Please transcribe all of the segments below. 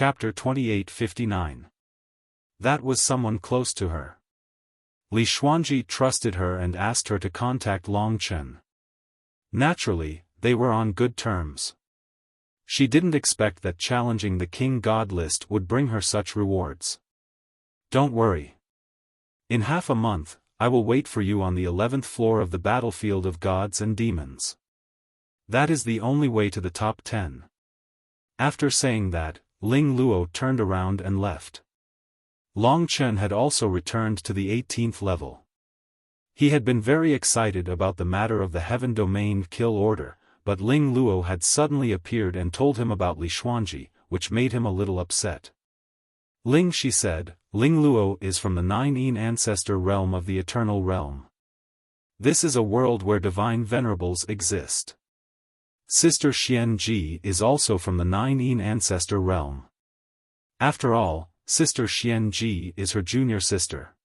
Chapter 28:59. That was someone close to her. Li Xuanji trusted her and asked her to contact Long Chen. Naturally, they were on good terms. She didn't expect that challenging the King God list would bring her such rewards. Don't worry. In half a month, I will wait for you on the 11th floor of the battlefield of gods and demons. That is the only way to the top 10. After saying that, Ling Luo turned around and left. Long Chen had also returned to the 18th level. He had been very excited about the matter of the Heaven Domain kill order, but Ling Luo had suddenly appeared and told him about Li Xuanji, which made him a little upset. Ling, she said, Ling Luo is from the 9 ancestor realm of the Eternal Realm. This is a world where divine venerables exist. Sister Xian Ji is also from the 9 ancestor realm. After all, Sister Xian Ji is her junior sister.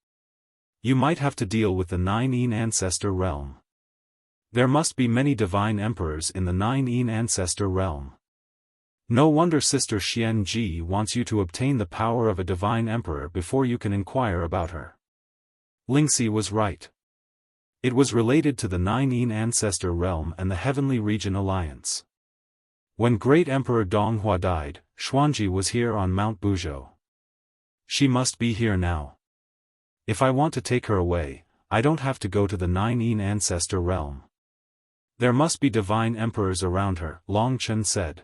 You might have to deal with the 9 ancestor realm. There must be many divine emperors in the 9 ancestor realm. No wonder Sister Xian Ji wants you to obtain the power of a divine emperor before you can inquire about her. Lingxi was right. It was related to the 9 ancestor realm and the Heavenly Region Alliance. When Great Emperor Donghua died, Xuanji was here on Mount Buzhou. She must be here now. If I want to take her away, I don't have to go to the 9 ancestor realm. There must be divine emperors around her, Long Chen said.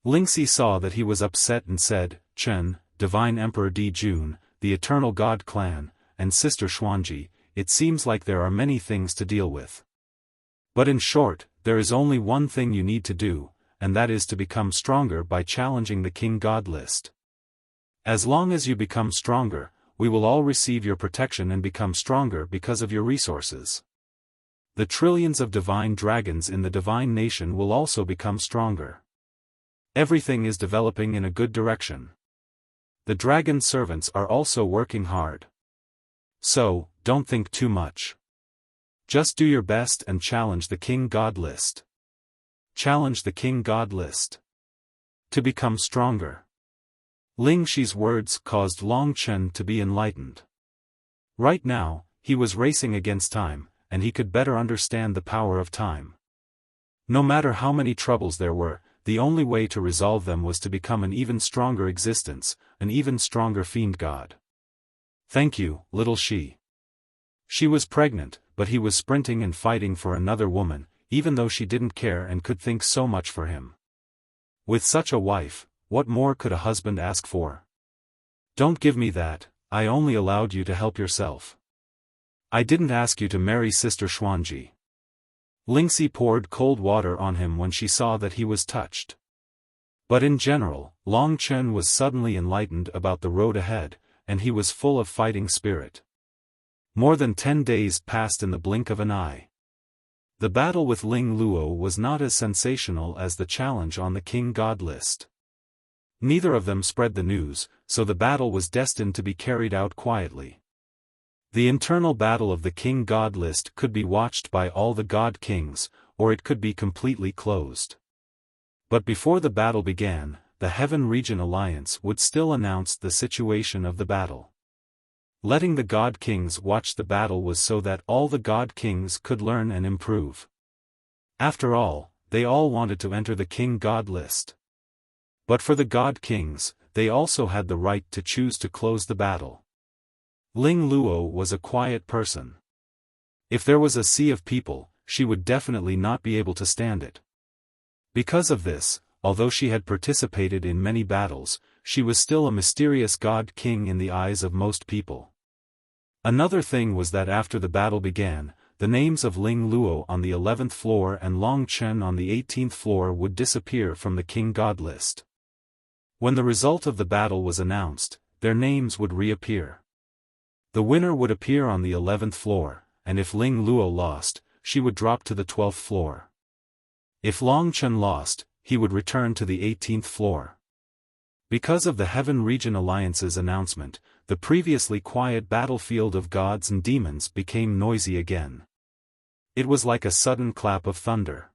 Lingxi saw that he was upset and said, Chen, Divine Emperor Di Jun, the Eternal God Clan, and Sister Xuanji, it seems like there are many things to deal with. But in short, there is only one thing you need to do, and that is to become stronger by challenging the King God list. As long as you become stronger, we will all receive your protection and become stronger because of your resources. The trillions of divine dragons in the divine nation will also become stronger. Everything is developing in a good direction. The dragon servants are also working hard. So, don't think too much. Just do your best and challenge the King God list. Challenge the King God list. To become stronger. Ling Xi's words caused Long Chen to be enlightened. Right now, he was racing against time, and he could better understand the power of time. No matter how many troubles there were, the only way to resolve them was to become an even stronger existence, an even stronger fiend god. Thank you, little Xi. She was pregnant, but he was sprinting and fighting for another woman, even though she didn't care and could think so much for him. With such a wife, what more could a husband ask for? Don't give me that, I only allowed you to help yourself. I didn't ask you to marry Sister Xuanji. Lingxi poured cold water on him when she saw that he was touched. But in general, Long Chen was suddenly enlightened about the road ahead, and he was full of fighting spirit. More than 10 days passed in the blink of an eye. The battle with Ling Luo was not as sensational as the challenge on the King God list. Neither of them spread the news, so the battle was destined to be carried out quietly. The internal battle of the King God list could be watched by all the God Kings, or it could be completely closed. But before the battle began, the Heaven Region Alliance would still announce the situation of the battle. Letting the God Kings watch the battle was so that all the God Kings could learn and improve. After all, they all wanted to enter the King God list. But for the God Kings, they also had the right to choose to close the battle. Ling Luo was a quiet person. If there was a sea of people, she would definitely not be able to stand it. Because of this, although she had participated in many battles, she was still a mysterious God King in the eyes of most people. Another thing was that after the battle began, the names of Ling Luo on the 11th floor and Long Chen on the 18th floor would disappear from the King God list. When the result of the battle was announced, their names would reappear. The winner would appear on the 11th floor, and if Ling Luo lost, she would drop to the 12th floor. If Long Chen lost, he would return to the 18th floor. Because of the Heaven Region Alliance's announcement, the previously quiet battlefield of gods and demons became noisy again. It was like a sudden clap of thunder.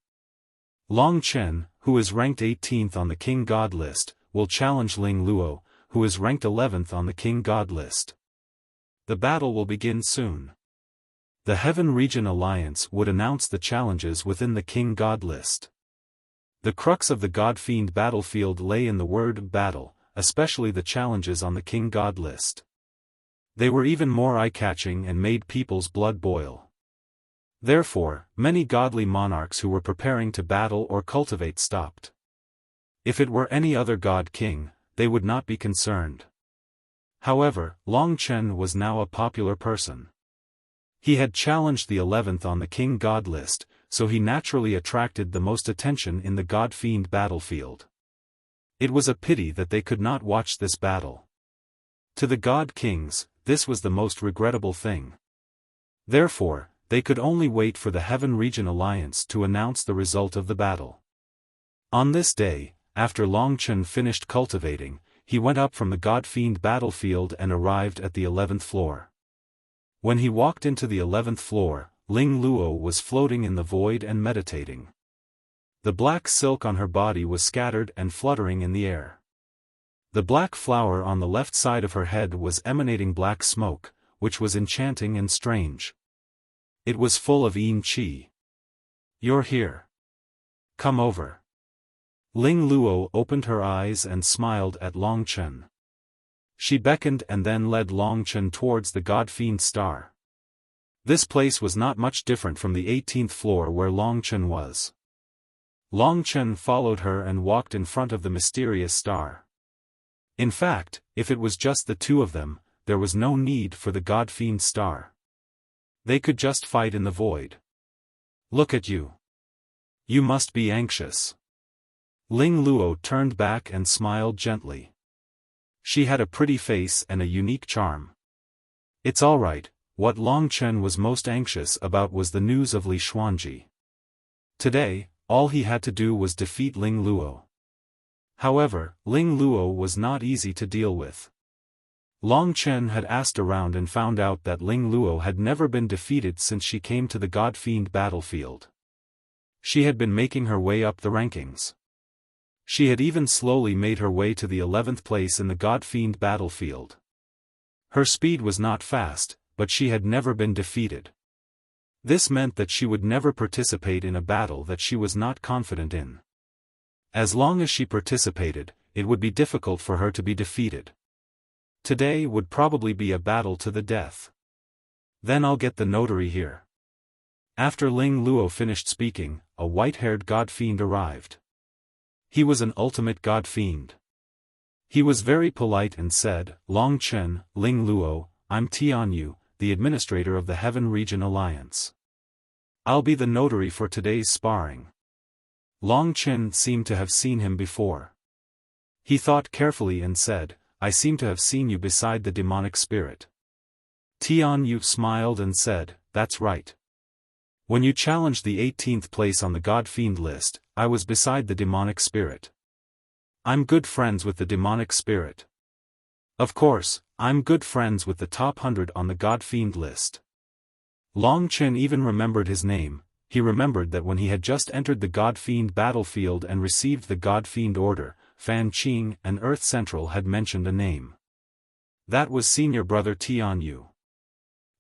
Long Chen, who is ranked 18th on the King God list, will challenge Ling Luo, who is ranked 11th on the King God list. The battle will begin soon. The Heaven Region Alliance would announce the challenges within the King God list. The crux of the God-Fiend battlefield lay in the word battle, especially the challenges on the King God list. They were even more eye-catching and made people's blood boil. Therefore, many godly monarchs who were preparing to battle or cultivate stopped. If it were any other god king, they would not be concerned. However, Long Chen was now a popular person. He had challenged the 11th on the King God list, so he naturally attracted the most attention in the God-Fiend battlefield. It was a pity that they could not watch this battle. To the God Kings, this was the most regrettable thing. Therefore, they could only wait for the Heaven Region Alliance to announce the result of the battle. On this day, after Long Chen finished cultivating, he went up from the God-Fiend battlefield and arrived at the 11th floor. When he walked into the 11th floor, Ling Luo was floating in the void and meditating. The black silk on her body was scattered and fluttering in the air. The black flower on the left side of her head was emanating black smoke, which was enchanting and strange. It was full of yin qi. "You're here. Come over." Ling Luo opened her eyes and smiled at Long Chen. She beckoned and then led Long Chen towards the God-Fiend star. This place was not much different from the 18th floor where Long Chen was. Long Chen followed her and walked in front of the mysterious star. In fact, if it was just the two of them, there was no need for the God-Fiend star. They could just fight in the void. "Look at you. You must be anxious." Ling Luo turned back and smiled gently. She had a pretty face and a unique charm. "It's all right." What Long Chen was most anxious about was the news of Li Xuanji. Today, all he had to do was defeat Ling Luo. However, Ling Luo was not easy to deal with. Long Chen had asked around and found out that Ling Luo had never been defeated since she came to the God-Fiend battlefield. She had been making her way up the rankings. She had even slowly made her way to the 11th place in the God-Fiend battlefield. Her speed was not fast, but she had never been defeated. This meant that she would never participate in a battle that she was not confident in. As long as she participated, it would be difficult for her to be defeated. Today would probably be a battle to the death. "Then I'll get the notary here." After Ling Luo finished speaking, a white-haired God-Fiend arrived. He was an ultimate God-Fiend. He was very polite and said, "Long Chen, Ling Luo, I'm Tianyu, the administrator of the Heaven Region Alliance. I'll be the notary for today's sparring." Long Chen seemed to have seen him before. He thought carefully and said, "I seem to have seen you beside the demonic spirit." Tianyu smiled and said, "That's right. When you challenged the 18th place on the God-Fiend list, I was beside the demonic spirit. I'm good friends with the demonic spirit. Of course, I'm good friends with the top 100 on the God-Fiend list." Long Chen even remembered his name. He remembered that when he had just entered the God-Fiend battlefield and received the God-Fiend order, Fan Qing and Earth Central had mentioned a name. That was senior brother Tianyu.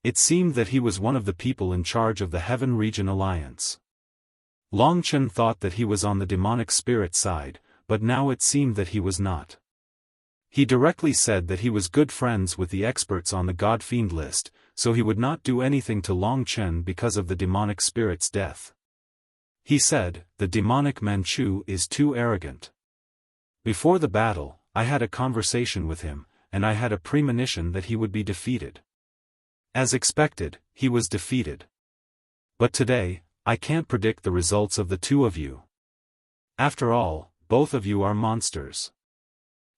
It seemed that he was one of the people in charge of the Heaven Region Alliance. Long Chen thought that he was on the demonic spirit side, but now it seemed that he was not. He directly said that he was good friends with the experts on the God-Fiend list, so he would not do anything to Long Chen because of the demonic spirit's death. He said, "The demonic Manchu is too arrogant. Before the battle, I had a conversation with him, and I had a premonition that he would be defeated. As expected, he was defeated. But today, I can't predict the results of the two of you. After all, both of you are monsters."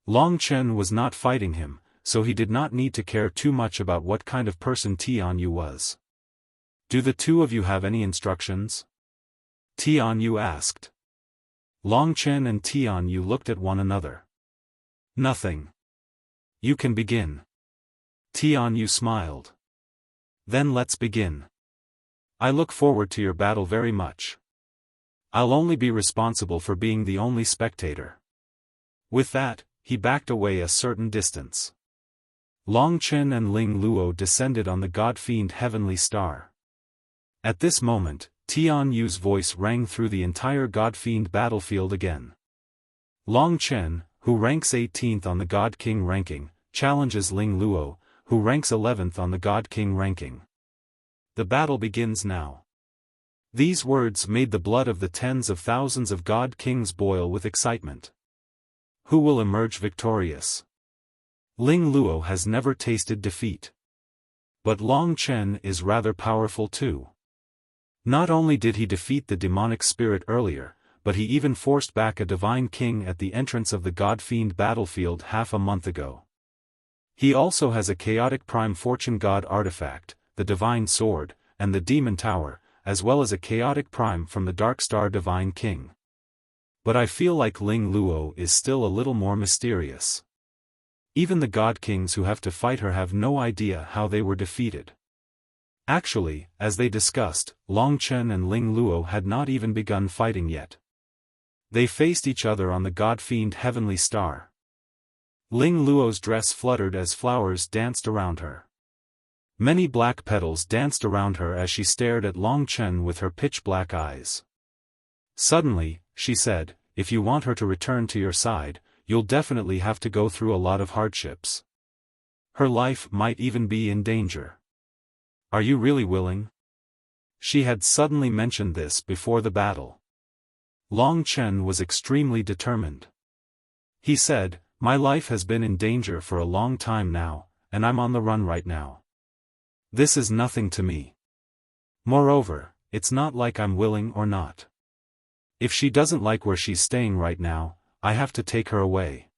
Long Chen was not fighting him, so he did not need to care too much about what kind of person Tianyu was. "Do the two of you have any instructions?" Tianyu asked. Long Chen and Tianyu looked at one another. "Nothing. You can begin." Tianyu smiled. "Then let's begin. I look forward to your battle very much. I'll only be responsible for being the only spectator." With that, he backed away a certain distance. Long Chen and Ling Luo descended on the god-fiend heavenly star. At this moment, Tian Yu's voice rang through the entire god-fiend battlefield again. Long Chen, who ranks 18th on the God King ranking, challenges Ling Luo, who ranks 11th on the God King ranking. The battle begins now. These words made the blood of the tens of thousands of God Kings boil with excitement. Who will emerge victorious? Ling Luo has never tasted defeat. But Long Chen is rather powerful too. Not only did he defeat the demonic spirit earlier, but he even forced back a divine king at the entrance of the God-fiend battlefield half a month ago. He also has a chaotic prime fortune god artifact, the divine sword, and the demon tower, as well as a chaotic prime from the dark star divine king. But I feel like Ling Luo is still a little more mysterious. Even the god kings who have to fight her have no idea how they were defeated. Actually, as they discussed, Long Chen and Ling Luo had not even begun fighting yet. They faced each other on the god-fiend heavenly star. Ling Luo's dress fluttered as flowers danced around her. Many black petals danced around her as she stared at Long Chen with her pitch-black eyes. Suddenly, she said, "If you want her to return to your side, you'll definitely have to go through a lot of hardships. Her life might even be in danger. Are you really willing?" She had suddenly mentioned this before the battle. Long Chen was extremely determined. He said, "My life has been in danger for a long time now, and I'm on the run right now. This is nothing to me. Moreover, it's not like I'm willing or not. If she doesn't like where she's staying right now, I have to take her away."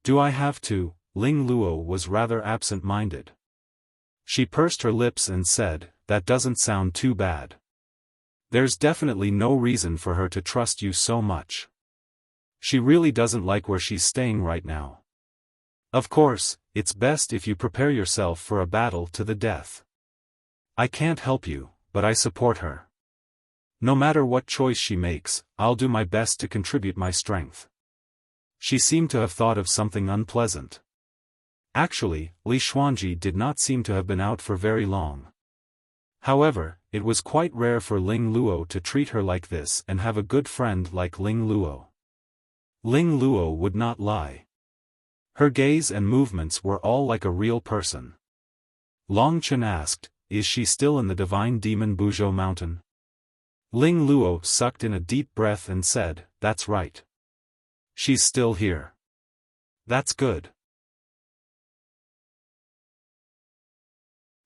"Do I have to?" Ling Luo was rather absent-minded. She pursed her lips and said, "That doesn't sound too bad. There's definitely no reason for her to trust you so much. She really doesn't like where she's staying right now. Of course, it's best if you prepare yourself for a battle to the death. I can't help you, but I support her. No matter what choice she makes, I'll do my best to contribute my strength." She seemed to have thought of something unpleasant. Actually, Li Xuanji did not seem to have been out for very long. However, it was quite rare for Ling Luo to treat her like this and have a good friend like Ling Luo. Ling Luo would not lie. Her gaze and movements were all like a real person. Long Chen asked, "Is she still in the divine demon Buzhou mountain?" Ling Luo sucked in a deep breath and said, "That's right. She's still here." "That's good."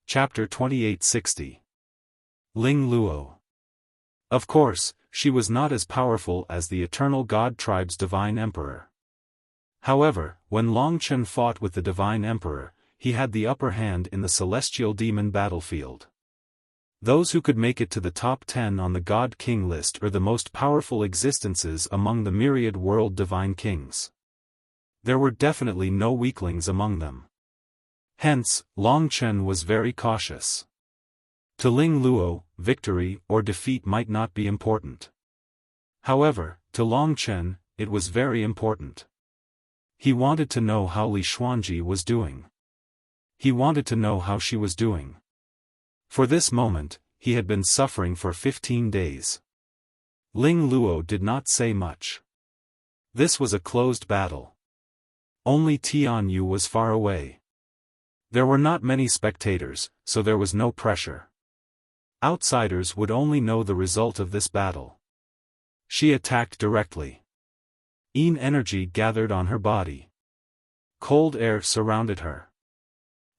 Chapter 2860. Ling Luo. Of course, she was not as powerful as the Eternal God Tribe's Divine Emperor. However, when Long Chen fought with the Divine Emperor, he had the upper hand in the Celestial Demon battlefield. Those who could make it to the top 10 on the God King list are the most powerful existences among the myriad world Divine Kings. There were definitely no weaklings among them. Hence, Long Chen was very cautious. To Ling Luo, victory or defeat might not be important. However, to Long Chen, it was very important. He wanted to know how Li Xuanji was doing. He wanted to know how she was doing. For this moment, he had been suffering for 15 days. Ling Luo did not say much. This was a closed battle. Only Tian Yu was far away. There were not many spectators, so there was no pressure. Outsiders would only know the result of this battle. She attacked directly. Yin energy gathered on her body. Cold air surrounded her.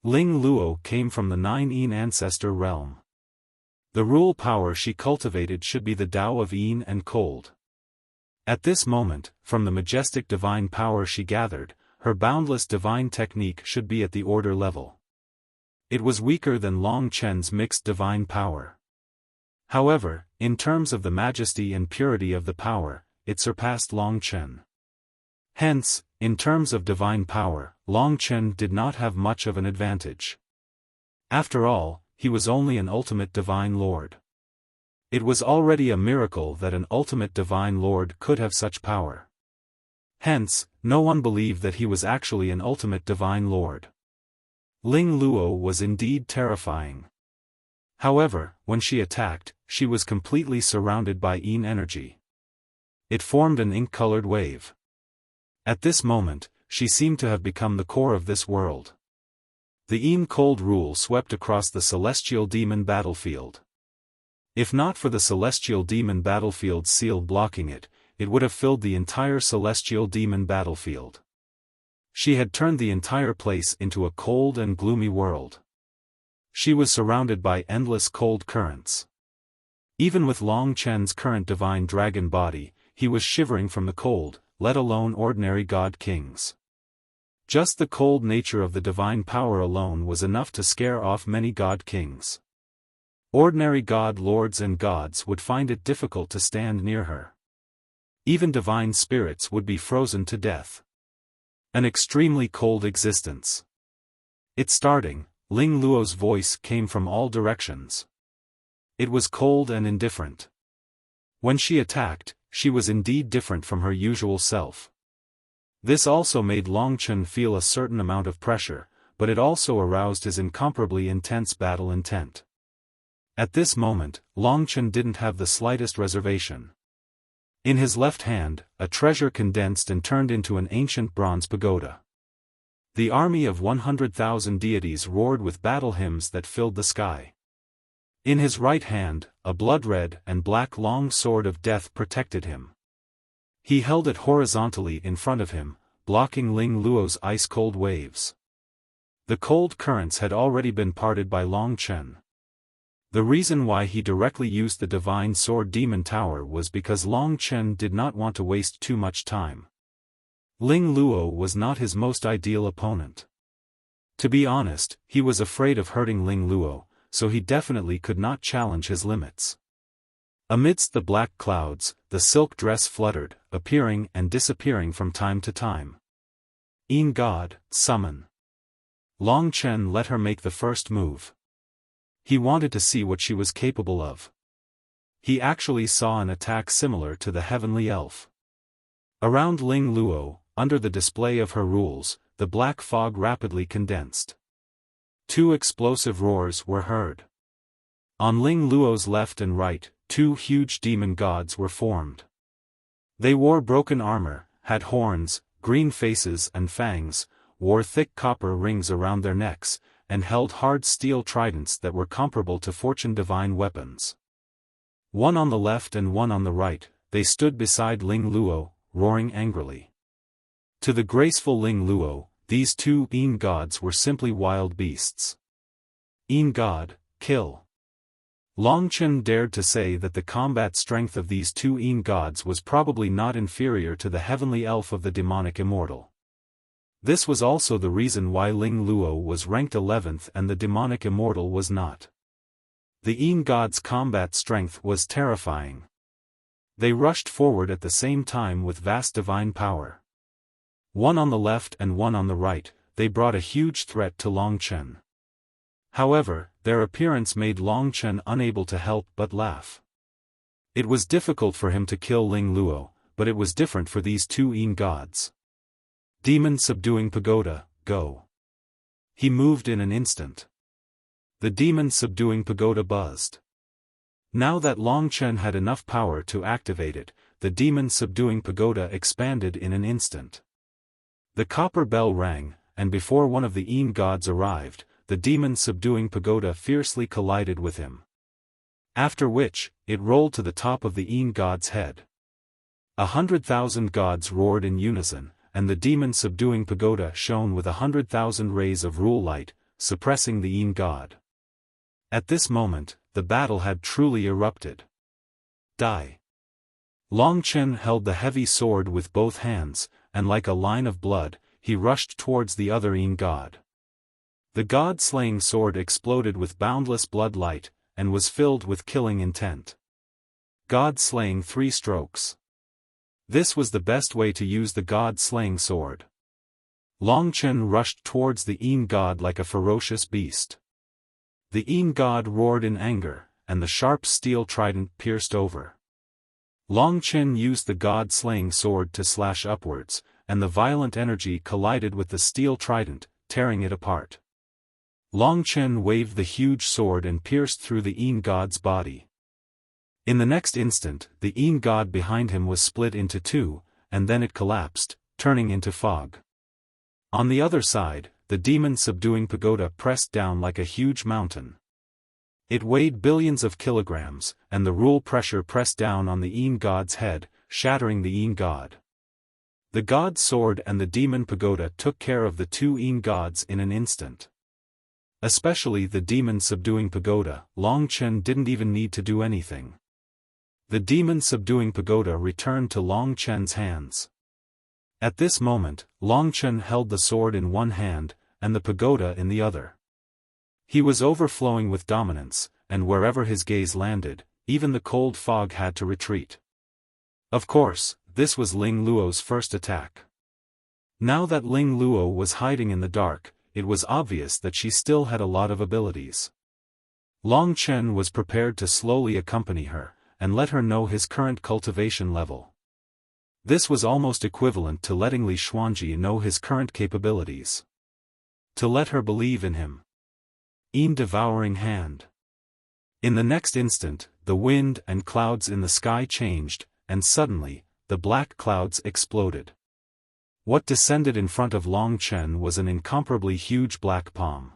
Ling Luo came from the 9 Yin ancestor realm. The rule power she cultivated should be the Tao of Yin and cold. At this moment, from the majestic divine power she gathered, her boundless divine technique should be at the order level. It was weaker than Long Chen's mixed divine power. However, in terms of the majesty and purity of the power, it surpassed Long Chen. Hence, in terms of divine power, Long Chen did not have much of an advantage. After all, he was only an ultimate divine lord. It was already a miracle that an ultimate divine lord could have such power. Hence, no one believed that he was actually an ultimate divine lord. Ling Luo was indeed terrifying. However, when she attacked, she was completely surrounded by Yin energy. It formed an ink-colored wave. At this moment, she seemed to have become the core of this world. The Yin cold rule swept across the celestial demon battlefield. If not for the celestial demon battlefield seal blocking it, it would have filled the entire celestial demon battlefield. She had turned the entire place into a cold and gloomy world. She was surrounded by endless cold currents. Even with Long Chen's current divine dragon body, he was shivering from the cold, let alone ordinary god kings. Just the cold nature of the divine power alone was enough to scare off many god kings. Ordinary god lords and gods would find it difficult to stand near her. Even divine spirits would be frozen to death. An extremely cold existence. It starting, Ling Luo's voice came from all directions. It was cold and indifferent. When she attacked, she was indeed different from her usual self. This also made Long Chen feel a certain amount of pressure, but it also aroused his incomparably intense battle intent. At this moment, Long Chen didn't have the slightest reservation. In his left hand, a treasure condensed and turned into an ancient bronze pagoda. The army of 100,000 deities roared with battle hymns that filled the sky. In his right hand, a blood-red and black long sword of death protected him. He held it horizontally in front of him, blocking Ling Luo's ice-cold waves. The cold currents had already been parted by Long Chen. The reason why he directly used the divine sword demon tower was because Long Chen did not want to waste too much time. Ling Luo was not his most ideal opponent. To be honest, he was afraid of hurting Ling Luo, so he definitely could not challenge his limits. Amidst the black clouds, the silk dress fluttered, appearing and disappearing from time to time. Yin God, summon. Long Chen let her make the first move. He wanted to see what she was capable of. He actually saw an attack similar to the heavenly elf. Around Ling Luo, under the display of her rules, the black fog rapidly condensed. Two explosive roars were heard. On Ling Luo's left and right, two huge demon gods were formed. They wore broken armor, had horns, green faces and fangs, wore thick copper rings around their necks, and held hard steel tridents that were comparable to fortune divine weapons. One on the left and one on the right, they stood beside Ling Luo, roaring angrily. To the graceful Ling Luo, these two Yin gods were simply wild beasts. Yin God, kill. Long Chen dared to say that the combat strength of these two Yin gods was probably not inferior to the heavenly elf of the demonic immortal. This was also the reason why Ling Luo was ranked 11th and the demonic immortal was not. The Yin god's combat strength was terrifying. They rushed forward at the same time with vast divine power. One on the left and one on the right, they brought a huge threat to Long Chen. However, their appearance made Long Chen unable to help but laugh. It was difficult for him to kill Ling Luo, but it was different for these two Yin gods. Demon subduing pagoda, go. He moved in an instant. The demon subduing pagoda buzzed. Now that Long Chen had enough power to activate it, the demon subduing pagoda expanded in an instant. The copper bell rang, and before one of the Yin gods arrived, the demon subduing pagoda fiercely collided with him. After which, it rolled to the top of the Yin god's head. 100,000 gods roared in unison, and the demon subduing pagoda shone with 100,000 rays of rule light, suppressing the Yin god. At this moment, the battle had truly erupted. Die. Long Chen held the heavy sword with both hands, and like a line of blood, he rushed towards the other Yin god. The god-slaying sword exploded with boundless blood light, and was filled with killing intent. God-slaying 3 strokes. This was the best way to use the god-slaying sword. Long Chen rushed towards the Yin god like a ferocious beast. The Yin god roared in anger, and the sharp steel trident pierced over. Long Chen used the god-slaying sword to slash upwards, and the violent energy collided with the steel trident, tearing it apart. Long Chen waved the huge sword and pierced through the Yin god's body. In the next instant, the Yin god behind him was split into two, and then it collapsed, turning into fog. On the other side, the demon-subduing pagoda pressed down like a huge mountain. It weighed billions of kilograms, and the rule pressure pressed down on the Yin god's head, shattering the Yin god. The god's sword and the demon pagoda took care of the two Yin gods in an instant. Especially the demon-subduing pagoda, Long Chen didn't even need to do anything. The demon-subduing pagoda returned to Long Chen's hands. At this moment, Long Chen held the sword in one hand, and the pagoda in the other. He was overflowing with dominance, and wherever his gaze landed, even the cold fog had to retreat. Of course, this was Ling Luo's first attack. Now that Ling Luo was hiding in the dark, it was obvious that she still had a lot of abilities. Long Chen was prepared to slowly accompany her, and let her know his current cultivation level. This was almost equivalent to letting Li Xuanji know his current capabilities. To let her believe in him. Yin devouring hand. In the next instant, the wind and clouds in the sky changed, and suddenly, the black clouds exploded. What descended in front of Long Chen was an incomparably huge black palm.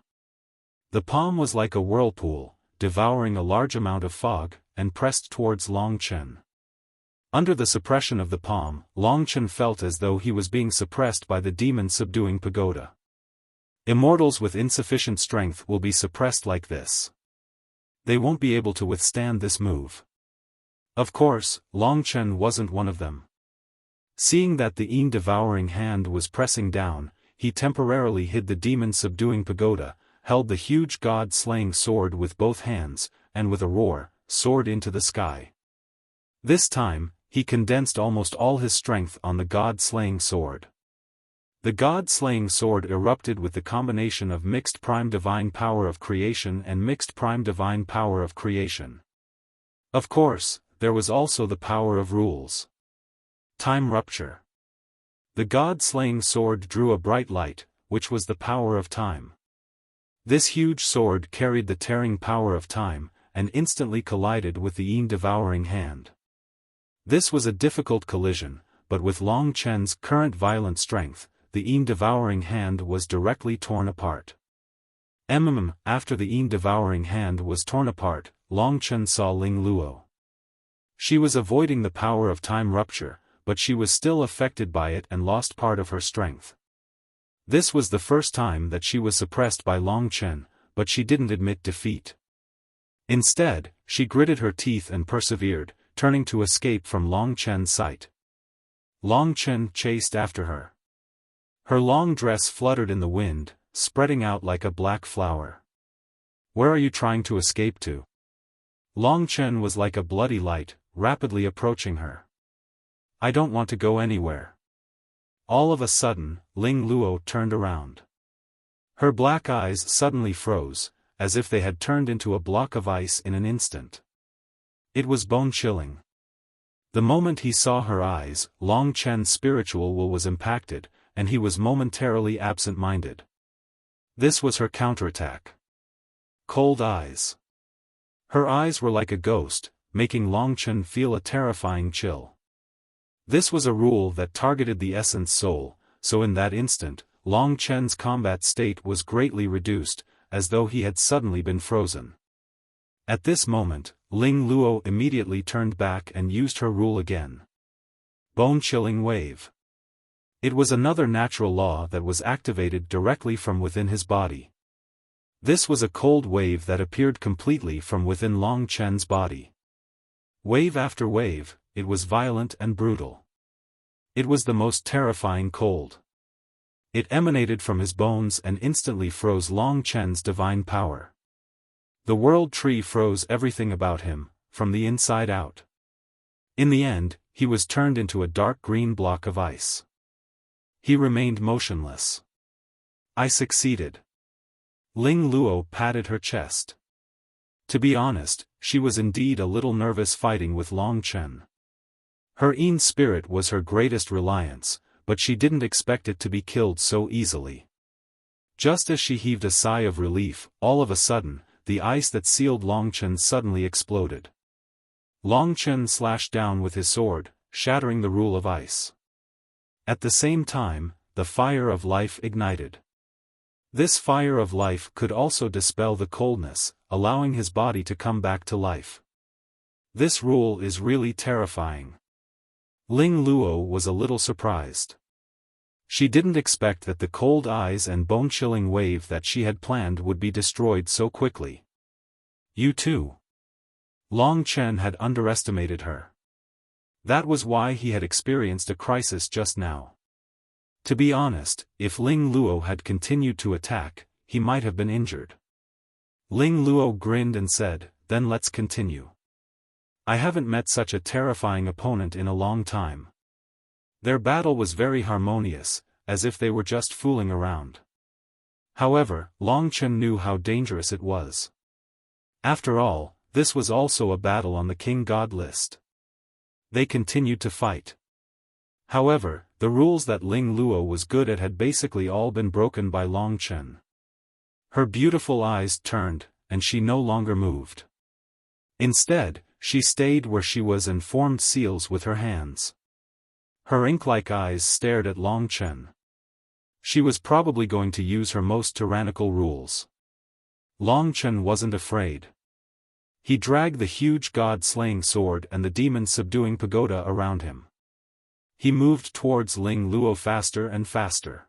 The palm was like a whirlpool, devouring a large amount of fog, and pressed towards Long Chen. Under the suppression of the palm, Long Chen felt as though he was being suppressed by the demon-subduing pagoda. Immortals with insufficient strength will be suppressed like this. They won't be able to withstand this move. Of course, Long Chen wasn't one of them. Seeing that the Yin devouring hand was pressing down, he temporarily hid the demon-subduing pagoda, held the huge god-slaying sword with both hands, and with a roar, soared into the sky. This time, he condensed almost all his strength on the god-slaying sword. The god-slaying sword erupted with the combination of mixed prime divine power of creation and mixed prime divine power of creation. Of course, there was also the power of rules. Time rupture. The god-slaying sword drew a bright light, which was the power of time. This huge sword carried the tearing power of time, and instantly collided with the Yin devouring hand. This was a difficult collision, but with Long Chen's current violent strength, the Yin devouring hand was directly torn apart. After the Yin devouring hand was torn apart, Long Chen saw Ling Luo. She was avoiding the power of time rupture, but she was still affected by it and lost part of her strength. This was the first time that she was suppressed by Long Chen, but she didn't admit defeat. Instead, she gritted her teeth and persevered, turning to escape from Long Chen's sight. Long Chen chased after her. Her long dress fluttered in the wind, spreading out like a black flower. "Where are you trying to escape to?" Long Chen was like a bloody light, rapidly approaching her. "I don't want to go anywhere." All of a sudden, Ling Luo turned around. Her black eyes suddenly froze, as if they had turned into a block of ice in an instant. It was bone-chilling. The moment he saw her eyes, Long Chen's spiritual will was impacted, and he was momentarily absent-minded. This was her counterattack. Cold eyes. Her eyes were like a ghost, making Long Chen feel a terrifying chill. This was a rule that targeted the essence soul, so in that instant, Long Chen's combat state was greatly reduced, as though he had suddenly been frozen. At this moment, Ling Luo immediately turned back and used her rule again. Bone-chilling wave. It was another natural law that was activated directly from within his body. This was a cold wave that appeared completely from within Long Chen's body. Wave after wave, it was violent and brutal. It was the most terrifying cold. It emanated from his bones and instantly froze Long Chen's divine power. The world tree froze everything about him, from the inside out. In the end, he was turned into a dark green block of ice. He remained motionless. "I succeeded." Ling Luo patted her chest. To be honest, she was indeed a little nervous fighting with Long Chen. Her Yin spirit was her greatest reliance, but she didn't expect it to be killed so easily. Just as she heaved a sigh of relief, all of a sudden, the ice that sealed Longchen suddenly exploded. Longchen slashed down with his sword, shattering the rule of ice. At the same time, the fire of life ignited. This fire of life could also dispel the coldness, allowing his body to come back to life. This rule is really terrifying. Ling Luo was a little surprised. She didn't expect that the cold eyes and bone-chilling wave that she had planned would be destroyed so quickly. You too. Long Chen had underestimated her. That was why he had experienced a crisis just now. To be honest, if Ling Luo had continued to attack, he might have been injured. Ling Luo grinned and said, "Then let's continue. I haven't met such a terrifying opponent in a long time." Their battle was very harmonious, as if they were just fooling around. However, Long Chen knew how dangerous it was. After all, this was also a battle on the King God list. They continued to fight. However, the rules that Ling Luo was good at had basically all been broken by Long Chen. Her beautiful eyes turned, and she no longer moved. Instead, she stayed where she was and formed seals with her hands. Her ink-like eyes stared at Long Chen. She was probably going to use her most tyrannical rules. Long Chen wasn't afraid. He dragged the huge god-slaying sword and the demon-subduing pagoda around him. He moved towards Ling Luo faster and faster.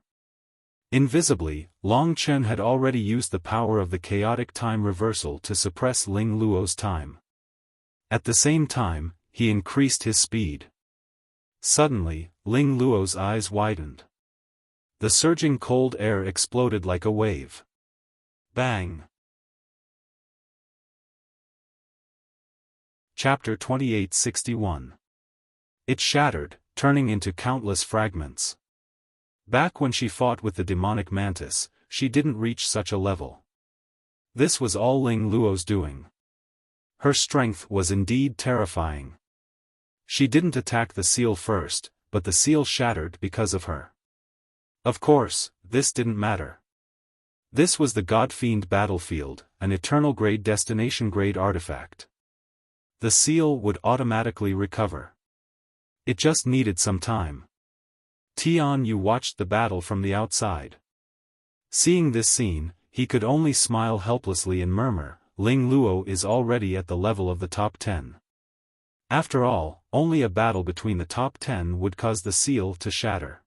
Invisibly, Long Chen had already used the power of the chaotic time reversal to suppress Ling Luo's time. At the same time, he increased his speed. Suddenly, Ling Luo's eyes widened. The surging cold air exploded like a wave. Bang! Chapter 2861. It shattered, turning into countless fragments. Back when she fought with the demonic mantis, she didn't reach such a level. This was all Ling Luo's doing. Her strength was indeed terrifying. She didn't attack the seal first, but the seal shattered because of her. Of course, this didn't matter. This was the God-Fiend battlefield, an eternal-grade destination-grade artifact. The seal would automatically recover. It just needed some time. Tian Yu watched the battle from the outside. Seeing this scene, he could only smile helplessly and murmur, "Ling Luo is already at the level of the top 10. After all, only a battle between the top 10 would cause the seal to shatter."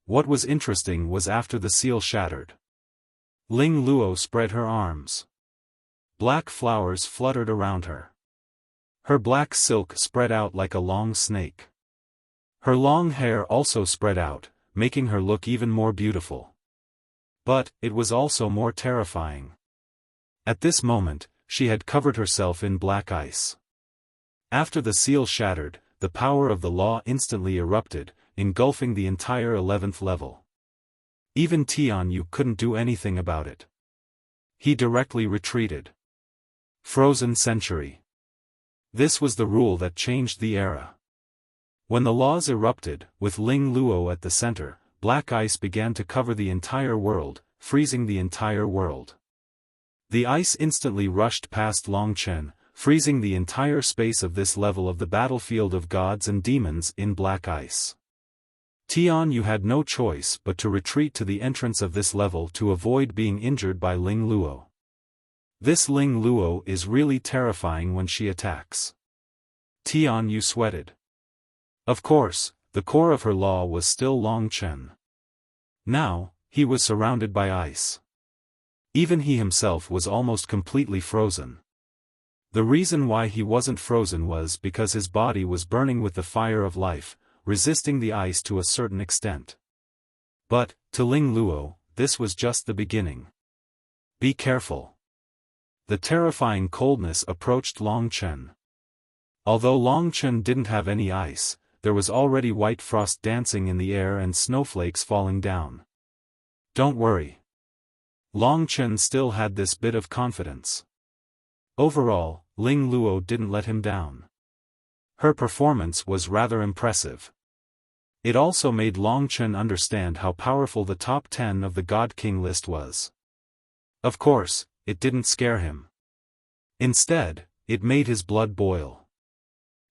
What was interesting was after the seal shattered. Ling Luo spread her arms. Black flowers fluttered around her. Her black silk spread out like a long snake. Her long hair also spread out, making her look even more beautiful. But, it was also more terrifying. At this moment, she had covered herself in black ice. After the seal shattered, the power of the law instantly erupted, engulfing the entire 11th level. Even Tian Yu couldn't do anything about it. He directly retreated. Frozen Century. This was the rule that changed the era. When the laws erupted, with Ling Luo at the center, black ice began to cover the entire world, freezing the entire world. The ice instantly rushed past Long Chen, freezing the entire space of this level of the battlefield of gods and demons in black ice. Tian Yu had no choice but to retreat to the entrance of this level to avoid being injured by Ling Luo. This Ling Luo is really terrifying when she attacks. Tian Yu sweated. Of course, the core of her law was still Long Chen. Now, he was surrounded by ice. Even he himself was almost completely frozen. The reason why he wasn't frozen was because his body was burning with the fire of life, resisting the ice to a certain extent. But, to Ling Luo, this was just the beginning. Be careful. The terrifying coldness approached Long Chen. Although Long Chen didn't have any ice, there was already white frost dancing in the air and snowflakes falling down. Don't worry. Long Chen still had this bit of confidence. Overall, Ling Luo didn't let him down. Her performance was rather impressive. It also made Long Chen understand how powerful the top 10 of the God King list was. Of course, it didn't scare him. Instead, it made his blood boil.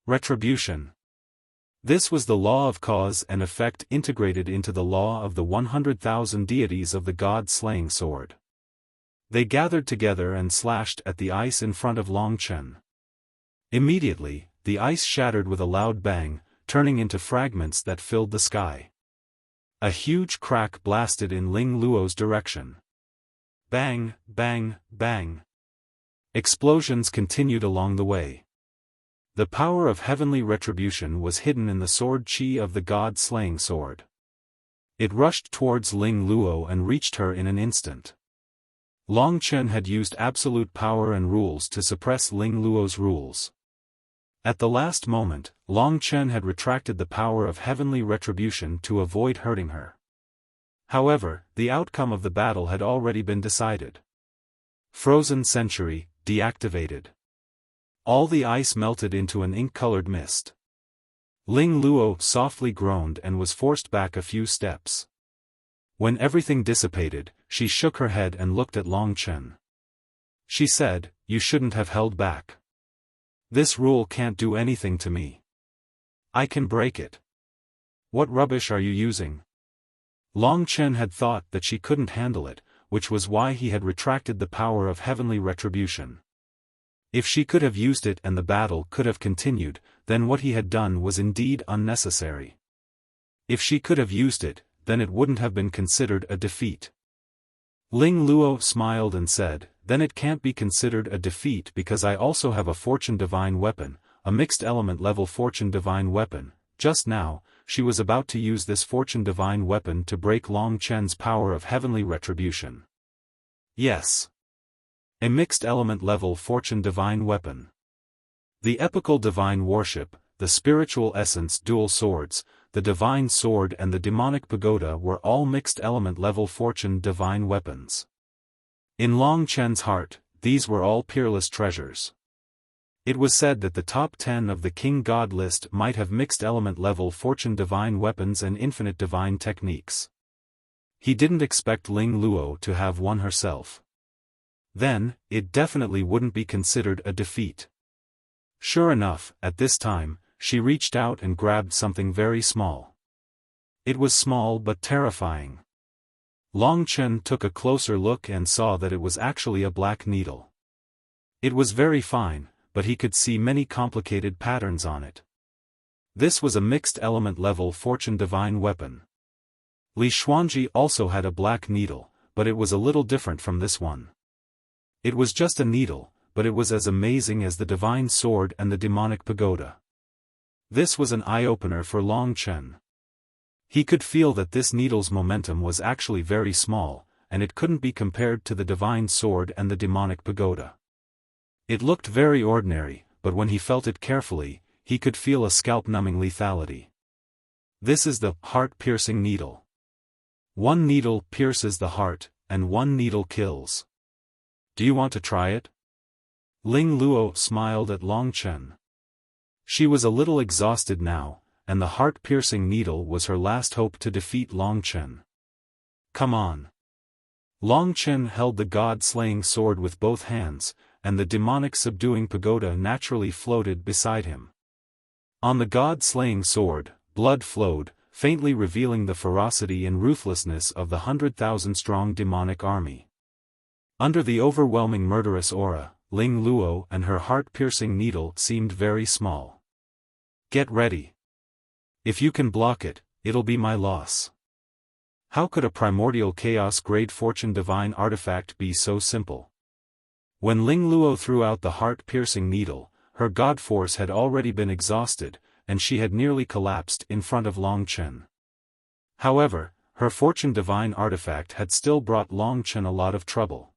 Retribution. This was the law of cause and effect integrated into the law of the 100,000 deities of the god-slaying sword. They gathered together and slashed at the ice in front of Long Chen. Immediately, the ice shattered with a loud bang, turning into fragments that filled the sky. A huge crack blasted in Ling Luo's direction. Bang, bang, bang. Explosions continued along the way. The power of heavenly retribution was hidden in the sword chi of the god-slaying sword. It rushed towards Ling Luo and reached her in an instant. Long Chen had used absolute power and rules to suppress Ling Luo's rules. At the last moment, Long Chen had retracted the power of heavenly retribution to avoid hurting her. However, the outcome of the battle had already been decided. Frozen Century, deactivated. All the ice melted into an ink-colored mist. Ling Luo softly groaned and was forced back a few steps. When everything dissipated, she shook her head and looked at Long Chen. She said, "You shouldn't have held back. This rule can't do anything to me. I can break it. What rubbish are you using?" Long Chen had thought that she couldn't handle it, which was why he had retracted the power of heavenly retribution. If she could have used it and the battle could have continued, then what he had done was indeed unnecessary. If she could have used it, then it wouldn't have been considered a defeat. Ling Luo smiled and said, "Then it can't be considered a defeat because I also have a Fortune Divine weapon, a mixed element level Fortune Divine weapon." Just now, she was about to use this Fortune Divine weapon to break Long Chen's power of heavenly retribution. Yes. A mixed element level Fortune Divine weapon. The epical divine worship, the spiritual essence dual swords, the divine sword and the demonic pagoda were all mixed element level Fortune Divine weapons. In Long Chen's heart, these were all peerless treasures. It was said that the top 10 of the King God list might have mixed element level Fortune Divine weapons and infinite divine techniques. He didn't expect Ling Luo to have one herself. Then, it definitely wouldn't be considered a defeat. Sure enough, at this time, she reached out and grabbed something very small. It was small but terrifying. Long Chen took a closer look and saw that it was actually a black needle. It was very fine, but he could see many complicated patterns on it. This was a mixed element level Fortune Divine weapon. Li Xuanji also had a black needle, but it was a little different from this one. It was just a needle, but it was as amazing as the divine sword and the demonic pagoda. This was an eye-opener for Long Chen. He could feel that this needle's momentum was actually very small, and it couldn't be compared to the divine sword and the demonic pagoda. It looked very ordinary, but when he felt it carefully, he could feel a scalp-numbing lethality. This is the heart-piercing needle. One needle pierces the heart, and one needle kills. Do you want to try it? Ling Luo smiled at Long Chen. She was a little exhausted now, and the heart-piercing needle was her last hope to defeat Long Chen. Come on. Long Chen held the god-slaying sword with both hands, and the demonic subduing pagoda naturally floated beside him. On the god-slaying sword, blood flowed, faintly revealing the ferocity and ruthlessness of the 100,000-strong demonic army. Under the overwhelming murderous aura, Ling Luo and her heart-piercing needle seemed very small. Get ready. If you can block it, it'll be my loss. How could a primordial chaos-grade Fortune Divine artifact be so simple? When Ling Luo threw out the heart-piercing needle, her god force had already been exhausted, and she had nearly collapsed in front of Long Chen. However, her Fortune Divine artifact had still brought Long Chen a lot of trouble.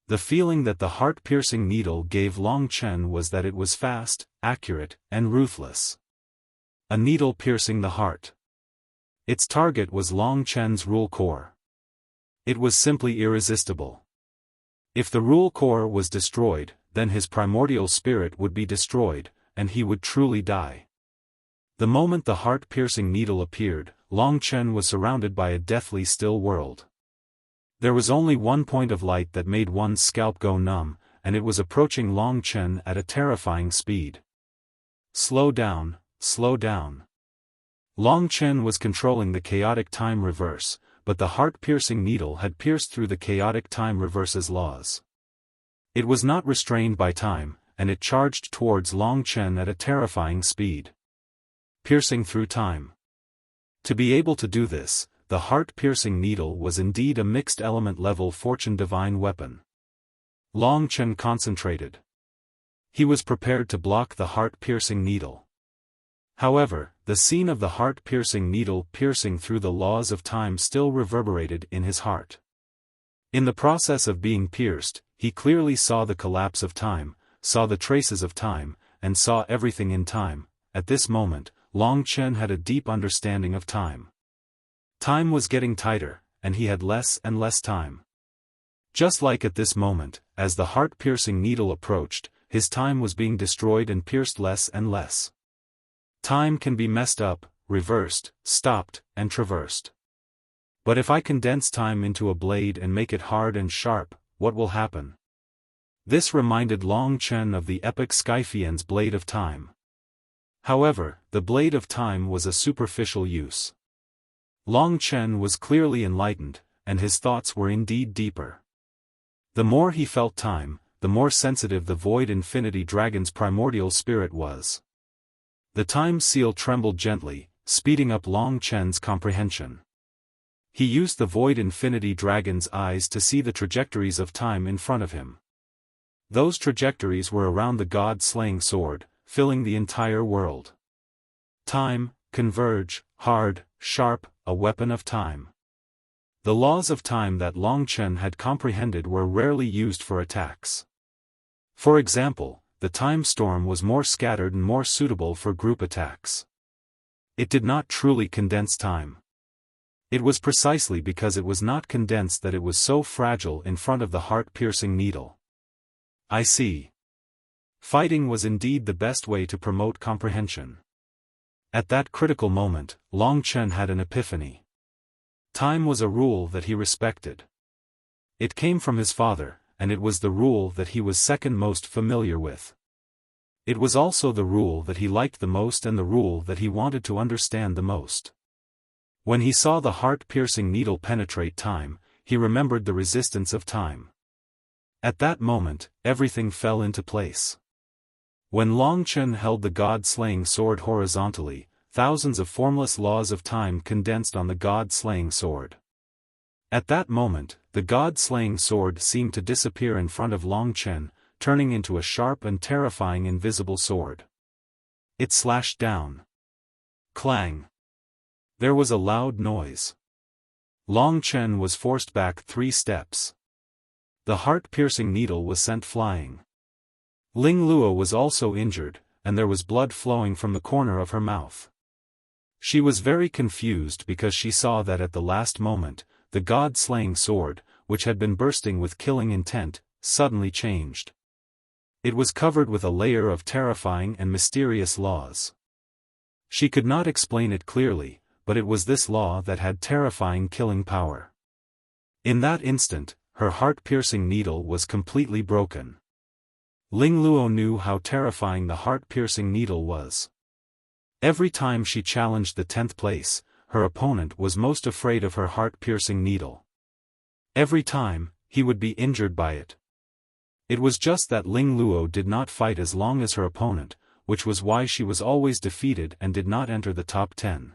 The feeling that the heart-piercing needle gave Long Chen was that it was fast, accurate, and ruthless. A needle piercing the heart. Its target was Long Chen's rule core. It was simply irresistible. If the rule core was destroyed, then his primordial spirit would be destroyed, and he would truly die. The moment the heart-piercing needle appeared, Long Chen was surrounded by a deathly still world. There was only one point of light that made one's scalp go numb, and it was approaching Long Chen at a terrifying speed. Slow down, slow down. Long Chen was controlling the chaotic time reverse, but the heart-piercing needle had pierced through the chaotic time reverse's laws. It was not restrained by time, and it charged towards Long Chen at a terrifying speed. Piercing through time. To be able to do this, the heart-piercing needle was indeed a mixed-element level fortune divine weapon. Long Chen concentrated. He was prepared to block the heart-piercing needle. However, the scene of the heart-piercing needle piercing through the laws of time still reverberated in his heart. In the process of being pierced, he clearly saw the collapse of time, saw the traces of time, and saw everything in time. At this moment, Long Chen had a deep understanding of time. Time was getting tighter, and he had less and less time. Just like at this moment, as the heart-piercing needle approached, his time was being destroyed and pierced less and less. Time can be messed up, reversed, stopped, and traversed. But if I condense time into a blade and make it hard and sharp, what will happen? This reminded Long Chen of the epic Skyfian's blade of time. However, the blade of time was a superficial use. Long Chen was clearly enlightened, and his thoughts were indeed deeper. The more he felt time, the more sensitive the Void Infinity Dragon's primordial spirit was. The time seal trembled gently, speeding up Long Chen's comprehension. He used the Void Infinity Dragon's eyes to see the trajectories of time in front of him. Those trajectories were around the god-slaying sword, filling the entire world. Time, converge, hard, sharp, a weapon of time. The laws of time that Long Chen had comprehended were rarely used for attacks. For example, the time storm was more scattered and more suitable for group attacks. It did not truly condense time. It was precisely because it was not condensed that it was so fragile in front of the heart-piercing needle. I see. Fighting was indeed the best way to promote comprehension. At that critical moment, Long Chen had an epiphany. Time was a rule that he respected. It came from his father, and it was the rule that he was second most familiar with. It was also the rule that he liked the most and the rule that he wanted to understand the most. When he saw the heart-piercing needle penetrate time, he remembered the resistance of time. At that moment, everything fell into place. When Long Chen held the god-slaying sword horizontally, thousands of formless laws of time condensed on the god-slaying sword. At that moment, the god-slaying sword seemed to disappear in front of Long Chen, turning into a sharp and terrifying invisible sword. It slashed down. Clang! There was a loud noise. Long Chen was forced back 3 steps. The heart-piercing needle was sent flying. Ling Luo was also injured, and there was blood flowing from the corner of her mouth. She was very confused because she saw that at the last moment, the god-slaying sword, which had been bursting with killing intent, suddenly changed. It was covered with a layer of terrifying and mysterious laws. She could not explain it clearly, but it was this law that had terrifying killing power. In that instant, her heart-piercing needle was completely broken. Ling Luo knew how terrifying the heart-piercing needle was. Every time she challenged the 10th place, her opponent was most afraid of her heart-piercing needle. Every time, he would be injured by it. It was just that Ling Luo did not fight as long as her opponent, which was why she was always defeated and did not enter the top 10.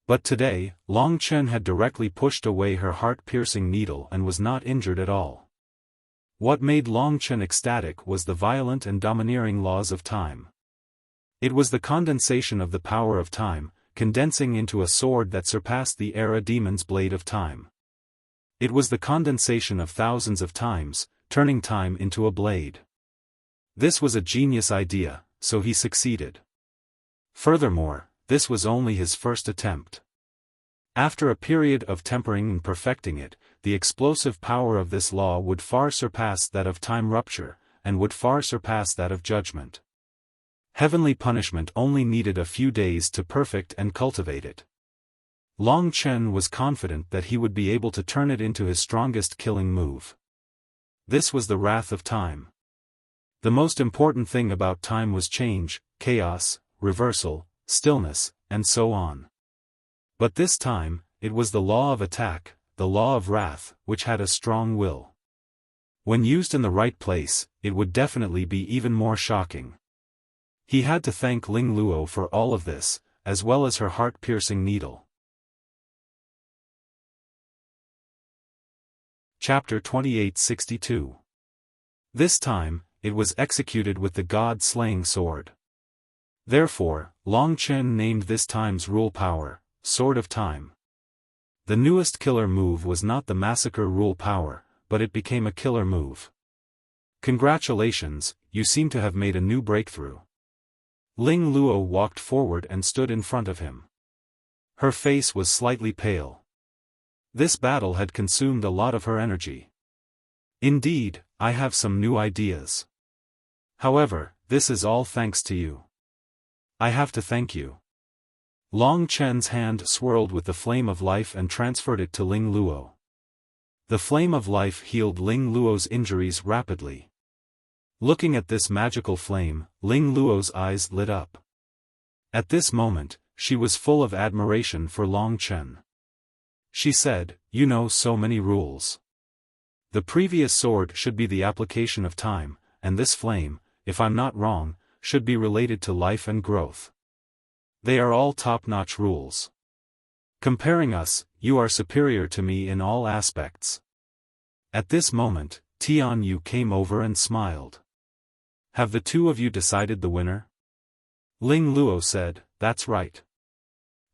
But today, Long Chen had directly pushed away her heart-piercing needle and was not injured at all. What made Long Chen ecstatic was the violent and domineering laws of time. It was the condensation of the power of time, condensing into a sword that surpassed the Era Demon's blade of time. It was the condensation of thousands of times, turning time into a blade. This was a genius idea, so he succeeded. Furthermore, this was only his first attempt. After a period of tempering and perfecting it, the explosive power of this law would far surpass that of time rupture, and would far surpass that of judgment. Heavenly punishment only needed a few days to perfect and cultivate it. Long Chen was confident that he would be able to turn it into his strongest killing move. This was the wrath of time. The most important thing about time was change, chaos, reversal, stillness, and so on. But this time, it was the law of attack, the law of wrath, which had a strong will. When used in the right place, it would definitely be even more shocking. He had to thank Ling Luo for all of this, as well as her heart-piercing needle. Chapter 2862. This time, it was executed with the god-slaying sword. Therefore, Long Chen named this time's rule power, Sword of Time. The newest killer move was not the massacre rule power, but it became a killer move. Congratulations, you seem to have made a new breakthrough. Ling Luo walked forward and stood in front of him. Her face was slightly pale. This battle had consumed a lot of her energy. Indeed, I have some new ideas. However, this is all thanks to you. I have to thank you. Long Chen's hand swirled with the flame of life and transferred it to Ling Luo. The flame of life healed Ling Luo's injuries rapidly. Looking at this magical flame, Ling Luo's eyes lit up. At this moment, she was full of admiration for Long Chen. She said, "You know so many rules. The previous sword should be the application of time, and this flame, if I'm not wrong, should be related to life and growth. They are all top-notch rules. Comparing us, you are superior to me in all aspects." At this moment, Tian Yu came over and smiled. "Have the two of you decided the winner?" Ling Luo said, "That's right.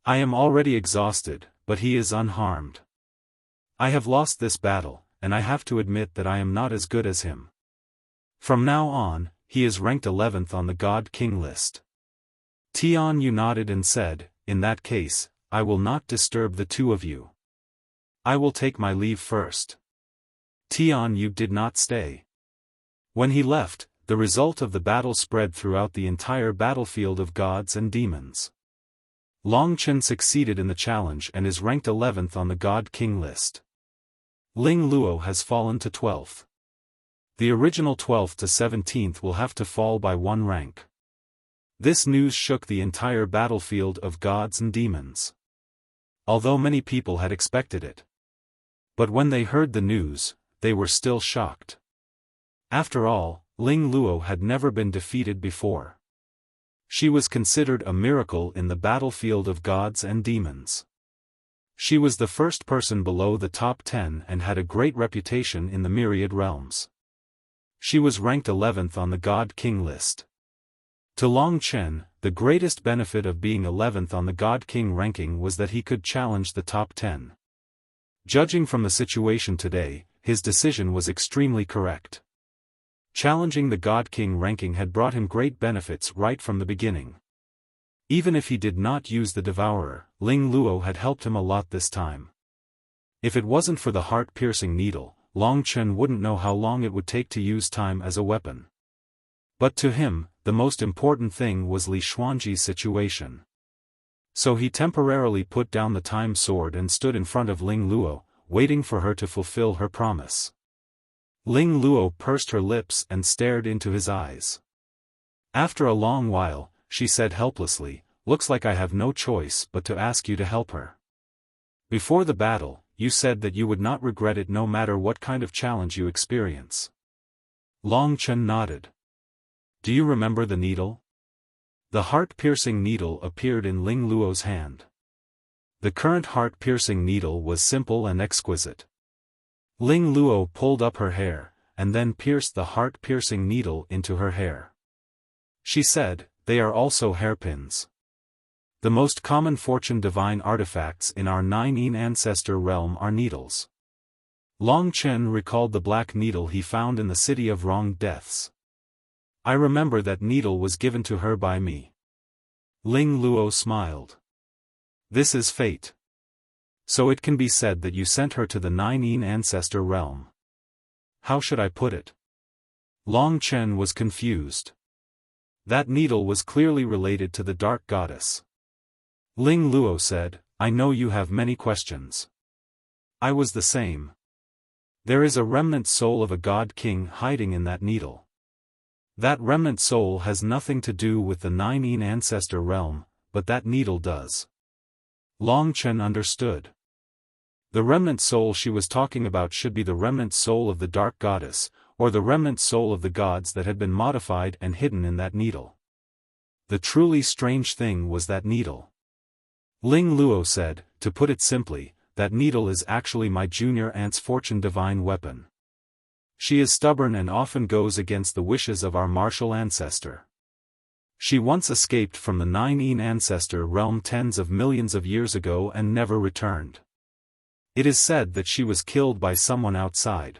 I am already exhausted, but he is unharmed. I have lost this battle, and I have to admit that I am not as good as him. From now on, he is ranked 11th on the God King list." Tian Yu nodded and said, "In that case, I will not disturb the two of you. I will take my leave first." Tian Yu did not stay. When he left, the result of the battle spread throughout the entire battlefield of gods and demons. Long Chen succeeded in the challenge and is ranked 11th on the God King list. Ling Luo has fallen to 12th. The original 12th to 17th will have to fall by one rank. This news shook the entire battlefield of gods and demons. Although many people had expected it. But when they heard the news, they were still shocked. After all, Ling Luo had never been defeated before. She was considered a miracle in the battlefield of gods and demons. She was the first person below the top 10 and had a great reputation in the myriad realms. She was ranked 11th on the God King list. To Long Chen, the greatest benefit of being 11th on the God King ranking was that he could challenge the top 10. Judging from the situation today, his decision was extremely correct. Challenging the God King ranking had brought him great benefits right from the beginning. Even if he did not use the Devourer, Ling Luo had helped him a lot this time. If it wasn't for the heart-piercing needle, Long Chen wouldn't know how long it would take to use time as a weapon. But to him, the most important thing was Li Xuanji's situation. So he temporarily put down the time sword and stood in front of Ling Luo, waiting for her to fulfill her promise. Ling Luo pursed her lips and stared into his eyes. After a long while, she said helplessly, "Looks like I have no choice but to ask you to help her. Before the battle, you said that you would not regret it no matter what kind of challenge you experience." Long Chen nodded. "Do you remember the needle?" The heart-piercing needle appeared in Ling Luo's hand. The current heart-piercing needle was simple and exquisite. Ling Luo pulled up her hair, and then pierced the heart-piercing needle into her hair. She said, "They are also hairpins. The most common fortune divine artifacts in our 9 ancestor realm are needles." Long Chen recalled the black needle he found in the city of wronged deaths. "I remember that needle was given to her by me." Ling Luo smiled. "This is fate. So it can be said that you sent her to the 9 ancestor realm. How should I put it?" Long Chen was confused. That needle was clearly related to the dark goddess. Ling Luo said, I know you have many questions. I was the same. There is a remnant soul of a god king hiding in that needle. That remnant soul has nothing to do with the Nine Yin ancestor realm, but that needle does. Long Chen understood. The remnant soul she was talking about should be the remnant soul of the dark goddess, or the remnant soul of the gods that had been modified and hidden in that needle. The truly strange thing was that needle. Ling Luo said, to put it simply, that needle is actually my junior aunt's fortune divine weapon. She is stubborn and often goes against the wishes of our martial ancestor. She once escaped from the Nine Yin ancestor realm tens of millions of years ago and never returned. It is said that she was killed by someone outside.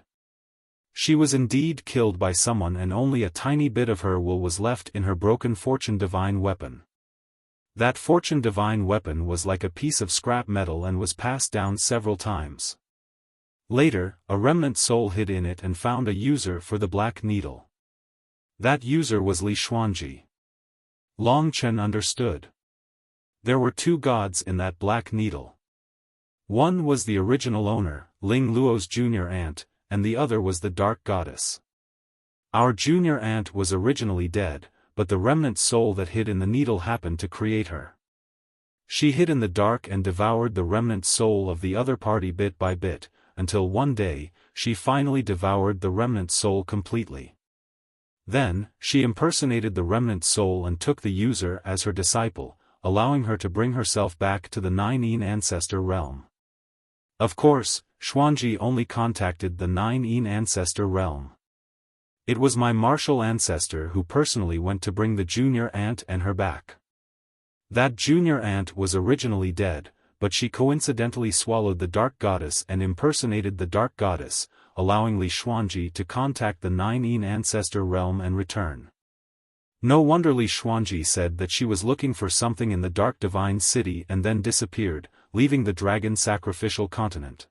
She was indeed killed by someone and only a tiny bit of her will was left in her broken fortune divine weapon. That fortune divine weapon was like a piece of scrap metal and was passed down several times. Later, a remnant soul hid in it and found a user for the black needle. That user was Li Xuanji. Long Chen understood. There were two gods in that black needle. One was the original owner, Ling Luo's junior aunt, and the other was the dark goddess. Our junior aunt was originally dead, but the remnant soul that hid in the needle happened to create her. She hid in the dark and devoured the remnant soul of the other party bit by bit, until one day, she finally devoured the remnant soul completely. Then, she impersonated the remnant soul and took the user as her disciple, allowing her to bring herself back to the Nine Yin ancestor realm. Of course, Xuanji only contacted the Nine Yin ancestor realm. It was my martial ancestor who personally went to bring the junior aunt and her back. That junior aunt was originally dead, but she coincidentally swallowed the dark goddess and impersonated the dark goddess, allowing Li Xuanji to contact the Nine Yin ancestor realm and return. No wonder Li Xuanji said that she was looking for something in the dark divine city and then disappeared, leaving the dragon sacrificial continent.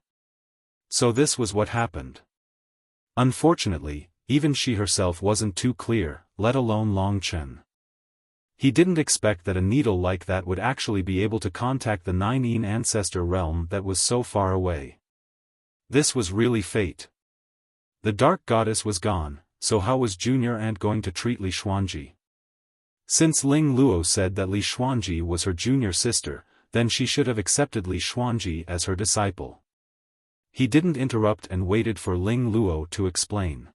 So this was what happened. Unfortunately, even she herself wasn't too clear, let alone Long Chen. He didn't expect that a needle like that would actually be able to contact the Nine Yin ancestor realm that was so far away. This was really fate. The dark goddess was gone, so how was junior aunt going to treat Li Xuanji? Since Ling Luo said that Li Xuanji was her junior sister, then she should have accepted Li Xuanji as her disciple. He didn't interrupt and waited for Ling Luo to explain.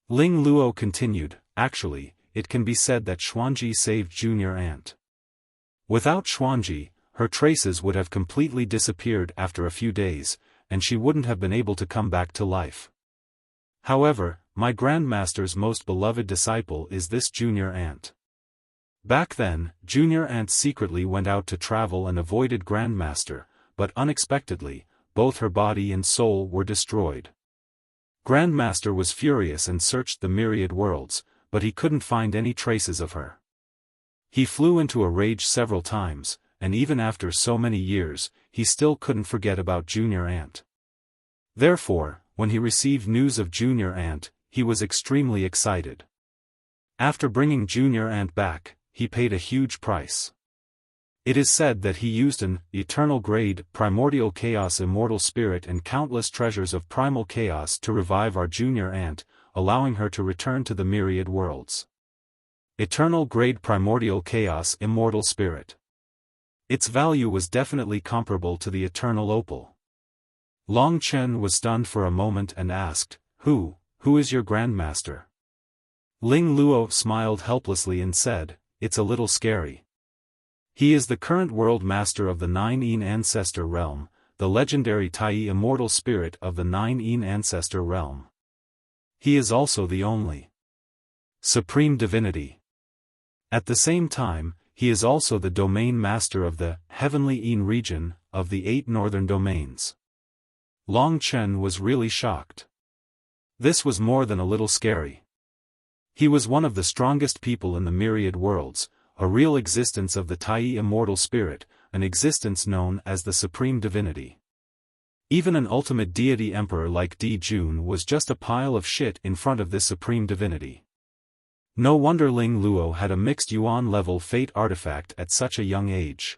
Ling Luo continued, actually, it can be said that Xuanji saved junior aunt. Without Xuanji, her traces would have completely disappeared after a few days, and she wouldn't have been able to come back to life. However, my grandmaster's most beloved disciple is this junior aunt. Back then, junior aunt secretly went out to travel and avoided grandmaster, but unexpectedly, both her body and soul were destroyed. Grandmaster was furious and searched the myriad worlds, but he couldn't find any traces of her. He flew into a rage several times, and even after so many years, he still couldn't forget about junior aunt. Therefore, when he received news of junior aunt, he was extremely excited. After bringing junior aunt back, he paid a huge price. It is said that he used an eternal grade, primordial chaos immortal spirit and countless treasures of primal chaos to revive our junior aunt, allowing her to return to the myriad worlds. Eternal grade primordial chaos immortal spirit. Its value was definitely comparable to the eternal opal. Long Chen was stunned for a moment and asked, Who is your grandmaster? Ling Luo smiled helplessly and said, It's a little scary. He is the current world master of the Nine Yin ancestor realm, the legendary Tai immortal spirit of the Nine Yin ancestor realm. He is also the only supreme divinity. At the same time, he is also the domain master of the heavenly Yin region of the 8 northern domains. Long Chen was really shocked. This was more than a little scary. He was one of the strongest people in the myriad worlds, a real existence of the Tai immortal spirit, an existence known as the supreme divinity. Even an ultimate deity emperor like Di Jun was just a pile of shit in front of this supreme divinity. No wonder Ling Luo had a mixed Yuan-level fate artifact at such a young age.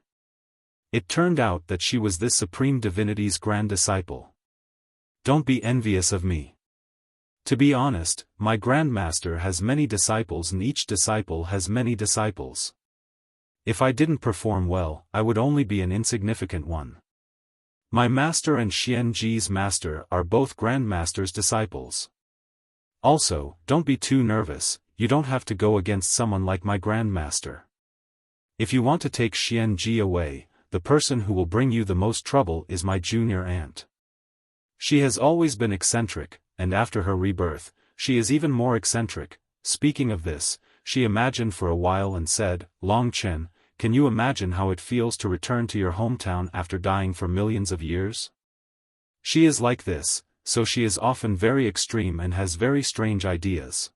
It turned out that she was this supreme divinity's grand disciple. Don't be envious of me. To be honest, my grandmaster has many disciples and each disciple has many disciples. If I didn't perform well, I would only be an insignificant one. My master and Xianji's master are both grandmaster's disciples. Also, don't be too nervous, you don't have to go against someone like my grandmaster. If you want to take Xianji away, the person who will bring you the most trouble is my junior aunt. She has always been eccentric, and after her rebirth, she is even more eccentric. Speaking of this, she imagined for a while and said, Long Chen, can you imagine how it feels to return to your hometown after dying for millions of years? She is like this, so she is often very extreme and has very strange ideas.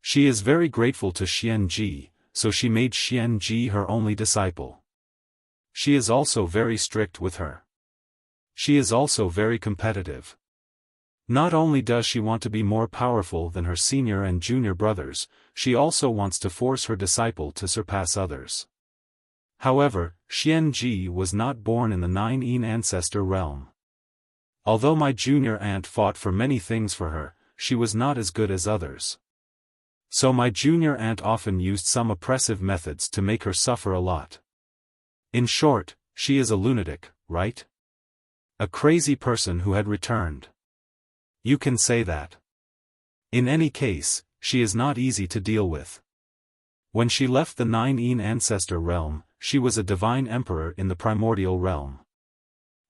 She is very grateful to Xianji, so she made Xianji her only disciple. She is also very strict with her. She is also very competitive. Not only does she want to be more powerful than her senior and junior brothers, she also wants to force her disciple to surpass others. However, Xianji was not born in the Nine Yin ancestor realm. Although my junior aunt fought for many things for her, she was not as good as others. So my junior aunt often used some oppressive methods to make her suffer a lot. In short, she is a lunatic, right? A crazy person who had returned. You can say that. In any case, she is not easy to deal with. When she left the Nine Yin ancestor realm, she was a divine emperor in the primordial realm.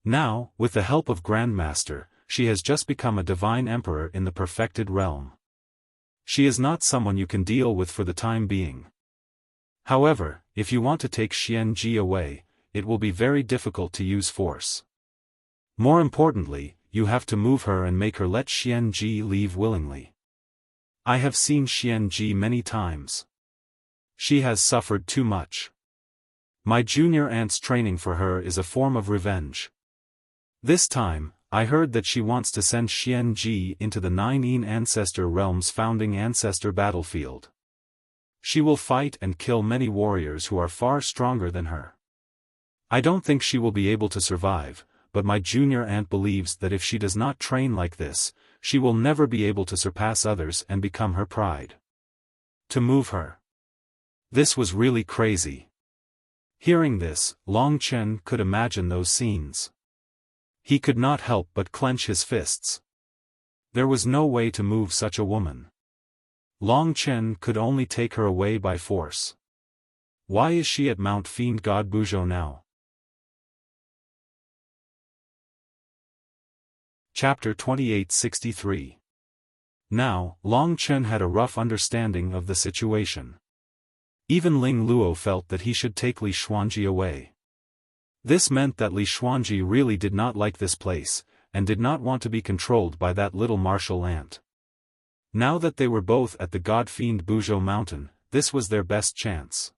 Now, with the help of Grandmaster, she has just become a divine emperor in the perfected realm. She is not someone you can deal with for the time being. However, if you want to take Xianji away, it will be very difficult to use force. More importantly, you have to move her and make her let Xianji leave willingly. I have seen Xianji many times. She has suffered too much. My junior aunt's training for her is a form of revenge. This time, I heard that she wants to send Xianji into the Nine Yin ancestor realm's founding ancestor battlefield. She will fight and kill many warriors who are far stronger than her. I don't think she will be able to survive, but my junior aunt believes that if she does not train like this, she will never be able to surpass others and become her pride. To move her. This was really crazy. Hearing this, Long Chen could imagine those scenes. He could not help but clench his fists. There was no way to move such a woman. Long Chen could only take her away by force. Why is she at Mount Fiend God Buzhou now? Chapter 2863. Now, Long Chen had a rough understanding of the situation. Even Ling Luo felt that he should take Li Xuanji away. This meant that Li Xuanji really did not like this place, and did not want to be controlled by that little martial ant. Now that they were both at the God Fiend Buzhou mountain, this was their best chance.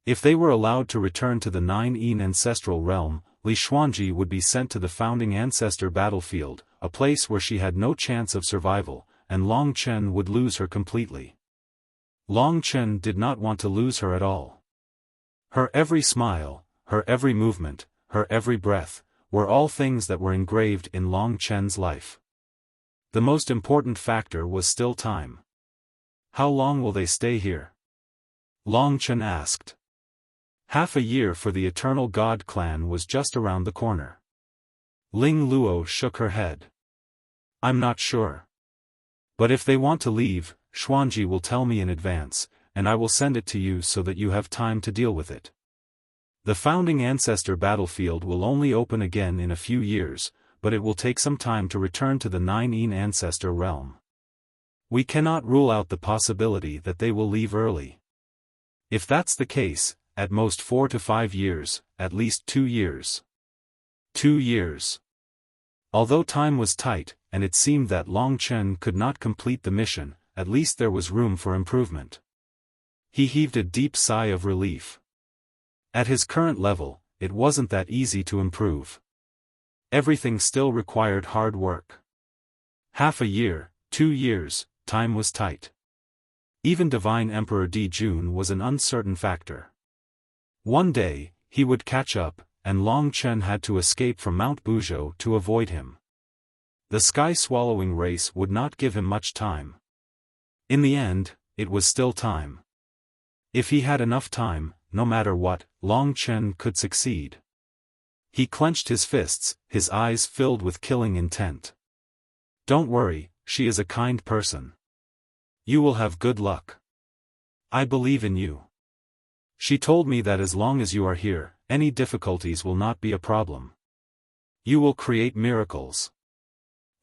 If they were allowed to return to the Nine Yin ancestral realm, Li Xuanji would be sent to the founding ancestor battlefield, a place where she had no chance of survival, and Long Chen would lose her completely. Long Chen did not want to lose her at all. Her every smile, her every movement, her every breath, were all things that were engraved in Long Chen's life. The most important factor was still time. How long will they stay here? Long Chen asked. Half a year for the Eternal God clan was just around the corner. Ling Luo shook her head. I'm not sure. But if they want to leave, Xuanji will tell me in advance, and I will send it to you so that you have time to deal with it. The founding ancestor battlefield will only open again in a few years, but it will take some time to return to the Nine Yin ancestor realm. We cannot rule out the possibility that they will leave early. If that's the case, at most 4 to 5 years, at least 2 years. 2 years. Although time was tight, and it seemed that Long Chen could not complete the mission, at least there was room for improvement. He heaved a deep sigh of relief. At his current level, it wasn't that easy to improve. Everything still required hard work. Half a year, 2 years, time was tight. Even Divine Emperor Dijun was an uncertain factor. One day, he would catch up, and Long Chen had to escape from Mount Buzhou to avoid him. The sky-swallowing race would not give him much time. In the end, it was still time. If he had enough time, no matter what, Long Chen could succeed. He clenched his fists, his eyes filled with killing intent. Don't worry, she is a kind person. You will have good luck. I believe in you. She told me that as long as you are here, any difficulties will not be a problem. You will create miracles.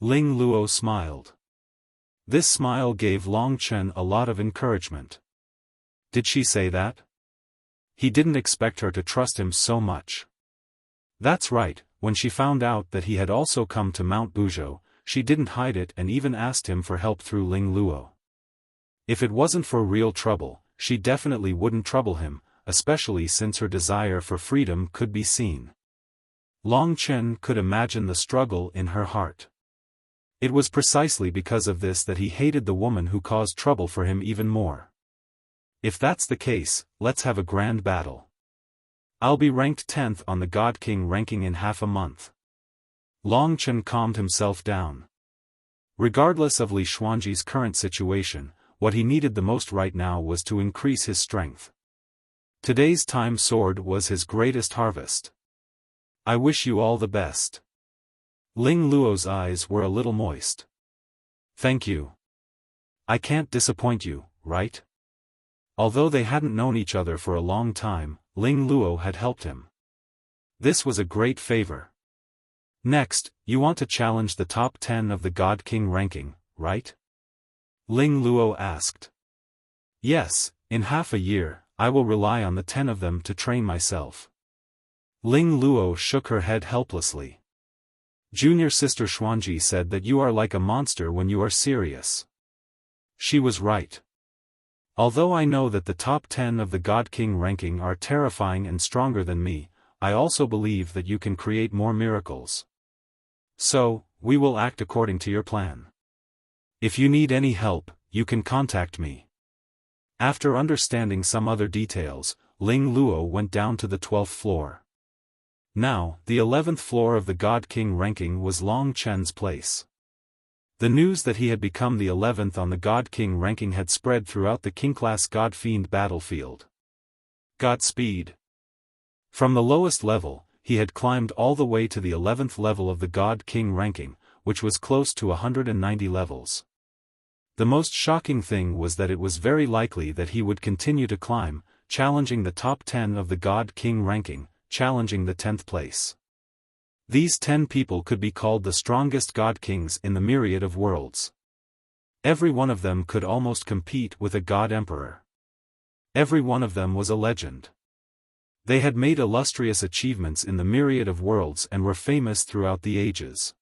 Ling Luo smiled. This smile gave Long Chen a lot of encouragement. Did she say that? He didn't expect her to trust him so much. That's right, when she found out that he had also come to Mount Buzhou, she didn't hide it and even asked him for help through Ling Luo. If it wasn't for real trouble, she definitely wouldn't trouble him, especially since her desire for freedom could be seen. Long Chen could imagine the struggle in her heart. It was precisely because of this that he hated the woman who caused trouble for him even more. If that's the case, let's have a grand battle. I'll be ranked 10th on the God King ranking in half a month. Long Chen calmed himself down. Regardless of Li Xuanji's current situation, what he needed the most right now was to increase his strength. Today's time sword was his greatest harvest. I wish you all the best. Ling Luo's eyes were a little moist. Thank you. I can't disappoint you, right? Although they hadn't known each other for a long time, Ling Luo had helped him. This was a great favor. Next, you want to challenge the top 10 of the God King ranking, right? Ling Luo asked. Yes, in half a year, I will rely on the 10 of them to train myself. Ling Luo shook her head helplessly. Junior sister Xuanji said that you are like a monster when you are serious. She was right. Although I know that the top 10 of the God King ranking are terrifying and stronger than me, I also believe that you can create more miracles. So, we will act according to your plan. If you need any help, you can contact me. After understanding some other details, Ling Luo went down to the 12th floor. Now, the 11th floor of the God King ranking was Long Chen's place. The news that he had become the 11th on the God King ranking had spread throughout the King-class God Fiend battlefield. Godspeed. From the lowest level, he had climbed all the way to the 11th level of the God King ranking, which was close to 190 levels. The most shocking thing was that it was very likely that he would continue to climb, challenging the top 10 of the God King ranking, challenging the 10th place. These 10 people could be called the strongest God Kings in the myriad of worlds. Every one of them could almost compete with a God Emperor. Every one of them was a legend. They had made illustrious achievements in the myriad of worlds and were famous throughout the ages.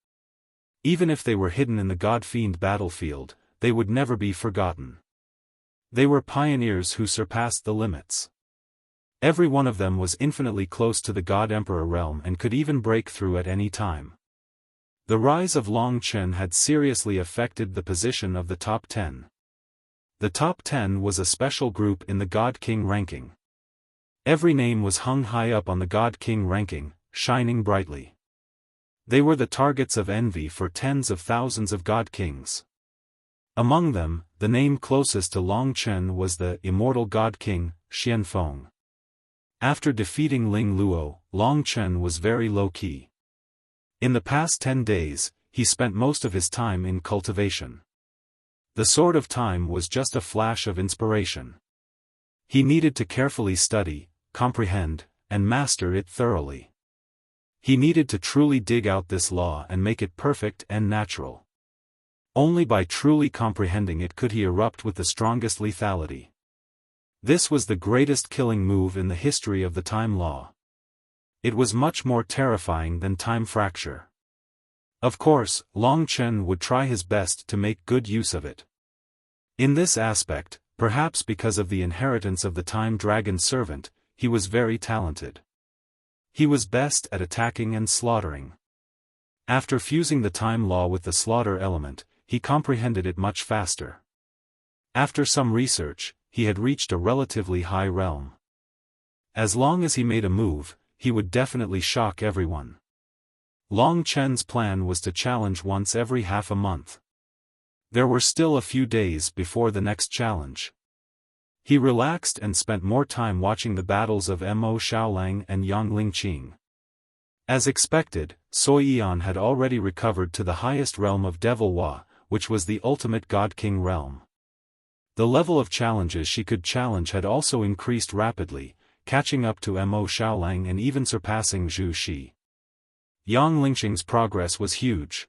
Even if they were hidden in the God Fiend battlefield, they would never be forgotten. They were pioneers who surpassed the limits. Every one of them was infinitely close to the God Emperor realm and could even break through at any time. The rise of Long Chen had seriously affected the position of the top 10. The top 10 was a special group in the God King ranking. Every name was hung high up on the God King ranking, shining brightly. They were the targets of envy for tens of thousands of God Kings. Among them, the name closest to Long Chen was the immortal God King, Xiaofan. After defeating Ling Luo, Long Chen was very low-key. In the past 10 days, he spent most of his time in cultivation. The Sword of Time was just a flash of inspiration. He needed to carefully study, comprehend, and master it thoroughly. He needed to truly dig out this law and make it perfect and natural. Only by truly comprehending it could he erupt with the strongest lethality. This was the greatest killing move in the history of the time law. It was much more terrifying than time fracture. Of course, Long Chen would try his best to make good use of it. In this aspect, perhaps because of the inheritance of the Time Dragon servant, he was very talented. He was best at attacking and slaughtering. After fusing the time law with the slaughter element, he comprehended it much faster. After some research, he had reached a relatively high realm. As long as he made a move, he would definitely shock everyone. Long Chen's plan was to challenge once every half a month. There were still a few days before the next challenge. He relaxed and spent more time watching the battles of Mo Xiaolang and Yang Lingqing. As expected, Sui Yan had already recovered to the highest realm of Devil Hua, which was the ultimate God King realm. The level of challenges she could challenge had also increased rapidly, catching up to Mo Xiaolang and even surpassing Zhu Shi. Yang Lingqing's progress was huge.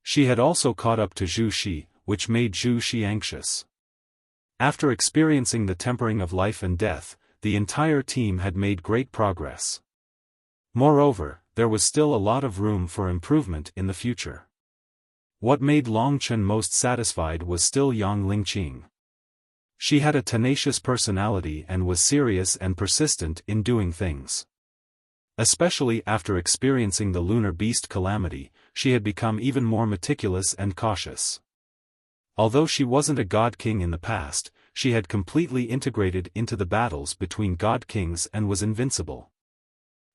She had also caught up to Zhu Shi, which made Zhu Shi anxious. After experiencing the tempering of life and death, the entire team had made great progress. Moreover, there was still a lot of room for improvement in the future. What made Long Chen most satisfied was still Yang Lingqing. She had a tenacious personality and was serious and persistent in doing things. Especially after experiencing the lunar beast calamity, she had become even more meticulous and cautious. Although she wasn't a god king in the past, she had completely integrated into the battles between god kings and was invincible.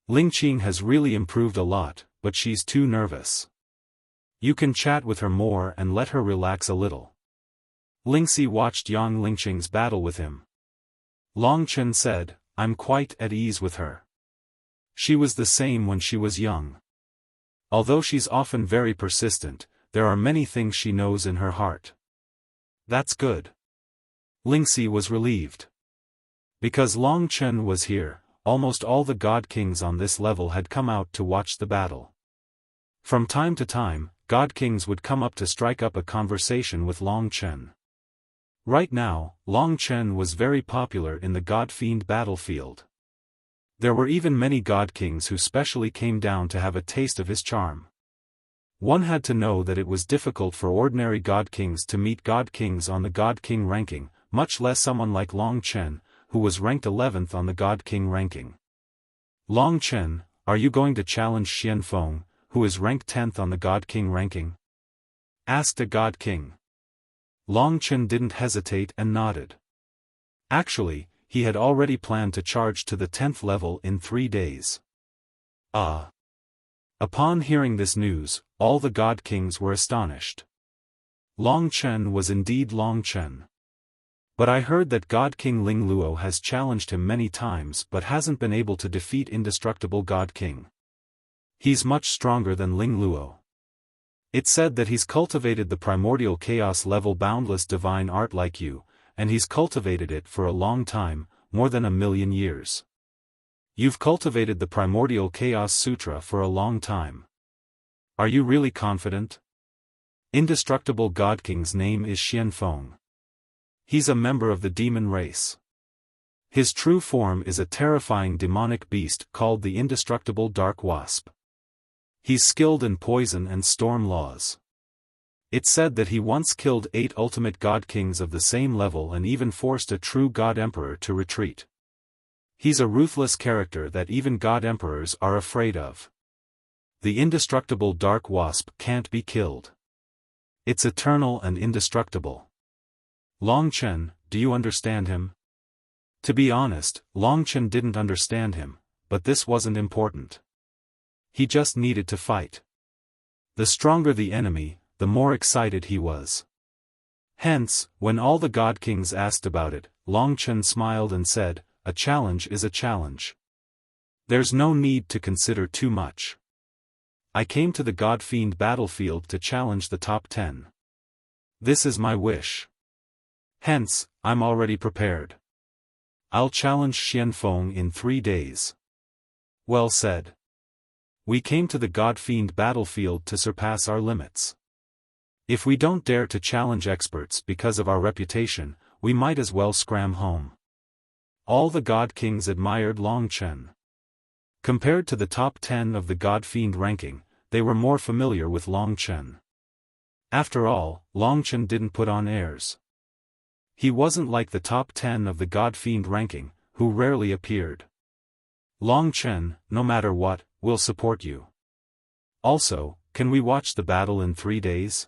Lingqing has really improved a lot, but she's too nervous. You can chat with her more and let her relax a little. Lingxi watched Yang Lingqing's battle with him. Long Chen said, "I'm quite at ease with her. She was the same when she was young. Although she's often very persistent, there are many things she knows in her heart." "That's good." Lingxi was relieved. Because Long Chen was here, almost all the god kings on this level had come out to watch the battle. From time to time, god kings would come up to strike up a conversation with Long Chen. Right now, Long Chen was very popular in the God-fiend battlefield. There were even many god kings who specially came down to have a taste of his charm. One had to know that it was difficult for ordinary god kings to meet god kings on the god king ranking, much less someone like Long Chen, who was ranked 11th on the god king ranking. "Long Chen, are you going to challenge Xianfeng, who is ranked 10th on the god king ranking?" asked a god king. Long Chen didn't hesitate and nodded. Actually, he had already planned to charge to the 10th level in 3 days. Upon hearing this news, all the god kings were astonished. Long Chen was indeed Long Chen. But I heard that God King Ling Luo has challenged him many times but hasn't been able to defeat indestructible God King. He's much stronger than Ling Luo. It's said that he's cultivated the primordial chaos level boundless divine art like you, and he's cultivated it for a long time, more than 1,000,000 years. You've cultivated the primordial chaos sutra for a long time. Are you really confident? Indestructible God King's name is Xianfeng. He's a member of the demon race. His true form is a terrifying demonic beast called the indestructible dark wasp. He's skilled in poison and storm laws. It's said that he once killed 8 ultimate god kings of the same level and even forced a true god emperor to retreat. He's a ruthless character that even god emperors are afraid of. The indestructible dark wasp can't be killed. It's eternal and indestructible. Long Chen, do you understand him? To be honest, Long Chen didn't understand him, but this wasn't important. He just needed to fight. The stronger the enemy, the more excited he was. Hence, when all the god kings asked about it, Long Chen smiled and said, "A challenge is a challenge. There's no need to consider too much. I came to the God-fiend battlefield to challenge the top 10. This is my wish. Hence, I'm already prepared. I'll challenge Xianfeng in 3 days." Well said. We came to the God-fiend battlefield to surpass our limits. If we don't dare to challenge experts because of our reputation, we might as well scram home. All the god kings admired Long Chen. Compared to the top 10 of the God-fiend ranking, they were more familiar with Long Chen. After all, Long Chen didn't put on airs. He wasn't like the top 10 of the God-fiend ranking, who rarely appeared. Long Chen, no matter what, will support you. Also, can we watch the battle in 3 days?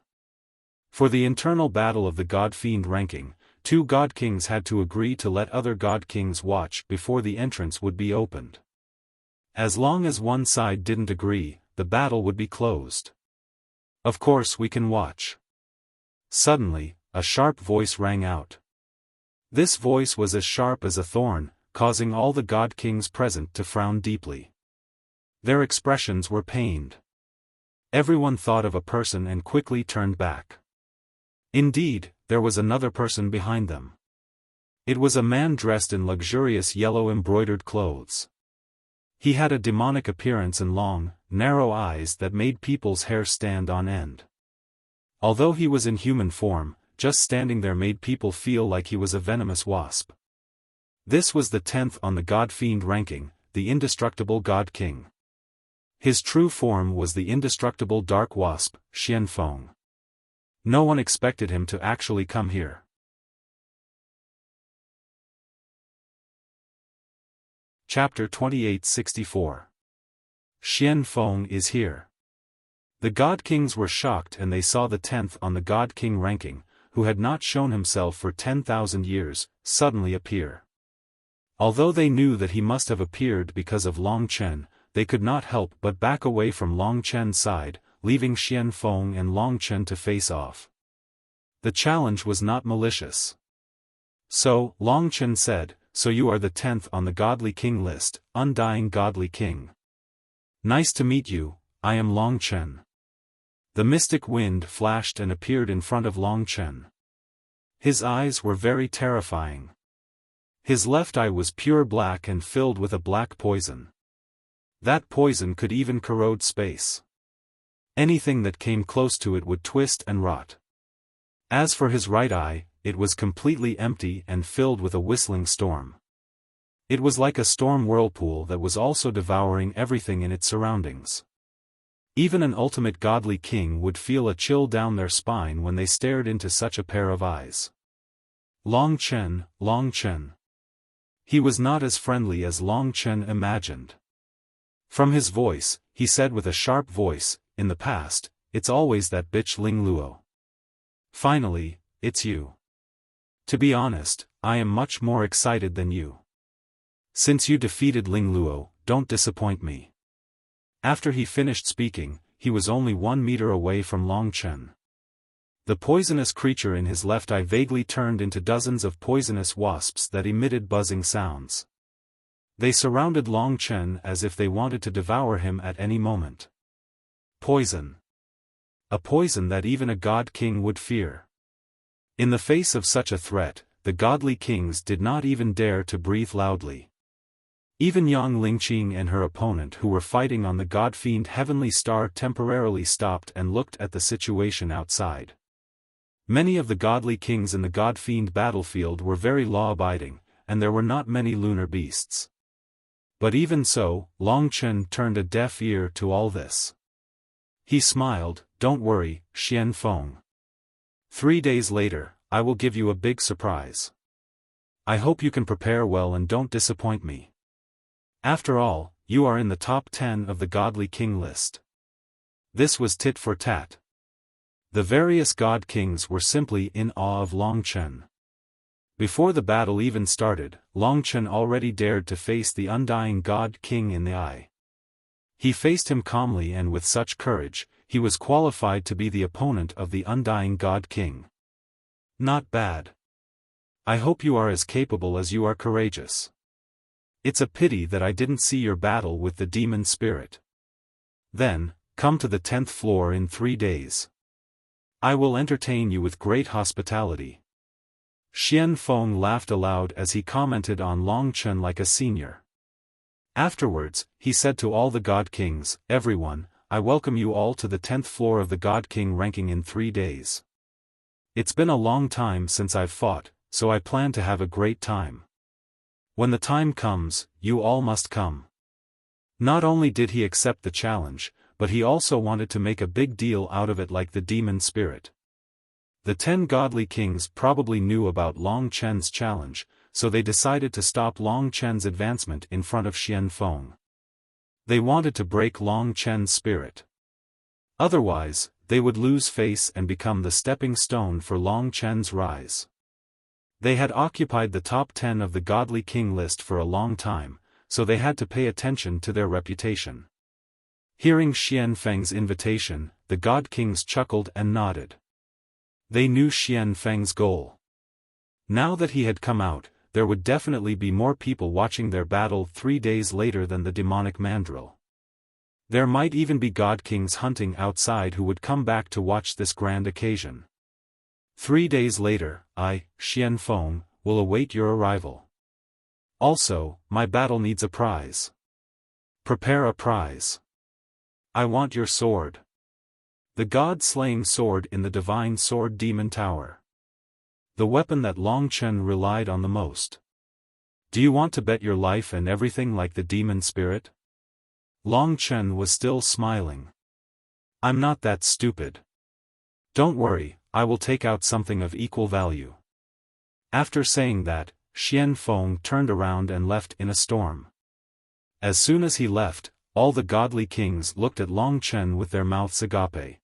For the internal battle of the God-fiend ranking, two god kings had to agree to let other god kings watch before the entrance would be opened. As long as one side didn't agree, the battle would be closed. Of course we can watch. Suddenly, a sharp voice rang out. This voice was as sharp as a thorn, causing all the god kings present to frown deeply. Their expressions were pained. Everyone thought of a person and quickly turned back. Indeed, there was another person behind them. It was a man dressed in luxurious yellow embroidered clothes. He had a demonic appearance and long, narrow eyes that made people's hair stand on end. Although he was in human form, just standing there made people feel like he was a venomous wasp. This was the 10th on the God Fiend ranking, the indestructible God King. His true form was the indestructible dark wasp, Xiaofan. No one expected him to actually come here. Chapter 2864. Xiaofan is here. The God Kings were shocked and they saw the 10th on the God King ranking, who had not shown himself for 10,000 years, suddenly appear. Although they knew that he must have appeared because of Long Chen, they could not help but back away from Long Chen's side, leaving Xiaofan and Long Chen to face off. The challenge was not malicious. So, Long Chen said, "So you are the 10th on the Godly King list, Undying Godly King. Nice to meet you, I am Long Chen." The mystic wind flashed and appeared in front of Long Chen. His eyes were very terrifying. His left eye was pure black and filled with a black poison. That poison could even corrode space. Anything that came close to it would twist and rot. As for his right eye, it was completely empty and filled with a whistling storm. It was like a storm whirlpool that was also devouring everything in its surroundings. Even an ultimate godly king would feel a chill down their spine when they stared into such a pair of eyes. Long Chen, Long Chen. He was not as friendly as Long Chen imagined. From his voice, he said with a sharp voice, "In the past, it's always that bitch Ling Luo. Finally, it's you. To be honest, I am much more excited than you. Since you defeated Ling Luo, don't disappoint me." After he finished speaking, he was only 1 meter away from Long Chen. The poisonous creature in his left eye vaguely turned into dozens of poisonous wasps that emitted buzzing sounds. They surrounded Long Chen as if they wanted to devour him at any moment. Poison. A poison that even a god king would fear. In the face of such a threat, the godly kings did not even dare to breathe loudly. Even Yang Lingqing and her opponent who were fighting on the God Fiend Heavenly Star temporarily stopped and looked at the situation outside. Many of the godly kings in the God Fiend battlefield were very law-abiding, and there were not many lunar beasts. But even so, Long Chen turned a deaf ear to all this. He smiled, "Don't worry, Xiaofan. 3 days later, I will give you a big surprise. I hope you can prepare well and don't disappoint me. After all, you are in the top 10 of the Godly King list." This was tit for tat. The various god kings were simply in awe of Long Chen. Before the battle even started, Long Chen already dared to face the undying God King in the eye. He faced him calmly and with such courage, he was qualified to be the opponent of the undying God King. Not bad. I hope you are as capable as you are courageous. It's a pity that I didn't see your battle with the demon spirit. Then, come to the 10th floor in 3 days. I will entertain you with great hospitality. Xiaofan laughed aloud as he commented on Long Chen like a senior. Afterwards, he said to all the God Kings, "Everyone, I welcome you all to the 10th floor of the God King ranking in 3 days. It's been a long time since I've fought, so I plan to have a great time. When the time comes, you all must come." Not only did he accept the challenge, but he also wanted to make a big deal out of it like the demon spirit. The 10 godly kings probably knew about Long Chen's challenge, so they decided to stop Long Chen's advancement in front of Xiaofan. They wanted to break Long Chen's spirit. Otherwise, they would lose face and become the stepping stone for Long Chen's rise. They had occupied the top 10 of the godly king list for a long time, so they had to pay attention to their reputation. Hearing Xianfeng's invitation, the god kings chuckled and nodded. They knew Xianfeng's goal. Now that he had come out, there would definitely be more people watching their battle 3 days later than the demonic mandrill. There might even be god kings hunting outside who would come back to watch this grand occasion. 3 days later, I, Xianfeng, will await your arrival. Also, my battle needs a prize. Prepare a prize. I want your sword. The god-slaying sword in the divine sword demon tower. The weapon that Long Chen relied on the most. Do you want to bet your life and everything like the demon spirit? Long Chen was still smiling. I'm not that stupid. Don't worry, I will take out something of equal value. After saying that, Xianfeng turned around and left in a storm. As soon as he left, all the godly kings looked at Long Chen with their mouths agape.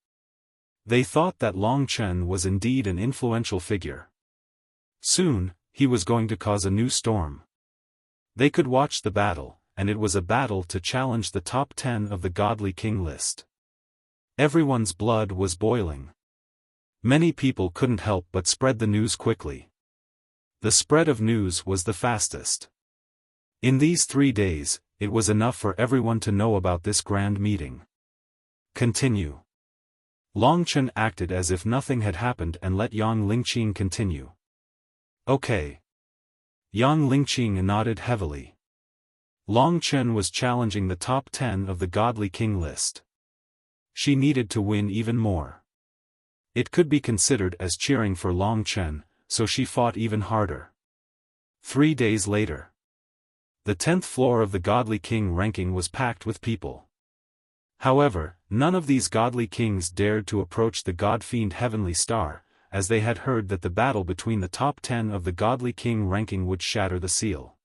They thought that Long Chen was indeed an influential figure. Soon, he was going to cause a new storm. They could watch the battle, and it was a battle to challenge the top 10 of the godly king list. Everyone's blood was boiling. Many people couldn't help but spread the news quickly. The spread of news was the fastest. In these 3 days, it was enough for everyone to know about this grand meeting. Continue. Long Chen acted as if nothing had happened and let Yang Lingqing continue. Okay. Yang Lingqing nodded heavily. Long Chen was challenging the top 10 of the godly king list. She needed to win even more. It could be considered as cheering for Long Chen, so she fought even harder. 3 days later. The 10th floor of the godly king ranking was packed with people. However, none of these godly kings dared to approach the god-fiend Heavenly Star, as they had heard that the battle between the top 10 of the godly king ranking would shatter the seal.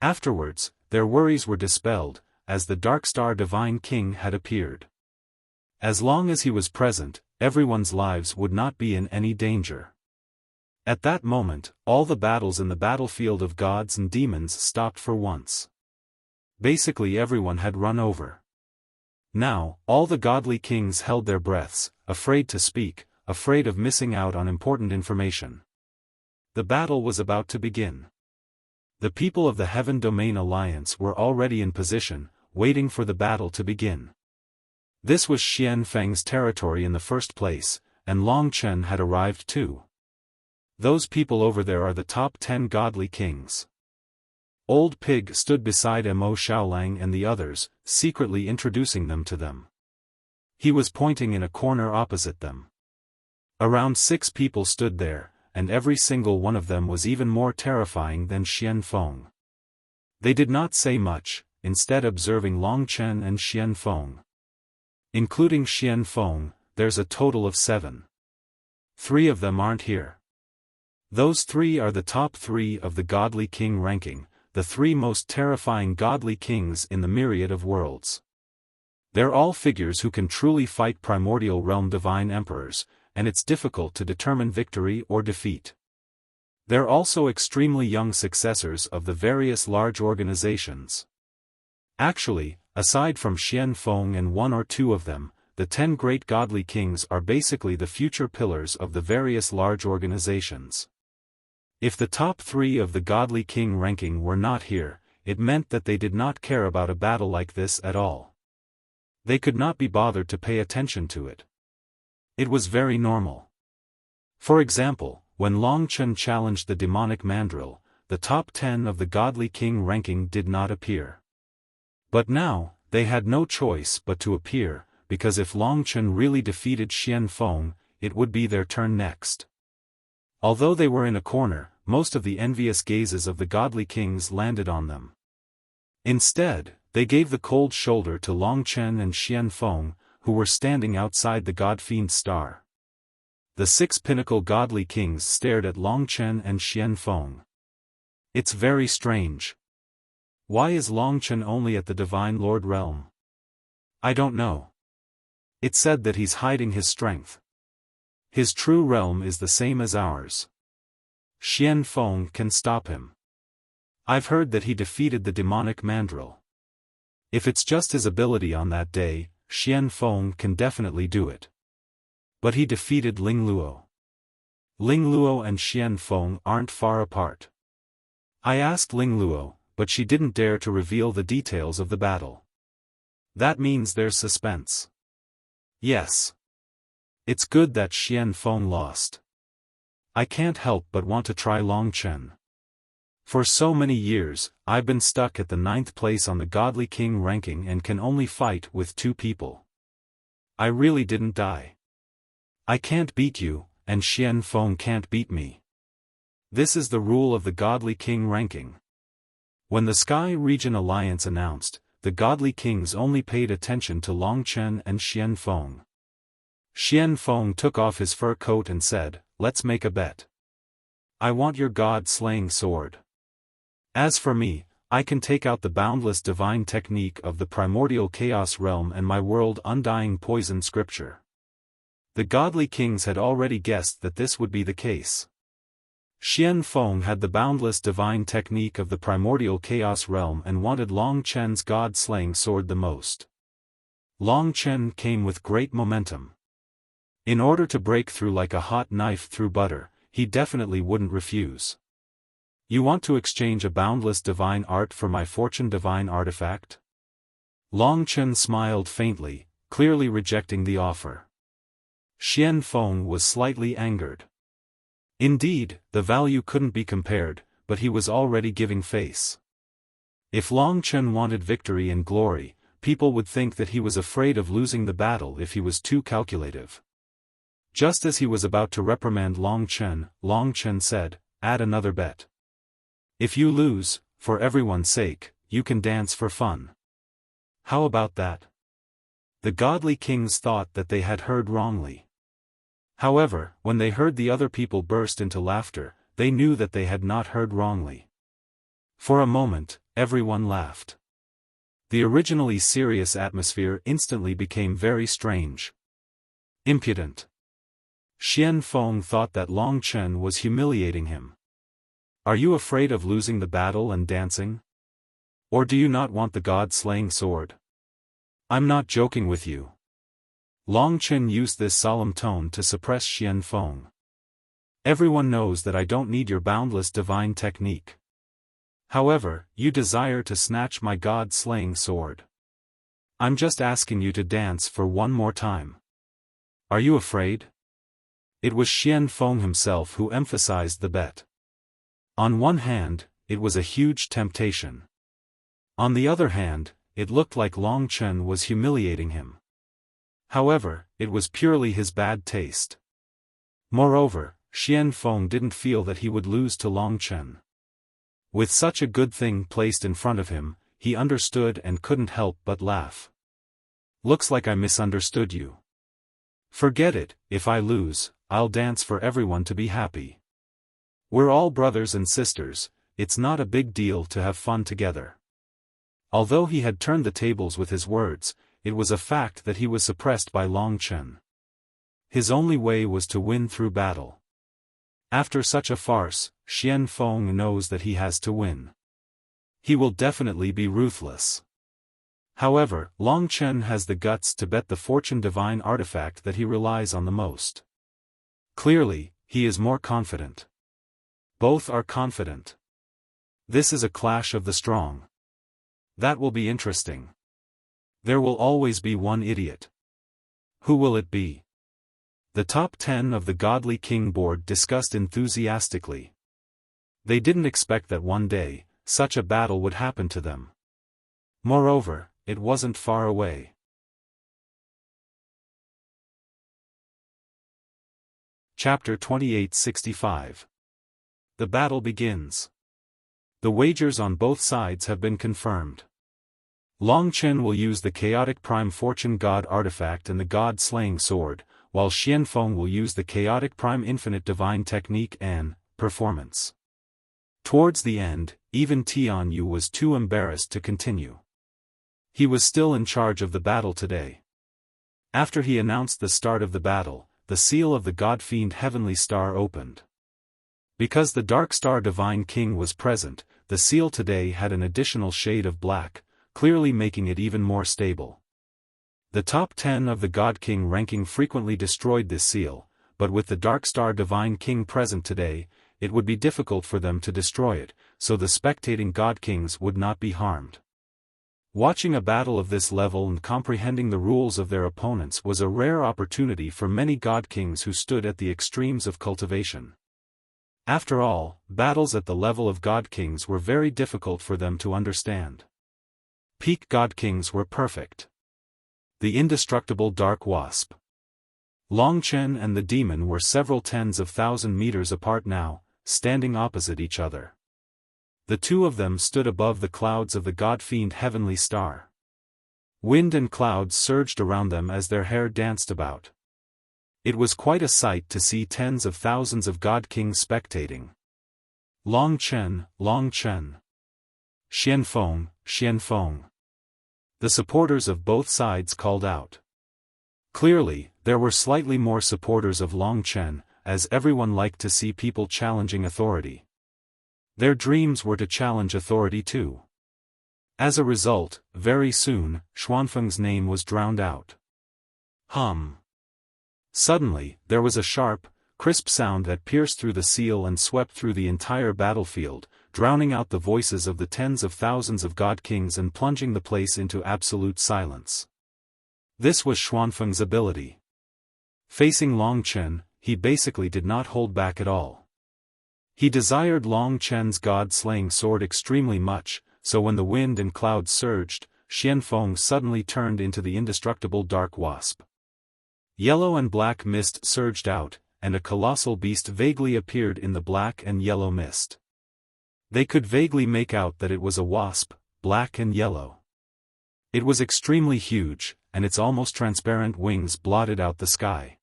Afterwards, their worries were dispelled, as the Dark Star Divine King had appeared. As long as he was present, everyone's lives would not be in any danger. At that moment, all the battles in the battlefield of gods and demons stopped for once. Basically everyone had run over. Now, all the godly kings held their breaths, afraid to speak, afraid of missing out on important information. The battle was about to begin. The people of the Heaven Domain Alliance were already in position, waiting for the battle to begin. This was Xianfeng's territory in the first place, and Long Chen had arrived too. Those people over there are the top 10 godly kings. Old Pig stood beside Mo Xiaolang and the others, secretly introducing them to them. He was pointing in a corner opposite them. Around 6 people stood there, and every single one of them was even more terrifying than Xianfeng. They did not say much, instead observing Long Chen and Xianfeng. Including Xianfeng, there's a total of 7. 3 of them aren't here. Those 3 are the top 3 of the godly king ranking, the 3 most terrifying godly kings in the myriad of worlds. They're all figures who can truly fight primordial realm divine emperors, and it's difficult to determine victory or defeat. They're also extremely young successors of the various large organizations. Actually, aside from Xianfeng and 1 or 2 of them, the 10 great godly kings are basically the future pillars of the various large organizations. If the top 3 of the godly king ranking were not here, it meant that they did not care about a battle like this at all. They could not be bothered to pay attention to it. It was very normal. For example, when Long Chen challenged the demonic mandrill, the top 10 of the godly king ranking did not appear. But now, they had no choice but to appear, because if Long Chen really defeated Xianfeng, it would be their turn next. Although they were in a corner, most of the envious gazes of the godly kings landed on them. Instead, they gave the cold shoulder to Long Chen and Xianfeng, who were standing outside the god-fiend star. The 6 pinnacle godly kings stared at Long Chen and Xianfeng. It's very strange. Why is Long Chen only at the Divine Lord realm? I don't know. It said that he's hiding his strength. His true realm is the same as ours. Xianfeng can stop him. I've heard that he defeated the demonic mandrill. If it's just his ability on that day, Xianfeng can definitely do it. But he defeated Ling Luo. Ling Luo and Xianfeng aren't far apart. I asked Ling Luo, but she didn't dare to reveal the details of the battle. That means there's suspense. Yes. It's good that Xianfeng lost. I can't help but want to try Long Chen. For so many years, I've been stuck at the 9th place on the Godly King ranking and can only fight with 2 people. I really didn't die. I can't beat you, and Xianfeng can't beat me. This is the rule of the Godly King ranking. When the Sky Region Alliance announced, the Godly Kings only paid attention to Long Chen and Xianfeng. Xianfeng took off his fur coat and said, "Let's make a bet. I want your god-slaying sword. As for me, I can take out the boundless divine technique of the primordial chaos realm and my world undying poison scripture." The Godly Kings had already guessed that this would be the case. Xianfeng had the boundless divine technique of the primordial chaos realm and wanted Long Chen's god-slaying sword the most. Long Chen came with great momentum. In order to break through like a hot knife through butter, he definitely wouldn't refuse. "You want to exchange a boundless divine art for my fortune divine artifact?" Long Chen smiled faintly, clearly rejecting the offer. Xianfeng was slightly angered. Indeed, the value couldn't be compared, but he was already giving face. If Long Chen wanted victory and glory, people would think that he was afraid of losing the battle if he was too calculative. Just as he was about to reprimand Long Chen said, "Add another bet. If you lose, for everyone's sake, you can dance for fun. How about that?" The Godly Kings thought that they had heard wrongly. However, when they heard the other people burst into laughter, they knew that they had not heard wrongly. For a moment, everyone laughed. The originally serious atmosphere instantly became very strange. Impudent. Xianfeng thought that Long Chen was humiliating him. "Are you afraid of losing the battle and dancing? Or do you not want the god-slaying sword? I'm not joking with you." Long Chen used this solemn tone to suppress Xianfeng. "Everyone knows that I don't need your boundless divine technique. However, you desire to snatch my god-slaying sword. I'm just asking you to dance for one more time. Are you afraid?" It was Xianfeng himself who emphasized the bet. On one hand, it was a huge temptation. On the other hand, it looked like Long Chen was humiliating him. However, it was purely his bad taste. Moreover, Xianfeng didn't feel that he would lose to Long Chen. With such a good thing placed in front of him, he understood and couldn't help but laugh. "Looks like I misunderstood you. Forget it, if I lose, I'll dance for everyone to be happy. We're all brothers and sisters, it's not a big deal to have fun together." Although he had turned the tables with his words, it was a fact that he was suppressed by Long Chen. His only way was to win through battle. After such a farce, Xianfeng knows that he has to win. He will definitely be ruthless. However, Long Chen has the guts to bet the fortune divine artifact that he relies on the most. Clearly, he is more confident. Both are confident. This is a clash of the strong. That will be interesting. There will always be one idiot. Who will it be? The top 10 of the Godly King board discussed enthusiastically. They didn't expect that one day, such a battle would happen to them. Moreover, it wasn't far away. Chapter 2865. The battle begins. The wagers on both sides have been confirmed. Long Chen will use the chaotic prime fortune god artifact and the god-slaying sword, while Xianfeng will use the chaotic prime infinite divine technique and performance. Towards the end, even Tianyu was too embarrassed to continue. He was still in charge of the battle today. After he announced the start of the battle, the seal of the God-fiend heavenly star opened. Because the Dark Star Divine King was present, the seal today had an additional shade of black, clearly making it even more stable. The top 10 of the God King ranking frequently destroyed this seal, but with the Dark Star Divine King present today, it would be difficult for them to destroy it, so the spectating God Kings would not be harmed. Watching a battle of this level and comprehending the rules of their opponents was a rare opportunity for many God Kings who stood at the extremes of cultivation. After all, battles at the level of God Kings were very difficult for them to understand. Peak God Kings were perfect. The indestructible Dark Wasp. Long Chen and the demon were several tens of thousand meters apart now, standing opposite each other. The two of them stood above the clouds of the God-fiend heavenly star. Wind and clouds surged around them as their hair danced about. It was quite a sight to see tens of thousands of God Kings spectating. Long Chen, Long Chen. Xianfeng, Xianfeng. The supporters of both sides called out. Clearly, there were slightly more supporters of Long Chen, as everyone liked to see people challenging authority. Their dreams were to challenge authority too. As a result, very soon, Xuanfeng's name was drowned out. Suddenly, there was a sharp, crisp sound that pierced through the seal and swept through the entire battlefield, drowning out the voices of the tens of thousands of God Kings and plunging the place into absolute silence. This was Xuanfeng's ability. Facing Long Chen, he basically did not hold back at all. He desired Long Chen's god-slaying sword extremely much, so when the wind and clouds surged, Xianfeng suddenly turned into the indestructible Dark Wasp. Yellow and black mist surged out, and a colossal beast vaguely appeared in the black and yellow mist. They could vaguely make out that it was a wasp, black and yellow. It was extremely huge, and its almost transparent wings blotted out the sky.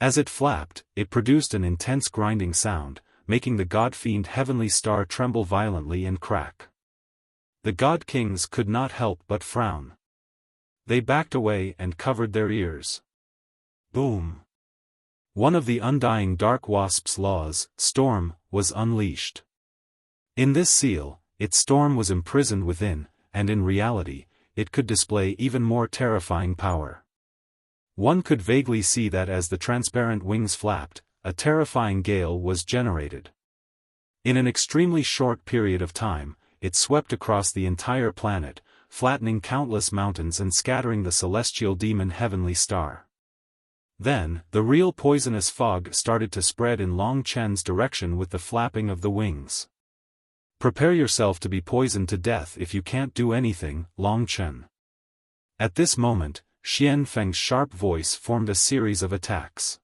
As it flapped, it produced an intense grinding sound, making the God-fiend heavenly star tremble violently and crack. The God Kings could not help but frown. They backed away and covered their ears. Boom! One of the undying Dark Wasp's laws, storm, was unleashed. In this seal, its storm was imprisoned within, and in reality, it could display even more terrifying power. One could vaguely see that as the transparent wings flapped, a terrifying gale was generated. In an extremely short period of time, it swept across the entire planet, flattening countless mountains and scattering the celestial demon heavenly star. Then, the real poisonous fog started to spread in Long Chen's direction with the flapping of the wings. Prepare yourself to be poisoned to death if you can't do anything, Long Chen. At this moment, Xianfeng's sharp voice formed a series of attacks.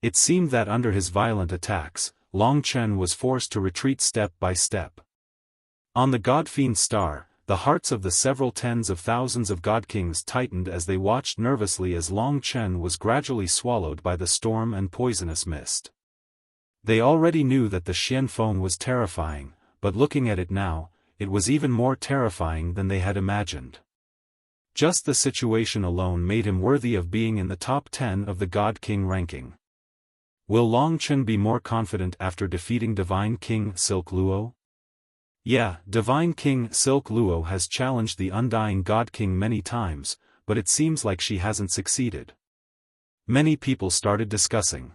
It seemed that under his violent attacks, Long Chen was forced to retreat step by step. On the God-fiend star, the hearts of the several tens of thousands of God Kings tightened as they watched nervously as Long Chen was gradually swallowed by the storm and poisonous mist. They already knew that the Xianfeng was terrifying, but looking at it now, it was even more terrifying than they had imagined. Just the situation alone made him worthy of being in the top 10 of the God King ranking. Will Long Chen be more confident after defeating Divine King Silk Luo? Yeah, Divine King Silk Luo has challenged the Undying God King many times, but it seems like she hasn't succeeded. Many people started discussing.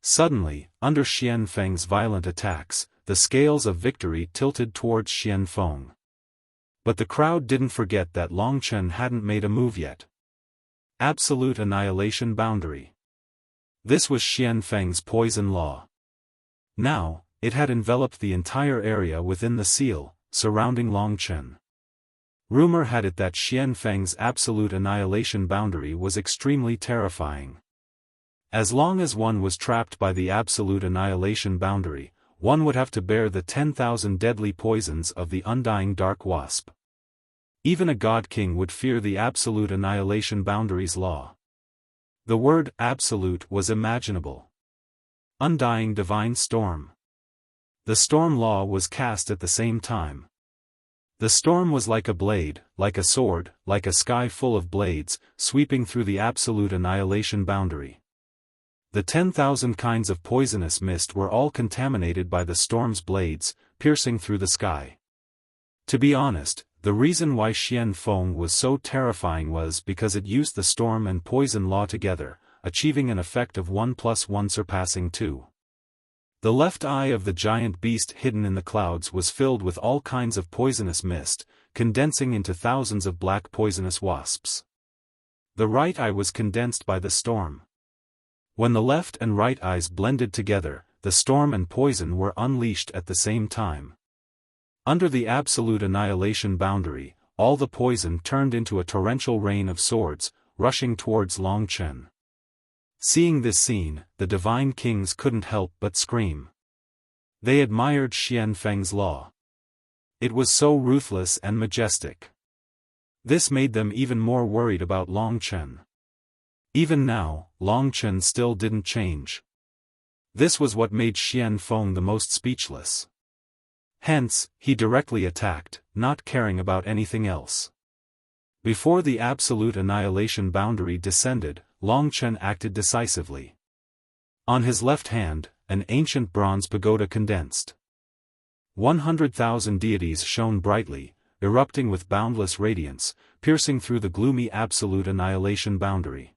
Suddenly, under Xianfeng's violent attacks, the scales of victory tilted towards Xianfeng. But the crowd didn't forget that Long Chen hadn't made a move yet. Absolute annihilation boundary. This was Xianfeng's poison law. Now, it had enveloped the entire area within the seal, surrounding Long Chen. Rumor had it that Xianfeng's absolute annihilation boundary was extremely terrifying. As long as one was trapped by the absolute annihilation boundary, one would have to bear the 10,000 deadly poisons of the undying Dark Wasp. Even a God King would fear the absolute annihilation boundary's law. The word absolute was imaginable. Undying divine storm. The storm law was cast at the same time. The storm was like a blade, like a sword, like a sky full of blades, sweeping through the absolute annihilation boundary. The 10,000 kinds of poisonous mist were all contaminated by the storm's blades, piercing through the sky. To be honest, the reason why Xianfeng was so terrifying was because it used the storm and poison law together, achieving an effect of 1 + 1 surpassing 2. The left eye of the giant beast hidden in the clouds was filled with all kinds of poisonous mist, condensing into thousands of black poisonous wasps. The right eye was condensed by the storm. When the left and right eyes blended together, the storm and poison were unleashed at the same time. Under the absolute annihilation boundary, all the poison turned into a torrential rain of swords, rushing towards Long Chen. Seeing this scene, the divine kings couldn't help but scream. They admired Xianfeng's law. It was so ruthless and majestic. This made them even more worried about Long Chen. Even now, Long Chen still didn't change. This was what made Xianfeng the most speechless. Hence, he directly attacked, not caring about anything else. Before the absolute annihilation boundary descended, Long Chen acted decisively. On his left hand, an ancient bronze pagoda condensed. 100,000 deities shone brightly, erupting with boundless radiance, piercing through the gloomy absolute annihilation boundary.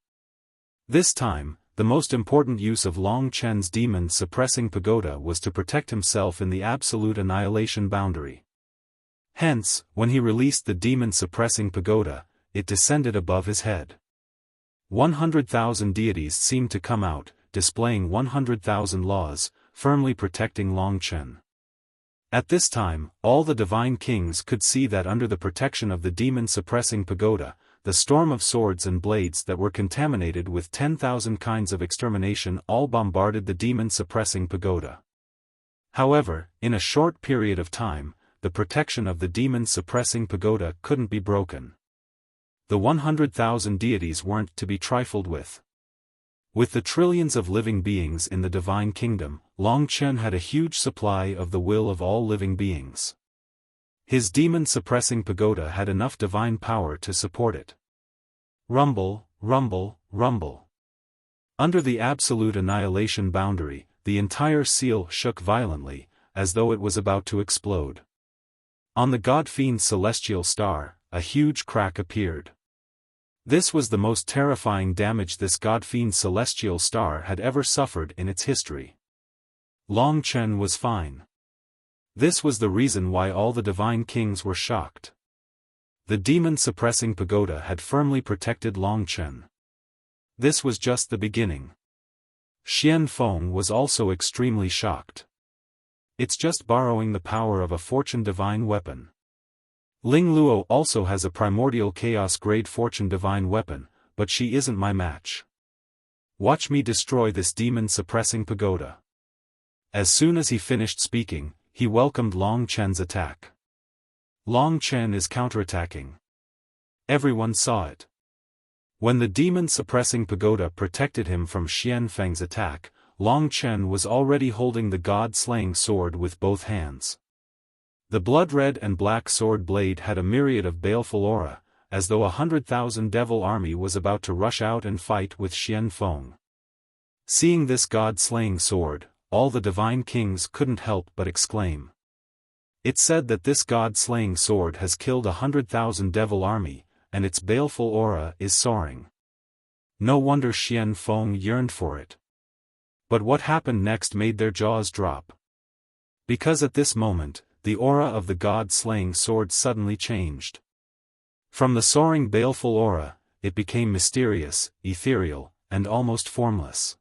This time, the most important use of Long Chen's demon-suppressing pagoda was to protect himself in the absolute annihilation boundary. Hence, when he released the demon-suppressing pagoda, it descended above his head. 100,000 deities seemed to come out, displaying 100,000 laws, firmly protecting Long Chen. At this time, all the divine kings could see that under the protection of the demon-suppressing pagoda, the storm of swords and blades that were contaminated with 10,000 kinds of extermination all bombarded the demon-suppressing pagoda. However, in a short period of time, the protection of the demon-suppressing pagoda couldn't be broken. The 100,000 deities weren't to be trifled with. With the trillions of living beings in the divine kingdom, Long Chen had a huge supply of the will of all living beings. His demon-suppressing pagoda had enough divine power to support it. Rumble, rumble, rumble. Under the absolute annihilation boundary, the entire seal shook violently, as though it was about to explode. On the God-fiend celestial star, a huge crack appeared. This was the most terrifying damage this God-fiend celestial star had ever suffered in its history. Long Chen was fine. This was the reason why all the divine kings were shocked. The demon-suppressing pagoda had firmly protected Long Chen. This was just the beginning. Xianfeng was also extremely shocked. It's just borrowing the power of a fortune divine weapon. Ling Luo also has a primordial chaos-grade fortune divine weapon, but she isn't my match. Watch me destroy this demon-suppressing pagoda. As soon as he finished speaking, he welcomed Long Chen's attack. Long Chen is counterattacking. Everyone saw it. When the demon-suppressing pagoda protected him from Xianfeng's attack, Long Chen was already holding the god-slaying sword with both hands. The blood-red and black sword blade had a myriad of baleful aura, as though 100,000 devil army was about to rush out and fight with Xianfeng. Seeing this god-slaying sword, all the divine kings couldn't help but exclaim. It's said that this god-slaying sword has killed 100,000 devil army, and its baleful aura is soaring. No wonder Xianfeng yearned for it. But what happened next made their jaws drop. Because at this moment, the aura of the god-slaying sword suddenly changed. From the soaring baleful aura, it became mysterious, ethereal, and almost formless.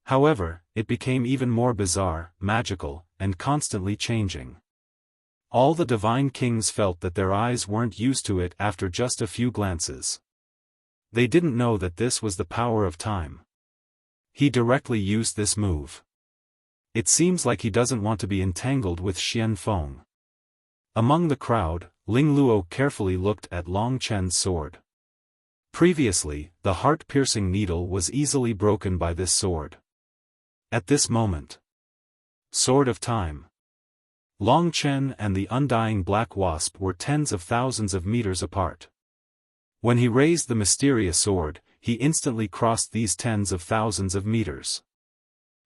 However, it became even more bizarre, magical, and constantly changing. All the divine kings felt that their eyes weren't used to it after just a few glances. They didn't know that this was the power of time. He directly used this move. It seems like he doesn't want to be entangled with Xianfeng. Among the crowd, Ling Luo carefully looked at Long Chen's sword. Previously, the heart-piercing needle was easily broken by this sword. At this moment, Sword of Time. Long Chen and the undying black wasp were tens of thousands of meters apart. When he raised the mysterious sword, he instantly crossed these tens of thousands of meters.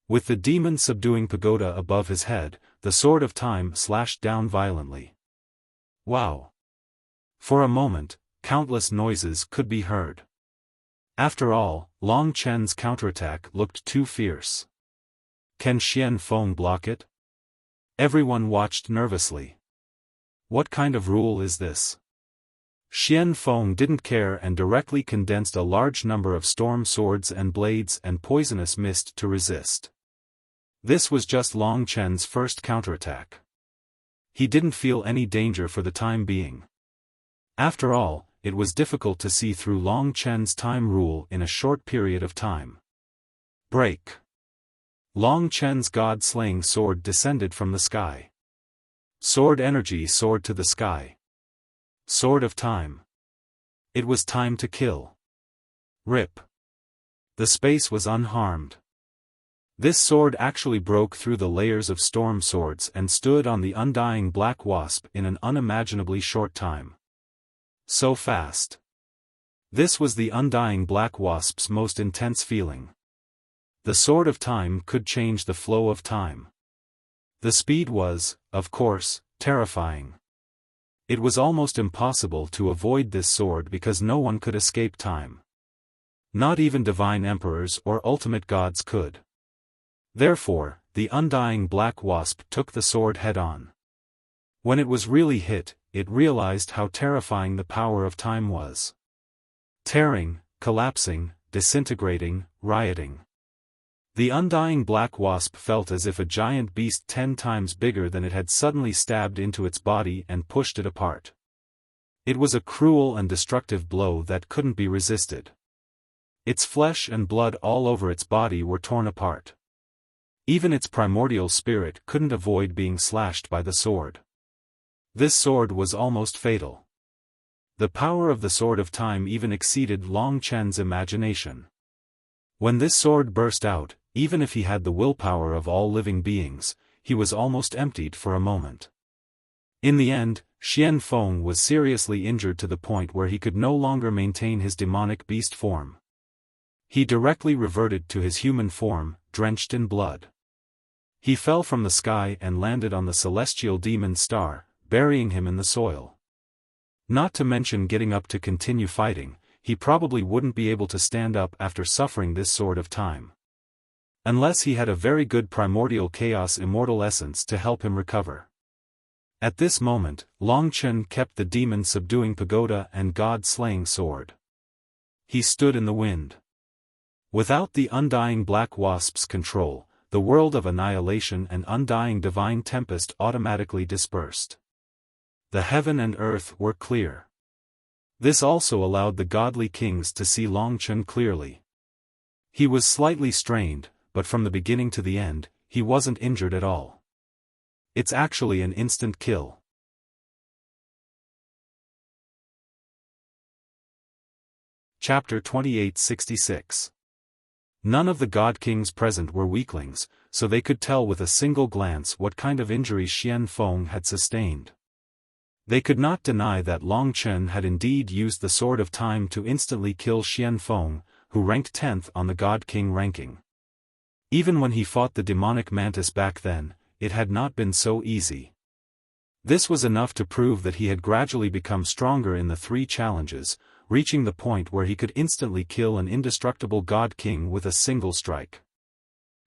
With the demon subduing pagoda above his head, the sword of time slashed down violently. Wow! For a moment, countless noises could be heard. After all, Long Chen's counterattack looked too fierce. Can Xiaofan block it? Everyone watched nervously. What kind of rule is this? Xiaofan didn't care and directly condensed a large number of storm swords and blades and poisonous mist to resist. This was just Long Chen's first counterattack. He didn't feel any danger for the time being. After all, it was difficult to see through Long Chen's time rule in a short period of time. Break! Long Chen's god-slaying sword descended from the sky. Sword energy soared to the sky. Sword of time. It was time to kill. Rip. The space was unharmed. This sword actually broke through the layers of storm swords and stood on the undying black wasp in an unimaginably short time. So fast. This was the undying black wasp's most intense feeling. The sword of time could change the flow of time. The speed was, of course, terrifying. It was almost impossible to avoid this sword because no one could escape time. Not even divine emperors or ultimate gods could. Therefore, the undying black wasp took the sword head-on. When it was really hit, it realized how terrifying the power of time was. Tearing, collapsing, disintegrating, rioting. The undying black wasp felt as if a giant beast 10 times bigger than it had suddenly stabbed into its body and pushed it apart. It was a cruel and destructive blow that couldn't be resisted. Its flesh and blood all over its body were torn apart. Even its primordial spirit couldn't avoid being slashed by the sword. This sword was almost fatal. The power of the sword of time even exceeded Long Chen's imagination. When this sword burst out, even if he had the willpower of all living beings, he was almost emptied for a moment. In the end, Xiaofan was seriously injured to the point where he could no longer maintain his demonic beast form. He directly reverted to his human form, drenched in blood. He fell from the sky and landed on the celestial demon star, burying him in the soil. Not to mention getting up to continue fighting, he probably wouldn't be able to stand up after suffering this sword of time. Unless he had a very good primordial chaos immortal essence to help him recover. At this moment, Long Chen kept the demon subduing pagoda and god-slaying sword. He stood in the wind. Without the undying black wasp's control, the world of annihilation and undying divine tempest automatically dispersed. The heaven and earth were clear. This also allowed the godly kings to see Long Chen clearly. He was slightly strained, but from the beginning to the end, he wasn't injured at all. It's actually an instant kill. Chapter 2866. None of the god kings present were weaklings, so they could tell with a single glance what kind of injuries Xiaofan had sustained. They could not deny that Long Chen had indeed used the sword of time to instantly kill Xiaofan, who ranked 10th on the god king ranking. Even when he fought the demonic mantis back then, it had not been so easy. This was enough to prove that he had gradually become stronger in the 3 challenges, reaching the point where he could instantly kill an indestructible god king with a single strike.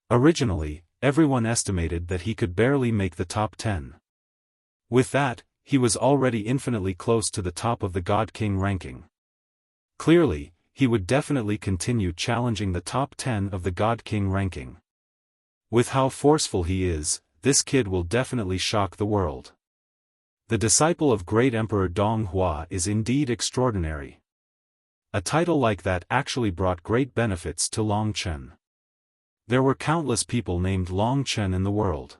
Originally, everyone estimated that he could barely make the top 10. With that, he was already infinitely close to the top of the god king ranking. Clearly, he would definitely continue challenging the top 10 of the god king ranking. With how forceful he is, this kid will definitely shock the world. The disciple of great Emperor Dong Hua is indeed extraordinary. A title like that actually brought great benefits to Long Chen. There were countless people named Long Chen in the world.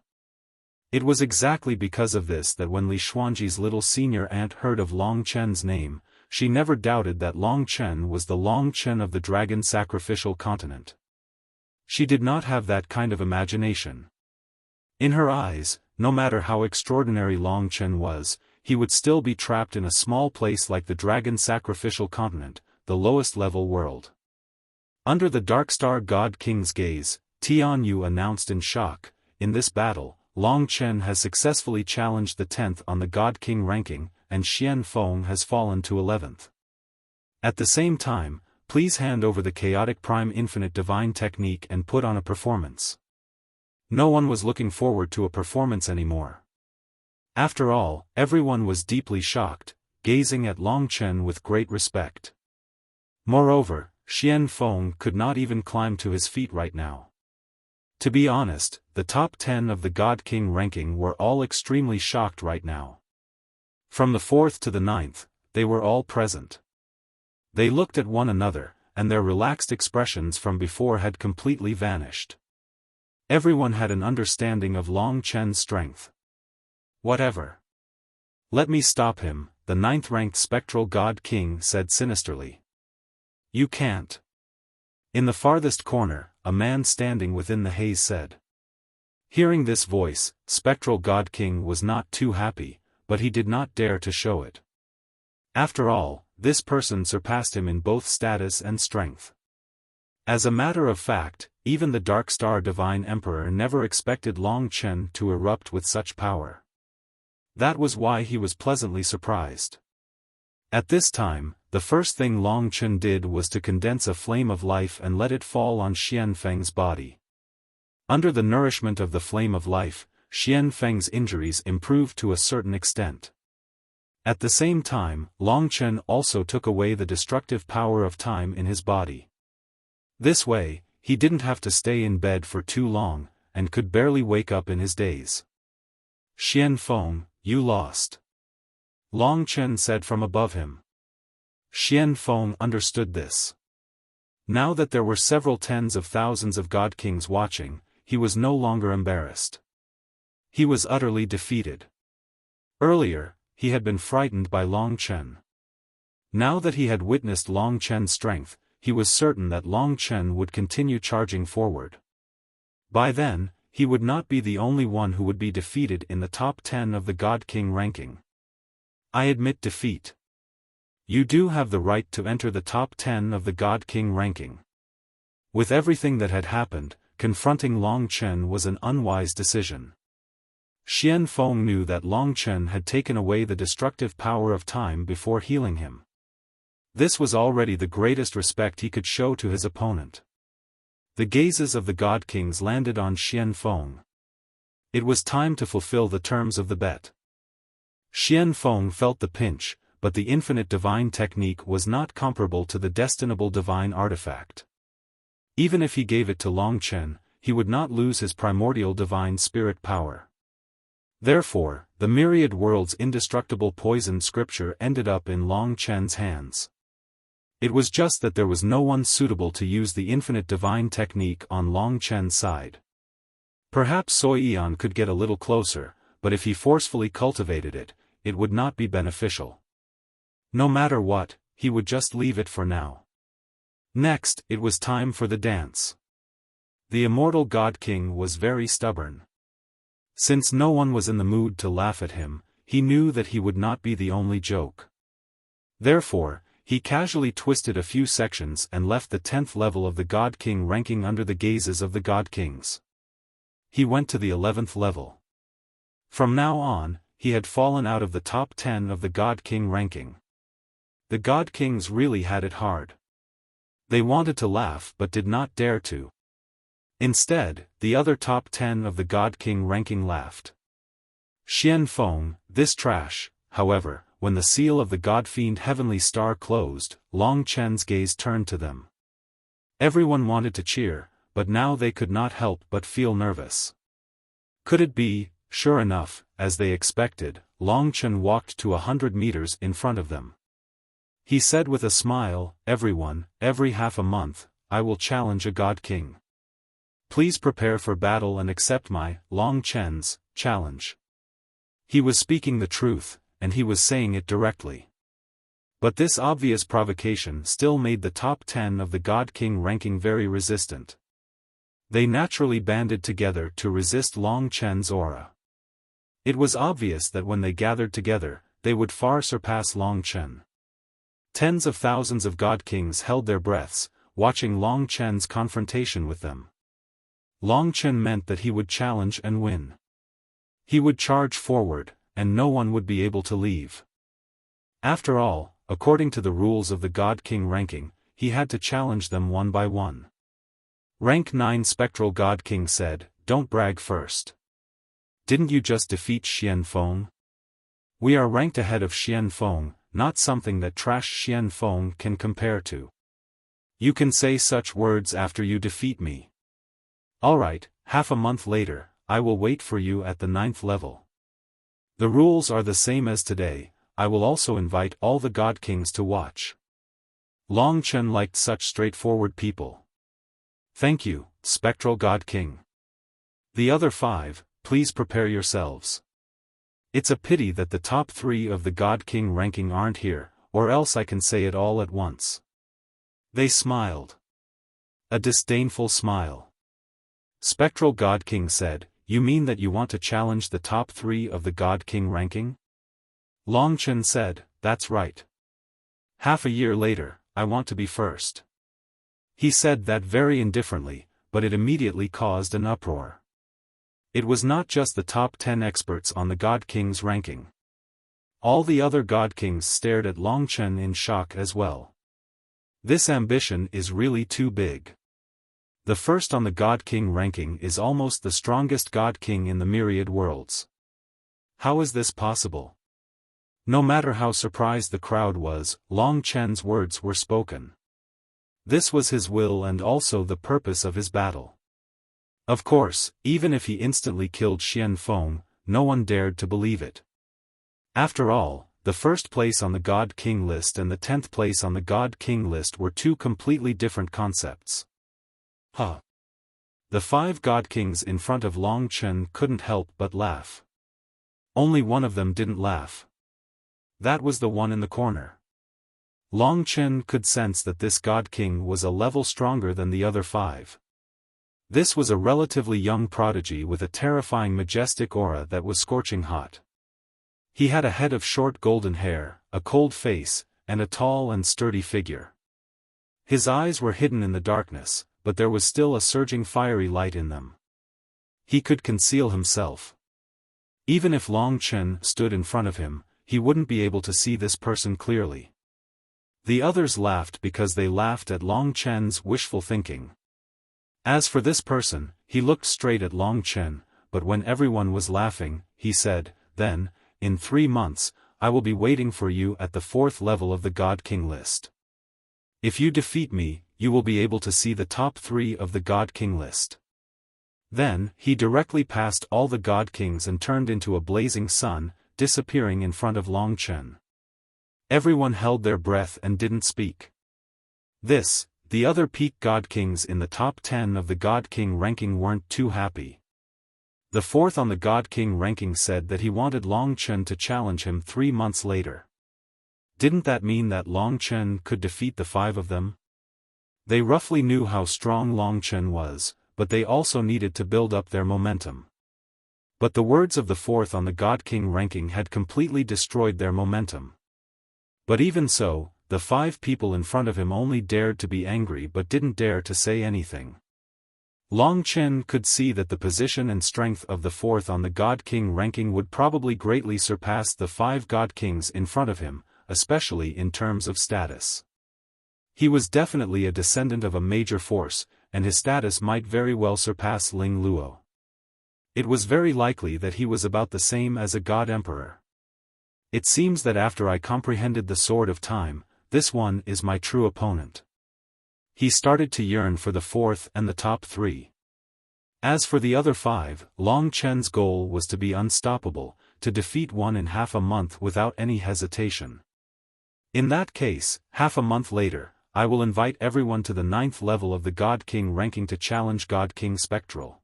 It was exactly because of this that when Li Xuanji's little senior aunt heard of Long Chen's name, she never doubted that Long Chen was the Long Chen of the dragon sacrificial continent. She did not have that kind of imagination. In her eyes, no matter how extraordinary Long Chen was, he would still be trapped in a small place like the dragon sacrificial continent, the lowest level world. Under the Dark Star God King's gaze, Tian Yu announced in shock, "In this battle, Long Chen has successfully challenged the 10th on the God King ranking, and Xianfeng has fallen to 11th. At the same time, please hand over the Chaotic Prime Infinite Divine Technique and put on a performance." No one was looking forward to a performance anymore. After all, everyone was deeply shocked, gazing at Long Chen with great respect. Moreover, Xianfeng could not even climb to his feet right now. To be honest, the top 10 of the God King ranking were all extremely shocked right now. From the 4th to the 9th, they were all present. They looked at one another, and their relaxed expressions from before had completely vanished. Everyone had an understanding of Long Chen's strength. "Whatever. Let me stop him," the 9th-ranked spectral God King said sinisterly. "You can't." In the farthest corner, a man standing within the haze said. Hearing this voice, spectral God King was not too happy, but he did not dare to show it. After all, this person surpassed him in both status and strength. As a matter of fact, even the Dark Star Divine Emperor never expected Long Chen to erupt with such power. That was why he was pleasantly surprised. At this time, the first thing Long Chen did was to condense a flame of life and let it fall on Xianfeng's body. Under the nourishment of the flame of life, Xianfeng's injuries improved to a certain extent. At the same time, Long Chen also took away the destructive power of time in his body. This way, he didn't have to stay in bed for too long, and could barely wake up in his days. "Xianfeng, you lost," Long Chen said from above him. Xianfeng understood this. Now that there were several tens of thousands of God Kings watching, he was no longer embarrassed. He was utterly defeated. Earlier, he had been frightened by Long Chen. Now that he had witnessed Long Chen's strength, he was certain that Long Chen would continue charging forward. By then, he would not be the only one who would be defeated in the top 10 of the God King ranking. "I admit defeat. You do have the right to enter the top 10 of the God King ranking." With everything that had happened, confronting Long Chen was an unwise decision. Xianfeng knew that Long Chen had taken away the destructive power of time before healing him. This was already the greatest respect he could show to his opponent. The gazes of the God Kings landed on Xianfeng. It was time to fulfill the terms of the bet. Xianfeng felt the pinch, but the infinite divine technique was not comparable to the destinable divine artifact. Even if he gave it to Long Chen, he would not lose his primordial divine spirit power. Therefore, the myriad worlds' indestructible poison scripture ended up in Long Chen's hands. It was just that there was no one suitable to use the infinite divine technique on Long Chen's side. Perhaps Soi Eon could get a little closer, but if he forcefully cultivated it, it would not be beneficial. No matter what, he would just leave it for now. Next, it was time for the dance. The immortal God King was very stubborn. Since no one was in the mood to laugh at him, he knew that he would not be the only joke. Therefore, he casually twisted a few sections and left the 10th level of the God King ranking under the gazes of the God Kings. He went to the 11th level. From now on, he had fallen out of the top 10 of the God King ranking. The God Kings really had it hard. They wanted to laugh but did not dare to. Instead, the other top 10 of the God King ranking laughed. Xianfeng, this trash. However, when the seal of the God Fiend Heavenly Star closed, Long Chen's gaze turned to them. Everyone wanted to cheer, but now they could not help but feel nervous. Could it be? Sure enough, as they expected, Long Chen walked to 100 meters in front of them. He said with a smile, "Everyone, every half a month, I will challenge a God King. Please prepare for battle and accept my, Long Chen's, challenge." He was speaking the truth, and he was saying it directly. But this obvious provocation still made the top 10 of the God King ranking very resistant. They naturally banded together to resist Long Chen's aura. It was obvious that when they gathered together, they would far surpass Long Chen. Tens of thousands of God Kings held their breaths, watching Long Chen's confrontation with them. Long Chen meant that he would challenge and win. He would charge forward, and no one would be able to leave. After all, according to the rules of the God King ranking, he had to challenge them one by one. Rank 9 Spectral God King said, "Don't brag first. Didn't you just defeat Xiaofan? We are ranked ahead of Xiaofan, not something that trash Xiaofan can compare to. You can say such words after you defeat me. Alright, half a month later, I will wait for you at the 9th level. The rules are the same as today, I will also invite all the God Kings to watch." Long Chen liked such straightforward people. "Thank you, Spectral God King. The other 5, please prepare yourselves. It's a pity that the top 3 of the God King ranking aren't here, or else I can say it all at once." They smiled. A disdainful smile. Spectral God King said, "You mean that you want to challenge the top 3 of the God King ranking?" Long Chen said, "That's right. Half a year later, I want to be first." He said that very indifferently, but it immediately caused an uproar. It was not just the top 10 experts on the God King's ranking. All the other God Kings stared at Long Chen in shock as well. This ambition is really too big. The first on the God King ranking is almost the strongest God King in the myriad worlds. How is this possible? No matter how surprised the crowd was, Long Chen's words were spoken. This was his will and also the purpose of his battle. Of course, even if he instantly killed Xiaofan, no one dared to believe it. After all, the first place on the God King list and the 10th place on the God King list were two completely different concepts. The 5 God Kings in front of Long Chen couldn't help but laugh. Only one of them didn't laugh. That was the one in the corner. Long Chen could sense that this God King was a level stronger than the other 5. This was a relatively young prodigy with a terrifying majestic aura that was scorching hot. He had a head of short golden hair, a cold face, and a tall and sturdy figure. His eyes were hidden in the darkness, but there was still a surging fiery light in them. He could conceal himself. Even if Long Chen stood in front of him, he wouldn't be able to see this person clearly. The others laughed because they laughed at Long Chen's wishful thinking. As for this person, he looked straight at Long Chen, but when everyone was laughing, he said, "Then, in 3 months, I will be waiting for you at the 4th level of the God King list. If you defeat me, you will be able to see the top 3 of the God King list." Then, he directly passed all the God Kings and turned into a blazing sun, disappearing in front of Long Chen. Everyone held their breath and didn't speak. The other peak God Kings in the top 10 of the God King ranking weren't too happy. The 4th on the God King ranking said that he wanted Long Chen to challenge him 3 months later. Didn't that mean that Long Chen could defeat the 5 of them? They roughly knew how strong Long Chen was, but they also needed to build up their momentum. But the words of the 4th on the God King ranking had completely destroyed their momentum. But even so, the 5 people in front of him only dared to be angry but didn't dare to say anything. Long Chen could see that the position and strength of the 4th on the God King ranking would probably greatly surpass the 5 God Kings in front of him, especially in terms of status. He was definitely a descendant of a major force, and his status might very well surpass Ling Luo. It was very likely that he was about the same as a God Emperor. It seems that after I comprehended the Sword of Time, this one is my true opponent. He started to yearn for the 4th and the top 3. As for the other 5, Long Chen's goal was to be unstoppable, to defeat one in half a month without any hesitation. In that case, half a month later, I will invite everyone to the 9th level of the God King ranking to challenge God King Spectral.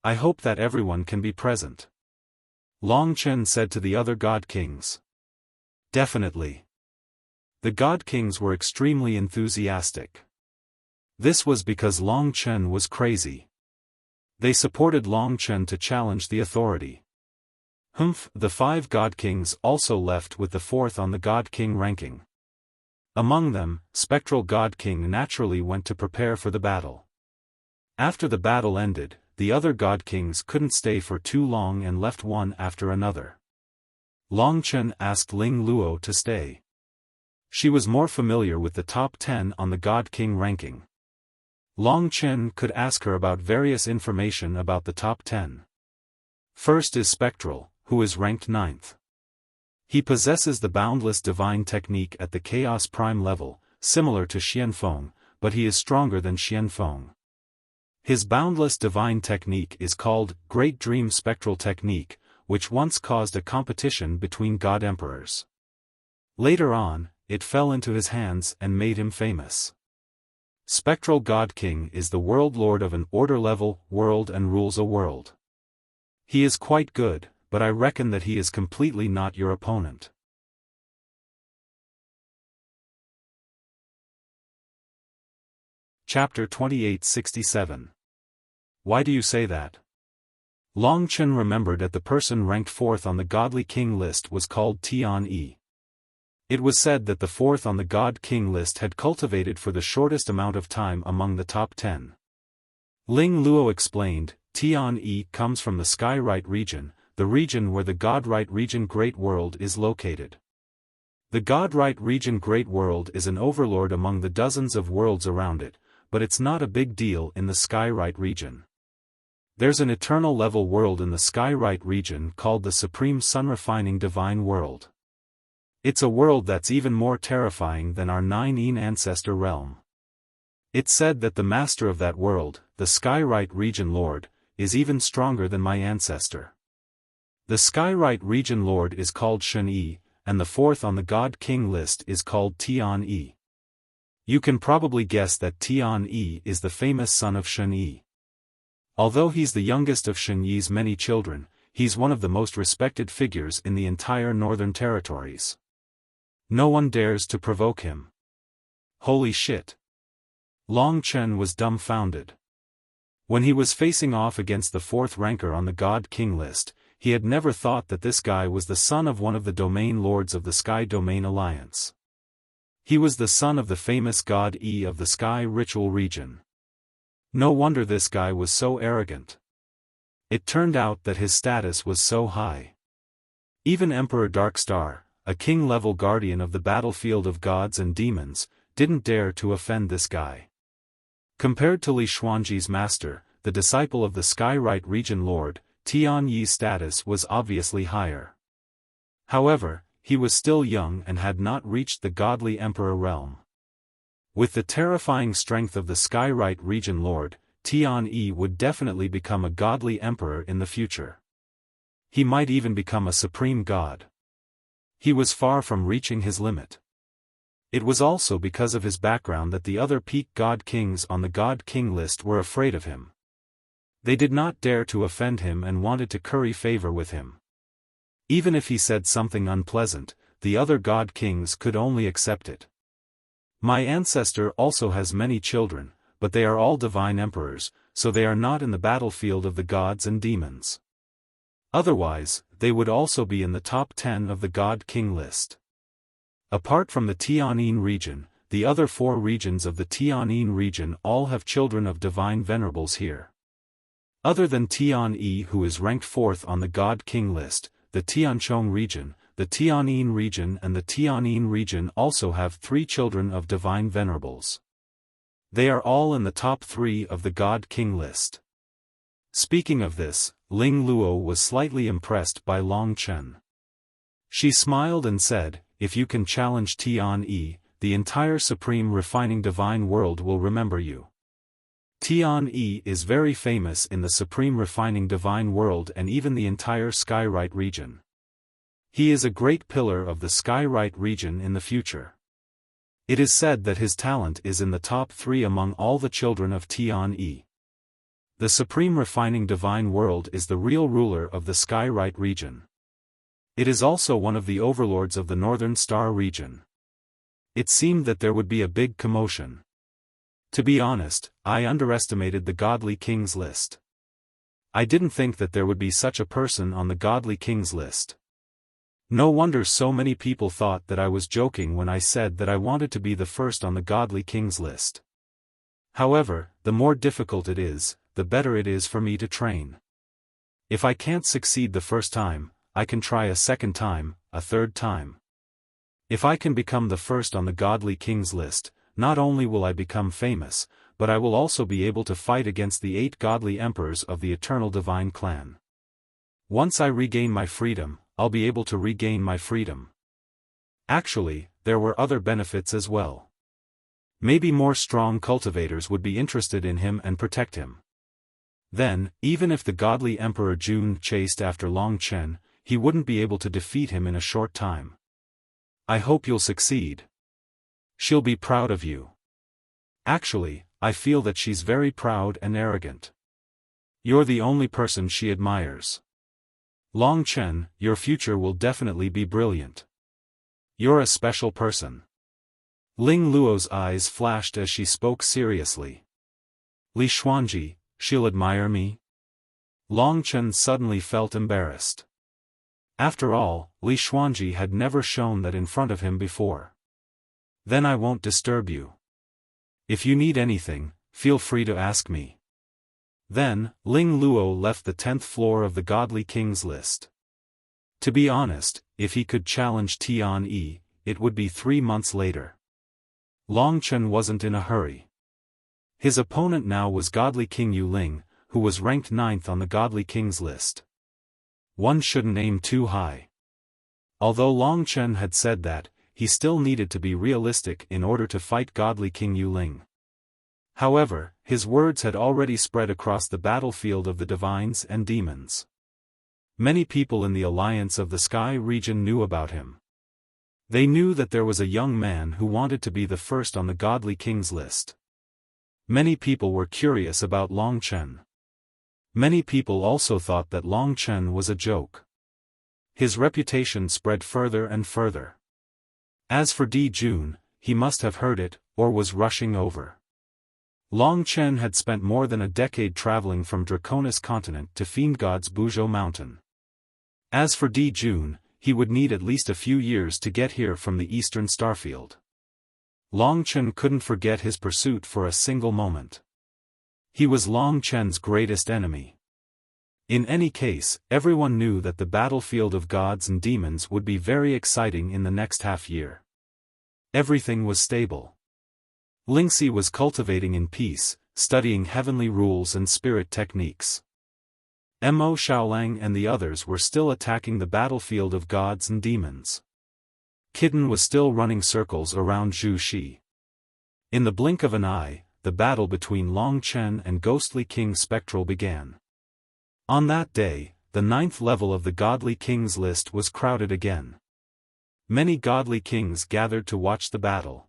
I hope that everyone can be present. Long Chen said to the other God Kings. Definitely. The God Kings were extremely enthusiastic. This was because Long Chen was crazy. They supported Long Chen to challenge the authority. The 5 God Kings also left with the 4th on the God King ranking. Among them, Spectral God King naturally went to prepare for the battle. After the battle ended, the other God Kings couldn't stay for too long and left one after another. Long Chen asked Ling Luo to stay. She was more familiar with the top 10 on the God King ranking. Long Chen could ask her about various information about the top 10. First is Spectral, who is ranked 9th. He possesses the boundless divine technique at the Chaos Prime level, similar to Xianfeng, but he is stronger than Xianfeng. His boundless divine technique is called Great Dream Spectral Technique, which once caused a competition between God Emperors. Later on, it fell into his hands and made him famous. Spectral God King is the world lord of an order-level world and rules a world. He is quite good, but I reckon that he is completely not your opponent. Chapter 2867. Why do you say that? Long Chen remembered that the person ranked 4th on the Godly King list was called Tian Yi. It was said that the 4th on the God King list had cultivated for the shortest amount of time among the top 10. Ling Luo explained, Tian Yi comes from the Skyrite region, the region where the Godrite region Great World is located. The Godrite region Great World is an overlord among the dozens of worlds around it, but it's not a big deal in the Skyrite region. There's an eternal level world in the Skyrite region called the Supreme Sun Refining Divine World. It's a world that's even more terrifying than our 9-Yin ancestor realm. It's said that the master of that world, the Skyrite region lord, is even stronger than my ancestor. The Skyrite region lord is called Shen Yi, and the 4th on the God King list is called Tian Yi. You can probably guess that Tian Yi is the famous son of Shen Yi. Although he's the youngest of Shen Yi's many children, he's one of the most respected figures in the entire Northern Territories. No one dares to provoke him. Holy shit. Long Chen was dumbfounded. When he was facing off against the 4th ranker on the God King list, he had never thought that this guy was the son of one of the domain lords of the Sky Domain Alliance. He was the son of the famous God Yi of the Sky Ritual region. No wonder this guy was so arrogant. It turned out that his status was so high. Even Emperor Darkstar, a king-level guardian of the battlefield of gods and demons, didn't dare to offend this guy. Compared to Li Xuanji's master, the disciple of the Skyrite region lord, Tian Yi's status was obviously higher. However, he was still young and had not reached the godly emperor realm. With the terrifying strength of the Skyrite region lord, Tian Yi would definitely become a godly emperor in the future. He might even become a supreme god. He was far from reaching his limit. It was also because of his background that the other peak God Kings on the God King list were afraid of him. They did not dare to offend him and wanted to curry favor with him. Even if he said something unpleasant, the other God Kings could only accept it. My ancestor also has many children, but they are all divine emperors, so they are not in the battlefield of the gods and demons. Otherwise, they would also be in the top 10 of the God King list. Apart from the Tianyin region, the other 4 regions of the Tianyin region all have children of divine venerables here. Other than Tian Yi, who is ranked 4th on the God King list, the Tianchong region, the Tianyin region and the Tianyin region also have 3 children of divine venerables. They are all in the top 3 of the God King list. Speaking of this, Ling Luo was slightly impressed by Long Chen. She smiled and said, if you can challenge Tian Yi, the entire Supreme Refining Divine World will remember you. Tian Yi is very famous in the Supreme Refining Divine World and even the entire Skyrite region. He is a great pillar of the Skyrite region in the future. It is said that his talent is in the top 3 among all the children of Tian Yi. The Supreme Refining Divine World is the real ruler of the Skyrite region. It is also one of the overlords of the Northern Star region. It seemed that there would be a big commotion. To be honest, I underestimated the Godly Kings list. I didn't think that there would be such a person on the Godly Kings list. No wonder so many people thought that I was joking when I said that I wanted to be the first on the godly king's list. However, the more difficult it is, the better it is for me to train. If I can't succeed the first time, I can try a second time, a third time. If I can become the first on the godly king's list, not only will I become famous, but I will also be able to fight against the 8 godly emperors of the eternal divine clan. Once I regain my freedom, I'll be able to regain my freedom. Actually, there were other benefits as well. Maybe more strong cultivators would be interested in him and protect him. Then, even if the godly Emperor Jun chased after Long Chen, he wouldn't be able to defeat him in a short time. I hope you'll succeed. She'll be proud of you. Actually, I feel that she's very proud and arrogant. You're the only person she admires. Long Chen, your future will definitely be brilliant. You're a special person. Ling Luo's eyes flashed as she spoke seriously. Li Xuanji, she'll admire me? Long Chen suddenly felt embarrassed. After all, Li Xuanji had never shown that in front of him before. Then I won't disturb you. If you need anything, feel free to ask me. Then, Ling Luo left the 10th floor of the godly king's list. To be honest, if he could challenge Tian Yi, it would be 3 months later. Long Chen wasn't in a hurry. His opponent now was godly King Yu Ling, who was ranked 9th on the godly king's list. One shouldn't aim too high. Although Long Chen had said that, he still needed to be realistic in order to fight godly King Yu Ling. However, his words had already spread across the battlefield of the divines and demons. Many people in the Alliance of the Sky region knew about him. They knew that there was a young man who wanted to be the first on the godly king's list. Many people were curious about Long Chen. Many people also thought that Long Chen was a joke. His reputation spread further and further. As for Di Jun, he must have heard it, or was rushing over. Long Chen had spent more than a decade traveling from Draconis continent to Fiend God's Buzhou mountain. As for Di Jun, he would need at least a few years to get here from the eastern starfield. Long Chen couldn't forget his pursuit for a single moment. He was Long Chen's greatest enemy. In any case, everyone knew that the battlefield of gods and demons would be very exciting in the next half-year. Everything was stable. Lingxi was cultivating in peace, studying heavenly rules and spirit techniques. Mo Xiaolang and the others were still attacking the battlefield of gods and demons. Kitten was still running circles around Zhu Shi. In the blink of an eye, the battle between Long Chen and Ghostly King Spectral began. On that day, the 9th level of the godly king's list was crowded again. Many godly kings gathered to watch the battle.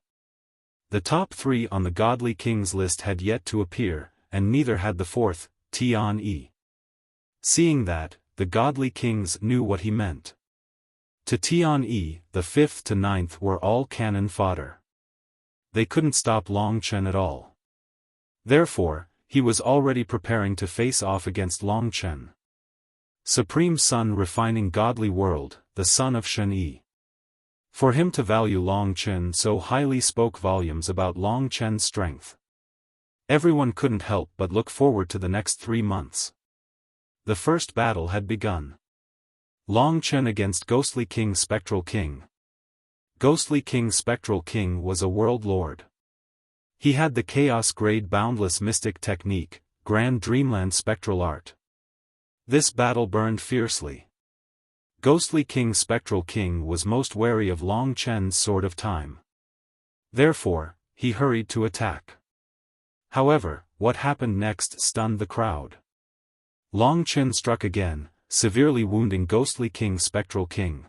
The top 3 on the godly king's list had yet to appear, and neither had the 4th, Tian Yi. Seeing that, the godly kings knew what he meant. To Tian Yi, the 5th to 9th were all cannon fodder. They couldn't stop Long Chen at all. Therefore, he was already preparing to face off against Long Chen. Supreme Sun refining godly world, the son of Shen Yi. For him to value Long Chen so highly spoke volumes about Long Chen's strength. Everyone couldn't help but look forward to the next 3 months. The first battle had begun. Long Chen against Ghostly King Spectral King. Ghostly King Spectral King was a world lord. He had the chaos-grade boundless mystic technique, Grand Dreamland spectral art. This battle burned fiercely. Ghostly King Spectral King was most wary of Long Chen's Sword of Time. Therefore, he hurried to attack. However, what happened next stunned the crowd. Long Chen struck again, severely wounding Ghostly King Spectral King.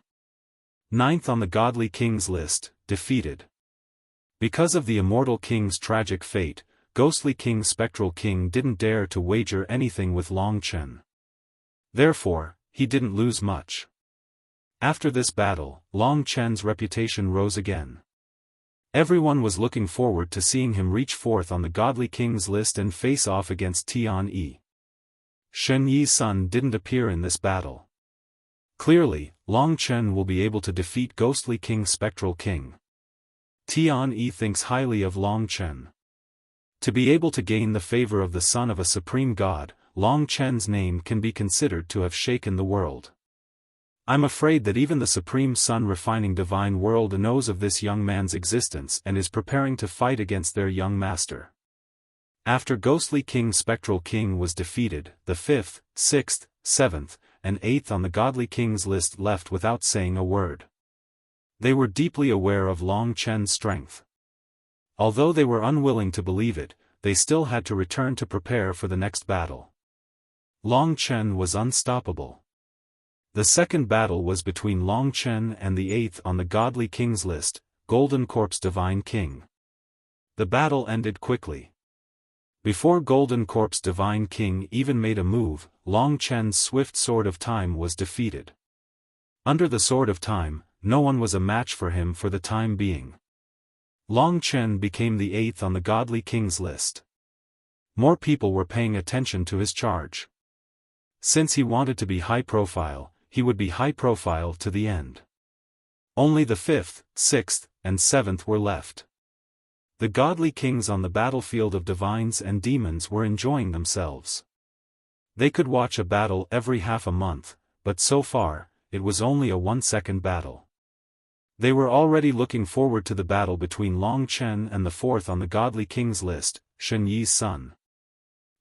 9th on the Godly King's list, defeated. Because of the Immortal King's tragic fate, Ghostly King Spectral King didn't dare to wager anything with Long Chen. Therefore, he didn't lose much. After this battle, Long Chen's reputation rose again. Everyone was looking forward to seeing him reach 4th on the Godly King's list and face off against Tian Yi. Shen Yi's son didn't appear in this battle. Clearly, Long Chen will be able to defeat Ghostly King Spectral King. Tian Yi thinks highly of Long Chen. To be able to gain the favor of the son of a supreme god, Long Chen's name can be considered to have shaken the world. I'm afraid that even the Supreme Sun refining divine world knows of this young man's existence and is preparing to fight against their young master. After Ghostly King Spectral King was defeated, the 5th, 6th, 7th, and 8th on the Godly King's list left without saying a word. They were deeply aware of Long Chen's strength. Although they were unwilling to believe it, they still had to return to prepare for the next battle. Long Chen was unstoppable. The second battle was between Long Chen and the 8th on the Godly King's list, Golden Corpse Divine King. The battle ended quickly. Before Golden Corpse Divine King even made a move, Long Chen's swift Sword of Time was defeated. Under the Sword of Time, no one was a match for him for the time being. Long Chen became the 8th on the Godly King's list. More people were paying attention to his charge. Since he wanted to be high profile, he would be high profile to the end. Only the 5th, 6th, and 7th were left. The Godly Kings on the battlefield of divines and demons were enjoying themselves. They could watch a battle every half a month, but so far, it was only a 1-second battle. They were already looking forward to the battle between Long Chen and the 4th on the Godly King's list, Shen Yi's son.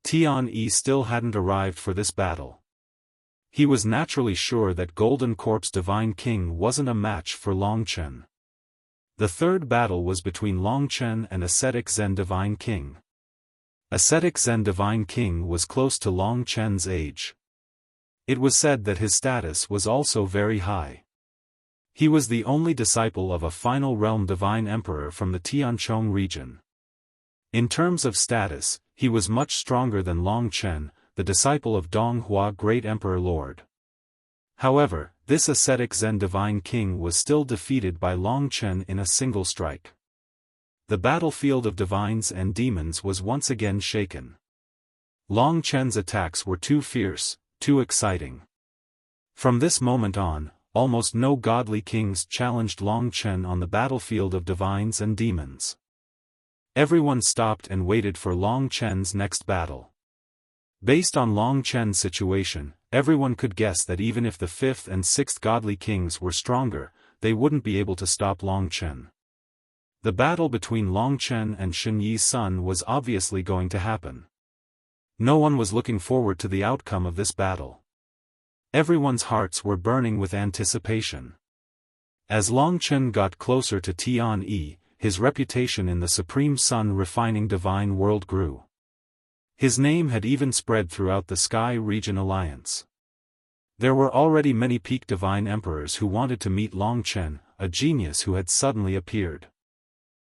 Tian Yi still hadn't arrived for this battle. He was naturally sure that Golden Corpse Divine King wasn't a match for Long Chen. The third battle was between Long Chen and Ascetic Zen Divine King. Ascetic Zen Divine King was close to Long Chen's age. It was said that his status was also very high. He was the only disciple of a Final Realm Divine Emperor from the Tianchong region. In terms of status, he was much stronger than Long Chen, the disciple of Donghua Great Emperor Lord. However, this ascetic Zen Divine King was still defeated by Long Chen in a single strike. The battlefield of divines and demons was once again shaken. Long Chen's attacks were too fierce, too exciting. From this moment on, almost no godly kings challenged Long Chen on the battlefield of divines and demons. Everyone stopped and waited for Long Chen's next battle. Based on Long Chen's situation, everyone could guess that even if the 5th and 6th godly kings were stronger, they wouldn't be able to stop Long Chen. The battle between Long Chen and Shen Yi's son was obviously going to happen. No one was looking forward to the outcome of this battle. Everyone's hearts were burning with anticipation. As Long Chen got closer to Tian Yi, his reputation in the Supreme Sun refining divine world grew. His name had even spread throughout the Sky Region Alliance. There were already many peak divine emperors who wanted to meet Long Chen, a genius who had suddenly appeared.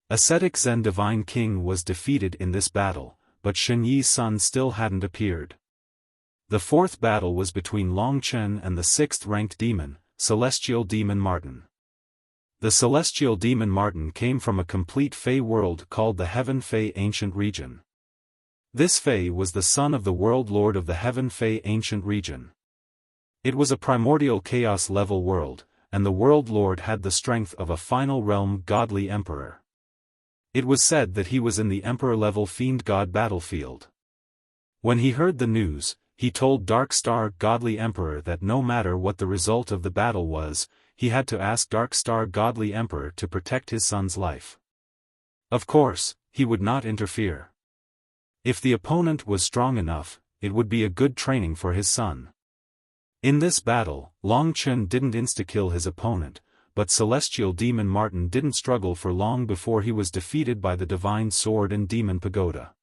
Ascetic Zen Divine King was defeated in this battle, but Shen Yi's son still hadn't appeared. The fourth battle was between Long Chen and the 6th-ranked demon, Celestial Demon Martin. The Celestial Demon Martin came from a complete Fey world called the Heaven Fey Ancient Region. This Fey was the son of the World Lord of the Heaven Fey Ancient Region. It was a primordial chaos-level world, and the World Lord had the strength of a final realm godly emperor. It was said that he was in the emperor-level fiend god battlefield. When he heard the news, he told Dark Star Godly Emperor that no matter what the result of the battle was, he had to ask Dark Star Godly Emperor to protect his son's life. Of course, he would not interfere. If the opponent was strong enough, it would be a good training for his son. In this battle, Long Chen didn't insta-kill his opponent, but Celestial Demon Martin didn't struggle for long before he was defeated by the Divine Sword and Demon Pagoda.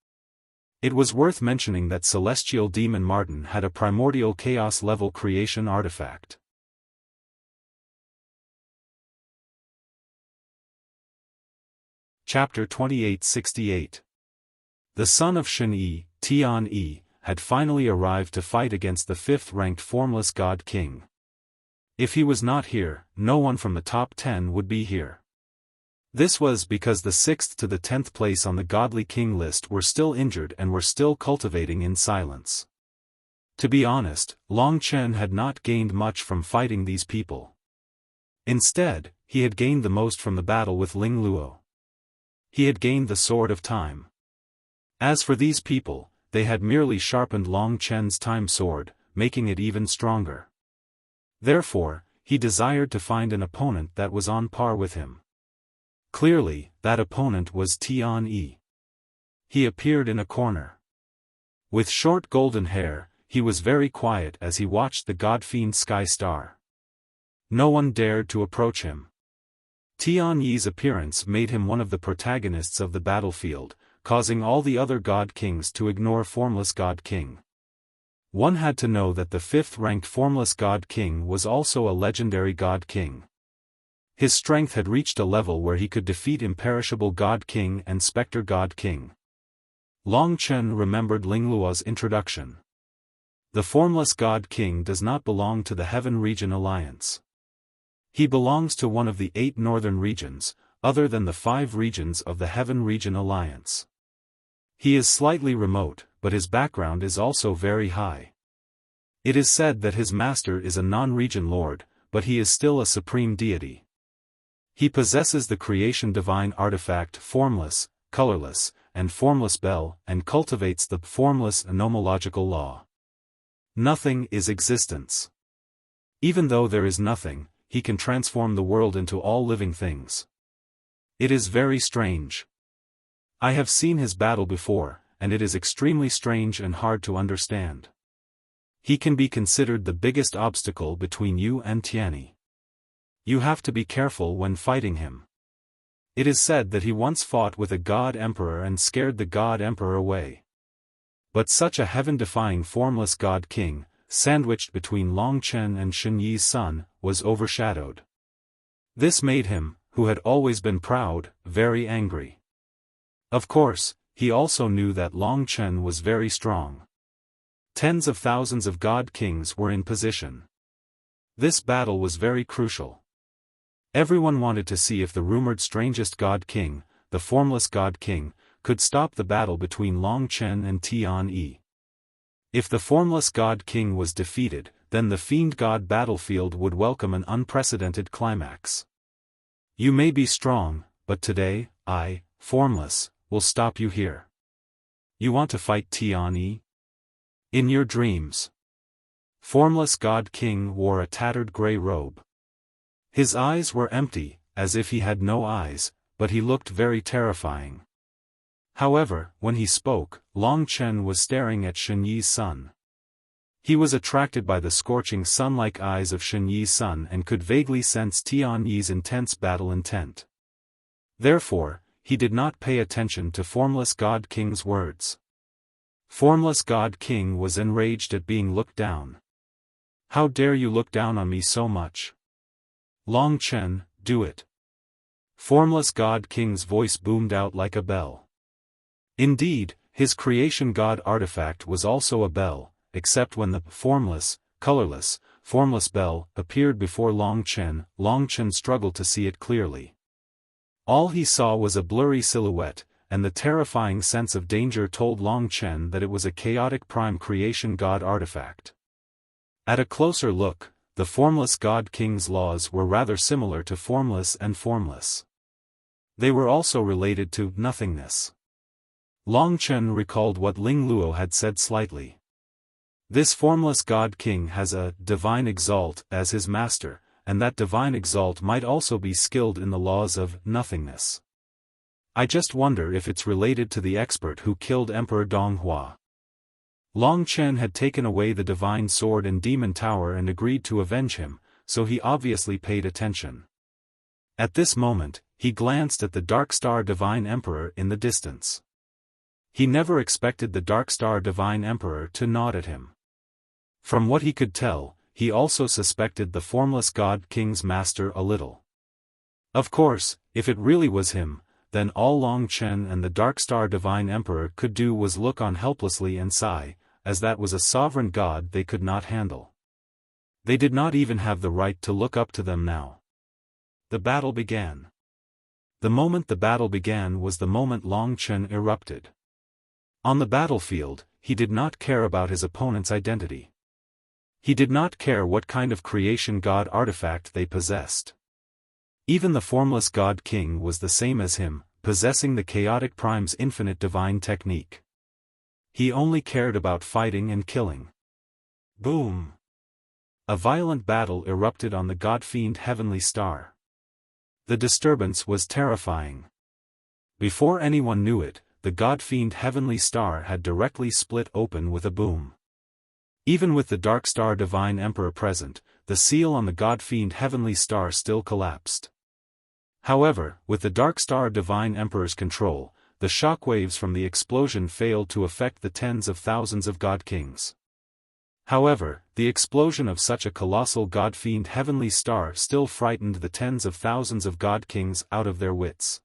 It was worth mentioning that Celestial Demon Martin had a primordial chaos-level creation artifact. Chapter 2868. The son of Shen Yi, Tian Yi, had finally arrived to fight against the 5th-ranked Formless God King. If he was not here, no one from the top 10 would be here. This was because the 6th to the 10th place on the Godly King list were still injured and were still cultivating in silence. To be honest, Long Chen had not gained much from fighting these people. Instead, he had gained the most from the battle with Ling Luo. He had gained the sword of time. As for these people, they had merely sharpened Long Chen's time sword, making it even stronger. Therefore, he desired to find an opponent that was on par with him. Clearly, that opponent was Tian Yi. He appeared in a corner. With short golden hair, he was very quiet as he watched the god-fiend Sky Star. No one dared to approach him. Tian Yi's appearance made him one of the protagonists of the battlefield, causing all the other god kings to ignore Formless God King. One had to know that the 5th-ranked Formless God King was also a legendary God King. His strength had reached a level where he could defeat Imperishable God King and Spectre God King. Long Chen remembered Ling Luo's introduction. The Formless God King does not belong to the Heaven Region Alliance. He belongs to one of the 8 northern regions, other than the 5 regions of the Heaven Region Alliance. He is slightly remote, but his background is also very high. It is said that his master is a non-region lord, but he is still a supreme deity. He possesses the creation divine artifact Formless, Colorless, and Formless Bell, and cultivates the Formless Anomalogical Law. Nothing is existence. Even though there is nothing, he can transform the world into all living things. It is very strange. I have seen his battle before, and it is extremely strange and hard to understand. He can be considered the biggest obstacle between you and Tianyi. You have to be careful when fighting him. It is said that he once fought with a god emperor and scared the god emperor away. But such a heaven-defying Formless God King, sandwiched between Long Chen and Shen Yi's son, was overshadowed. This made him, who had always been proud, very angry. Of course, he also knew that Long Chen was very strong. Tens of thousands of god kings were in position. This battle was very crucial. Everyone wanted to see if the rumored strangest god king, the Formless God King, could stop the battle between Long Chen and Tian Yi. If the Formless God King was defeated, then the Fiend God battlefield would welcome an unprecedented climax. You may be strong, but today, I, Formless, will stop you here. You want to fight Tian Yi? In your dreams. Formless God King wore a tattered gray robe. His eyes were empty, as if he had no eyes, but he looked very terrifying. However, when he spoke, Long Chen was staring at Shen Yi's son. He was attracted by the scorching sun-like eyes of Shen Yi's son and could vaguely sense Tian Yi's intense battle intent. Therefore, he did not pay attention to Formless God King's words. Formless God King was enraged at being looked down. How dare you look down on me so much? Long Chen, do it. Formless God King's voice boomed out like a bell. Indeed, his creation god artifact was also a bell, except when the formless, colorless, formless bell appeared before Long Chen struggled to see it clearly. All he saw was a blurry silhouette, and the terrifying sense of danger told Long Chen that it was a chaotic prime creation god artifact. At a closer look, the Formless God King's laws were rather similar to Formless and Formless. They were also related to nothingness. Long Chen recalled what Ling Luo had said slightly. This Formless God King has a divine exalt as his master, and that divine exalt might also be skilled in the laws of nothingness. I just wonder if it's related to the expert who killed Emperor Donghua. Long Chen had taken away the divine sword and demon tower and agreed to avenge him, so he obviously paid attention. At this moment, he glanced at the Dark Star Divine Emperor in the distance. He never expected the Dark Star Divine Emperor to nod at him. From what he could tell, he also suspected the Formless God King's master a little. Of course, if it really was him, then all Long Chen and the Dark Star Divine Emperor could do was look on helplessly and sigh, as that was a sovereign god they could not handle. They did not even have the right to look up to them now. The battle began. The moment the battle began was the moment Long Chen erupted. On the battlefield, he did not care about his opponent's identity. He did not care what kind of creation god artifact they possessed. Even the formless god king was the same as him, possessing the chaotic prime's infinite divine technique. He only cared about fighting and killing. Boom! A violent battle erupted on the god-fiend heavenly star. The disturbance was terrifying. Before anyone knew it, the god-fiend heavenly star had directly split open with a boom. Even with the dark star divine emperor present, the seal on the god-fiend heavenly star still collapsed. However, with the dark star divine emperor's control, the shockwaves from the explosion failed to affect the tens of thousands of god kings. However, the explosion of such a colossal god-fiend heavenly star still frightened the tens of thousands of god kings out of their wits.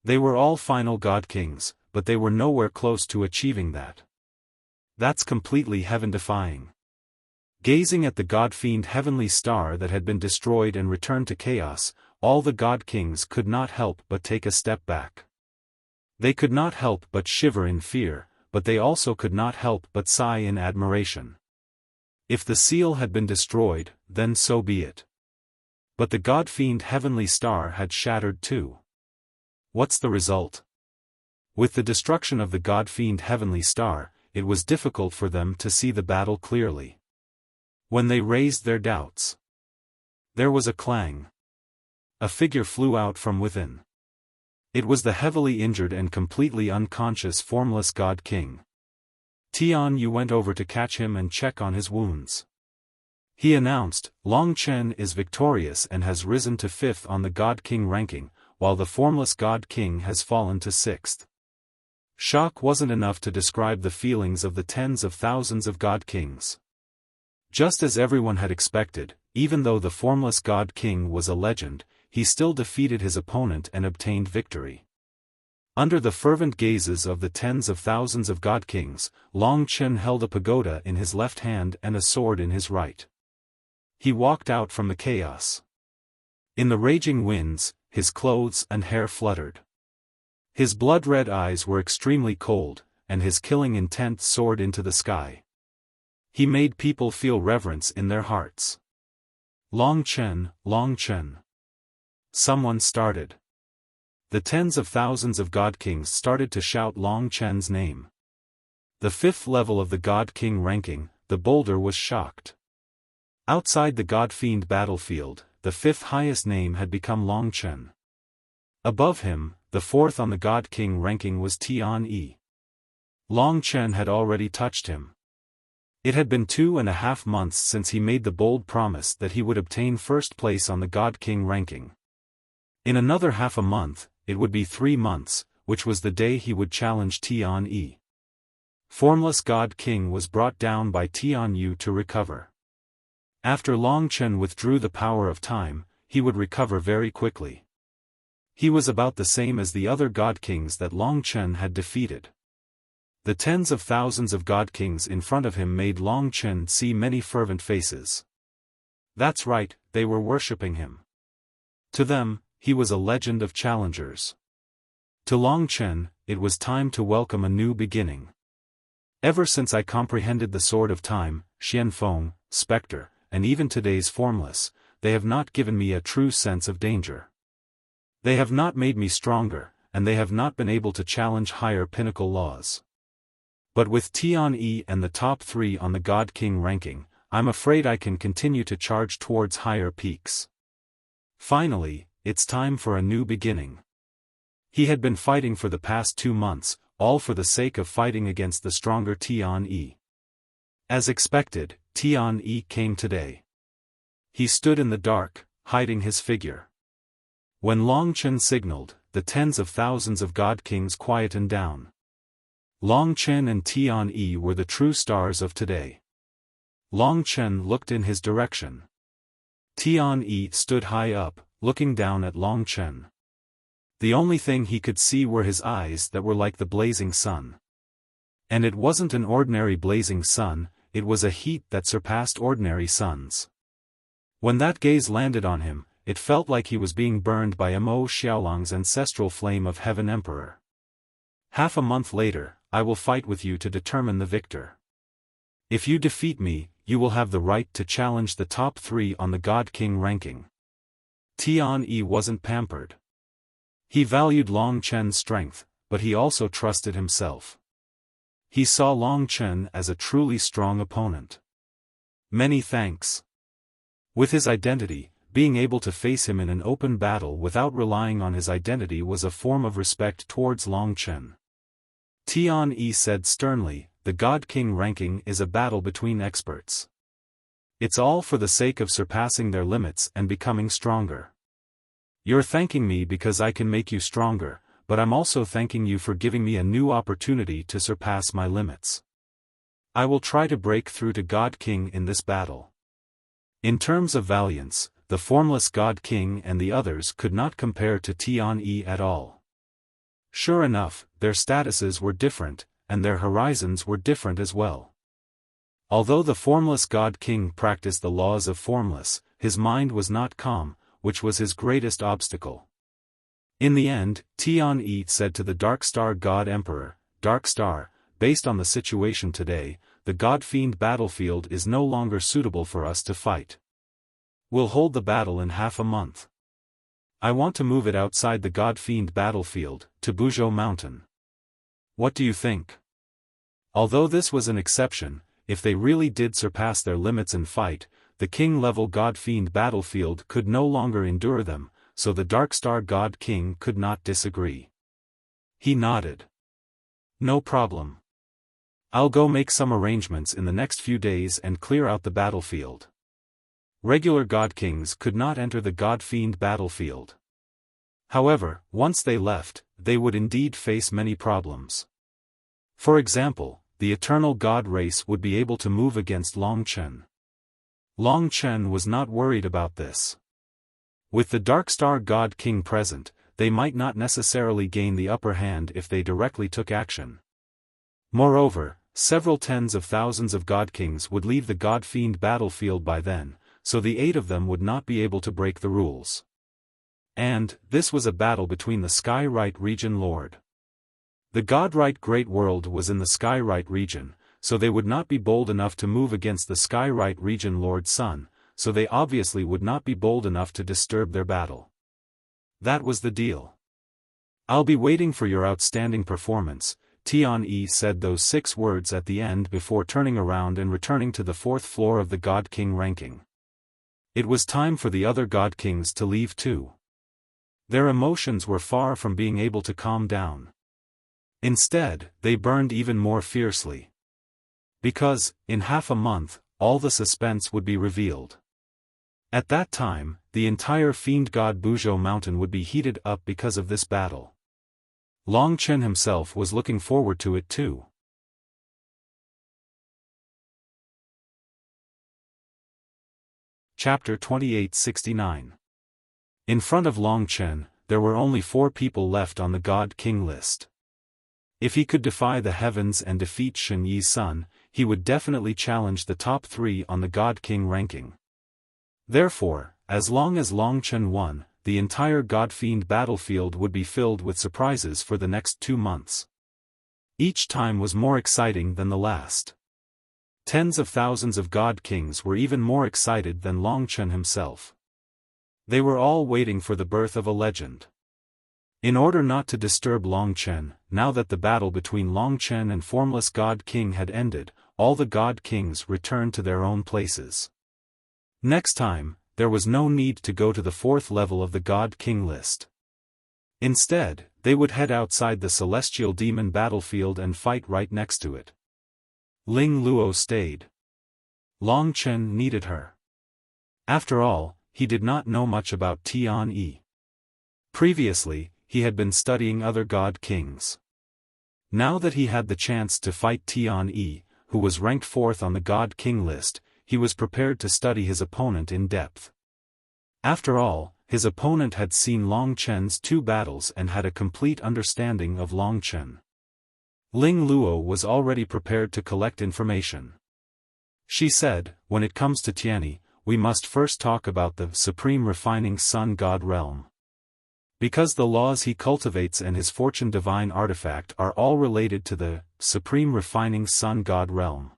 They were all final god kings, but they were nowhere close to achieving that. That's completely heaven-defying. Gazing at the god-fiend heavenly star that had been destroyed and returned to chaos, all the god kings could not help but take a step back. They could not help but shiver in fear, but they also could not help but sigh in admiration. If the seal had been destroyed, then so be it. But the god-fiend heavenly star had shattered too. What's the result? With the destruction of the god-fiend heavenly star, it was difficult for them to see the battle clearly. When they raised their doubts, there was a clang. A figure flew out from within. It was the heavily injured and completely unconscious formless god king. Tian Yu went over to catch him and check on his wounds. He announced, Long Chen is victorious and has risen to 5th on the god king ranking, while the formless god king has fallen to 6th. Shock wasn't enough to describe the feelings of the tens of thousands of god kings. Just as everyone had expected, even though the formless god king was a legend, he still defeated his opponent and obtained victory. Under the fervent gazes of the tens of thousands of god kings, Long Chen held a pagoda in his left hand and a sword in his right. He walked out from the chaos. In the raging winds, his clothes and hair fluttered. His blood-red eyes were extremely cold, and his killing intent soared into the sky. He made people feel reverence in their hearts. Long Chen, Long Chen. Someone started. The tens of thousands of god kings started to shout Long Chen's name. The 5th level of the god king ranking, the boulder was shocked. Outside the god-fiend battlefield, the 5th highest name had become Long Chen. Above him, the 4th on the god king ranking was Tian Yi. Long Chen had already touched him. It had been 2.5 months since he made the bold promise that he would obtain 1st place on the god king ranking. In another half a month, it would be 3 months, which was the day he would challenge Tian Yi. Formless god king was brought down by Tian Yu to recover. After Long Chen withdrew the power of time, he would recover very quickly. He was about the same as the other god kings that Long Chen had defeated. The tens of thousands of god kings in front of him made Long Chen see many fervent faces. That's right, they were worshipping him. To them, he was a legend of challengers. To Long Chen, it was time to welcome a new beginning. Ever since I comprehended the sword of time, Xiaofan, Spectre, and even today's formless, they have not given me a true sense of danger. They have not made me stronger, and they have not been able to challenge higher pinnacle laws. But with Tian Yi and the top 3 on the God King ranking, I'm afraid I can continue to charge towards higher peaks. Finally, it's time for a new beginning. He had been fighting for the past 2 months, all for the sake of fighting against the stronger Tian Yi. As expected, Tian Yi came today. He stood in the dark, hiding his figure. When Long Chen signaled, the tens of thousands of God Kings quietened down. Long Chen and Tian Yi were the true stars of today. Long Chen looked in his direction. Tian Yi stood high up, looking down at Long Chen. The only thing he could see were his eyes that were like the blazing sun. And it wasn't an ordinary blazing sun, it was a heat that surpassed ordinary suns. When that gaze landed on him, it felt like he was being burned by Mo Xiaolang's ancestral flame of Heaven Emperor. Half a month later, I will fight with you to determine the victor. If you defeat me, you will have the right to challenge the top 3 on the God King ranking. Tian wasn't pampered. He valued Long Chen's strength, but he also trusted himself. He saw Long Chen as a truly strong opponent. Many thanks. With his identity, being able to face him in an open battle without relying on his identity was a form of respect towards Long Chen. Tian said sternly, the God King ranking is a battle between experts. It's all for the sake of surpassing their limits and becoming stronger. You're thanking me because I can make you stronger, but I'm also thanking you for giving me a new opportunity to surpass my limits. I will try to break through to God King in this battle. In terms of valiance, the formless God King and the others could not compare to Tian at all. Sure enough, their statuses were different, and their horizons were different as well. Although the formless God King practiced the laws of formless, his mind was not calm, which was his greatest obstacle. In the end, Tian said to the Dark Star God Emperor, Dark Star, based on the situation today, the God Fiend battlefield is no longer suitable for us to fight. We'll hold the battle in half a month. I want to move it outside the God Fiend battlefield, to Buzhou Mountain. What do you think? Although this was an exception, if they really did surpass their limits and fight, the king-level God Fiend battlefield could no longer endure them, so the Dark Star God King could not disagree. He nodded. No problem. I'll go make some arrangements in the next few days and clear out the battlefield. Regular God Kings could not enter the God Fiend battlefield. However, once they left, they would indeed face many problems. For example, the eternal God race would be able to move against Long Chen. Long Chen was not worried about this. With the Dark Star God King present, they might not necessarily gain the upper hand if they directly took action. Moreover, several tens of thousands of God Kings would leave the God Fiend battlefield by then, so the 8 of them would not be able to break the rules. And, this was a battle between the Skyrite region Lord. The Godrite Great World was in the Skyrite region, so they would not be bold enough to move against the Skyrite region Lord Sun, so they obviously would not be bold enough to disturb their battle. That was the deal. I'll be waiting for your outstanding performance, Tian said those 6 words at the end before turning around and returning to the 4th floor of the God King ranking. It was time for the other God Kings to leave too. Their emotions were far from being able to calm down. Instead, they burned even more fiercely. Because, in half a month, all the suspense would be revealed. At that time, the entire Fiend God Buzhou Mountain would be heated up because of this battle. Long Chen himself was looking forward to it too. Chapter 2869. In front of Long Chen, there were only 4 people left on the God King list. If he could defy the heavens and defeat Shen Yi's son, he would definitely challenge the top 3 on the God King ranking. Therefore, as long as Long Chen won, the entire God Fiend battlefield would be filled with surprises for the next 2 months. Each time was more exciting than the last. Tens of thousands of God Kings were even more excited than Long Chen himself. They were all waiting for the birth of a legend. In order not to disturb Long Chen, now that the battle between Long Chen and Formless God King had ended, all the God Kings returned to their own places. Next time, there was no need to go to the 4th level of the God King list. Instead, they would head outside the Celestial Demon battlefield and fight right next to it. Ling Luo stayed. Long Chen needed her. After all, he did not know much about Tian. Previously, he had been studying other God Kings. Now that he had the chance to fight Tian, who was ranked 4th on the God King list, he was prepared to study his opponent in depth. After all, his opponent had seen Long Chen's 2 battles and had a complete understanding of Long Chen. Ling Luo was already prepared to collect information. She said, when it comes to Tianyi, we must first talk about the Supreme Refining Sun God Realm. Because the laws he cultivates and his fortune divine artifact are all related to the supreme refining sun god realm.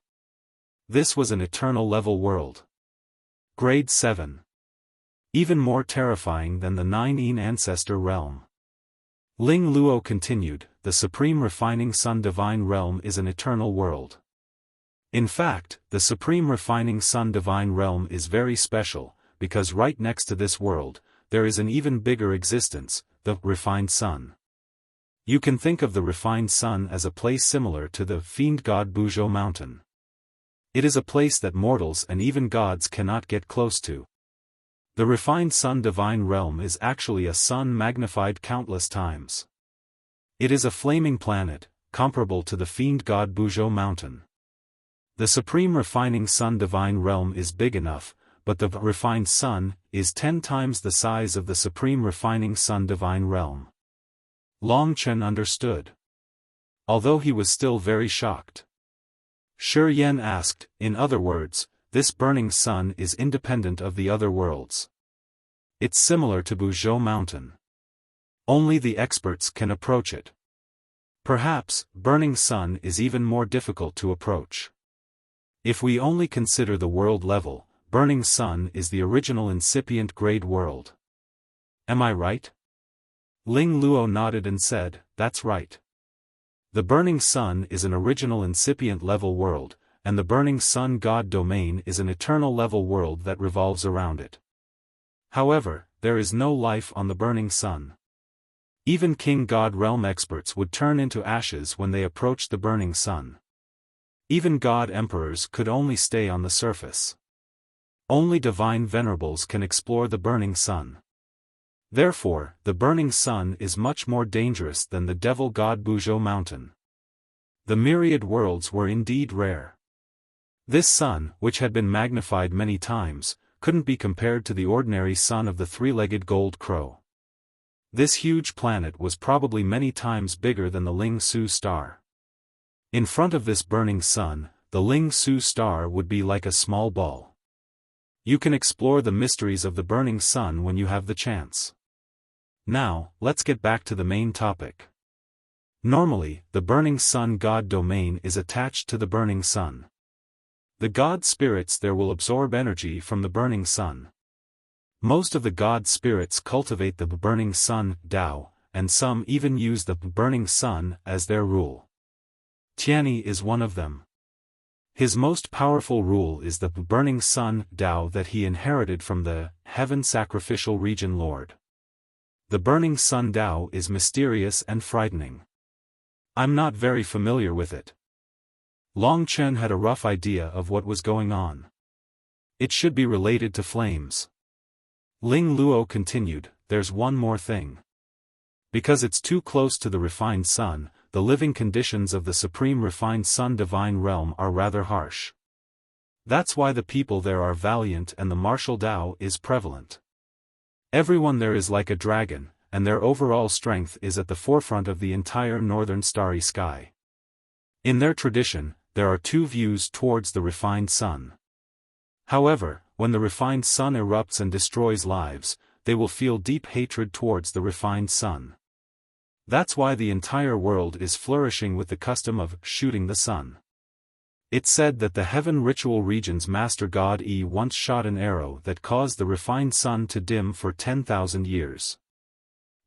This was an eternal level world. Grade 7. Even more terrifying than the 9 ancestor realm. Ling Luo continued, the supreme refining sun divine realm is an eternal world. In fact, the supreme refining sun divine realm is very special, because right next to this world, there is an even bigger existence, the refined sun. You can think of the refined sun as a place similar to the fiend god Buzhou mountain. It is a place that mortals and even gods cannot get close to. The refined sun divine realm is actually a sun magnified countless times. It is a flaming planet, comparable to the fiend god Buzhou mountain. The supreme refining sun divine realm is big enough, but the refined sun is 10 times the size of the supreme refining sun divine realm. Long Chen understood. Although he was still very shocked. Shi Yan asked, in other words, this burning sun is independent of the other worlds. It's similar to Buzhou mountain. Only the experts can approach it. Perhaps, burning sun is even more difficult to approach. If we only consider the world level, burning sun is the original incipient grade world. Am I right? Ling Luo nodded and said, that's right. The burning sun is an original incipient level world, and the burning sun god domain is an eternal level world that revolves around it. However, there is no life on the burning sun. Even king god realm experts would turn into ashes when they approach the burning sun. Even god emperors could only stay on the surface. Only divine venerables can explore the burning sun. Therefore, the burning sun is much more dangerous than the devil god Buzhou mountain. The myriad worlds were indeed rare. This sun, which had been magnified many times, couldn't be compared to the ordinary sun of the three-legged gold crow. This huge planet was probably many times bigger than the Ling Su star. In front of this burning sun, the Ling Su star would be like a small ball. You can explore the mysteries of the burning sun when you have the chance. Now, let's get back to the main topic. Normally, the burning sun god domain is attached to the burning sun. The god spirits there will absorb energy from the burning sun. Most of the god spirits cultivate the burning sun, Tao, and some even use the burning sun as their rule. Tianyi is one of them. His most powerful rule is the burning sun, Tao, that he inherited from the heaven sacrificial region lord. The burning sun Tao is mysterious and frightening. I'm not very familiar with it. Long Chen had a rough idea of what was going on. It should be related to flames. Ling Luo continued, there's one more thing. Because it's too close to the refined sun, the living conditions of the supreme refined sun divine realm are rather harsh. That's why the people there are valiant and the martial Tao is prevalent. Everyone there is like a dragon, and their overall strength is at the forefront of the entire northern starry sky. In their tradition, there are two views towards the refined sun. However, when the refined sun erupts and destroys lives, they will feel deep hatred towards the refined sun. That's why the entire world is flourishing with the custom of shooting the sun. It's said that the heaven ritual region's master god Yi once shot an arrow that caused the refined sun to dim for 10,000 years.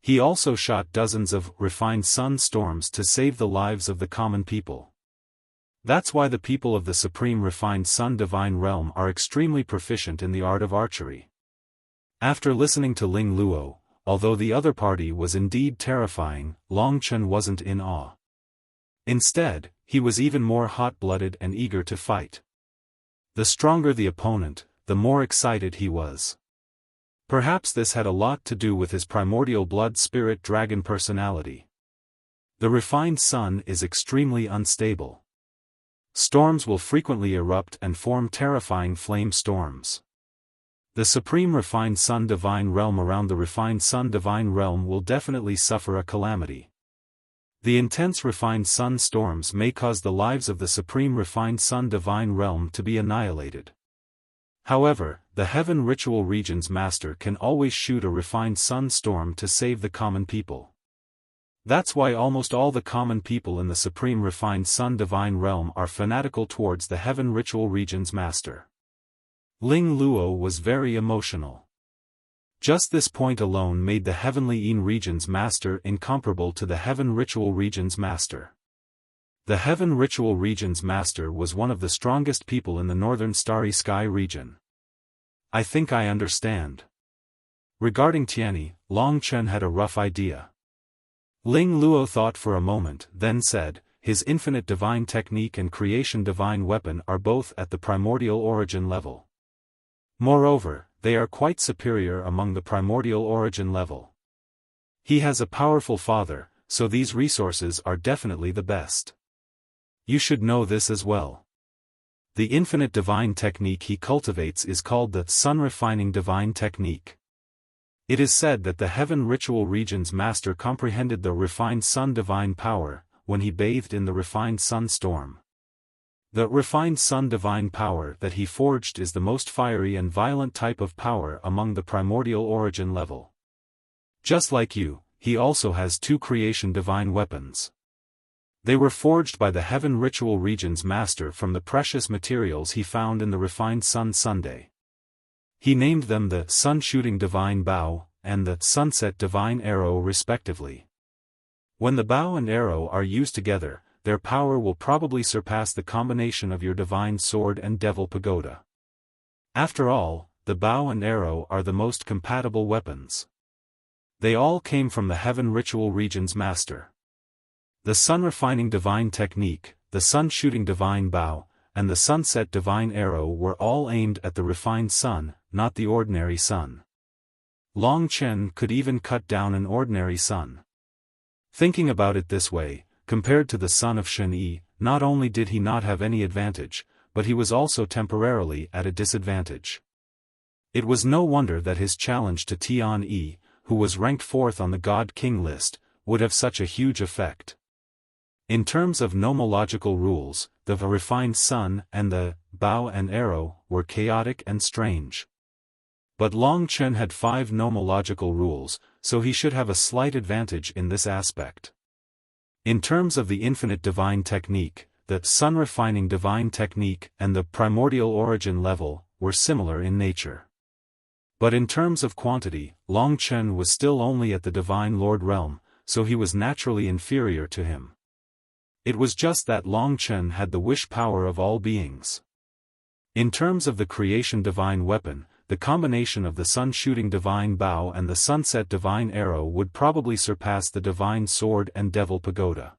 He also shot dozens of refined sun storms to save the lives of the common people. That's why the people of the supreme refined sun divine realm are extremely proficient in the art of archery. After listening to Ling Luo, although the other party was indeed terrifying, Long Chen wasn't in awe. Instead, he was even more hot-blooded and eager to fight. The stronger the opponent, the more excited he was. Perhaps this had a lot to do with his primordial blood spirit dragon personality. The refined sun is extremely unstable. Storms will frequently erupt and form terrifying flame storms. The supreme refined sun divine realm around the refined sun divine realm will definitely suffer a calamity. The intense refined sun storms may cause the lives of the supreme refined sun divine realm to be annihilated. However, the Heaven Ritual Region's master can always shoot a refined sun storm to save the common people. That's why almost all the common people in the Supreme Refined Sun Divine Realm are fanatical towards the Heaven Ritual Region's master. Ling Luo was very emotional. Just this point alone made the Heavenly Yin Region's master incomparable to the Heaven Ritual Region's master. The Heaven Ritual Region's master was one of the strongest people in the Northern Starry Sky region. I think I understand. Regarding Tianyi, Long Chen had a rough idea. Ling Luo thought for a moment, then said, his infinite divine technique and creation divine weapon are both at the primordial origin level. Moreover, they are quite superior among the primordial origin level. He has a powerful father, so these resources are definitely the best. You should know this as well. The infinite divine technique he cultivates is called the sun-refining divine technique. It is said that the Heaven Ritual Region's master comprehended the refined sun divine power, when he bathed in the refined sun storm. The refined sun divine power that he forged is the most fiery and violent type of power among the primordial origin level. Just like you, he also has two creation divine weapons. They were forged by the Heaven Ritual Region's master from the precious materials he found in the refined sun Sunday. He named them the Sun-Shooting Divine Bow, and the Sunset Divine Arrow respectively. When the bow and arrow are used together, their power will probably surpass the combination of your divine sword and devil pagoda. After all, the bow and arrow are the most compatible weapons. They all came from the Heaven Ritual Region's master. The sun-refining divine technique, the sun-shooting divine bow, and the sunset divine arrow were all aimed at the refined sun, not the ordinary sun. Long Chen could even cut down an ordinary sun. Thinking about it this way, compared to the son of Shen Yi, not only did he not have any advantage, but he was also temporarily at a disadvantage. It was no wonder that his challenge to Tian Yi, who was ranked 4th on the God King list, would have such a huge effect. In terms of nomological rules, the refined sun and the bow and arrow were chaotic and strange. But Long Chen had 5 nomological rules, so he should have a slight advantage in this aspect. In terms of the infinite divine technique, the sun-refining divine technique and the primordial origin level were similar in nature. But in terms of quantity, Long Chen was still only at the Divine Lord realm, so he was naturally inferior to him. It was just that Long Chen had the wish power of all beings. In terms of the creation divine weapon, the combination of the sun-shooting divine bow and the sunset divine arrow would probably surpass the divine sword and devil pagoda.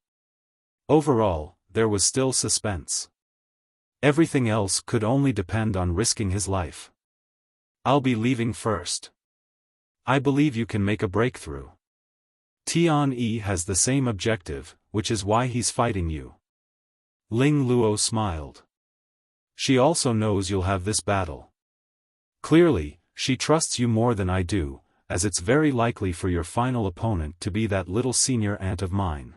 Overall, there was still suspense. Everything else could only depend on risking his life. I'll be leaving first. I believe you can make a breakthrough. Tian Yi has the same objective, which is why he's fighting you. Ling Luo smiled. She also knows you'll have this battle. Clearly, she trusts you more than I do, as it's very likely for your final opponent to be that little senior aunt of mine.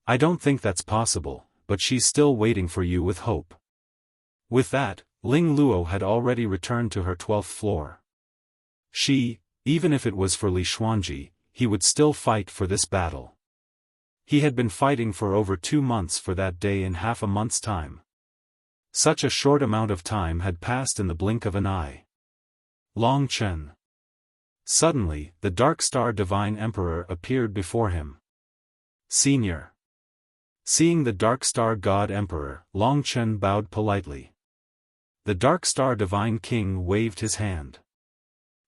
I don't think that's possible, but she's still waiting for you with hope. With that, Ling Luo had already returned to her 12th floor. Even if it was for Li Xuanji, he would still fight for this battle. He had been fighting for over 2 months for that day in half a month's time. Such a short amount of time had passed in the blink of an eye. Long Chen. Suddenly, the Dark Star Divine Emperor appeared before him. Senior. Seeing the Dark Star God Emperor, Long Chen bowed politely. The Dark Star Divine King waved his hand.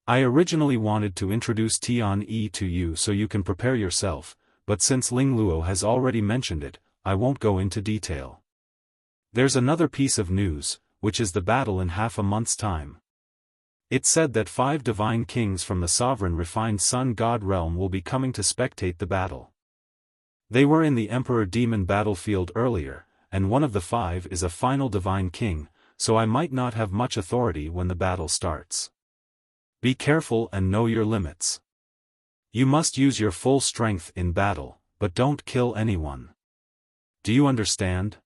I originally wanted to introduce Tian Yi to you so you can prepare yourself, but since Ling Luo has already mentioned it, I won't go into detail. There's another piece of news, which is the battle in half a month's time. It's said that 5 divine kings from the sovereign refined sun god realm will be coming to spectate the battle. They were in the Emperor Demon battlefield earlier, and one of the 5 is a final divine king, so I might not have much authority when the battle starts. Be careful and know your limits. You must use your full strength in battle, but don't kill anyone. Do you understand?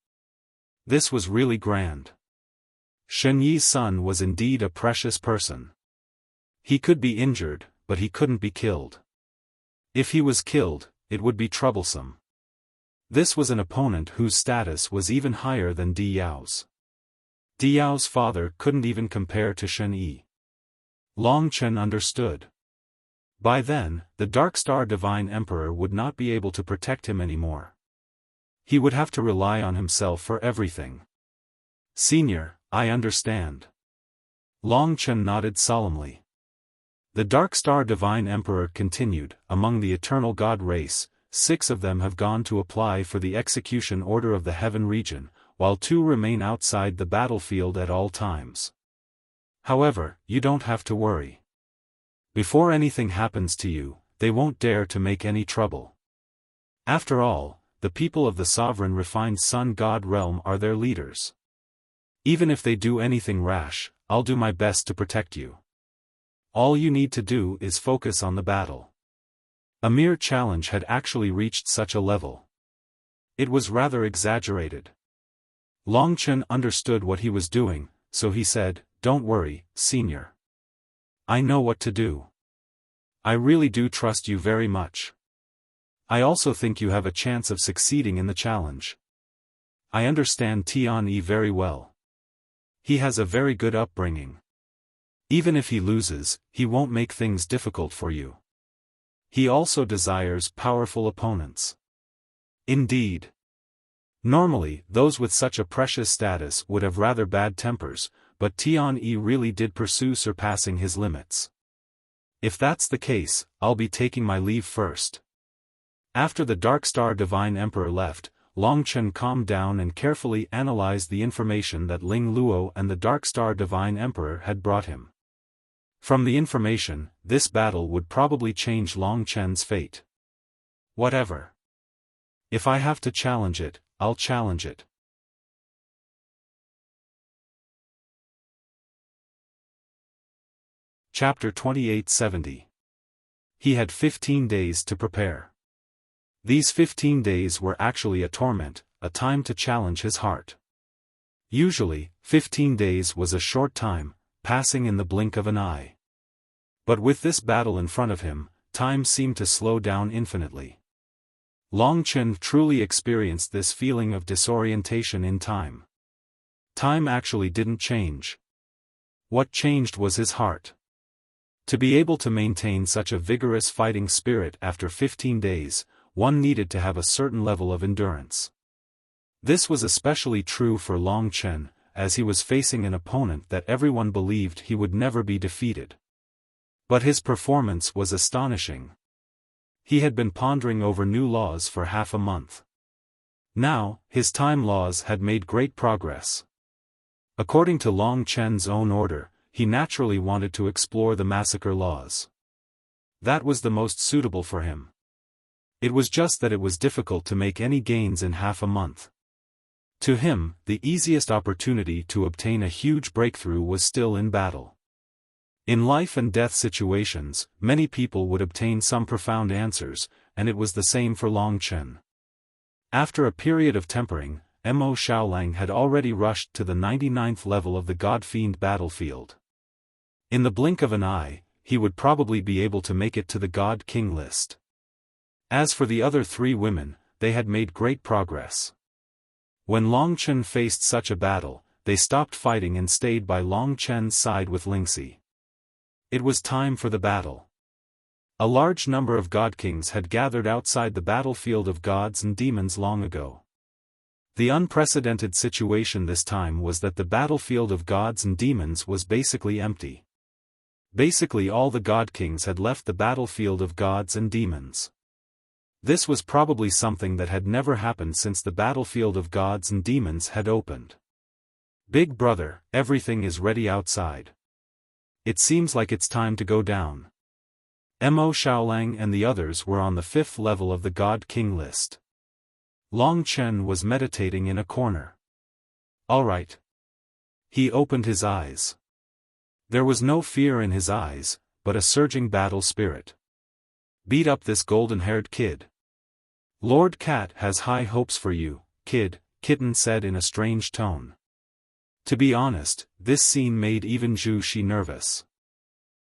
This was really grand. Shen Yi's son was indeed a precious person. He could be injured, but he couldn't be killed. If he was killed, it would be troublesome. This was an opponent whose status was even higher than Di Yao's. Di Yao's father couldn't even compare to Shen Yi. Long Chen understood. By then, the Dark Star Divine Emperor would not be able to protect him anymore. He would have to rely on himself for everything. Senior, I understand. Long Chen nodded solemnly. The Dark Star Divine Emperor continued, among the Eternal God race, 6 of them have gone to apply for the execution order of the Heaven region, while 2 remain outside the battlefield at all times. However, you don't have to worry. Before anything happens to you, they won't dare to make any trouble. After all, the people of the Sovereign Refined Sun God realm are their leaders. Even if they do anything rash, I'll do my best to protect you. All you need to do is focus on the battle. A mere challenge had actually reached such a level. It was rather exaggerated. Long Chen understood what he was doing, so he said, "Don't worry, Senior. I know what to do. I really do trust you very much. I also think you have a chance of succeeding in the challenge. I understand Tian Yi very well. He has a very good upbringing. Even if he loses, he won't make things difficult for you. He also desires powerful opponents." Indeed. Normally, those with such a precious status would have rather bad tempers, but Tian Yi really did pursue surpassing his limits. "If that's the case, I'll be taking my leave first." After the Dark Star Divine Emperor left, Long Chen calmed down and carefully analyzed the information that Ling Luo and the Dark Star Divine Emperor had brought him. From the information, this battle would probably change Long Chen's fate. Whatever. If I have to challenge it, I'll challenge it. Chapter 2870. He had 15 days to prepare. These 15 days were actually a torment, a time to challenge his heart. Usually, 15 days was a short time, passing in the blink of an eye. But with this battle in front of him, time seemed to slow down infinitely. Long Chen truly experienced this feeling of disorientation in time. Time actually didn't change. What changed was his heart. To be able to maintain such a vigorous fighting spirit after 15 days, one needed to have a certain level of endurance. This was especially true for Long Chen, as he was facing an opponent that everyone believed he would never be defeated. But his performance was astonishing. He had been pondering over new laws for half a month. Now, his time laws had made great progress. According to Long Chen's own order, he naturally wanted to explore the massacre laws. That was the most suitable for him. It was just that it was difficult to make any gains in half a month. To him, the easiest opportunity to obtain a huge breakthrough was still in battle. In life and death situations, many people would obtain some profound answers, and it was the same for Long Chen. After a period of tempering, Mo Xiaolang had already rushed to the 99th level of the God-Fiend battlefield. In the blink of an eye, he would probably be able to make it to the God King list. As for the other 3 women, they had made great progress. When Long Chen faced such a battle, they stopped fighting and stayed by Long Chen's side with Lingxi. It was time for the battle. A large number of God Kings had gathered outside the battlefield of gods and demons long ago. The unprecedented situation this time was that the battlefield of gods and demons was basically empty. Basically all the God Kings had left the battlefield of gods and demons. This was probably something that had never happened since the battlefield of gods and demons had opened. "Big brother, everything is ready outside. It seems like it's time to go down." Mo Xiaolang and the others were on the 5th level of the God King list. Long Chen was meditating in a corner. "All right." He opened his eyes. There was no fear in his eyes, but a surging battle spirit. "Beat up this golden-haired kid. Lord Cat has high hopes for you, kid," Kitten said in a strange tone. To be honest, this scene made even Zhu Shi nervous.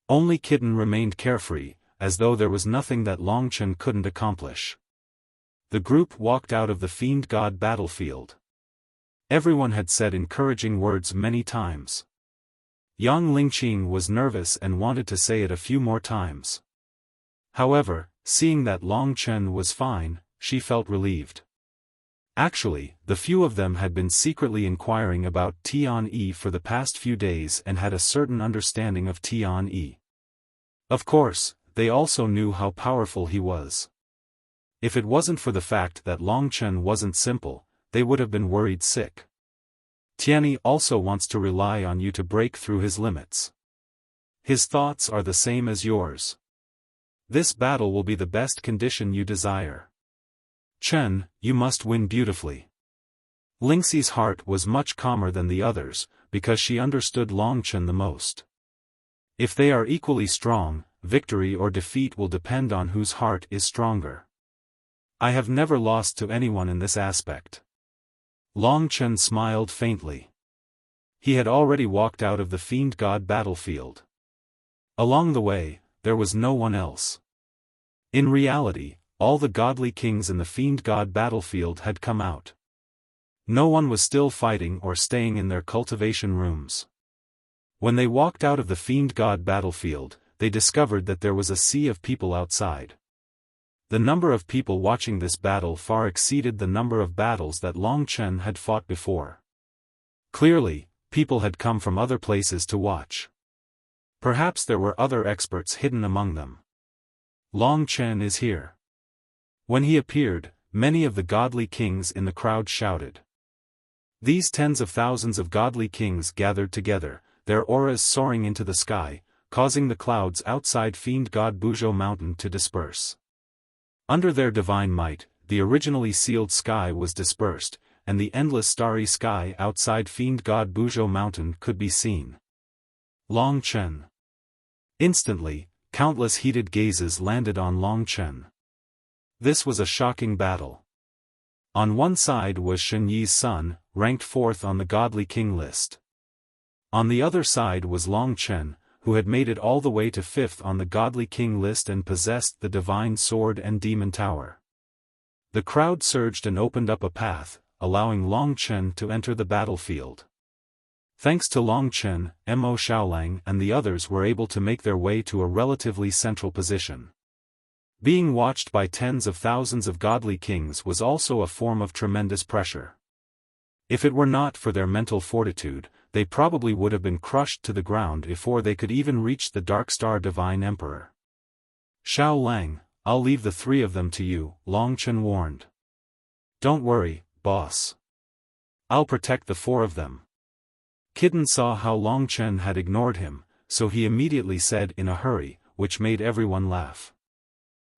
Only Kitten remained carefree, as though there was nothing that Longchen couldn't accomplish. The group walked out of the Fiend God battlefield. Everyone had said encouraging words many times. Yang Lingqing was nervous and wanted to say it a few more times. However, seeing that Longchen was fine, she felt relieved. Actually, the few of them had been secretly inquiring about Tian-Yi for the past few days and had a certain understanding of Tian-Yi. Of course, they also knew how powerful he was. If it wasn't for the fact that Longchen wasn't simple, they would have been worried sick. Tian-Yi also wants to rely on you to break through his limits. His thoughts are the same as yours. This battle will be the best condition you desire. Chen, you must win beautifully. Lingxi's heart was much calmer than the others, because she understood Longchen the most. If they are equally strong, victory or defeat will depend on whose heart is stronger. I have never lost to anyone in this aspect. Longchen smiled faintly. He had already walked out of the Fiend God battlefield. Along the way, there was no one else. In reality, all the godly kings in the Fiend God battlefield had come out. No one was still fighting or staying in their cultivation rooms. When they walked out of the Fiend God battlefield, they discovered that there was a sea of people outside. The number of people watching this battle far exceeded the number of battles that Longchen had fought before. Clearly, people had come from other places to watch. Perhaps there were other experts hidden among them. Longchen is here. When he appeared, many of the godly kings in the crowd shouted. These tens of thousands of godly kings gathered together, their auras soaring into the sky, causing the clouds outside Fiend God Buzhou Mountain to disperse. Under their divine might, the originally sealed sky was dispersed, and the endless starry sky outside Fiend God Buzhou Mountain could be seen. Longchen. Instantly, countless heated gazes landed on Longchen. This was a shocking battle. On one side was Shen Yi's son, ranked 4th on the Godly King list. On the other side was Longchen, who had made it all the way to 5th on the Godly King list and possessed the Divine Sword and Demon Tower. The crowd surged and opened up a path, allowing Longchen to enter the battlefield. Thanks to Longchen, Mo Xiaolang and the others were able to make their way to a relatively central position. Being watched by tens of thousands of godly kings was also a form of tremendous pressure. If it were not for their mental fortitude, they probably would have been crushed to the ground before they could even reach the Dark Star Divine Emperor. Xiaolang, I'll leave the 3 of them to you, Longchen warned. Don't worry, boss. I'll protect the 4 of them. Kitten saw how Longchen had ignored him, so he immediately said in a hurry, which made everyone laugh.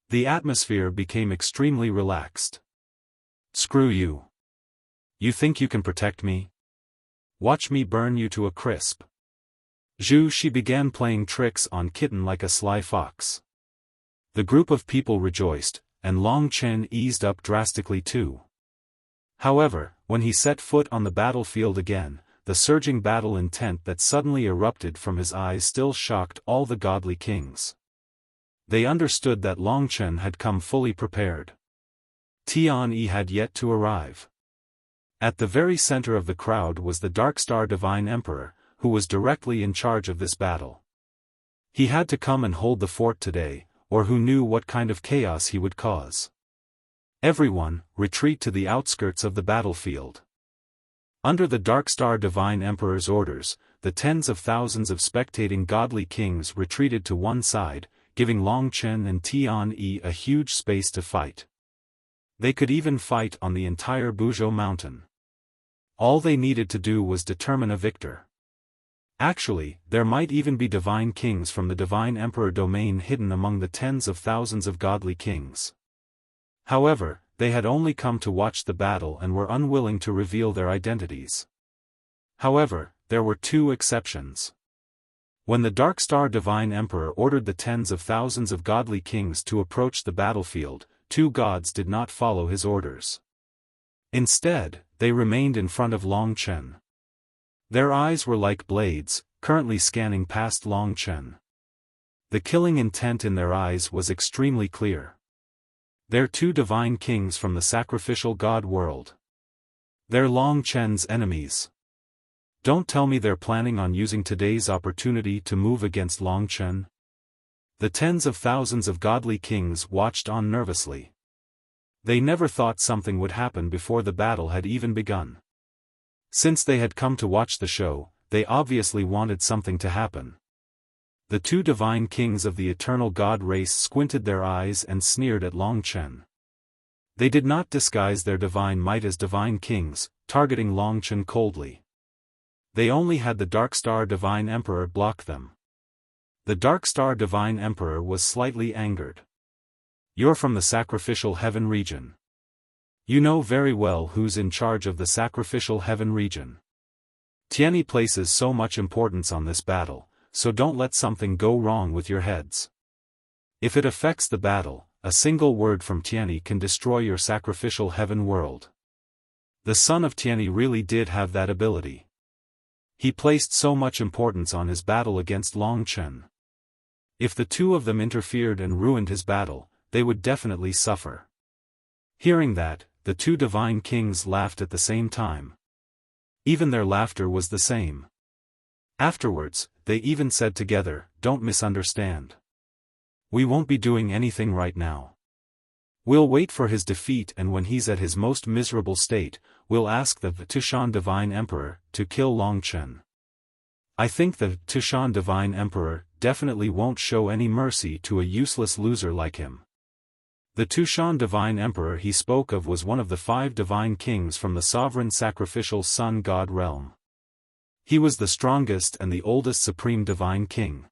The atmosphere became extremely relaxed. Screw you. You think you can protect me? Watch me burn you to a crisp. Zhu Shi began playing tricks on Kitten like a sly fox. The group of people rejoiced, and Longchen eased up drastically too. However, when he set foot on the battlefield again, the surging battle intent that suddenly erupted from his eyes still shocked all the godly kings. They understood that Longchen had come fully prepared. Tian-Yi had yet to arrive. At the very center of the crowd was the Dark Star Divine Emperor, who was directly in charge of this battle. He had to come and hold the fort today, or who knew what kind of chaos he would cause. Everyone, retreat to the outskirts of the battlefield. Under the Dark Star Divine Emperor's orders, the tens of thousands of spectating godly kings retreated to one side, giving Longchen and Tian-Yi a huge space to fight. They could even fight on the entire Buzhou Mountain. All they needed to do was determine a victor. Actually, there might even be divine kings from the Divine Emperor domain hidden among the tens of thousands of godly kings. However, they had only come to watch the battle and were unwilling to reveal their identities. However, there were 2 exceptions. When the Dark Star Divine Emperor ordered the tens of thousands of godly kings to approach the battlefield, 2 gods did not follow his orders. Instead, they remained in front of Longchen. Their eyes were like blades, currently scanning past Long Chen. The killing intent in their eyes was extremely clear. They're two divine kings from the sacrificial god world. They're Long Chen's enemies. Don't tell me they're planning on using today's opportunity to move against Long Chen. The tens of thousands of godly kings watched on nervously. They never thought something would happen before the battle had even begun. Since they had come to watch the show, they obviously wanted something to happen. The two divine kings of the eternal god race squinted their eyes and sneered at Long Chen. They did not disguise their divine might as divine kings, targeting Long Chen coldly. They only had the Dark Star Divine Emperor block them. The Dark Star Divine Emperor was slightly angered. You're from the sacrificial heaven region. You know very well who's in charge of the sacrificial heaven region. Tianyi places so much importance on this battle, so don't let something go wrong with your heads. If it affects the battle, a single word from Tianyi can destroy your sacrificial heaven world. The son of Tianyi really did have that ability. He placed so much importance on his battle against Long Chen. If the two of them interfered and ruined his battle, they would definitely suffer. Hearing that, the two divine kings laughed at the same time. Even their laughter was the same. Afterwards, they even said together, "Don't misunderstand. We won't be doing anything right now. We'll wait for his defeat, and when he's at his most miserable state, we'll ask the Tushan Divine Emperor to kill Long Chen." I think the Tushan Divine Emperor definitely won't show any mercy to a useless loser like him. The Tushan Divine Emperor he spoke of was one of the 5 divine kings from the sovereign sacrificial sun god realm. He was the strongest and the oldest supreme divine king.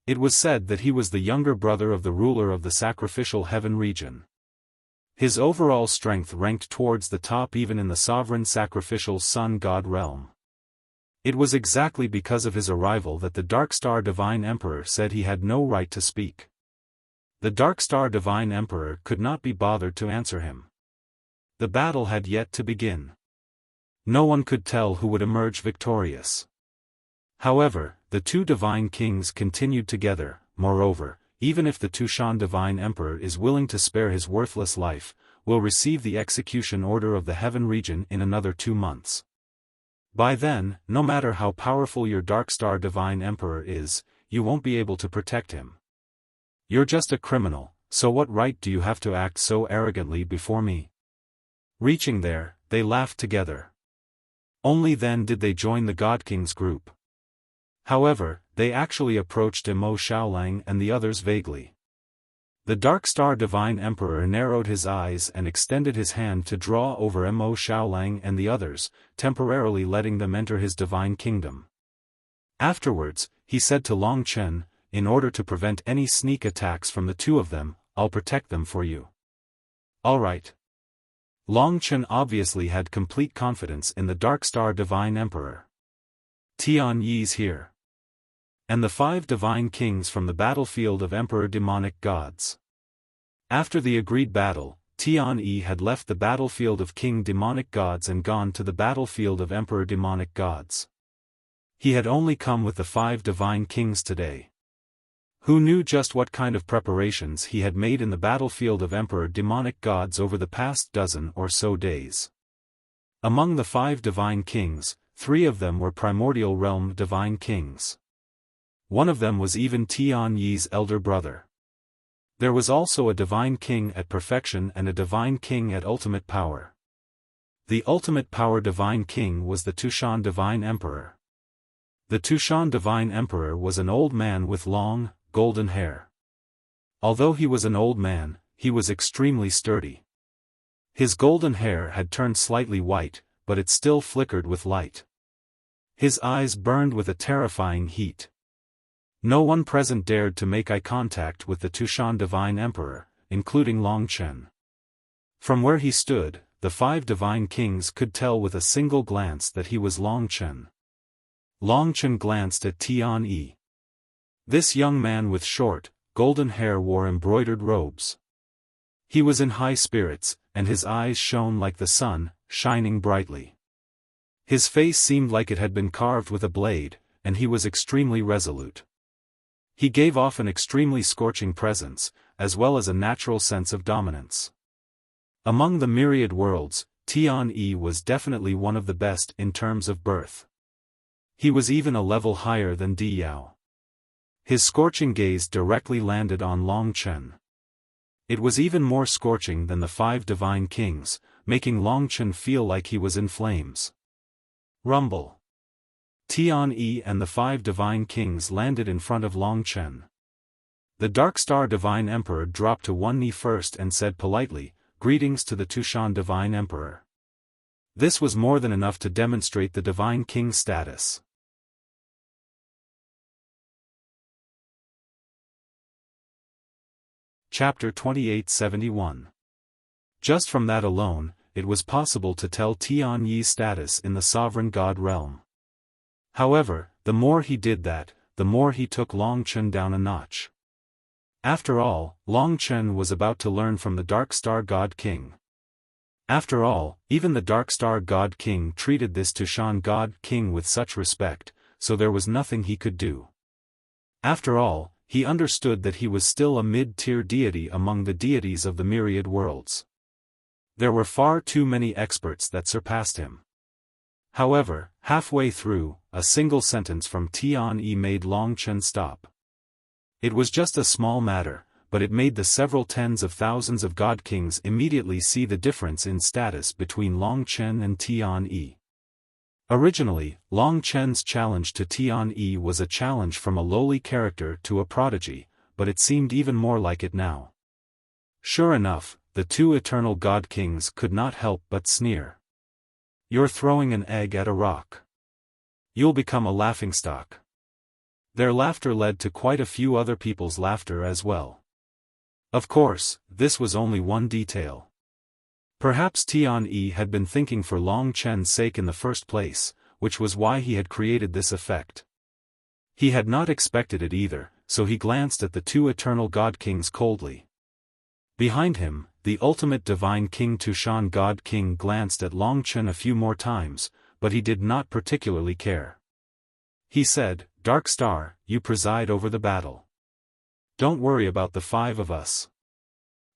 It was said that he was the younger brother of the ruler of the sacrificial heaven region. His overall strength ranked towards the top even in the sovereign sacrificial sun god realm. It was exactly because of his arrival that the Dark Star Divine Emperor said he had no right to speak. The Dark Star Divine Emperor could not be bothered to answer him. The battle had yet to begin. No one could tell who would emerge victorious. However, the two divine kings continued together. Moreover, even if the Tushan Divine Emperor is willing to spare his worthless life, will receive the execution order of the heaven region in another 2 months. By then, no matter how powerful your Dark Star Divine Emperor is, you won't be able to protect him. You're just a criminal, so what right do you have to act so arrogantly before me? Reaching there, they laughed together. Only then did they join the God King's group. However, they actually approached Mo Xiaolang and the others vaguely. The Dark Star Divine Emperor narrowed his eyes and extended his hand to draw over Mo Xiaolang and the others, temporarily letting them enter his divine kingdom. Afterwards, he said to Long Chen, "In order to prevent any sneak attacks from the two of them, I'll protect them for you." "All right." Long Chen obviously had complete confidence in the Dark Star Divine Emperor. Tianyi's here. And the 5 divine kings from the battlefield of Emperor Demonic Gods. After the agreed battle, Tianyi had left the battlefield of King Demonic Gods and gone to the battlefield of Emperor Demonic Gods. He had only come with the 5 divine kings today. Who knew just what kind of preparations he had made in the battlefield of Emperor Demonic Gods over the past dozen or so days. Among the 5 divine kings, 3 of them were primordial realm divine kings. One of them was even Tianyi's elder brother. There was also a divine king at perfection and a divine king at ultimate power. The ultimate power divine king was the Tushan Divine Emperor. The Tushan Divine Emperor was an old man with long, golden hair. Although he was an old man, he was extremely sturdy. His golden hair had turned slightly white, but it still flickered with light. His eyes burned with a terrifying heat. No one present dared to make eye contact with the Tushan Divine Emperor, including Long Chen. From where he stood, the 5 divine kings could tell with a single glance that he was Long Chen. Long Chen glanced at Tianyi. This young man with short, golden hair wore embroidered robes. He was in high spirits, and his eyes shone like the sun, shining brightly. His face seemed like it had been carved with a blade, and he was extremely resolute. He gave off an extremely scorching presence, as well as a natural sense of dominance. Among the myriad worlds, Tian-Yi was definitely one of the best in terms of birth. He was even a level higher than Di Yao. His scorching gaze directly landed on Long Chen. It was even more scorching than the 5 divine kings, making Long Chen feel like he was in flames. Rumble. Tian-Yi and the 5 divine kings landed in front of Long Chen. The Dark Star Divine Emperor dropped to one knee first and said politely, "Greetings to the Tushan Divine Emperor." This was more than enough to demonstrate the Divine King status. Chapter 2871. Just from that alone, it was possible to tell Tian-Yi's status in the Sovereign God realm. However, the more he did that, the more he took Long Chen down a notch. After all, Long Chen was about to learn from the Dark Star God King. After all, even the Dark Star God King treated this Tushan God King with such respect, so there was nothing he could do. After all, he understood that he was still a mid-tier deity among the deities of the myriad worlds. There were far too many experts that surpassed him. However, halfway through, a single sentence from Tian-Yi made Long Chen stop. It was just a small matter, but it made the several tens of thousands of God Kings immediately see the difference in status between Long Chen and Tian-Yi. Originally, Long Chen's challenge to Tian-Yi was a challenge from a lowly character to a prodigy, but it seemed even more like it now. Sure enough, the 2 eternal God Kings could not help but sneer. "You're throwing an egg at a rock. You'll become a laughingstock." Their laughter led to quite a few other people's laughter as well. Of course, this was only one detail. Perhaps Tian-Yi had been thinking for Long Chen's sake in the first place, which was why he had created this effect. He had not expected it either, so he glanced at the 2 eternal God Kings coldly. Behind him, the ultimate divine king Tushan God King glanced at Long Chen a few more times, but he did not particularly care. He said, "Dark Star, you preside over the battle. Don't worry about the 5 of us.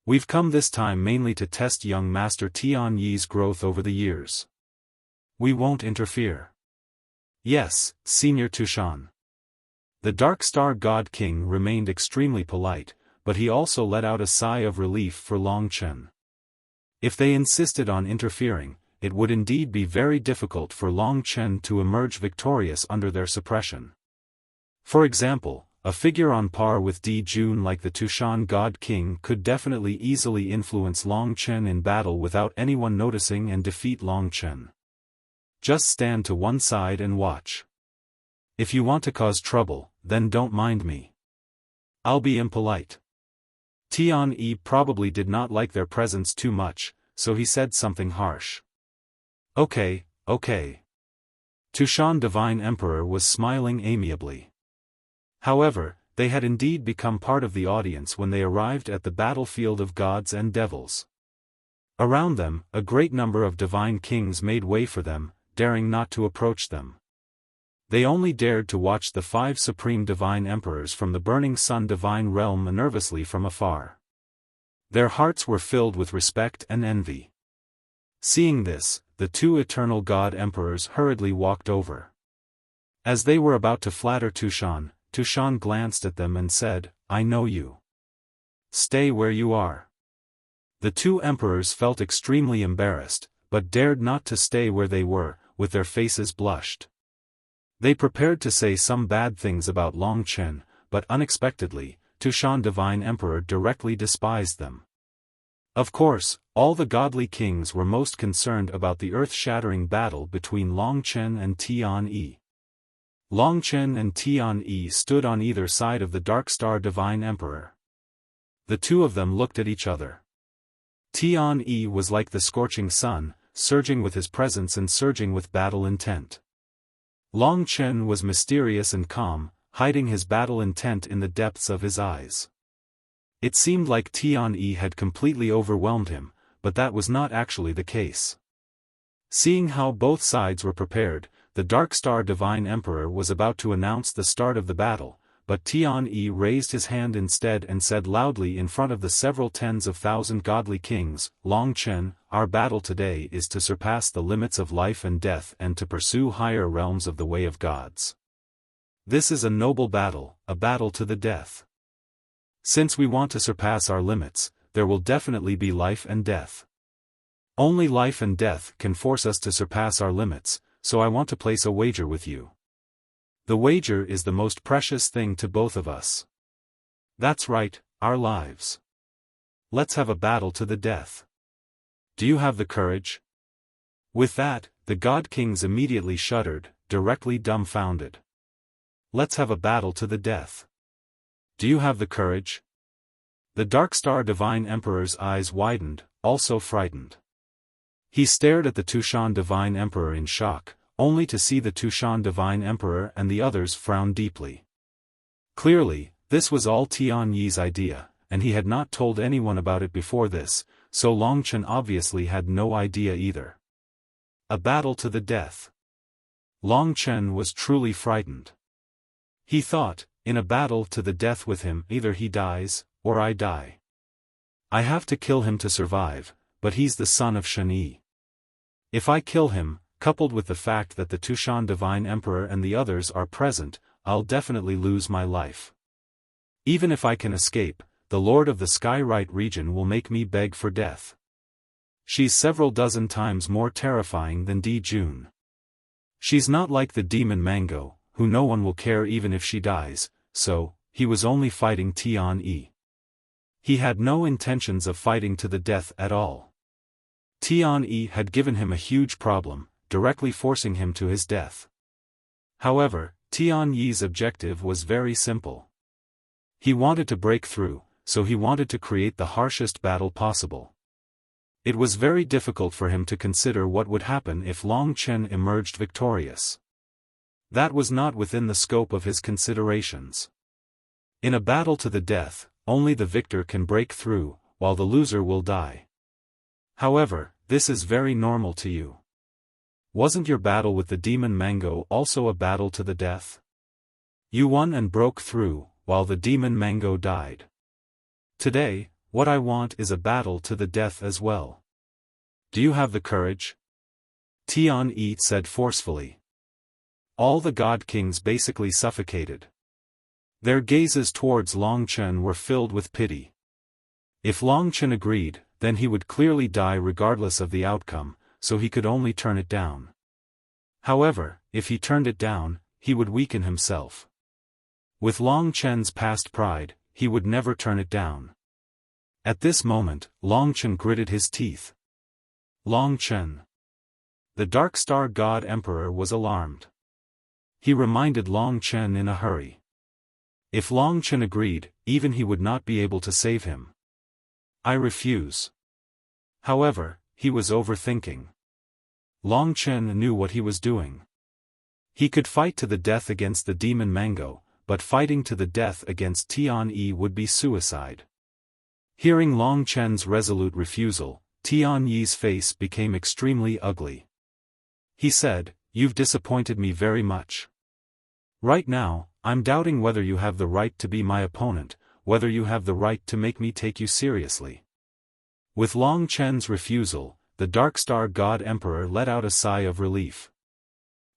We've come this time mainly to test young Master Tian-Yi's growth over the years. We won't interfere." "Yes, Senior Tushan." The Dark Star God King remained extremely polite, but he also let out a sigh of relief for Long Chen. If they insisted on interfering, it would indeed be very difficult for Long Chen to emerge victorious under their suppression. For example, a figure on par with Di Jun like the Tushan God King could definitely easily influence Long Chen in battle without anyone noticing and defeat Long Chen. Just stand to one side and watch. If you want to cause trouble, then don't mind me. I'll be impolite. Tian-Yi probably did not like their presence too much, so he said something harsh. Okay. Tushan Divine Emperor was smiling amiably. However, they had indeed become part of the audience when they arrived at the battlefield of gods and devils. Around them, a great number of divine kings made way for them, daring not to approach them. They only dared to watch the 5 supreme divine emperors from the Burning Sun divine realm nervously from afar. Their hearts were filled with respect and envy. Seeing this, the 2 eternal god emperors hurriedly walked over. As they were about to flatter Tushan, Tushan glanced at them and said, "I know you. Stay where you are." The 2 emperors felt extremely embarrassed, but dared not to stay where they were, with their faces blushed. They prepared to say some bad things about Long Chen, but unexpectedly, Tushan Divine Emperor directly despised them. Of course, all the godly kings were most concerned about the earth-shattering battle between Long Chen and Tian-Yi. Long Chen and Tian-Yi stood on either side of the Dark Star Divine Emperor. The 2 of them looked at each other. Tian-Yi was like the scorching sun, surging with his presence and surging with battle intent. Long Chen was mysterious and calm, hiding his battle intent in the depths of his eyes. It seemed like Tian-Yi had completely overwhelmed him, but that was not actually the case. Seeing how both sides were prepared, the Dark Star Divine Emperor was about to announce the start of the battle, but Tian-Yi raised his hand instead and said loudly in front of the several tens of thousand godly kings, Long Chen, our battle today is to surpass the limits of life and death and to pursue higher realms of the way of gods. This is a noble battle, a battle to the death. Since we want to surpass our limits, there will definitely be life and death. Only life and death can force us to surpass our limits, so I want to place a wager with you. The wager is the most precious thing to both of us. That's right, our lives. Let's have a battle to the death. Do you have the courage? With that, the god kings immediately shuddered, directly dumbfounded. Let's have a battle to the death. Do you have the courage? The Dark Star Divine Emperor's eyes widened, also frightened. He stared at the Tushan Divine Emperor in shock, only to see the Tushan Divine Emperor and the others frown deeply. Clearly, this was all Tian-Yi's idea, and he had not told anyone about it before this, so Long Chen obviously had no idea either. A battle to the death. Long Chen was truly frightened. He thought, in a battle to the death with him, either he dies, or I die. I have to kill him to survive, but he's the son of Shen-Yi. If I kill him, coupled with the fact that the Tushan Divine Emperor and the others are present, I'll definitely lose my life. Even if I can escape, the Lord of the Skyrite region will make me beg for death. She's several dozen times more terrifying than Di Jun. She's not like the demon Mango, who no one will care even if she dies, so, he was only fighting Tian-Yi. He had no intentions of fighting to the death at all. Tian-Yi had given him a huge problem, directly forcing him to his death. However, Tian-Yi's objective was very simple. He wanted to break through, so he wanted to create the harshest battle possible. It was very difficult for him to consider what would happen if Long Chen emerged victorious. That was not within the scope of his considerations. In a battle to the death, only the victor can break through, while the loser will die. However, this is very normal to you. Wasn't your battle with the demon Mango also a battle to the death? You won and broke through, while the demon Mango died. Today, what I want is a battle to the death as well. Do you have the courage? Tian-Yi said forcefully. All the god kings basically suffocated. Their gazes towards Long Chen were filled with pity. If Long Chen agreed, then he would clearly die regardless of the outcome, so he could only turn it down. However, if he turned it down, he would weaken himself. With Long Chen's past pride, he would never turn it down. At this moment, Long Chen gritted his teeth. Long Chen. The Dark Star God Emperor was alarmed. He reminded Long Chen in a hurry. If Long Chen agreed, even he would not be able to save him. I refuse. However, he was overthinking. Long Chen knew what he was doing. He could fight to the death against the demon Mango, but fighting to the death against Tian-Yi would be suicide. Hearing Long Chen's resolute refusal, Tian-Yi's face became extremely ugly. He said, "You've disappointed me very much. Right now, I'm doubting whether you have the right to be my opponent, whether you have the right to make me take you seriously." With Long Chen's refusal, the Dark Star God Emperor let out a sigh of relief.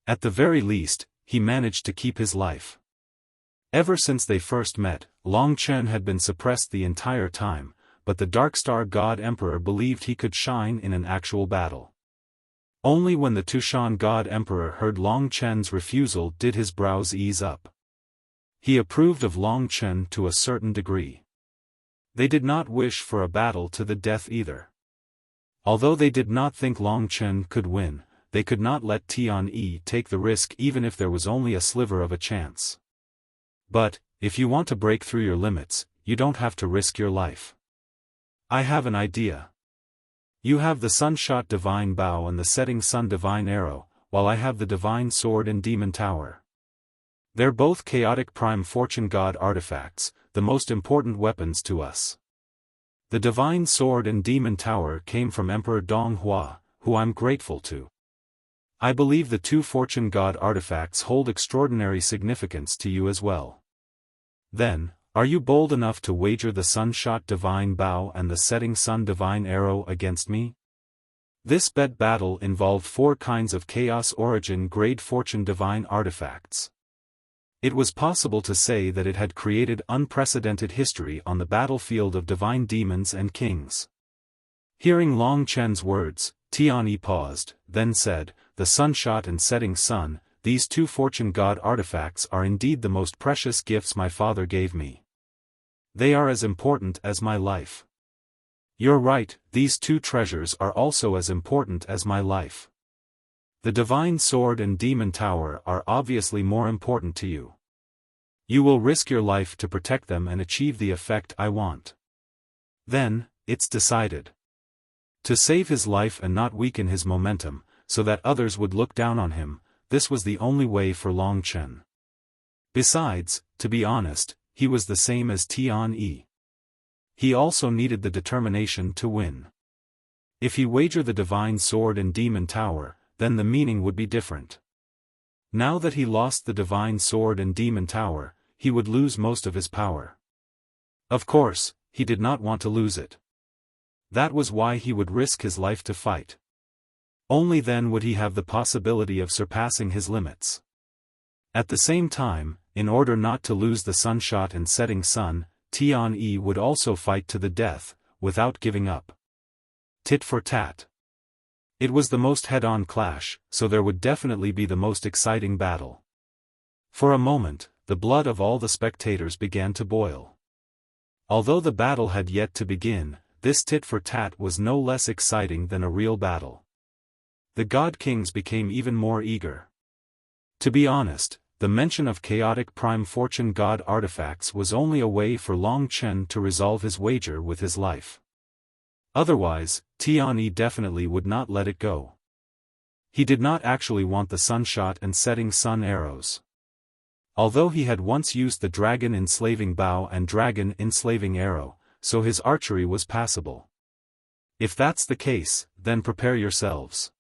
At the very least, he managed to keep his life. Ever since they first met, Long Chen had been suppressed the entire time, but the Dark Star God Emperor believed he could shine in an actual battle. Only when the Tushan God Emperor heard Long Chen's refusal did his brows ease up. He approved of Long Chen to a certain degree. They did not wish for a battle to the death either. Although they did not think Long Chen could win, they could not let Tian-Yi take the risk even if there was only a sliver of a chance. But, if you want to break through your limits, you don't have to risk your life. I have an idea. You have the Sunshot Divine Bow and the Setting Sun Divine Arrow, while I have the Divine Sword and Demon Tower. They're both chaotic prime fortune god artifacts, the most important weapons to us. The Divine Sword and Demon Tower came from Emperor Donghua, who I'm grateful to. I believe the two fortune god artifacts hold extraordinary significance to you as well. Then, are you bold enough to wager the sun-shot divine bow and the setting sun divine arrow against me? This bet battle involved 4 kinds of chaos origin grade fortune divine artifacts. It was possible to say that it had created unprecedented history on the battlefield of divine demons and kings. Hearing Long Chen's words, Tianyi paused, then said, "The sunshot and setting sun, these two fortune god artifacts are indeed the most precious gifts my father gave me. They are as important as my life." "You're right, these two treasures are also as important as my life. The divine sword and demon tower are obviously more important to you. You will risk your life to protect them and achieve the effect I want." "Then, it's decided." To save his life and not weaken his momentum, so that others would look down on him, this was the only way for Long Chen. Besides, to be honest, he was the same as Tianyi. He also needed the determination to win. If he wagered the divine sword and demon tower, then the meaning would be different. Now that he lost the divine sword and demon tower, he would lose most of his power. Of course, he did not want to lose it. That was why he would risk his life to fight. Only then would he have the possibility of surpassing his limits. At the same time, in order not to lose the sunshot and setting sun, Tianyi would also fight to the death, without giving up. Tit for tat. It was the most head-on clash, so there would definitely be the most exciting battle. For a moment, the blood of all the spectators began to boil. Although the battle had yet to begin, this tit-for-tat was no less exciting than a real battle. The God Kings became even more eager. To be honest, the mention of chaotic prime fortune god artifacts was only a way for Long Chen to resolve his wager with his life. Otherwise, Tianyi definitely would not let it go. He did not actually want the sunshot and setting sun arrows. Although he had once used the dragon enslaving bow and dragon enslaving arrow, so his archery was passable. If that's the case, then prepare yourselves.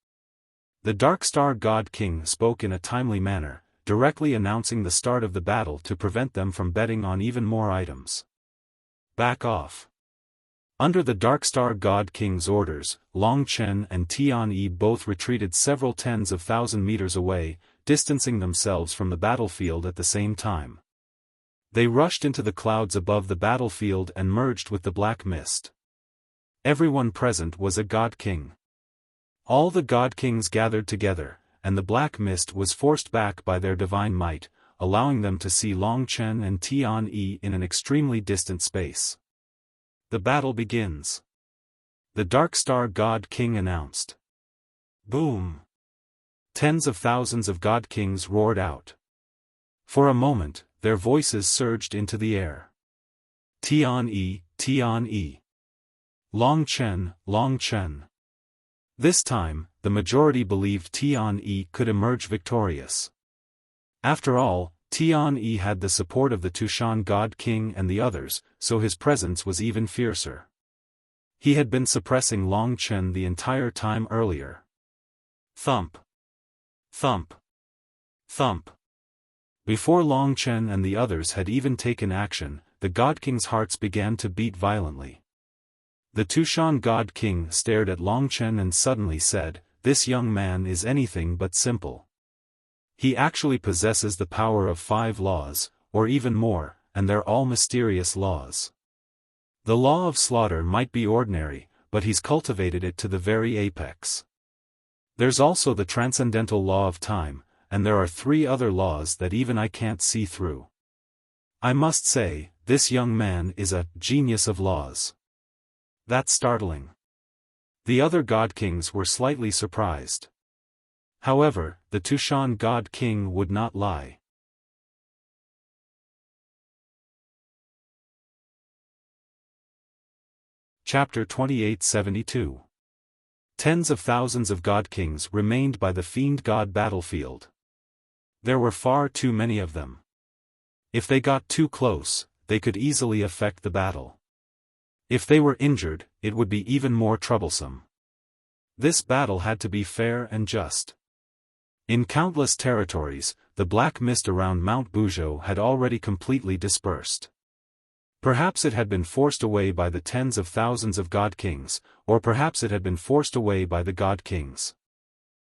The Dark Star God King spoke in a timely manner, directly announcing the start of the battle to prevent them from betting on even more items. Back off. Under the Dark Star God King's orders, Long Chen and Tianyi both retreated several tens of thousand meters away, distancing themselves from the battlefield at the same time. They rushed into the clouds above the battlefield and merged with the black mist. Everyone present was a God King. All the God Kings gathered together, and the black mist was forced back by their divine might, allowing them to see Long Chen and Tianyi in an extremely distant space. The battle begins. The Dark Star God King announced. Boom! Tens of thousands of God Kings roared out. For a moment, their voices surged into the air. Tianyi, Tianyi. Long Chen, Long Chen. This time, the majority believed Tianyi could emerge victorious. After all, Tianyi had the support of the Tushan God King and the others, so his presence was even fiercer. He had been suppressing Long Chen the entire time earlier. Thump. Thump. Thump. Before Long Chen and the others had even taken action, the God King's hearts began to beat violently. The Tushan God King stared at Long Chen and suddenly said, "This young man is anything but simple. He actually possesses the power of 5 laws, or even more, and they're all mysterious laws. The law of slaughter might be ordinary, but he's cultivated it to the very apex. There's also the transcendental law of time, and there are 3 other laws that even I can't see through. I must say, this young man is a genius of laws." That's startling. The other God Kings were slightly surprised. However, the Tushan God King would not lie. Chapter 2872. Tens of thousands of God Kings remained by the Fiend God battlefield. There were far too many of them. If they got too close, they could easily affect the battle. If they were injured, it would be even more troublesome. This battle had to be fair and just. In countless territories, the black mist around Mount Buzhou had already completely dispersed. Perhaps it had been forced away by the tens of thousands of god kings, or perhaps it had been forced away by the god kings.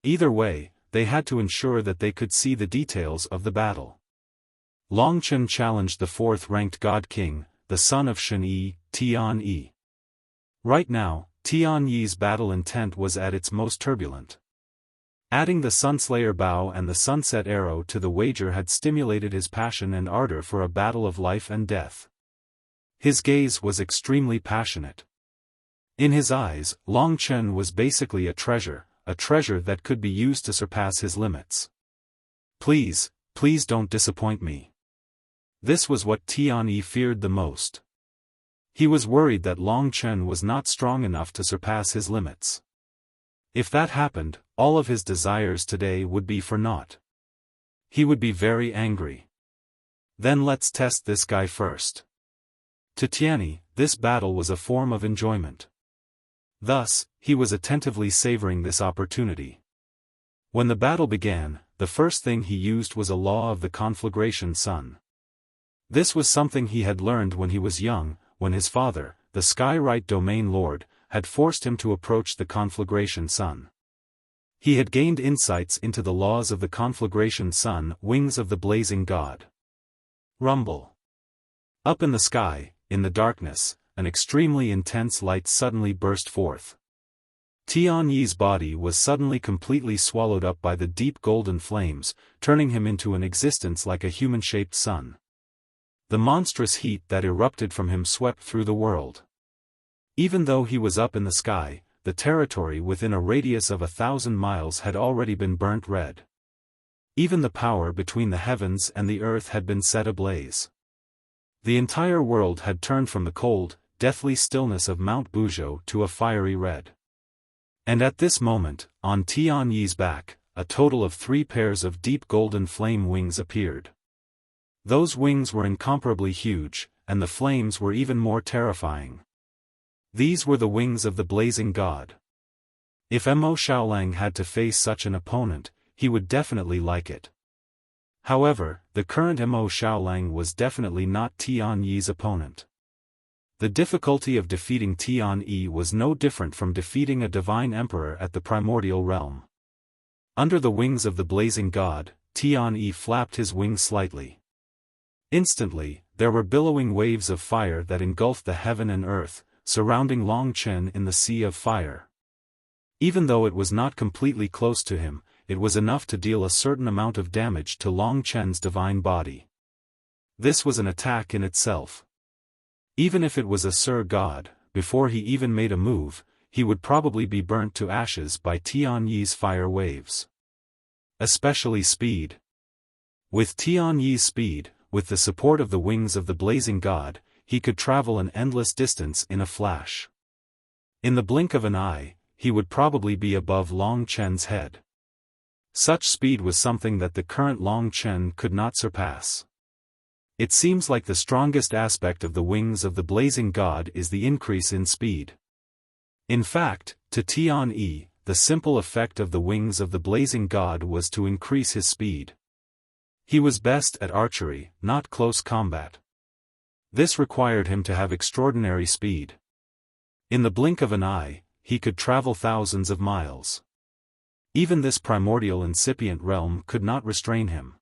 Either way, they had to ensure that they could see the details of the battle. Long Chen challenged the fourth-ranked god king, the son of Shen Yi, Tian Yi. Right now, Tian Yi's battle intent was at its most turbulent. Adding the Sunslayer bow and the sunset arrow to the wager had stimulated his passion and ardor for a battle of life and death. His gaze was extremely passionate. In his eyes, Long Chen was basically a treasure that could be used to surpass his limits. Please, please don't disappoint me. This was what Tian Yi feared the most. He was worried that Long Chen was not strong enough to surpass his limits. If that happened, all of his desires today would be for naught. He would be very angry. Then let's test this guy first. To Tianyi, this battle was a form of enjoyment. Thus, he was attentively savoring this opportunity. When the battle began, the first thing he used was a law of the conflagration sun. This was something he had learned when he was young, when his father, the Sky-Right Domain Lord, had forced him to approach the conflagration sun. He had gained insights into the laws of the conflagration sun, wings of the blazing god. Rumble. Up in the sky, in the darkness, an extremely intense light suddenly burst forth. Tian Yi's body was suddenly completely swallowed up by the deep golden flames, turning him into an existence like a human-shaped sun. The monstrous heat that erupted from him swept through the world. Even though he was up in the sky, the territory within a radius of 1,000 miles had already been burnt red. Even the power between the heavens and the earth had been set ablaze. The entire world had turned from the cold, deathly stillness of Mount Buzhou to a fiery red. And at this moment, on Tian Yi's back, a total of 3 pairs of deep golden flame wings appeared. Those wings were incomparably huge, and the flames were even more terrifying. These were the wings of the blazing god. If Mo Xiaolang had to face such an opponent, he would definitely like it. However, the current Mo Xiaolang was definitely not Tian Yi's opponent. The difficulty of defeating Tian Yi was no different from defeating a divine emperor at the primordial realm. Under the wings of the blazing god, Tian Yi flapped his wings slightly. Instantly, there were billowing waves of fire that engulfed the heaven and earth, surrounding Long Chen in the sea of fire. Even though it was not completely close to him, it was enough to deal a certain amount of damage to Long Chen's divine body. This was an attack in itself. Even if it was a Sir God, before he even made a move, he would probably be burnt to ashes by Tian Yi's fire waves. Especially speed. With Tian Yi's speed, with the support of the wings of the blazing god, he could travel an endless distance in a flash. In the blink of an eye, he would probably be above Long Chen's head. Such speed was something that the current Long Chen could not surpass. It seems like the strongest aspect of the wings of the blazing god is the increase in speed. In fact, to Tian Yi, the simple effect of the wings of the blazing god was to increase his speed. He was best at archery, not close combat. This required him to have extraordinary speed. In the blink of an eye, he could travel thousands of miles. Even this primordial incipient realm could not restrain him.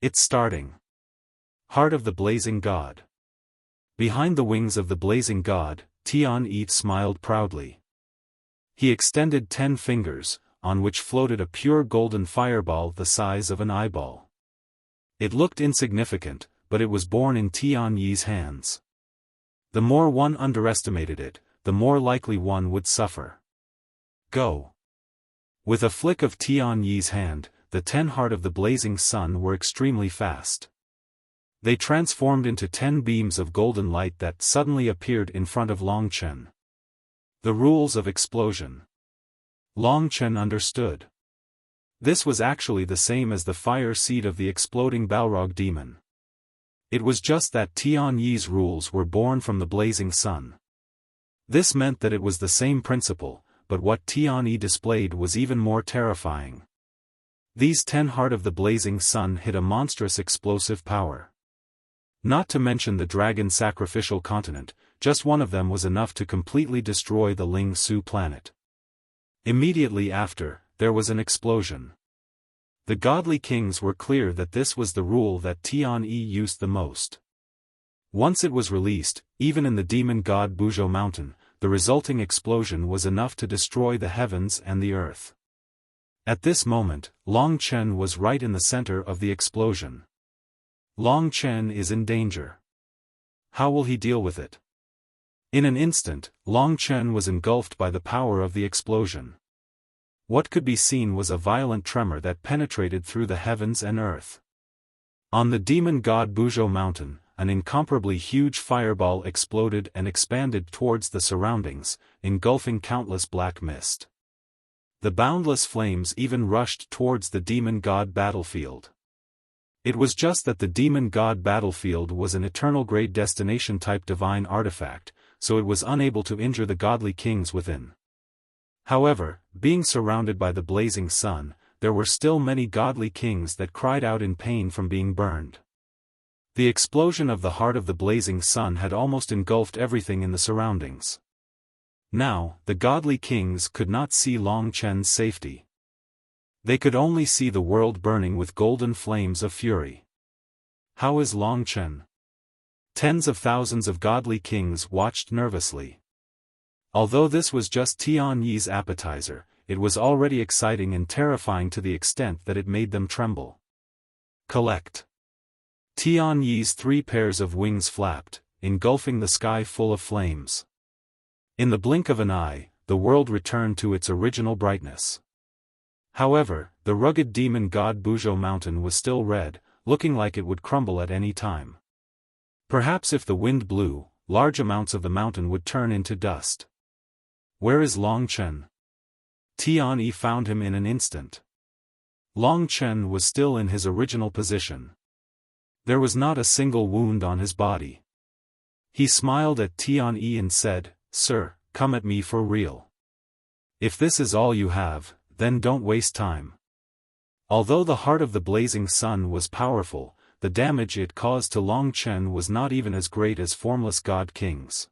It's starting. Heart of the blazing god. Behind the wings of the blazing god, Tian Yi smiled proudly. He extended 10 fingers, on which floated a pure golden fireball the size of an eyeball. It looked insignificant, but it was born in Tian Yi's hands. The more one underestimated it, the more likely one would suffer. Go. With a flick of Tian Yi's hand, the 10 heart of the blazing sun were extremely fast. They transformed into 10 beams of golden light that suddenly appeared in front of Long Chen. The rules of explosion. Long Chen understood. This was actually the same as the fire seed of the exploding Balrog demon. It was just that Tian Yi's rules were born from the blazing sun. This meant that it was the same principle, but what Tian Yi displayed was even more terrifying. These 10 Heart of the Blazing Sun hid a monstrous explosive power. Not to mention the dragon sacrificial continent, just one of them was enough to completely destroy the Ling Su planet. Immediately after, there was an explosion. The godly kings were clear that this was the rule that Tian Yi used the most. Once it was released, even in the demon god Buzhou mountain, the resulting explosion was enough to destroy the heavens and the earth. At this moment, Long Chen was right in the center of the explosion. Long Chen is in danger. How will he deal with it? In an instant, Long Chen was engulfed by the power of the explosion. What could be seen was a violent tremor that penetrated through the heavens and earth. On the demon god Buzhou mountain, an incomparably huge fireball exploded and expanded towards the surroundings, engulfing countless black mist. The boundless flames even rushed towards the demon god battlefield. It was just that the demon god battlefield was an eternal grade destination type divine artifact, so it was unable to injure the godly kings within. However, being surrounded by the blazing sun, there were still many godly kings that cried out in pain from being burned. The explosion of the heart of the blazing sun had almost engulfed everything in the surroundings. Now, the godly kings could not see Long Chen's safety. They could only see the world burning with golden flames of fury. How is Long Chen? Tens of thousands of godly kings watched nervously. Although this was just Tian Yi's appetizer, it was already exciting and terrifying to the extent that it made them tremble. Collect. Tian Yi's 3 pairs of wings flapped, engulfing the sky full of flames. In the blink of an eye, the world returned to its original brightness. However, the rugged demon god Buzhou mountain was still red, looking like it would crumble at any time. Perhaps if the wind blew, large amounts of the mountain would turn into dust. Where is Long Chen? Tian Yi found him in an instant. Long Chen was still in his original position. There was not a single wound on his body. He smiled at Tian Yi and said, "Sir, come at me for real. If this is all you have, then don't waste time." Although the heart of the blazing sun was powerful, the damage it caused to Long Chen was not even as great as formless god kings.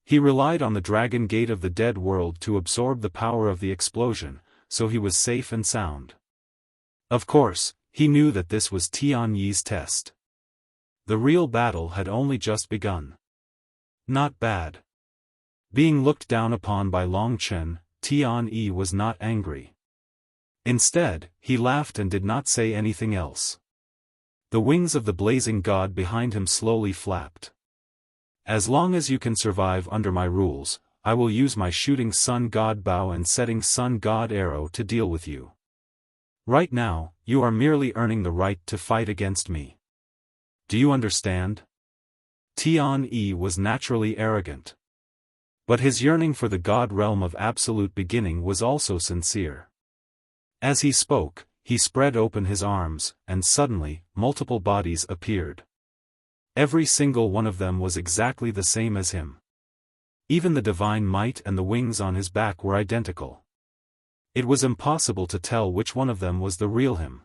He relied on the dragon gate of the dead world to absorb the power of the explosion, so he was safe and sound. Of course, he knew that this was Tian Yi's test. The real battle had only just begun. Not bad. Being looked down upon by Long Chen, Tian Yi was not angry. Instead, he laughed and did not say anything else. The wings of the blazing god behind him slowly flapped. As long as you can survive under my rules, I will use my shooting sun god bow and setting sun god arrow to deal with you. Right now, you are merely earning the right to fight against me. Do you understand? Tian Yi was naturally arrogant. But his yearning for the god realm of absolute beginning was also sincere. As he spoke, he spread open his arms, and suddenly, multiple bodies appeared. Every single one of them was exactly the same as him. Even the divine might and the wings on his back were identical. It was impossible to tell which one of them was the real him.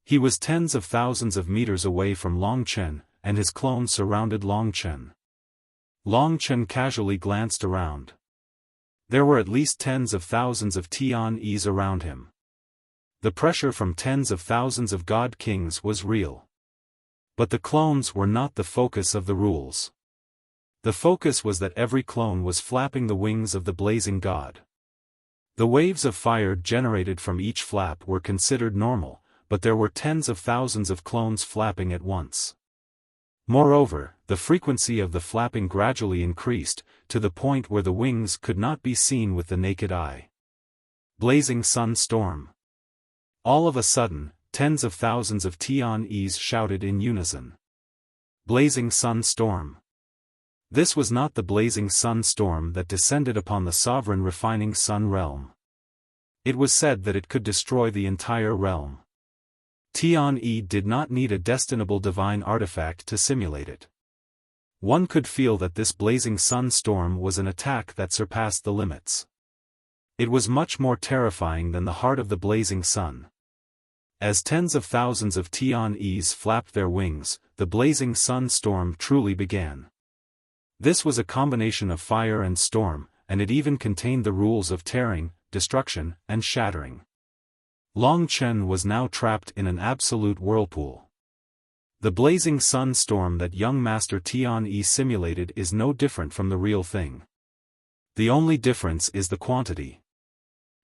He was tens of thousands of meters away from Long Chen, and his clone surrounded Long Chen. Long Chen casually glanced around. There were at least tens of thousands of Tian Yis around him. The pressure from tens of thousands of god kings was real. But the clones were not the focus of the rules. The focus was that every clone was flapping the wings of the blazing god. The waves of fire generated from each flap were considered normal, but there were tens of thousands of clones flapping at once. Moreover, the frequency of the flapping gradually increased, to the point where the wings could not be seen with the naked eye. Blazing sun storm. All of a sudden, tens of thousands of Tian Yis shouted in unison. Blazing sun storm. This was not the blazing sun storm that descended upon the sovereign refining sun realm. It was said that it could destroy the entire realm. Tian Yi did not need a destinable divine artifact to simulate it. One could feel that this blazing sun storm was an attack that surpassed the limits. It was much more terrifying than the heart of the blazing sun. As tens of thousands of Tian-Es flapped their wings, the blazing sun storm truly began. This was a combination of fire and storm, and it even contained the rules of tearing, destruction, and shattering. Long Chen was now trapped in an absolute whirlpool. The blazing sun storm that young Master Tian-E simulated is no different from the real thing. The only difference is the quantity.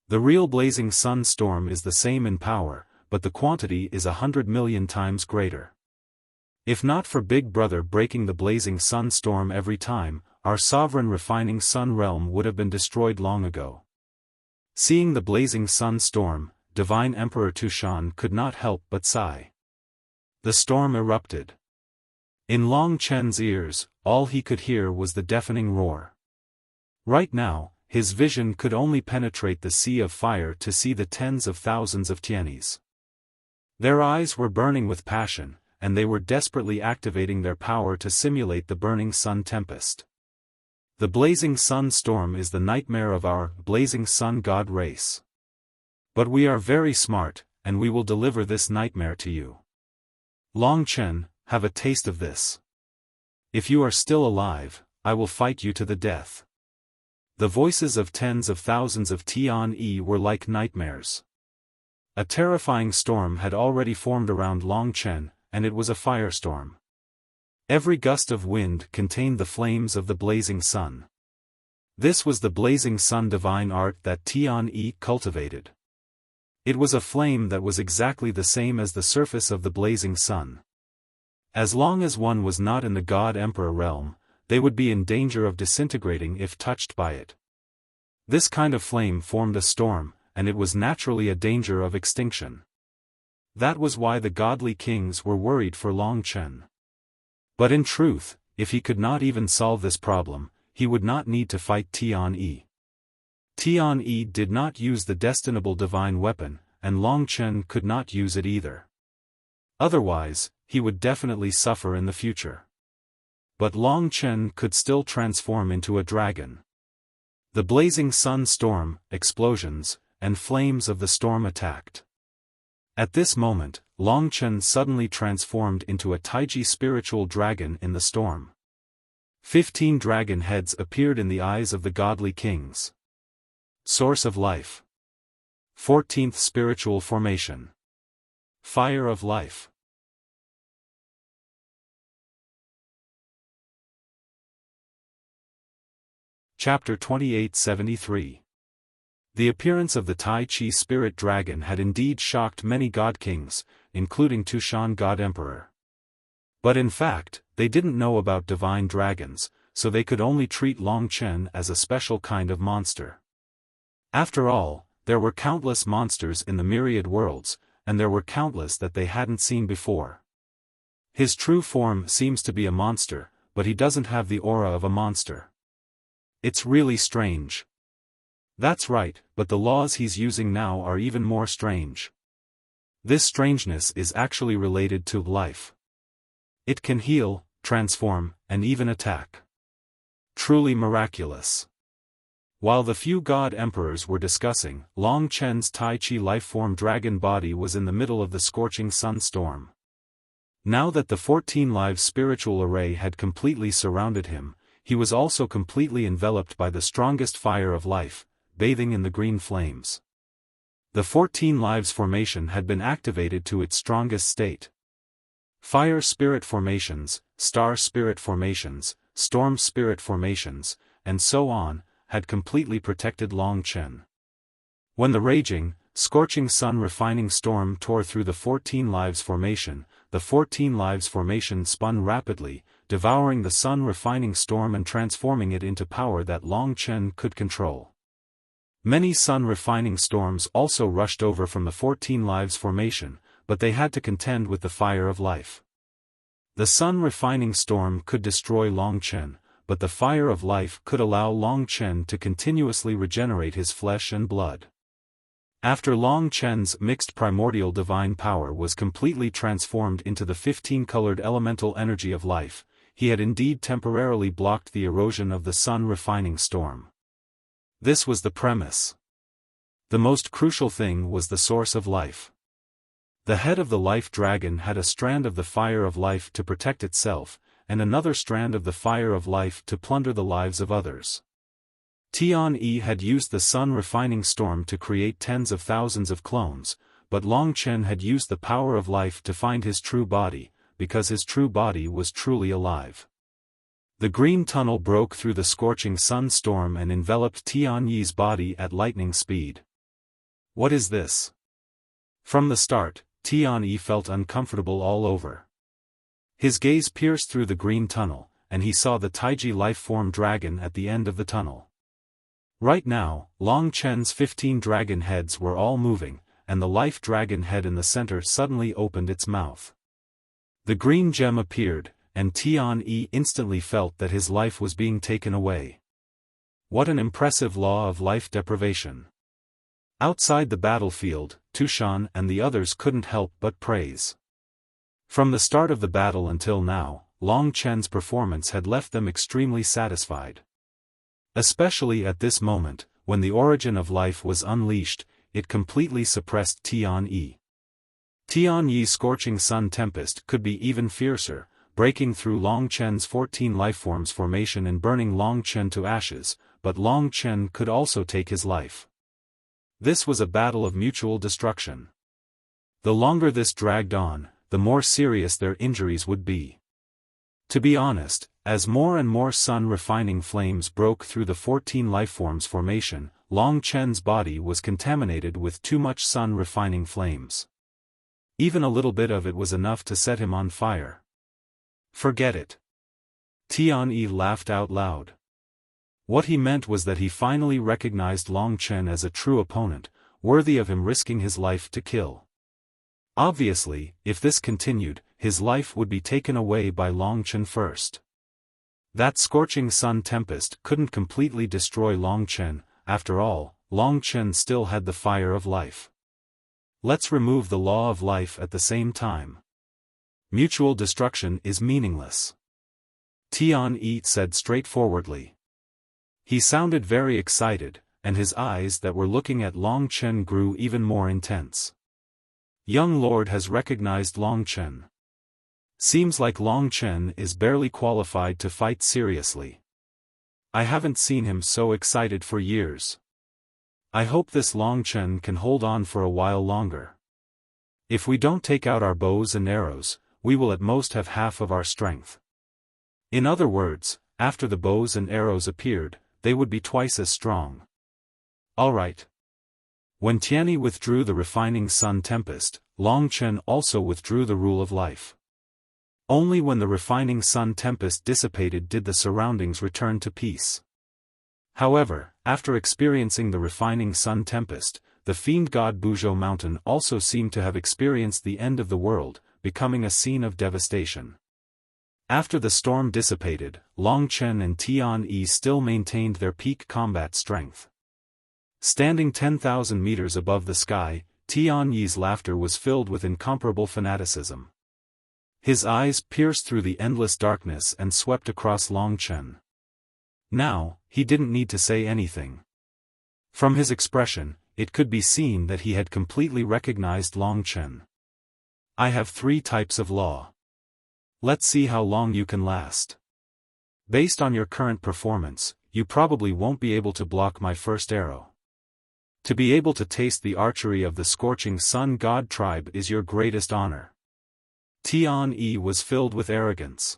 The real blazing sun storm is the same in power, but the quantity is 100 million times greater. If not for Big Brother breaking the blazing sun storm every time, our sovereign refining sun realm would have been destroyed long ago. Seeing the blazing sun storm, Divine Emperor Tushan could not help but sigh. The storm erupted. In Long Chen's ears, all he could hear was the deafening roar. Right now, his vision could only penetrate the sea of fire to see the tens of thousands of Tianis. Their eyes were burning with passion, and they were desperately activating their power to simulate the burning sun tempest. The blazing sun storm is the nightmare of our blazing sun god race. But we are very smart, and we will deliver this nightmare to you. Long Chen, have a taste of this. If you are still alive, I will fight you to the death. The voices of tens of thousands of Tian-E were like nightmares. A terrifying storm had already formed around Long Chen, and it was a firestorm. Every gust of wind contained the flames of the blazing sun. This was the blazing sun divine art that Tian-E cultivated. It was a flame that was exactly the same as the surface of the blazing sun. As long as one was not in the God-Emperor realm, they would be in danger of disintegrating if touched by it. This kind of flame formed a storm, and it was naturally a danger of extinction. That was why the godly kings were worried for Long Chen. But in truth, if he could not even solve this problem, he would not need to fight Tian-E. Tian-E did not use the destinable divine weapon, and Long Chen could not use it either. Otherwise, he would definitely suffer in the future. But Long Chen could still transform into a dragon. The blazing sun storm, explosions, and flames of the storm attacked. At this moment, Long Chen suddenly transformed into a Taiji spiritual dragon in the storm. 15 dragon heads appeared in the eyes of the godly kings. Source of life. 14th spiritual formation. Fire of life. Chapter 2873. The appearance of the Tai Chi spirit dragon had indeed shocked many god kings, including Tushan God Emperor. But in fact, they didn't know about divine dragons, so they could only treat Long Chen as a special kind of monster. After all, there were countless monsters in the myriad worlds, and there were countless that they hadn't seen before. His true form seems to be a monster, but he doesn't have the aura of a monster. It's really strange. That's right, but the laws he's using now are even more strange. This strangeness is actually related to life. It can heal, transform, and even attack. Truly miraculous. While the few god emperors were discussing, Long Chen's Tai Chi lifeform dragon body was in the middle of the scorching sun storm. Now that the 14 live spiritual array had completely surrounded him, he was also completely enveloped by the strongest fire of life, bathing in the green flames. The 14 lives formation had been activated to its strongest state. Fire spirit formations, star spirit formations, storm spirit formations, and so on, had completely protected Long Chen. When the raging, scorching sun refining storm tore through the 14 lives formation, the 14 lives formation spun rapidly, devouring the sun refining storm and transforming it into power that Long Chen could control. Many sun refining storms also rushed over from the 14 lives formation, but they had to contend with the fire of life. The sun refining storm could destroy Long Chen, but the fire of life could allow Long Chen to continuously regenerate his flesh and blood. After Long Chen's mixed primordial divine power was completely transformed into the 15-colored elemental energy of life, he had indeed temporarily blocked the erosion of the sun refining storm. This was the premise. The most crucial thing was the source of life. The head of the life dragon had a strand of the fire of life to protect itself, and another strand of the fire of life to plunder the lives of others. Tian-Yi had used the sun refining storm to create tens of thousands of clones, but Long Chen had used the power of life to find his true body, because his true body was truly alive. The green tunnel broke through the scorching sun storm and enveloped Tian-Yi's body at lightning speed. What is this? From the start, Tian-Yi felt uncomfortable all over. His gaze pierced through the green tunnel, and he saw the Taiji life-form dragon at the end of the tunnel. Right now, Long Chen's 15 dragon heads were all moving, and the life dragon head in the center suddenly opened its mouth. The green gem appeared, and Tian-Yi instantly felt that his life was being taken away. What an impressive law of life deprivation. Outside the battlefield, Tushan and the others couldn't help but praise. From the start of the battle until now, Long Chen's performance had left them extremely satisfied. Especially at this moment, when the origin of life was unleashed, it completely suppressed Tian-Yi. Tian-Yi's scorching sun tempest could be even fiercer, breaking through Long Chen's 14 lifeforms formation and burning Long Chen to ashes, but Long Chen could also take his life. This was a battle of mutual destruction. The longer this dragged on, the more serious their injuries would be. To be honest, as more and more sun-refining flames broke through the 14 lifeforms formation, Long Chen's body was contaminated with too much sun-refining flames. Even a little bit of it was enough to set him on fire. Forget it. Tian-Yi laughed out loud. What he meant was that he finally recognized Long Chen as a true opponent, worthy of him risking his life to kill. Obviously, if this continued, his life would be taken away by Long Chen first. That scorching sun tempest couldn't completely destroy Long Chen. After all, Long Chen still had the fire of life. Let's remove the law of life at the same time. Mutual destruction is meaningless. Tian-Yi said straightforwardly. He sounded very excited, and his eyes that were looking at Long Chen grew even more intense. Young Lord has recognized Long Chen. Seems like Long Chen is barely qualified to fight seriously. I haven't seen him so excited for years. I hope this Long Chen can hold on for a while longer. If we don't take out our bows and arrows, we will at most have half of our strength. In other words, after the bows and arrows appeared, they would be twice as strong. All right. When Tian-Yi withdrew the refining sun tempest, Long Chen also withdrew the rule of life. Only when the refining sun tempest dissipated did the surroundings return to peace. However, after experiencing the refining sun tempest, the fiend god Buzhou mountain also seemed to have experienced the end of the world, becoming a scene of devastation. After the storm dissipated, Long Chen and Tian-Yi still maintained their peak combat strength. Standing 10,000 meters above the sky, Tian-Yi's laughter was filled with incomparable fanaticism. His eyes pierced through the endless darkness and swept across Long Chen. Now, he didn't need to say anything. From his expression, it could be seen that he had completely recognized Long Chen. I have 3 types of law. Let's see how long you can last. Based on your current performance, you probably won't be able to block my first arrow. To be able to taste the archery of the scorching sun god tribe is your greatest honor. Tian-Yi was filled with arrogance.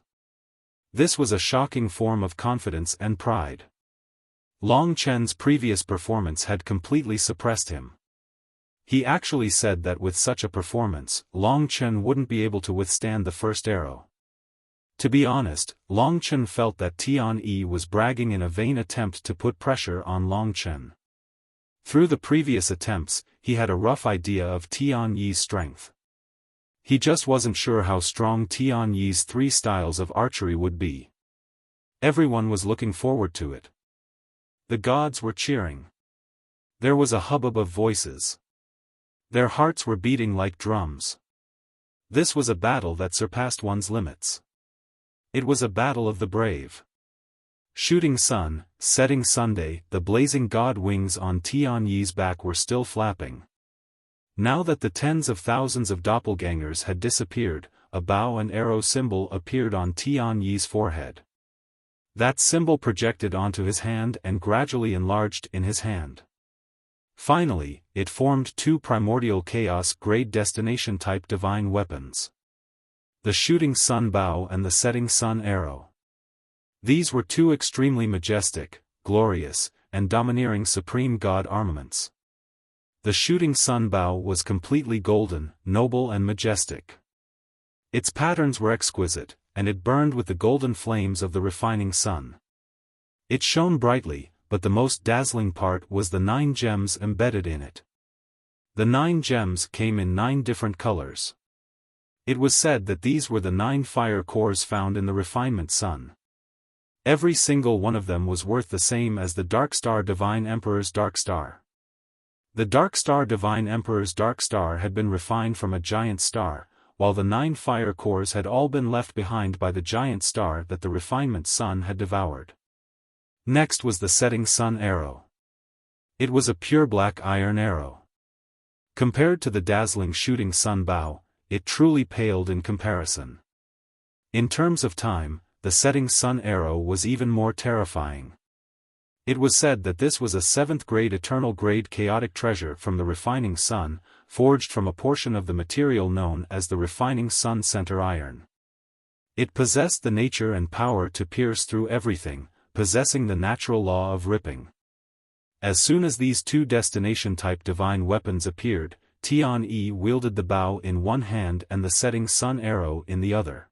This was a shocking form of confidence and pride. Long Chen's previous performance had completely suppressed him. He actually said that with such a performance, Long Chen wouldn't be able to withstand the first arrow. To be honest, Long Chen felt that Tian-Yi was bragging in a vain attempt to put pressure on Long Chen. Through the previous attempts, he had a rough idea of Tian-Yi's strength. He just wasn't sure how strong Tian-Yi's 3 styles of archery would be. Everyone was looking forward to it. The gods were cheering. There was a hubbub of voices. Their hearts were beating like drums. This was a battle that surpassed one's limits. It was a battle of the brave. Shooting sun, setting Sunday, the blazing god wings on Tian-Yi's back were still flapping. Now that the tens of thousands of doppelgangers had disappeared, a bow and arrow symbol appeared on Tian Yi's forehead. That symbol projected onto his hand and gradually enlarged in his hand. Finally, it formed two primordial chaos-grade destination-type divine weapons. The shooting sun bow and the setting sun arrow. These were two extremely majestic, glorious, and domineering supreme god armaments. The shooting sun bow was completely golden, noble and majestic. Its patterns were exquisite, and it burned with the golden flames of the refining sun. It shone brightly, but the most dazzling part was the 9 gems embedded in it. The 9 gems came in 9 different colors. It was said that these were the 9 fire cores found in the refinement sun. Every single one of them was worth the same as the Dark Star Divine Emperor's Dark Star. The Dark Star Divine Emperor's Dark Star had been refined from a giant star, while the 9 fire cores had all been left behind by the giant star that the refinement sun had devoured. Next was the setting sun arrow. It was a pure black iron arrow. Compared to the dazzling shooting sun bow, it truly paled in comparison. In terms of time, the setting sun arrow was even more terrifying. It was said that this was a 7th grade eternal grade chaotic treasure from the refining sun, forged from a portion of the material known as the refining sun center iron. It possessed the nature and power to pierce through everything, possessing the natural law of ripping. As soon as these two destination-type divine weapons appeared, Tian Yi wielded the bow in one hand and the setting sun arrow in the other.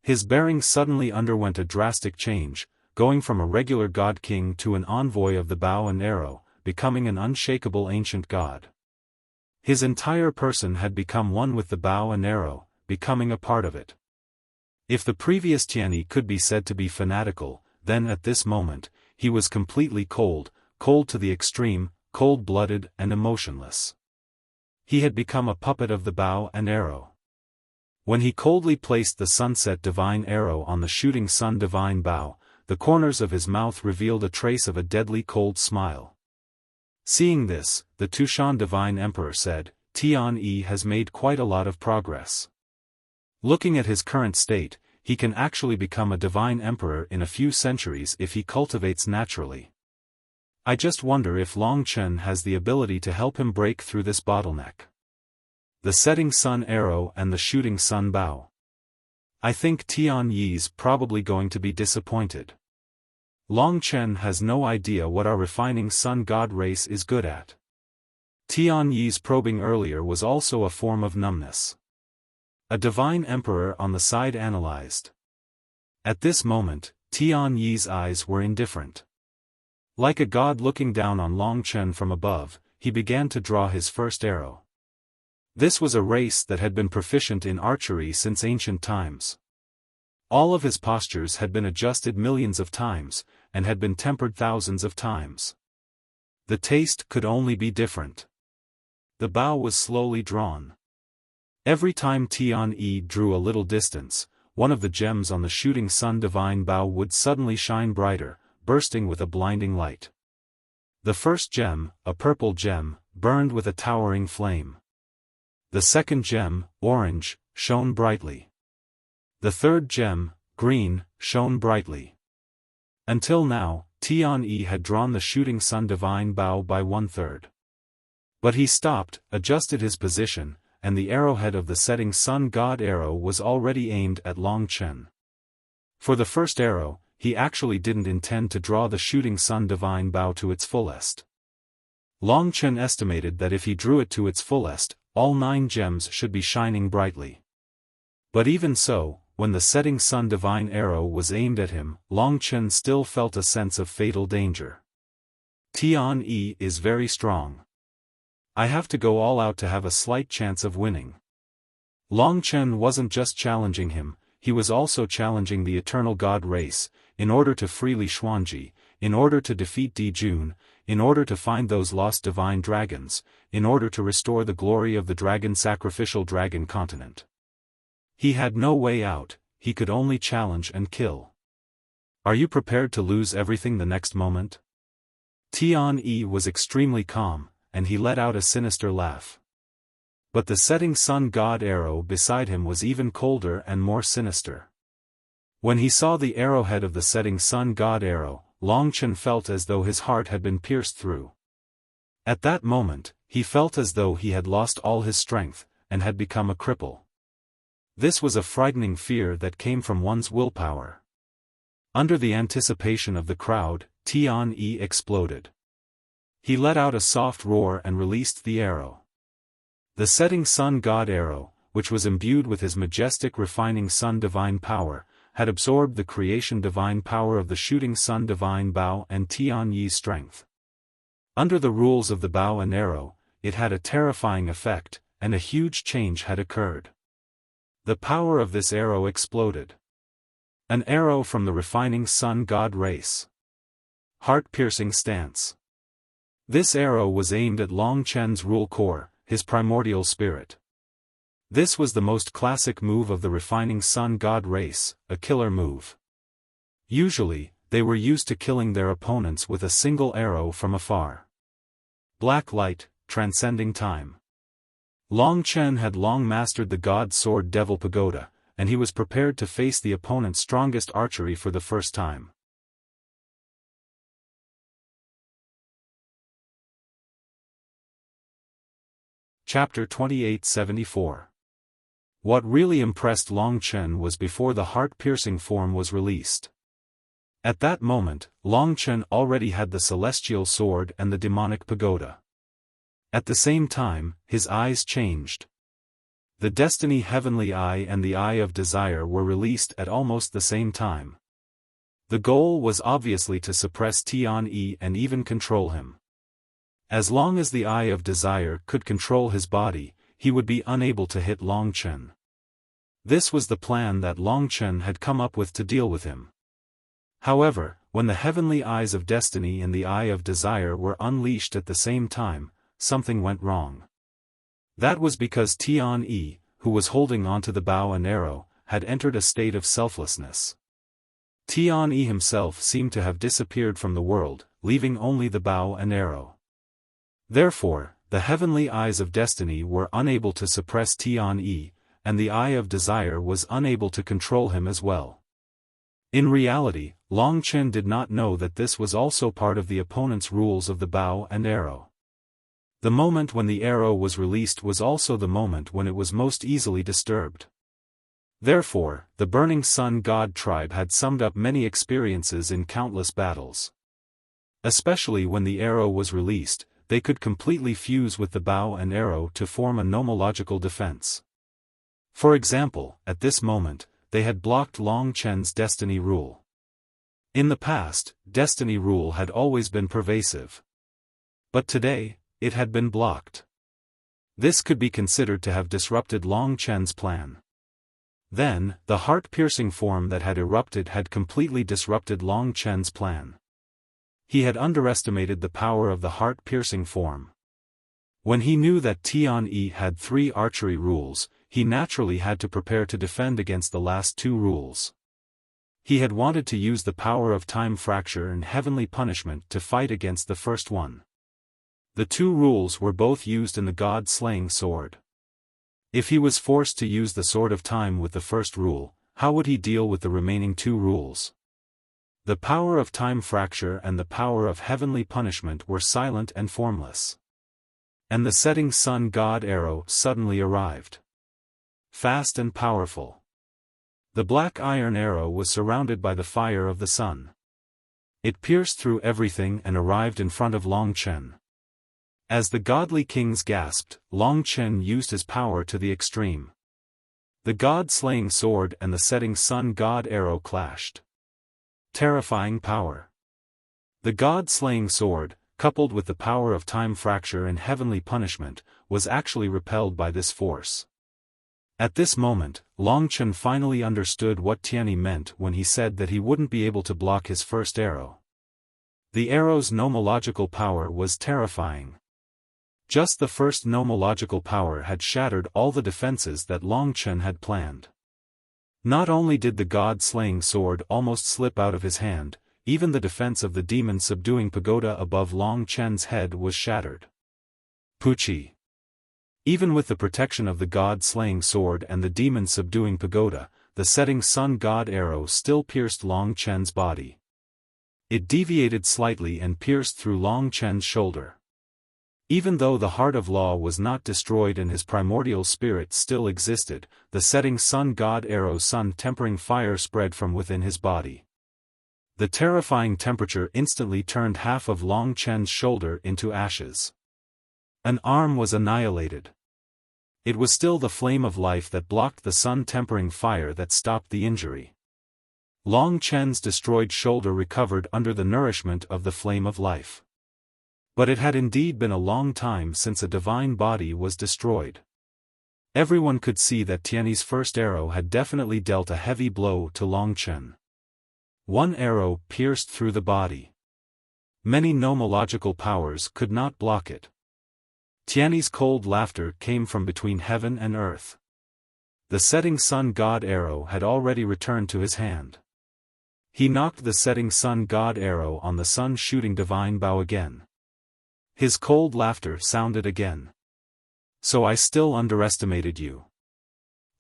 His bearing suddenly underwent a drastic change, going from a regular god-king to an envoy of the bow and arrow, becoming an unshakable ancient god. His entire person had become one with the bow and arrow, becoming a part of it. If the previous Tianyi could be said to be fanatical, then at this moment, he was completely cold, cold to the extreme, cold-blooded and emotionless. He had become a puppet of the bow and arrow. When he coldly placed the sunset divine arrow on the shooting sun divine bow, the corners of his mouth revealed a trace of a deadly cold smile. Seeing this, the Tushan divine emperor said, Tian Yi has made quite a lot of progress. Looking at his current state, he can actually become a divine emperor in a few centuries if he cultivates naturally. I just wonder if Long Chen has the ability to help him break through this bottleneck. The setting sun arrow and the shooting sun bow. I think Tian Yi's probably going to be disappointed. Long Chen has no idea what our refining sun god race is good at. Tian Yi's probing earlier was also a form of numbness. A divine emperor on the side analyzed. At this moment, Tian Yi's eyes were indifferent. Like a god looking down on Long Chen from above, he began to draw his first arrow. This was a race that had been proficient in archery since ancient times. All of his postures had been adjusted millions of times, and had been tempered thousands of times. The taste could only be different. The bow was slowly drawn. Every time Tian Yi drew a little distance, one of the gems on the shooting sun divine bow would suddenly shine brighter, bursting with a blinding light. The first gem, a purple gem, burned with a towering flame. The second gem, orange, shone brightly. The third gem, green, shone brightly. Until now, Tian Yi had drawn the shooting sun divine bow by 1/3. But he stopped, adjusted his position, and the arrowhead of the setting sun god arrow was already aimed at Long Chen. For the first arrow, he actually didn't intend to draw the shooting sun divine bow to its fullest. Long Chen estimated that if he drew it to its fullest, all 9 gems should be shining brightly. But even so, when the setting sun divine arrow was aimed at him, Long Chen still felt a sense of fatal danger. Tian Yi is very strong. I have to go all out to have a slight chance of winning. Long Chen wasn't just challenging him, he was also challenging the eternal god race, in order to free Li Xuanji, in order to defeat Di Jun, in order to find those lost divine dragons, in order to restore the glory of the dragon sacrificial dragon continent. He had no way out, he could only challenge and kill. Are you prepared to lose everything the next moment? Tian Yi was extremely calm, and he let out a sinister laugh. But the setting sun god arrow beside him was even colder and more sinister. When he saw the arrowhead of the setting sun god arrow, Long Chen felt as though his heart had been pierced through. At that moment, he felt as though he had lost all his strength, and had become a cripple. This was a frightening fear that came from one's willpower. Under the anticipation of the crowd, Tian-Yi exploded. He let out a soft roar and released the arrow. The setting sun god arrow, which was imbued with his majestic refining sun divine power, had absorbed the creation divine power of the shooting sun divine bow and Tian-Yi's strength. Under the rules of the bow and arrow, it had a terrifying effect, and a huge change had occurred. The power of this arrow exploded. An arrow from the refining sun god race. Heart-piercing stance. This arrow was aimed at Long Chen's rule core, his primordial spirit. This was the most classic move of the refining sun god race, a killer move. Usually, they were used to killing their opponents with a single arrow from afar. Black light, transcending time. Long Chen had long mastered the god sword Devil Pagoda, and he was prepared to face the opponent's strongest archery for the first time. Chapter 2874. What really impressed Long Chen was before the heart-piercing form was released. At that moment, Long Chen already had the celestial sword and the demonic pagoda. At the same time, his eyes changed. The Destiny Heavenly Eye and the Eye of Desire were released at almost the same time. The goal was obviously to suppress Tian-Yi and even control him. As long as the Eye of Desire could control his body, he would be unable to hit Long Chen. This was the plan that Long Chen had come up with to deal with him. However, when the heavenly eyes of destiny and the eye of desire were unleashed at the same time, something went wrong. That was because Tian-Yi, who was holding onto the bow and arrow, had entered a state of selflessness. Tian-Yi himself seemed to have disappeared from the world, leaving only the bow and arrow. Therefore, the heavenly eyes of destiny were unable to suppress Tian-Yi, and the eye of desire was unable to control him as well. In reality, Long Chen did not know that this was also part of the opponent's rules of the bow and arrow. The moment when the arrow was released was also the moment when it was most easily disturbed. Therefore, the Burning Sun God tribe had summed up many experiences in countless battles. Especially when the arrow was released, they could completely fuse with the bow and arrow to form a nomological defense. For example, at this moment, they had blocked Long Chen's destiny rule. In the past, destiny rule had always been pervasive. But today, it had been blocked. This could be considered to have disrupted Long Chen's plan. Then, the heart-piercing form that had erupted had completely disrupted Long Chen's plan. He had underestimated the power of the heart-piercing form. When he knew that Tian-Yi had 3 archery rules, he naturally had to prepare to defend against the last 2 rules. He had wanted to use the power of time fracture and heavenly punishment to fight against the first one. The 2 rules were both used in the god-slaying sword. If he was forced to use the sword of time with the first rule, how would he deal with the remaining 2 rules? The power of time fracture and the power of heavenly punishment were silent and formless. And the setting sun god arrow suddenly arrived. Fast and powerful. The black iron arrow was surrounded by the fire of the sun. It pierced through everything and arrived in front of Long Chen. As the godly kings gasped, Long Chen used his power to the extreme. The god-slaying sword and the setting sun god arrow clashed. Terrifying power. The god-slaying sword, coupled with the power of time fracture and heavenly punishment, was actually repelled by this force. At this moment, Long Chen finally understood what Tian-Yi meant when he said that he wouldn't be able to block his first arrow. The arrow's nomological power was terrifying. Just the first nomological power had shattered all the defenses that Long Chen had planned. Not only did the god-slaying sword almost slip out of his hand, even the defense of the demon-subduing pagoda above Long Chen's head was shattered. Puchi. Even with the protection of the god-slaying sword and the demon-subduing pagoda, the setting sun god arrow still pierced Long Chen's body. It deviated slightly and pierced through Long Chen's shoulder. Even though the heart of law was not destroyed and his primordial spirit still existed, the setting sun god arrow's sun-tempering fire spread from within his body. The terrifying temperature instantly turned half of Long Chen's shoulder into ashes. An arm was annihilated. It was still the flame of life that blocked the sun-tempering fire that stopped the injury. Long Chen's destroyed shoulder recovered under the nourishment of the flame of life. But it had indeed been a long time since a divine body was destroyed. Everyone could see that Tiany's first arrow had definitely dealt a heavy blow to Long Chen. One arrow pierced through the body. Many nomological powers could not block it. Tiany's cold laughter came from between heaven and earth. The setting sun god arrow had already returned to his hand. He knocked the setting sun god arrow on the sun-shooting divine bow again. His cold laughter sounded again. So I still underestimated you.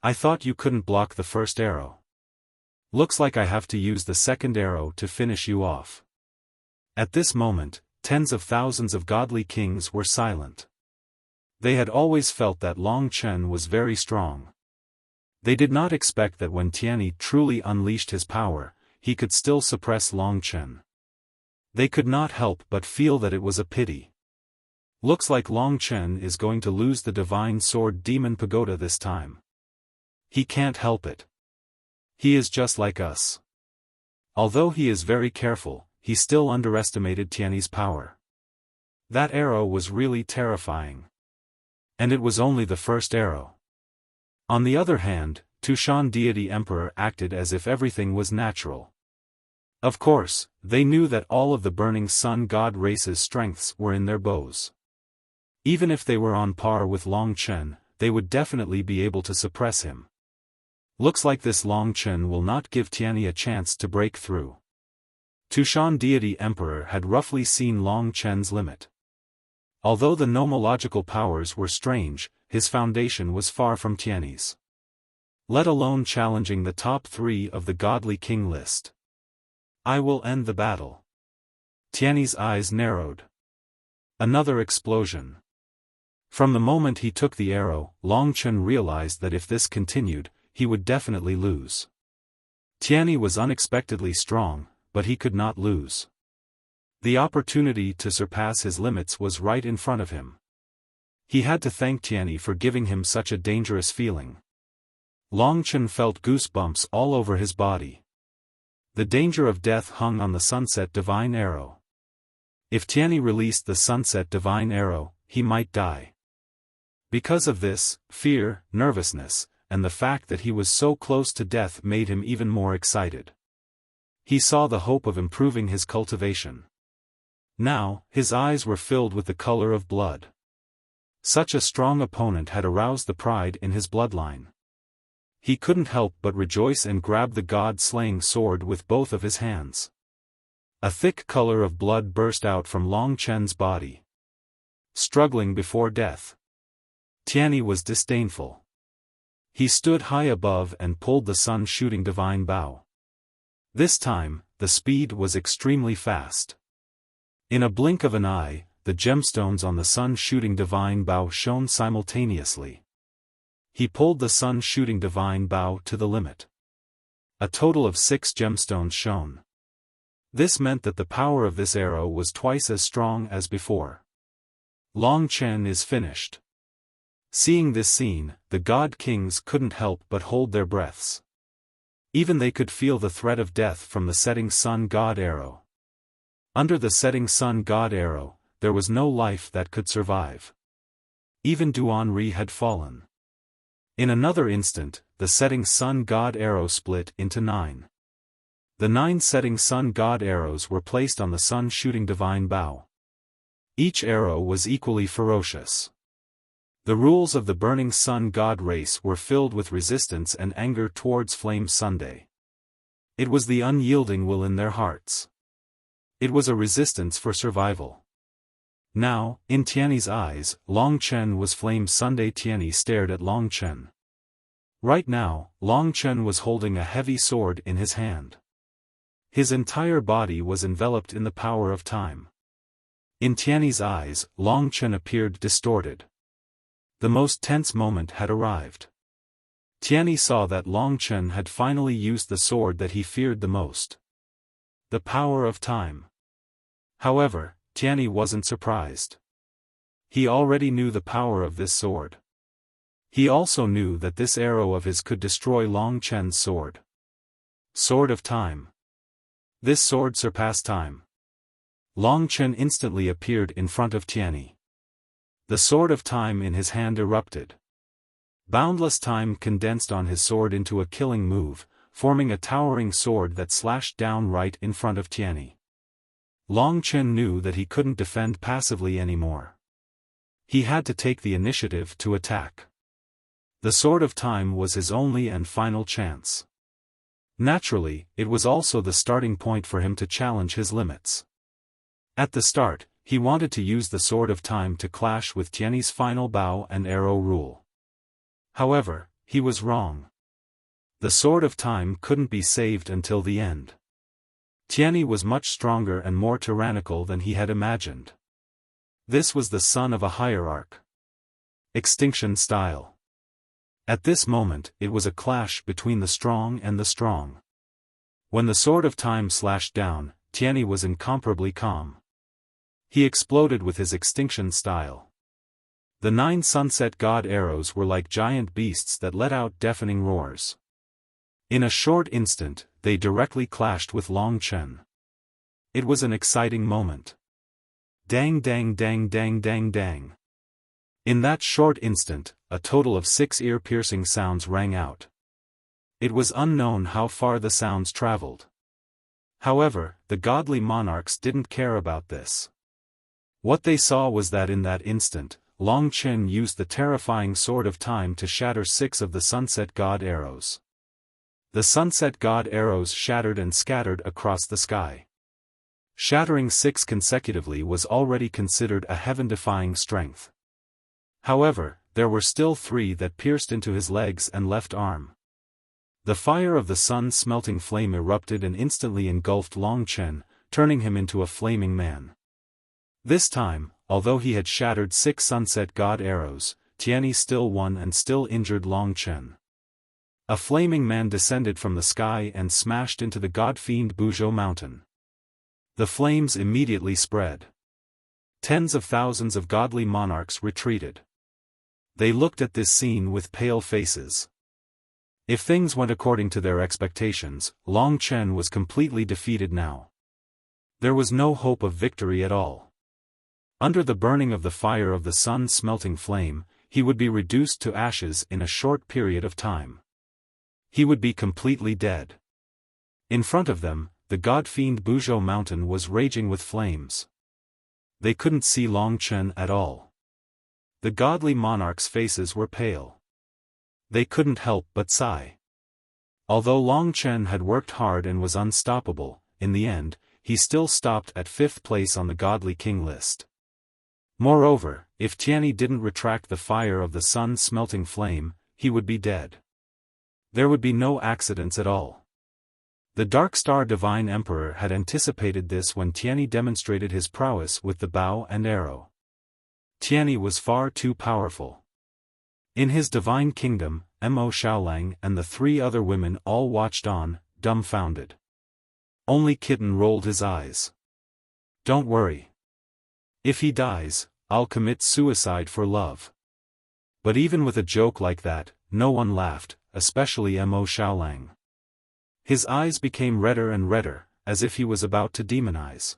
I thought you couldn't block the first arrow. Looks like I have to use the second arrow to finish you off. At this moment, tens of thousands of godly kings were silent. They had always felt that Long Chen was very strong. They did not expect that when Tiany truly unleashed his power, he could still suppress Long Chen. They could not help but feel that it was a pity. Looks like Long Chen is going to lose the divine sword demon pagoda this time. He can't help it. He is just like us. Although he is very careful, he still underestimated Tiany's power. That arrow was really terrifying. And it was only the first arrow. On the other hand, Tushan Deity Emperor acted as if everything was natural. Of course, they knew that all of the burning sun god race's strengths were in their bows. Even if they were on par with Long Chen, they would definitely be able to suppress him. Looks like this Long Chen will not give Tiany a chance to break through. Tushan Deity Emperor had roughly seen Long Chen's limit. Although the nomological powers were strange, his foundation was far from Tiany's. Let alone challenging the top 3 of the godly king list. I will end the battle. Tiany's eyes narrowed. Another explosion. From the moment he took the arrow, Long Chen realized that if this continued, he would definitely lose. Tiany was unexpectedly strong, but he could not lose. The opportunity to surpass his limits was right in front of him. He had to thank Tiany for giving him such a dangerous feeling. Long Chen felt goosebumps all over his body. The danger of death hung on the Sunset Divine Arrow. If Tiany released the Sunset Divine Arrow, he might die. Because of this, fear, nervousness, and the fact that he was so close to death made him even more excited. He saw the hope of improving his cultivation. Now, his eyes were filled with the color of blood. Such a strong opponent had aroused the pride in his bloodline. He couldn't help but rejoice and grab the god-slaying sword with both of his hands. A thick color of blood burst out from Long Chen's body. Struggling before death. Tiany was disdainful. He stood high above and pulled the sun-shooting divine bow. This time, the speed was extremely fast. In a blink of an eye, the gemstones on the sun-shooting divine bow shone simultaneously. He pulled the sun-shooting divine bow to the limit. A total of 6 gemstones shone. This meant that the power of this arrow was twice as strong as before. Long Chen is finished. Seeing this scene, the god kings couldn't help but hold their breaths. Even they could feel the threat of death from the setting sun god arrow. Under the setting sun god arrow, there was no life that could survive. Even Duanri had fallen. In another instant, the setting sun god arrow split into 9. The 9 setting sun god arrows were placed on the sun-shooting divine bow. Each arrow was equally ferocious. The rules of the burning sun god race were filled with resistance and anger towards Flame Sunday. It was the unyielding will in their hearts. It was a resistance for survival. Now, in Tiany's eyes, Long Chen was flame Sunday. Tiany stared at Long Chen. Right now, Long Chen was holding a heavy sword in his hand. His entire body was enveloped in the power of time. In Tiany's eyes, Long Chen appeared distorted. The most tense moment had arrived. Tiany saw that Long Chen had finally used the sword that he feared the most. The power of time. However, Tiany wasn't surprised. He already knew the power of this sword. He also knew that this arrow of his could destroy Long Chen's sword. Sword of Time. This sword surpassed time. Long Chen instantly appeared in front of Tiany. The sword of time in his hand erupted. Boundless time condensed on his sword into a killing move, forming a towering sword that slashed down right in front of Tiany. Long Chen knew that he couldn't defend passively anymore. He had to take the initiative to attack. The sword of time was his only and final chance. Naturally, it was also the starting point for him to challenge his limits. At the start, he wanted to use the sword of time to clash with Tiany's final bow and arrow rule. However, he was wrong. The sword of time couldn't be saved until the end. Tiany was much stronger and more tyrannical than he had imagined. This was the son of a hierarch. Extinction style. At this moment, it was a clash between the strong and the strong. When the sword of time slashed down, Tiany was incomparably calm. He exploded with his extinction style. The 9 sunset god arrows were like giant beasts that let out deafening roars. In a short instant, they directly clashed with Long Chen. It was an exciting moment. Dang dang dang dang dang dang. In that short instant, a total of 6 ear-piercing sounds rang out. It was unknown how far the sounds traveled. However, the godly monarchs didn't care about this. What they saw was that in that instant, Long Chen used the terrifying sword of time to shatter 6 of the sunset god arrows. The sunset god arrows shattered and scattered across the sky. Shattering 6 consecutively was already considered a heaven-defying strength. However, there were still 3 that pierced into his legs and left arm. The fire of the sun's smelting flame erupted and instantly engulfed Long Chen, turning him into a flaming man. This time, although he had shattered 6 sunset god arrows, Tiany still won and still injured Long Chen. A flaming man descended from the sky and smashed into the god-fiend Buzhou mountain. The flames immediately spread. Tens of thousands of godly monarchs retreated. They looked at this scene with pale faces. If things went according to their expectations, Long Chen was completely defeated now. There was no hope of victory at all. Under the burning of the fire of the sun's smelting flame, he would be reduced to ashes in a short period of time. He would be completely dead. In front of them, the god-fiend Buzhou mountain was raging with flames. They couldn't see Long Chen at all. The godly monarchs' faces were pale. They couldn't help but sigh. Although Long Chen had worked hard and was unstoppable, in the end, he still stopped at 5th place on the godly king list. Moreover, if Tiany didn't retract the fire of the sun's smelting flame, he would be dead. There would be no accidents at all. The Dark Star Divine Emperor had anticipated this when Tiany demonstrated his prowess with the bow and arrow. Tiany was far too powerful. In his divine kingdom, Mo Xiaolang and the 3 other women all watched on, dumbfounded. Only Kitten rolled his eyes. Don't worry. If he dies, I'll commit suicide for love. But even with a joke like that, no one laughed, especially Mo Xiaolang. His eyes became redder and redder, as if he was about to demonize.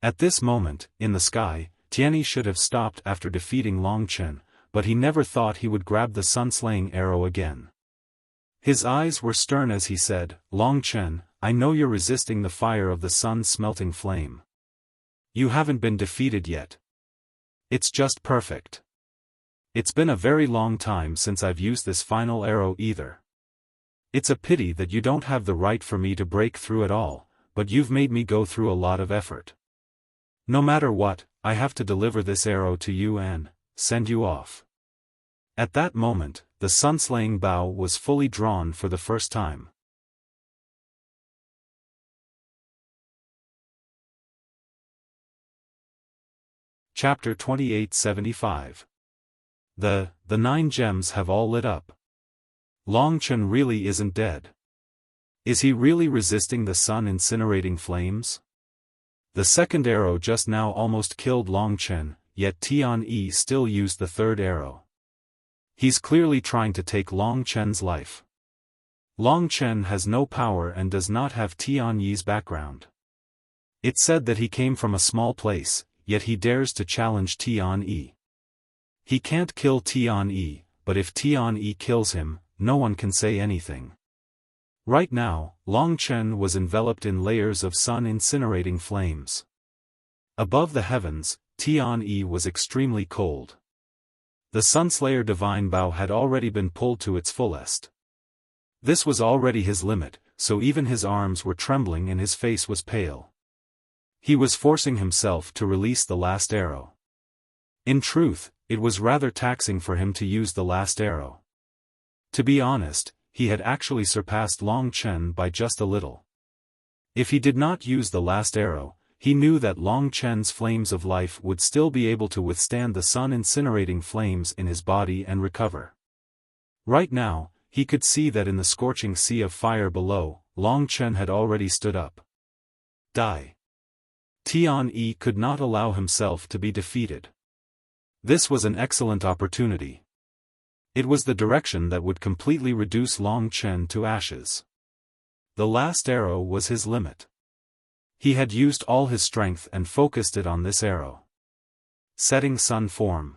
At this moment, in the sky, Tiany should have stopped after defeating Long Chen, but he never thought he would grab the sun-slaying arrow again. His eyes were stern as he said, "Long Chen, I know you're resisting the fire of the sun's smelting flame. You haven't been defeated yet. It's just perfect. It's been a very long time since I've used this final arrow either. It's a pity that you don't have the right for me to break through at all, but you've made me go through a lot of effort. No matter what, I have to deliver this arrow to you and send you off." At that moment, the sun-slaying bow was fully drawn for the first time. Chapter 2875. The 9 gems have all lit up. Long Chen really isn't dead. Is he really resisting the sun-incinerating flames? The second arrow just now almost killed Long Chen, yet Tian-Yi still used the third arrow. He's clearly trying to take Long Chen's life. Long Chen has no power and does not have Tian-Yi's background. It's said that he came from a small place, yet he dares to challenge Tian-Yi. He can't kill Tian-Yi, but if Tian-Yi kills him, no one can say anything. Right now, Long Chen was enveloped in layers of sun-incinerating flames. Above the heavens, Tian-Yi was extremely cold. The Sunslayer Divine Bow had already been pulled to its fullest. This was already his limit, so even his arms were trembling and his face was pale. He was forcing himself to release the last arrow. In truth, it was rather taxing for him to use the last arrow. To be honest, he had actually surpassed Long Chen by just a little. If he did not use the last arrow, he knew that Long Chen's flames of life would still be able to withstand the sun-incinerating flames in his body and recover. Right now, he could see that in the scorching sea of fire below, Long Chen had already stood up. Die. Tian-Yi could not allow himself to be defeated. This was an excellent opportunity. It was the direction that would completely reduce Long Chen to ashes. The last arrow was his limit. He had used all his strength and focused it on this arrow. Setting sun form.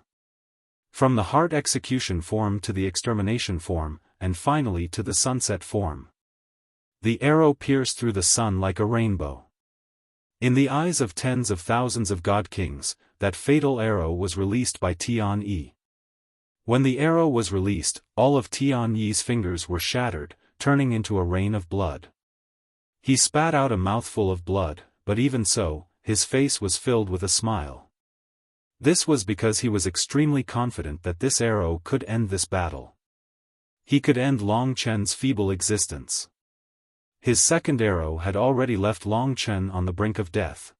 From the heart execution form to the extermination form, and finally to the sunset form. The arrow pierced through the sun like a rainbow. In the eyes of tens of thousands of god kings, that fatal arrow was released by Tian-Yi. When the arrow was released, all of Tian-Yi's fingers were shattered, turning into a rain of blood. He spat out a mouthful of blood, but even so, his face was filled with a smile. This was because he was extremely confident that this arrow could end this battle. He could end Long Chen's feeble existence. His second arrow had already left Long Chen on the brink of death.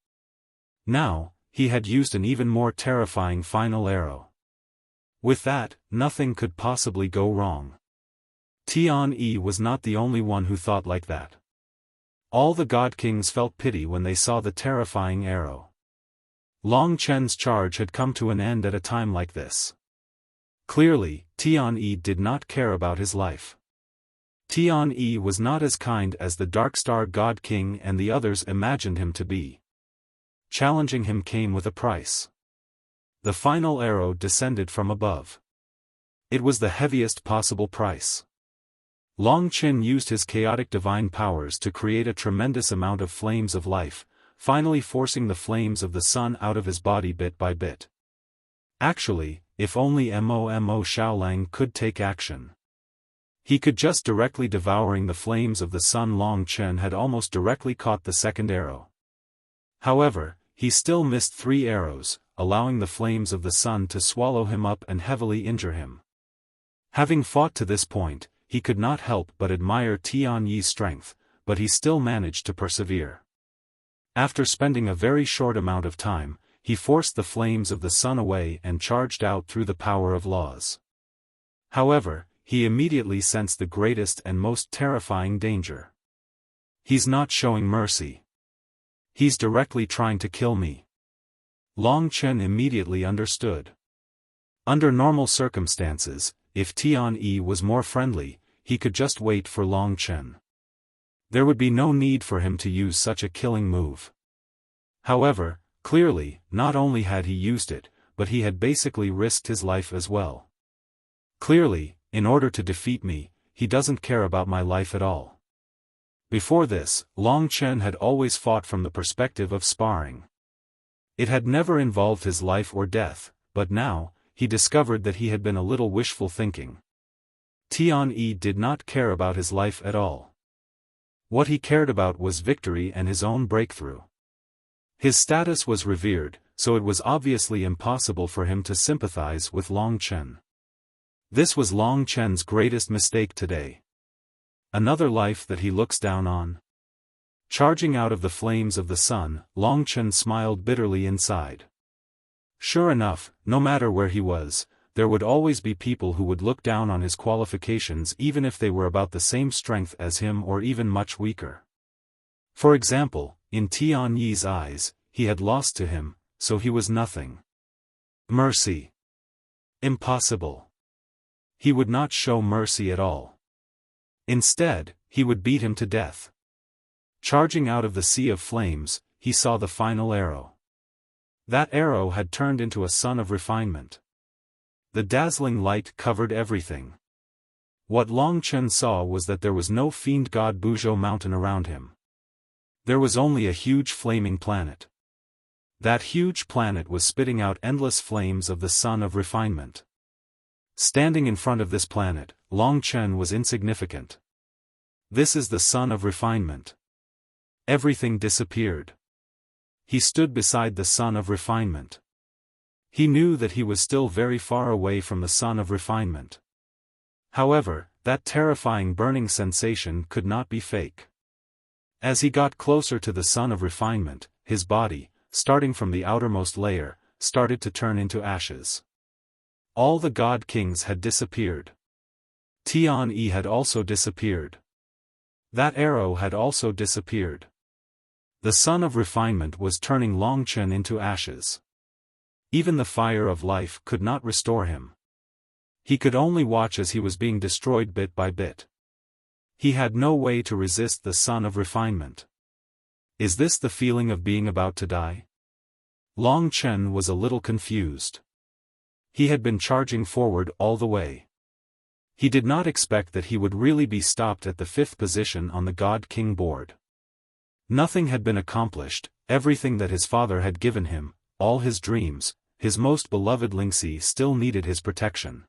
Now, he had used an even more terrifying final arrow. With that, nothing could possibly go wrong. Tian-Yi was not the only one who thought like that. All the god kings felt pity when they saw the terrifying arrow. Long Chen's charge had come to an end at a time like this. Clearly, Tian-Yi did not care about his life. Tian-Yi was not as kind as the Darkstar God King and the others imagined him to be. Challenging him came with a price. The final arrow descended from above. It was the heaviest possible price. Long Chen used his chaotic divine powers to create a tremendous amount of flames of life, finally forcing the flames of the sun out of his body bit by bit. Actually, if only Mo Shaolang could take action. He could just directly devouring the flames of the sun. Long Chen had almost directly caught the second arrow. However, he still missed 3 arrows, allowing the flames of the sun to swallow him up and heavily injure him. Having fought to this point, he could not help but admire Tian-Yi's strength, but he still managed to persevere. After spending a very short amount of time, he forced the flames of the sun away and charged out through the power of laws. However, he immediately sensed the greatest and most terrifying danger. He's not showing mercy. He's directly trying to kill me. Long Chen immediately understood. Under normal circumstances, if Tian-Yi was more friendly, he could just wait for Long Chen. There would be no need for him to use such a killing move. However, clearly, not only had he used it, but he had basically risked his life as well. Clearly, in order to defeat me, he doesn't care about my life at all. Before this, Long Chen had always fought from the perspective of sparring. It had never involved his life or death, but now, he discovered that he had been a little wishful thinking. Tian-Yi did not care about his life at all. What he cared about was victory and his own breakthrough. His status was revered, so it was obviously impossible for him to sympathize with Long Chen. This was Long Chen's greatest mistake today. Another life that he looks down on. Charging out of the flames of the sun, Long Chen smiled bitterly inside. Sure enough, no matter where he was, there would always be people who would look down on his qualifications even if they were about the same strength as him or even much weaker. For example, in Tian Yi's eyes, he had lost to him, so he was nothing. Mercy. Impossible. He would not show mercy at all. Instead, he would beat him to death. Charging out of the sea of flames, he saw the final arrow. That arrow had turned into a sun of refinement. The dazzling light covered everything. What Long Chen saw was that there was no fiend god Buzhou mountain around him. There was only a huge flaming planet. That huge planet was spitting out endless flames of the sun of refinement. Standing in front of this planet, Long Chen was insignificant. This is the sun of refinement. Everything disappeared. He stood beside the sun of refinement. He knew that he was still very far away from the sun of refinement. However, that terrifying burning sensation could not be fake. As he got closer to the sun of refinement, his body, starting from the outermost layer, started to turn into ashes. All the god kings had disappeared. Tian Yi had also disappeared. That arrow had also disappeared. The sun of refinement was turning Long Chen into ashes. Even the fire of life could not restore him. He could only watch as he was being destroyed bit by bit. He had no way to resist the sun of refinement. Is this the feeling of being about to die? Long Chen was a little confused. He had been charging forward all the way. He did not expect that he would really be stopped at the 5th position on the God King board. Nothing had been accomplished, everything that his father had given him, all his dreams, his most beloved Lingxi still needed his protection.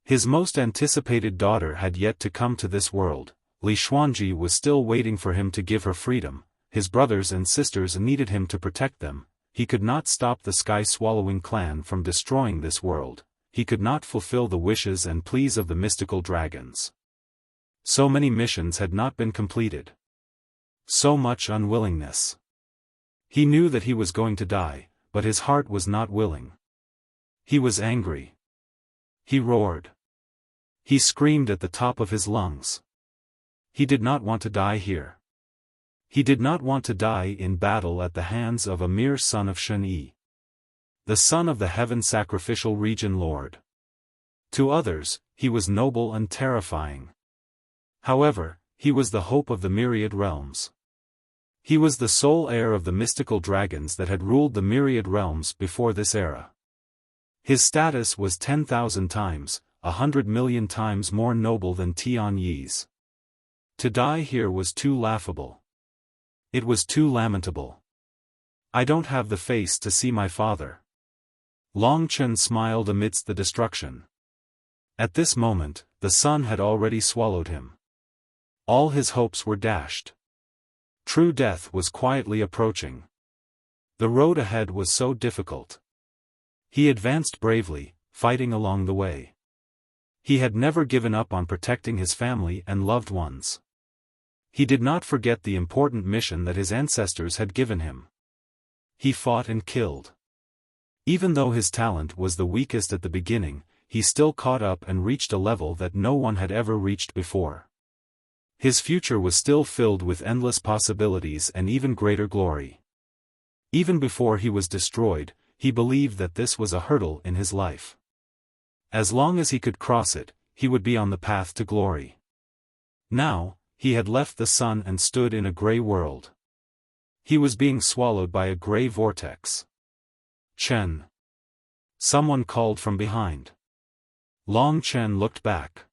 His most anticipated daughter had yet to come to this world, Li Xuanji was still waiting for him to give her freedom, his brothers and sisters needed him to protect them, he could not stop the sky-swallowing clan from destroying this world, he could not fulfill the wishes and pleas of the mystical dragons. So many missions had not been completed. So much unwillingness. He knew that he was going to die, but his heart was not willing. He was angry. He roared. He screamed at the top of his lungs. He did not want to die here. He did not want to die in battle at the hands of a mere son of Shen Yi. The son of the heaven sacrificial region lord. To others, he was noble and terrifying. However, he was the hope of the myriad realms. He was the sole heir of the mystical dragons that had ruled the myriad realms before this era. His status was 10,000 times, 100 million times more noble than Tian Yi's. To die here was too laughable. It was too lamentable. I don't have the face to see my father. Long Chen smiled amidst the destruction. At this moment, the sun had already swallowed him. All his hopes were dashed. True death was quietly approaching. The road ahead was so difficult. He advanced bravely, fighting along the way. He had never given up on protecting his family and loved ones. He did not forget the important mission that his ancestors had given him. He fought and killed. Even though his talent was the weakest at the beginning, he still caught up and reached a level that no one had ever reached before. His future was still filled with endless possibilities and even greater glory. Even before he was destroyed, he believed that this was a hurdle in his life. As long as he could cross it, he would be on the path to glory. Now, he had left the sun and stood in a gray world. He was being swallowed by a gray vortex. Chen. Someone called from behind. Long Chen looked back.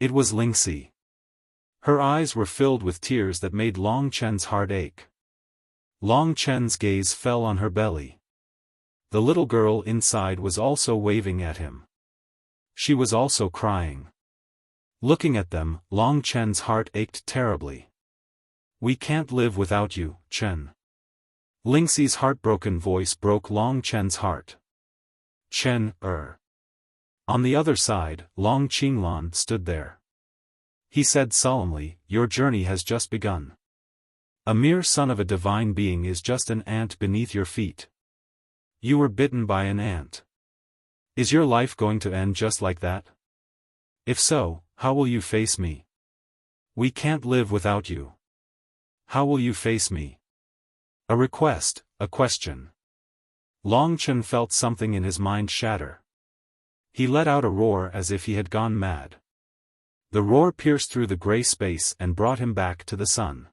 It was Lingxi. Her eyes were filled with tears that made Long Chen's heart ache. Long Chen's gaze fell on her belly. The little girl inside was also waving at him. She was also crying. Looking at them, Long Chen's heart ached terribly. We can't live without you, Chen. Lingxi's heartbroken voice broke Long Chen's heart. Chen, On the other side, Long Qinglan stood there. He said solemnly, "Your journey has just begun. A mere son of a divine being is just an ant beneath your feet. You were bitten by an ant. Is your life going to end just like that? If so, how will you face me? We can't live without you. How will you face me?" A request, a question. Long Chen felt something in his mind shatter. He let out a roar as if he had gone mad. The roar pierced through the gray space and brought him back to the sun.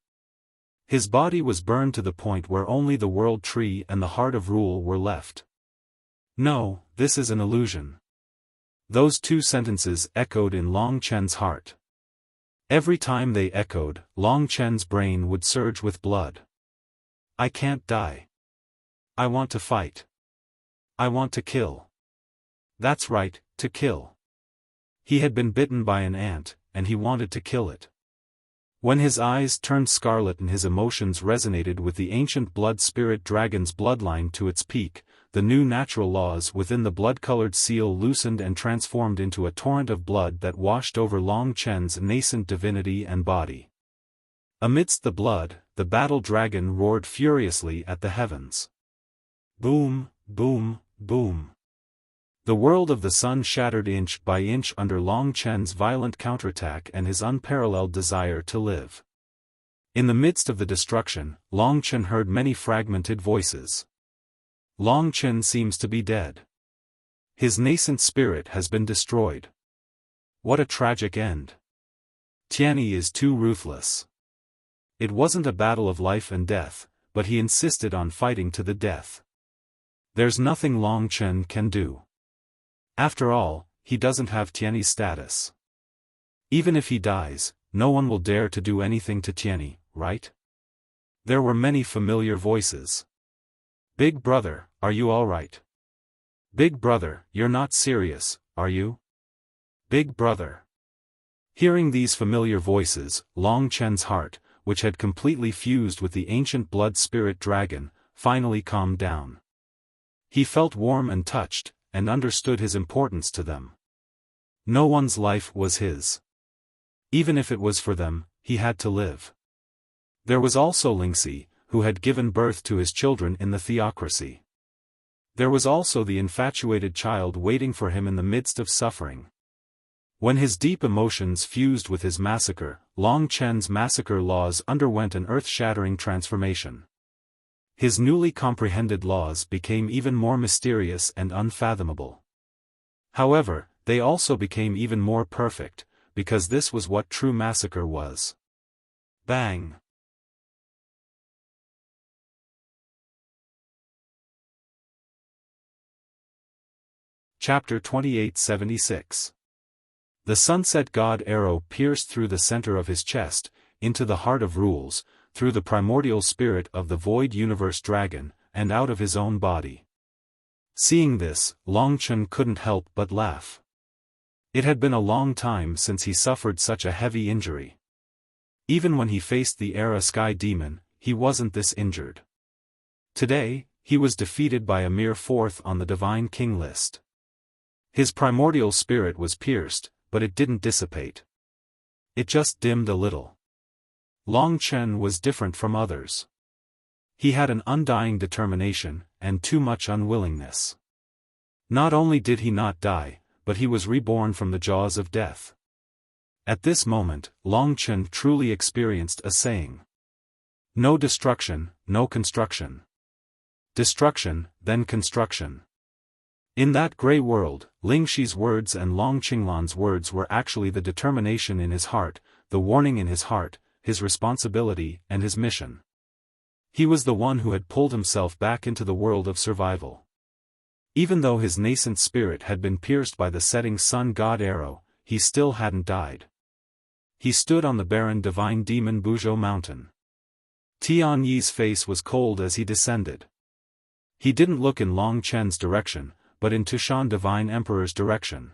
His body was burned to the point where only the world tree and the heart of rule were left. No, this is an illusion. Those two sentences echoed in Long Chen's heart. Every time they echoed, Long Chen's brain would surge with blood. I can't die. I want to fight. I want to kill. That's right, to kill. He had been bitten by an ant, and he wanted to kill it. When his eyes turned scarlet and his emotions resonated with the ancient blood spirit dragon's bloodline to its peak, the new natural laws within the blood-colored seal loosened and transformed into a torrent of blood that washed over Long Chen's nascent divinity and body. Amidst the blood, the battle dragon roared furiously at the heavens. Boom, boom, boom. The world of the sun shattered inch by inch under Long Chen's violent counterattack and his unparalleled desire to live. In the midst of the destruction, Long Chen heard many fragmented voices. Long Chen seems to be dead. His nascent spirit has been destroyed. What a tragic end. Tianyi is too ruthless. It wasn't a battle of life and death, but he insisted on fighting to the death. There's nothing Long Chen can do. After all, he doesn't have Tianyi's status. Even if he dies, no one will dare to do anything to Tianyi, right? There were many familiar voices. Big brother, are you all right? Big brother, you're not serious, are you? Big brother. Hearing these familiar voices, Long Chen's heart, which had completely fused with the ancient blood spirit dragon, finally calmed down. He felt warm and touched, and understood his importance to them. No one's life was his. Even if it was for them, he had to live. There was also Lingxi, who had given birth to his children in the theocracy. There was also the infatuated child waiting for him in the midst of suffering. When his deep emotions fused with his massacre, Long Chen's massacre laws underwent an earth-shattering transformation. His newly comprehended laws became even more mysterious and unfathomable. However, they also became even more perfect, because this was what true massacre was. Bang! Chapter 2876. The sunset god arrow pierced through the center of his chest, into the heart of rules, through the primordial spirit of the void universe dragon, and out of his own body. Seeing this, Long Chen couldn't help but laugh. It had been a long time since he suffered such a heavy injury. Even when he faced the Era Sky Demon, he wasn't this injured. Today, he was defeated by a mere fourth on the Divine King list. His primordial spirit was pierced, but it didn't dissipate. It just dimmed a little. Long Chen was different from others. He had an undying determination, and too much unwillingness. Not only did he not die, but he was reborn from the jaws of death. At this moment, Long Chen truly experienced a saying. No destruction, no construction. Destruction, then construction. In that gray world, Lingxi's words and Long Qinglan's words were actually the determination in his heart, the warning in his heart, his responsibility and his mission. He was the one who had pulled himself back into the world of survival. Even though his nascent spirit had been pierced by the setting sun god arrow, he still hadn't died. He stood on the barren divine demon Buzhou mountain. Tianyi's face was cold as he descended. He didn't look in Long Chen's direction, but in Tushan divine emperor's direction.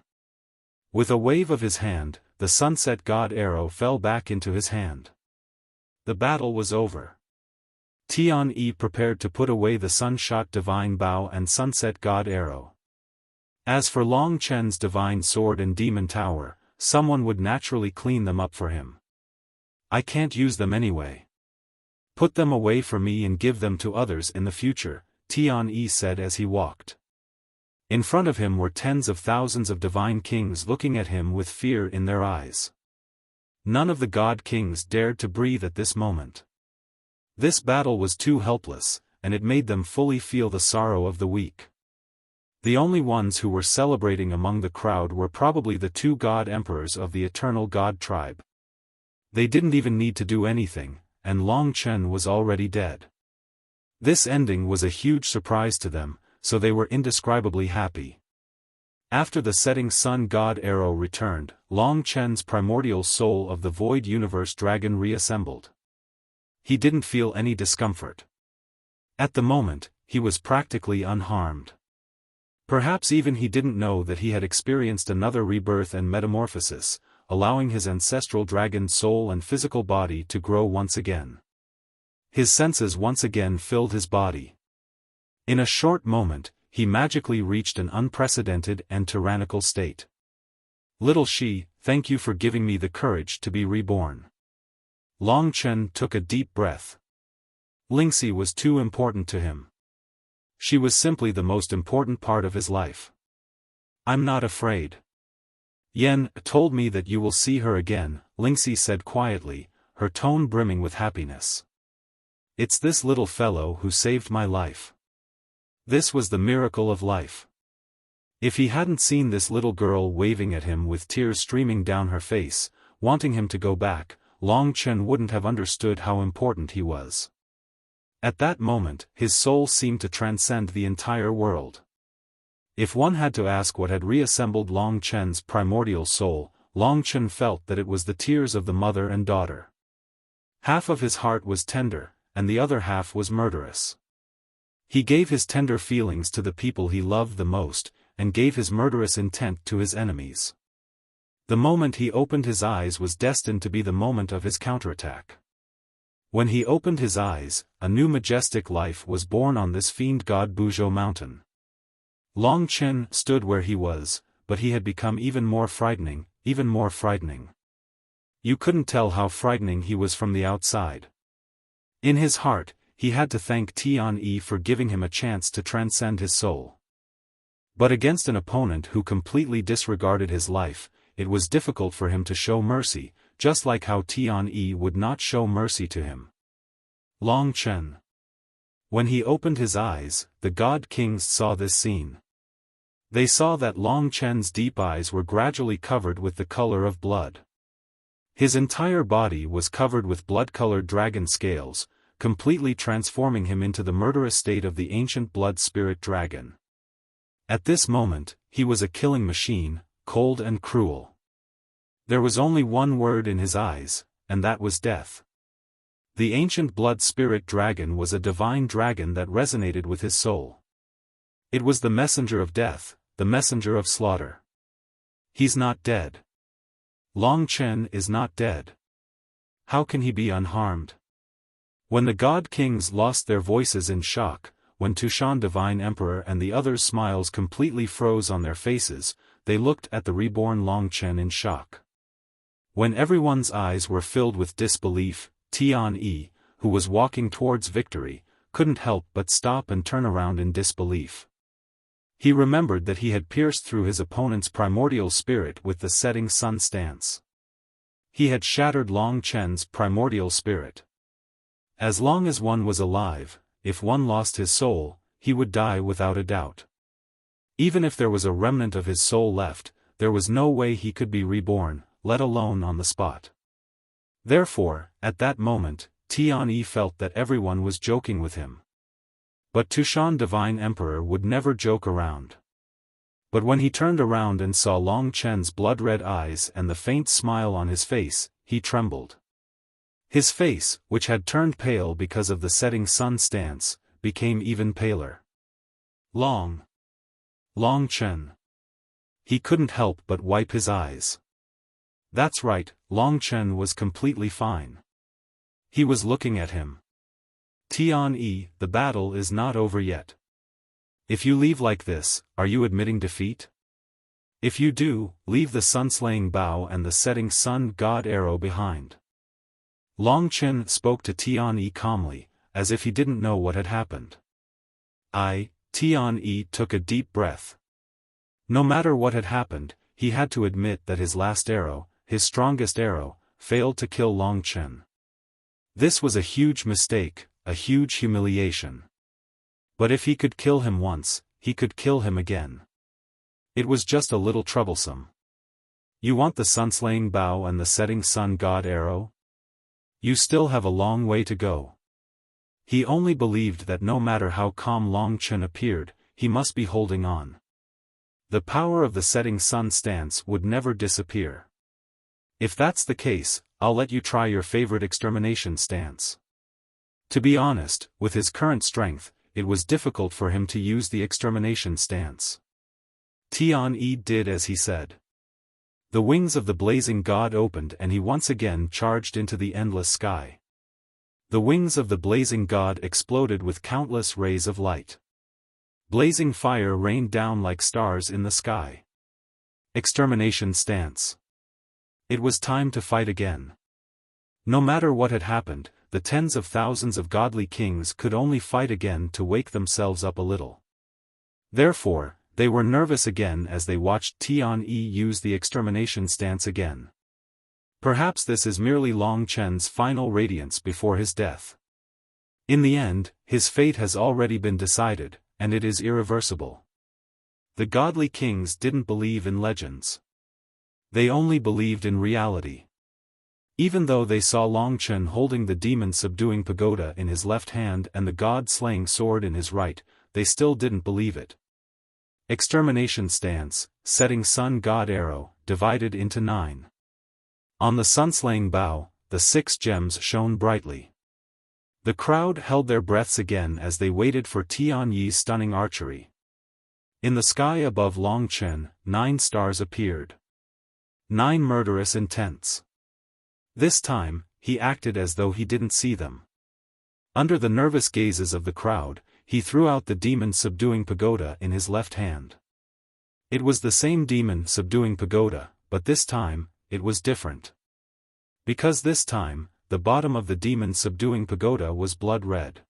With a wave of his hand, the sunset god arrow fell back into his hand. The battle was over. Tian-Yi prepared to put away the Sunshot Divine Bow and Sunset God Arrow. As for Long Chen's Divine Sword and Demon Tower, someone would naturally clean them up for him. I can't use them anyway. Put them away for me and give them to others in the future, Tian-Yi said as he walked. In front of him were tens of thousands of divine kings looking at him with fear in their eyes. None of the god kings dared to breathe at this moment. This battle was too helpless, and it made them fully feel the sorrow of the weak. The only ones who were celebrating among the crowd were probably the two god emperors of the eternal god tribe. They didn't even need to do anything, and Long Chen was already dead. This ending was a huge surprise to them, so they were indescribably happy. After the setting sun god arrow returned, Long Chen's primordial soul of the void universe dragon reassembled. He didn't feel any discomfort. At the moment, he was practically unharmed. Perhaps even he didn't know that he had experienced another rebirth and metamorphosis, allowing his ancestral dragon soul and physical body to grow once again. His senses once again filled his body. In a short moment, he magically reached an unprecedented and tyrannical state. Little Shi, thank you for giving me the courage to be reborn. Long Chen took a deep breath. Lingxi was too important to him. She was simply the most important part of his life. I'm not afraid. Yan told me that you will see her again, Lingxi said quietly, her tone brimming with happiness. It's this little fellow who saved my life. This was the miracle of life. If he hadn't seen this little girl waving at him with tears streaming down her face, wanting him to go back, Long Chen wouldn't have understood how important he was. At that moment, his soul seemed to transcend the entire world. If one had to ask what had reassembled Long Chen's primordial soul, Long Chen felt that it was the tears of the mother and daughter. Half of his heart was tender, and the other half was murderous. He gave his tender feelings to the people he loved the most, and gave his murderous intent to his enemies. The moment he opened his eyes was destined to be the moment of his counterattack. When he opened his eyes, a new majestic life was born on this fiend god Buzhou mountain. Long Chen stood where he was, but he had become even more frightening, even more frightening. You couldn't tell how frightening he was from the outside. In his heart, he had to thank Tian-Yi for giving him a chance to transcend his soul. But against an opponent who completely disregarded his life, it was difficult for him to show mercy, just like how Tian-Yi would not show mercy to him. Long Chen. When he opened his eyes, the god kings saw this scene. They saw that Long Chen's deep eyes were gradually covered with the color of blood. His entire body was covered with blood-colored dragon scales, completely transforming him into the murderous state of the ancient blood spirit dragon. At this moment, he was a killing machine, cold and cruel. There was only one word in his eyes, and that was death. The ancient blood spirit dragon was a divine dragon that resonated with his soul. It was the messenger of death, the messenger of slaughter. He's not dead. Long Chen is not dead. How can he be unharmed? When the god kings lost their voices in shock, when Tushan Divine Emperor and the others' smiles completely froze on their faces, they looked at the reborn Long Chen in shock. When everyone's eyes were filled with disbelief, Tian-Yi, who was walking towards victory, couldn't help but stop and turn around in disbelief. He remembered that he had pierced through his opponent's primordial spirit with the setting sun stance. He had shattered Long Chen's primordial spirit. As long as one was alive, if one lost his soul, he would die without a doubt. Even if there was a remnant of his soul left, there was no way he could be reborn, let alone on the spot. Therefore, at that moment, Tian-Yi felt that everyone was joking with him. But Tushan Divine Emperor would never joke around. But when he turned around and saw Long Chen's blood-red eyes and the faint smile on his face, he trembled. His face, which had turned pale because of the setting sun stance, became even paler. Long Chen. He couldn't help but wipe his eyes. That's right, Long Chen was completely fine. He was looking at him. Tian, the battle is not over yet. If you leave like this, are you admitting defeat? If you do, leave the sun-slaying bow and the setting sun god arrow behind. Long Chen spoke to Tian calmly, as if he didn't know what had happened. Tian took a deep breath. No matter what had happened, he had to admit that his last arrow, his strongest arrow, failed to kill Long Chen. This was a huge mistake, a huge humiliation. But if he could kill him once, he could kill him again. It was just a little troublesome. You want the sun-slaying bow and the setting sun god arrow? You still have a long way to go. He only believed that no matter how calm Long Chen appeared, he must be holding on. The power of the setting sun stance would never disappear. If that's the case, I'll let you try your favorite extermination stance. To be honest, with his current strength, it was difficult for him to use the extermination stance. Tian did as he said. The wings of the blazing god opened and he once again charged into the endless sky. The wings of the blazing god exploded with countless rays of light. Blazing fire rained down like stars in the sky. Extermination stance. It was time to fight again. No matter what had happened, the tens of thousands of godly kings could only fight again to wake themselves up a little. Therefore, they were nervous again as they watched Tian use the extermination stance again. Perhaps this is merely Long Chen's final radiance before his death. In the end, his fate has already been decided, and it is irreversible. The godly kings didn't believe in legends. They only believed in reality. Even though they saw Long Chen holding the demon-subduing pagoda in his left hand and the god-slaying sword in his right, they still didn't believe it. Extermination stance, setting sun god arrow, divided into 9. On the sun-slaying bow, the 6 gems shone brightly. The crowd held their breaths again as they waited for Tian Yi's stunning archery. In the sky above Long Chen, 9 stars appeared. 9 murderous intents. This time, he acted as though he didn't see them. Under the nervous gazes of the crowd, he threw out the demon-subduing pagoda in his left hand. It was the same demon-subduing pagoda, but this time, it was different. Because this time, the bottom of the demon-subduing pagoda was blood red.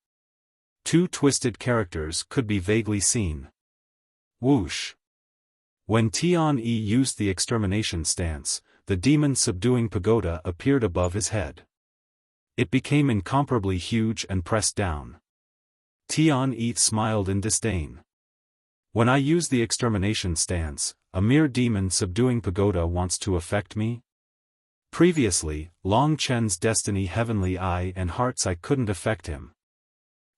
2 twisted characters could be vaguely seen. Whoosh! When Tian used the extermination stance, the demon-subduing pagoda appeared above his head. It became incomparably huge and pressed down. Tian smiled in disdain. When I use the extermination stance, a mere demon-subduing pagoda wants to affect me? Previously, Long Chen's destiny heavenly eye and heart's eye couldn't affect him.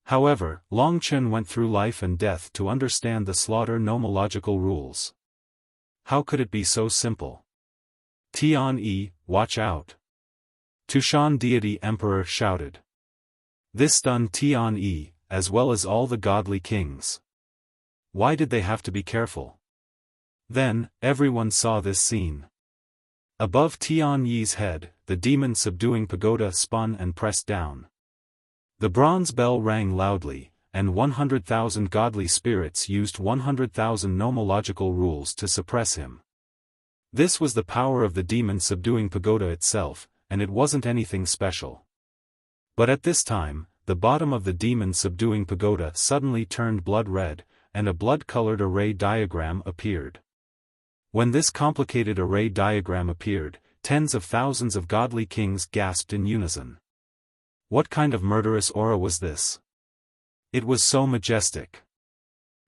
However, Long Chen went through life and death to understand the slaughter nomological rules. How could it be so simple? Tian watch out! Tushan Deity Emperor shouted. This stunned Tian as well as all the godly kings. Why did they have to be careful? Then, everyone saw this scene. Above Tian Yi's head, the demon-subduing pagoda spun and pressed down. The bronze bell rang loudly, and 100,000 godly spirits used 100,000 nomological rules to suppress him. This was the power of the demon-subduing pagoda itself, and it wasn't anything special. But at this time, the bottom of the demon-subduing pagoda suddenly turned blood red, and a blood-colored array diagram appeared. When this complicated array diagram appeared, tens of thousands of godly kings gasped in unison. What kind of murderous aura was this? It was so majestic.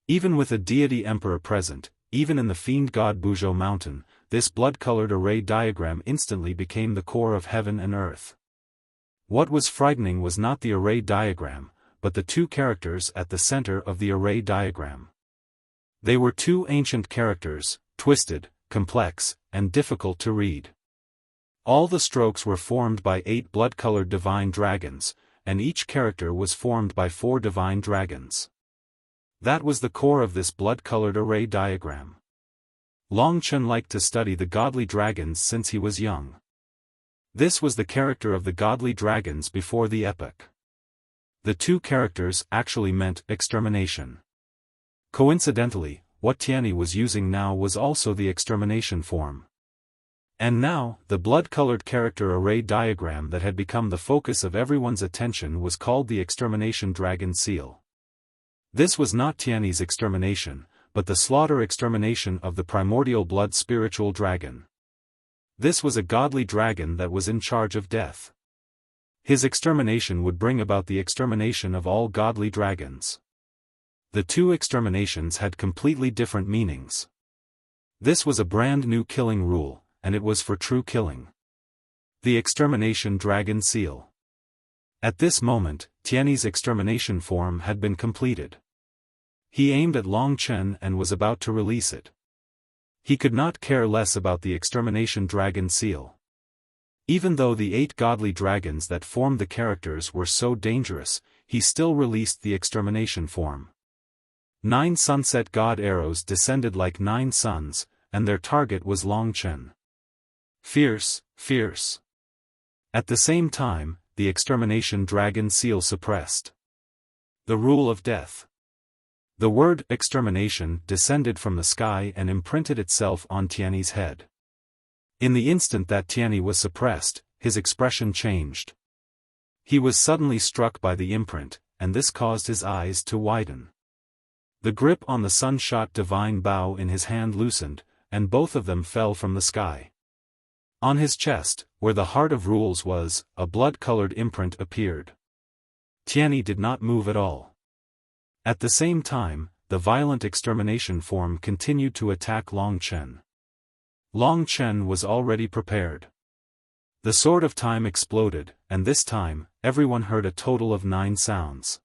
Even with a deity emperor present, even in the fiend god Buzhou mountain, this blood-colored array diagram instantly became the core of heaven and earth. What was frightening was not the array diagram, but the 2 characters at the center of the array diagram. They were 2 ancient characters, twisted, complex, and difficult to read. All the strokes were formed by 8 blood-colored divine dragons, and each character was formed by 4 divine dragons. That was the core of this blood-colored array diagram. Long Chen liked to study the godly dragons since he was young. This was the character of the godly dragons before the epoch. The two characters actually meant extermination. Coincidentally, what Tianyi was using now was also the extermination form. And now, the blood-colored character array diagram that had become the focus of everyone's attention was called the Extermination Dragon Seal. This was not Tianyi's extermination, but the slaughter-extermination of the primordial blood spiritual dragon. This was a godly dragon that was in charge of death. His extermination would bring about the extermination of all godly dragons. The two exterminations had completely different meanings. This was a brand new killing rule, and it was for true killing. The Extermination Dragon Seal. At this moment, Tianyi's extermination form had been completed. He aimed at Long Chen and was about to release it. He could not care less about the Extermination Dragon Seal. Even though the 8 godly dragons that formed the characters were so dangerous, he still released the extermination form. 9 sunset god arrows descended like 9 suns, and their target was Long Chen. Fierce, fierce. At the same time, the Extermination Dragon Seal suppressed the rule of death. The word extermination descended from the sky and imprinted itself on Tianyi's head. In the instant that Tianyi was suppressed, his expression changed. He was suddenly struck by the imprint, and this caused his eyes to widen. The grip on the sun-shot divine bow in his hand loosened, and both of them fell from the sky. On his chest, where the Heart of Rules was, a blood-colored imprint appeared. Tianyi did not move at all. At the same time, the violent extermination form continued to attack Long Chen. Long Chen was already prepared. The Sword of Time exploded, and this time, everyone heard a total of 9 sounds.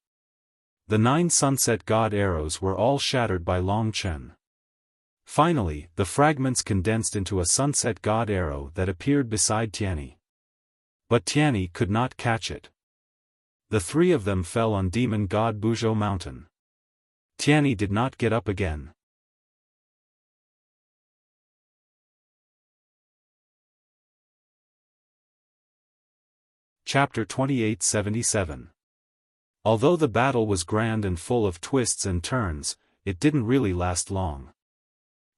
The 9 sunset god arrows were all shattered by Long Chen. Finally, the fragments condensed into a sunset god arrow that appeared beside Tianyi. But Tianyi could not catch it. The 3 of them fell on demon god Buzhou Mountain. Tianyi did not get up again. Chapter 2877. Although the battle was grand and full of twists and turns, it didn't really last long.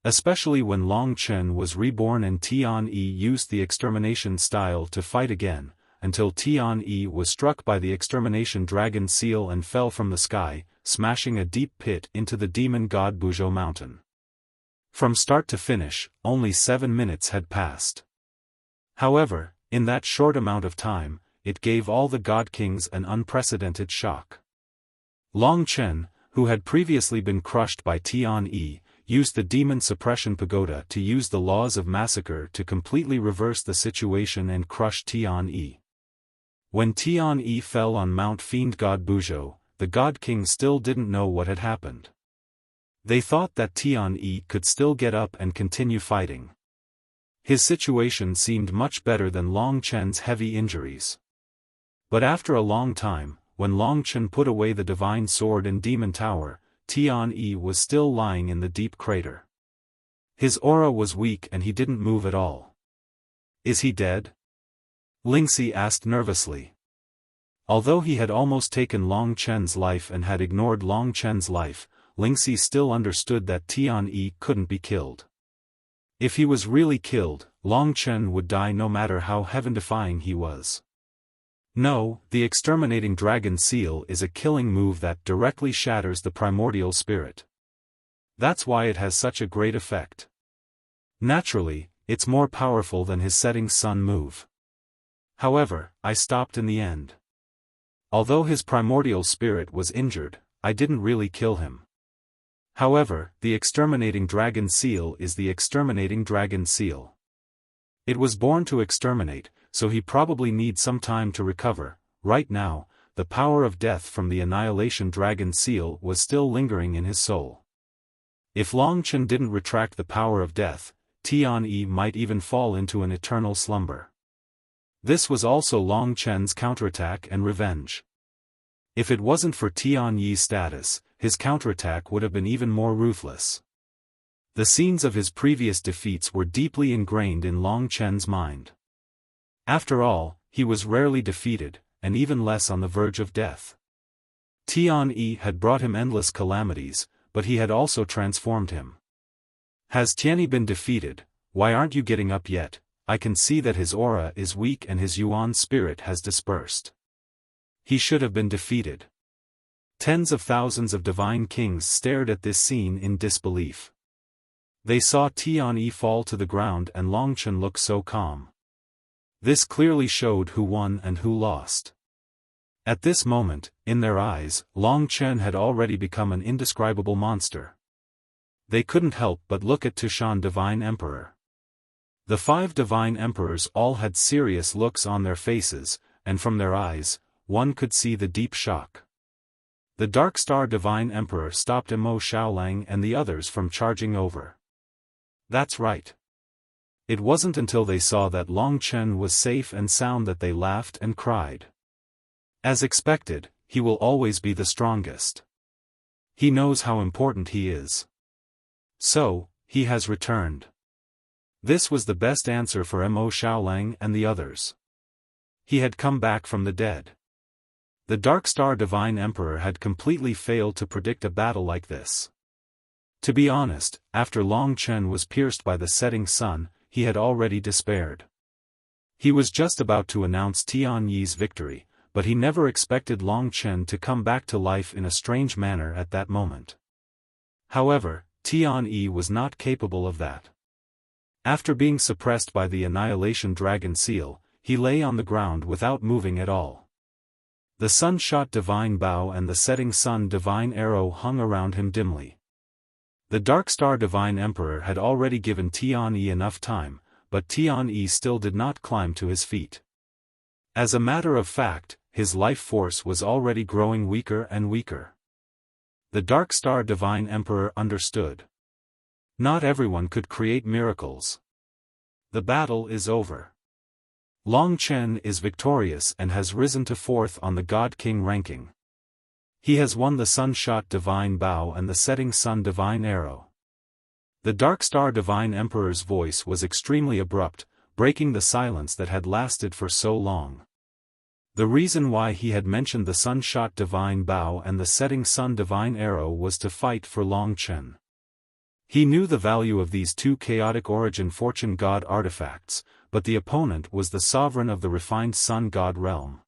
Especially when Long Chen was reborn and Tianyi used the extermination style to fight again, until Tianyi was struck by the Extermination Dragon Seal and fell from the sky, smashing a deep pit into the demon god Buzhou Mountain. From start to finish, only 7 minutes had passed. However, in that short amount of time, it gave all the God Kings an unprecedented shock. Long Chen, who had previously been crushed by Tianyi, used the Demon Suppression Pagoda to use the laws of massacre to completely reverse the situation and crush Tianyi. When Tianyi fell on Mount Fiend God Buzhou, the God Kings still didn't know what had happened. They thought that Tianyi could still get up and continue fighting. His situation seemed much better than Long Chen's heavy injuries. But after a long time, when Long Chen put away the divine sword in Demon Tower, Tianyi was still lying in the deep crater. His aura was weak and he didn't move at all. Is he dead? Lingxi asked nervously. Although he had almost taken Long Chen's life and had ignored Long Chen's life, Lingxi still understood that Tianyi couldn't be killed. If he was really killed, Long Chen would die no matter how heaven-defying he was. No, the Exterminating Dragon Seal is a killing move that directly shatters the primordial spirit. That's why it has such a great effect. Naturally, it's more powerful than his Setting Sun move. However, I stopped in the end. Although his primordial spirit was injured, I didn't really kill him. However, the Exterminating Dragon Seal is the Exterminating Dragon Seal. It was born to exterminate, so he probably needs some time to recover. Right now, the power of death from the Annihilation Dragon Seal was still lingering in his soul. If Long Chen didn't retract the power of death, Tianyi might even fall into an eternal slumber. This was also Long Chen's counterattack and revenge. If it wasn't for Tianyi's status, his counterattack would have been even more ruthless. The scenes of his previous defeats were deeply ingrained in Long Chen's mind. After all, he was rarely defeated, and even less on the verge of death. Tian-Yi had brought him endless calamities, but he had also transformed him. Has Tian-Yi been defeated? Why aren't you getting up yet? I can see that his aura is weak and his Yuan spirit has dispersed. He should have been defeated. Tens of thousands of divine kings stared at this scene in disbelief. They saw Tian-Yi fall to the ground and Long Chen look so calm. This clearly showed who won and who lost. At this moment, in their eyes, Long Chen had already become an indescribable monster. They couldn't help but look at Tushan Divine Emperor. The 5 Divine Emperors all had serious looks on their faces, and from their eyes, one could see the deep shock. The Dark Star Divine Emperor stopped Mo Xiaolang and the others from charging over. That's right. It wasn't until they saw that Long Chen was safe and sound that they laughed and cried. As expected, he will always be the strongest. He knows how important he is. So, he has returned. This was the best answer for Mo Xiaolang and the others. He had come back from the dead. The Dark Star Divine Emperor had completely failed to predict a battle like this. To be honest, after Long Chen was pierced by the setting sun, he had already despaired. He was just about to announce Tian-Yi's victory, but he never expected Long Chen to come back to life in a strange manner at that moment. However, Tian-Yi was not capable of that. After being suppressed by the Annihilation Dragon Seal, he lay on the ground without moving at all. The Sun-Shot Divine Bow and the Setting Sun Divine Arrow hung around him dimly. The Dark Star Divine Emperor had already given Tian-Yi enough time, but Tian-Yi still did not climb to his feet. As a matter of fact, his life force was already growing weaker and weaker. The Dark Star Divine Emperor understood. Not everyone could create miracles. The battle is over. Long Chen is victorious and has risen to 4th on the God King ranking. He has won the Sun-Shot Divine Bow and the Setting Sun Divine Arrow. The Dark Star Divine Emperor's voice was extremely abrupt, breaking the silence that had lasted for so long. The reason why he had mentioned the Sun-Shot Divine Bow and the Setting Sun Divine Arrow was to fight for Long Chen. He knew the value of these 2 chaotic origin fortune god artifacts, but the opponent was the sovereign of the refined sun god realm.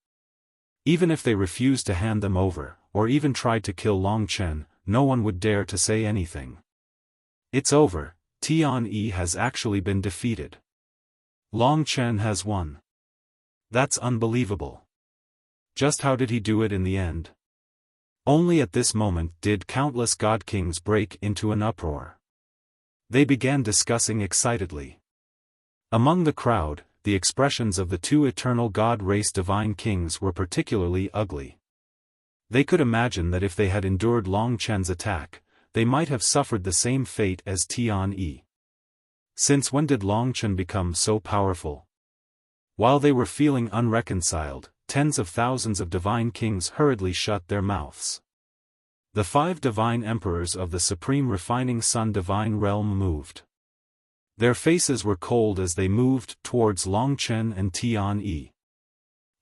Even if they refused to hand them over, or even tried to kill Long Chen, no one would dare to say anything. It's over, Tian-Yi has actually been defeated. Long Chen has won. That's unbelievable. Just how did he do it in the end? Only at this moment did countless god kings break into an uproar. They began discussing excitedly. Among the crowd, the expressions of the 2 eternal god race divine kings were particularly ugly. They could imagine that if they had endured Long Chen's attack, they might have suffered the same fate as Tian-Yi. Since when did Long Chen become so powerful? While they were feeling unreconciled, tens of thousands of divine kings hurriedly shut their mouths. The 5 divine emperors of the Supreme Refining Sun Divine Realm moved. Their faces were cold as they moved towards Long Chen and Tian-Yi.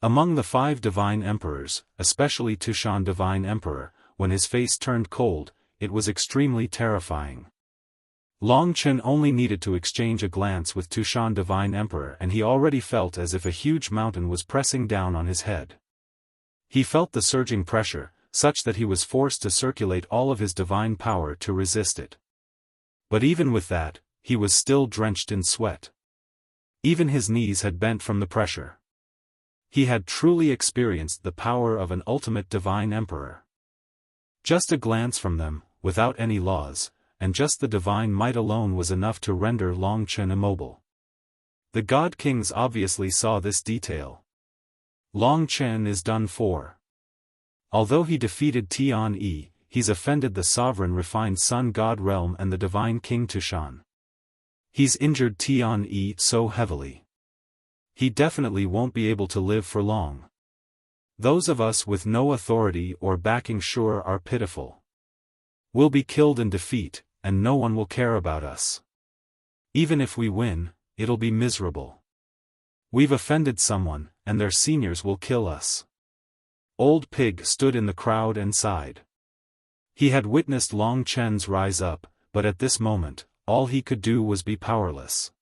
Among the 5 divine emperors, especially Tushan Divine Emperor, when his face turned cold, it was extremely terrifying. Long Chen only needed to exchange a glance with Tushan Divine Emperor and he already felt as if a huge mountain was pressing down on his head. He felt the surging pressure, such that he was forced to circulate all of his divine power to resist it. But even with that, he was still drenched in sweat. Even his knees had bent from the pressure. He had truly experienced the power of an ultimate divine emperor. Just a glance from them, without any laws, and just the divine might alone was enough to render Long Chen immobile. The God Kings obviously saw this detail. Long Chen is done for. Although he defeated Tian-Yi, he's offended the sovereign refined sun god realm and the divine king Tushan. He's injured Tian-Yi so heavily. He definitely won't be able to live for long. Those of us with no authority or backing sure are pitiful. We'll be killed in defeat, and no one will care about us. Even if we win, it'll be miserable. We've offended someone, and their seniors will kill us. Old Pig stood in the crowd and sighed. He had witnessed Long Chen's rise up, but at this moment, all he could do was be powerless.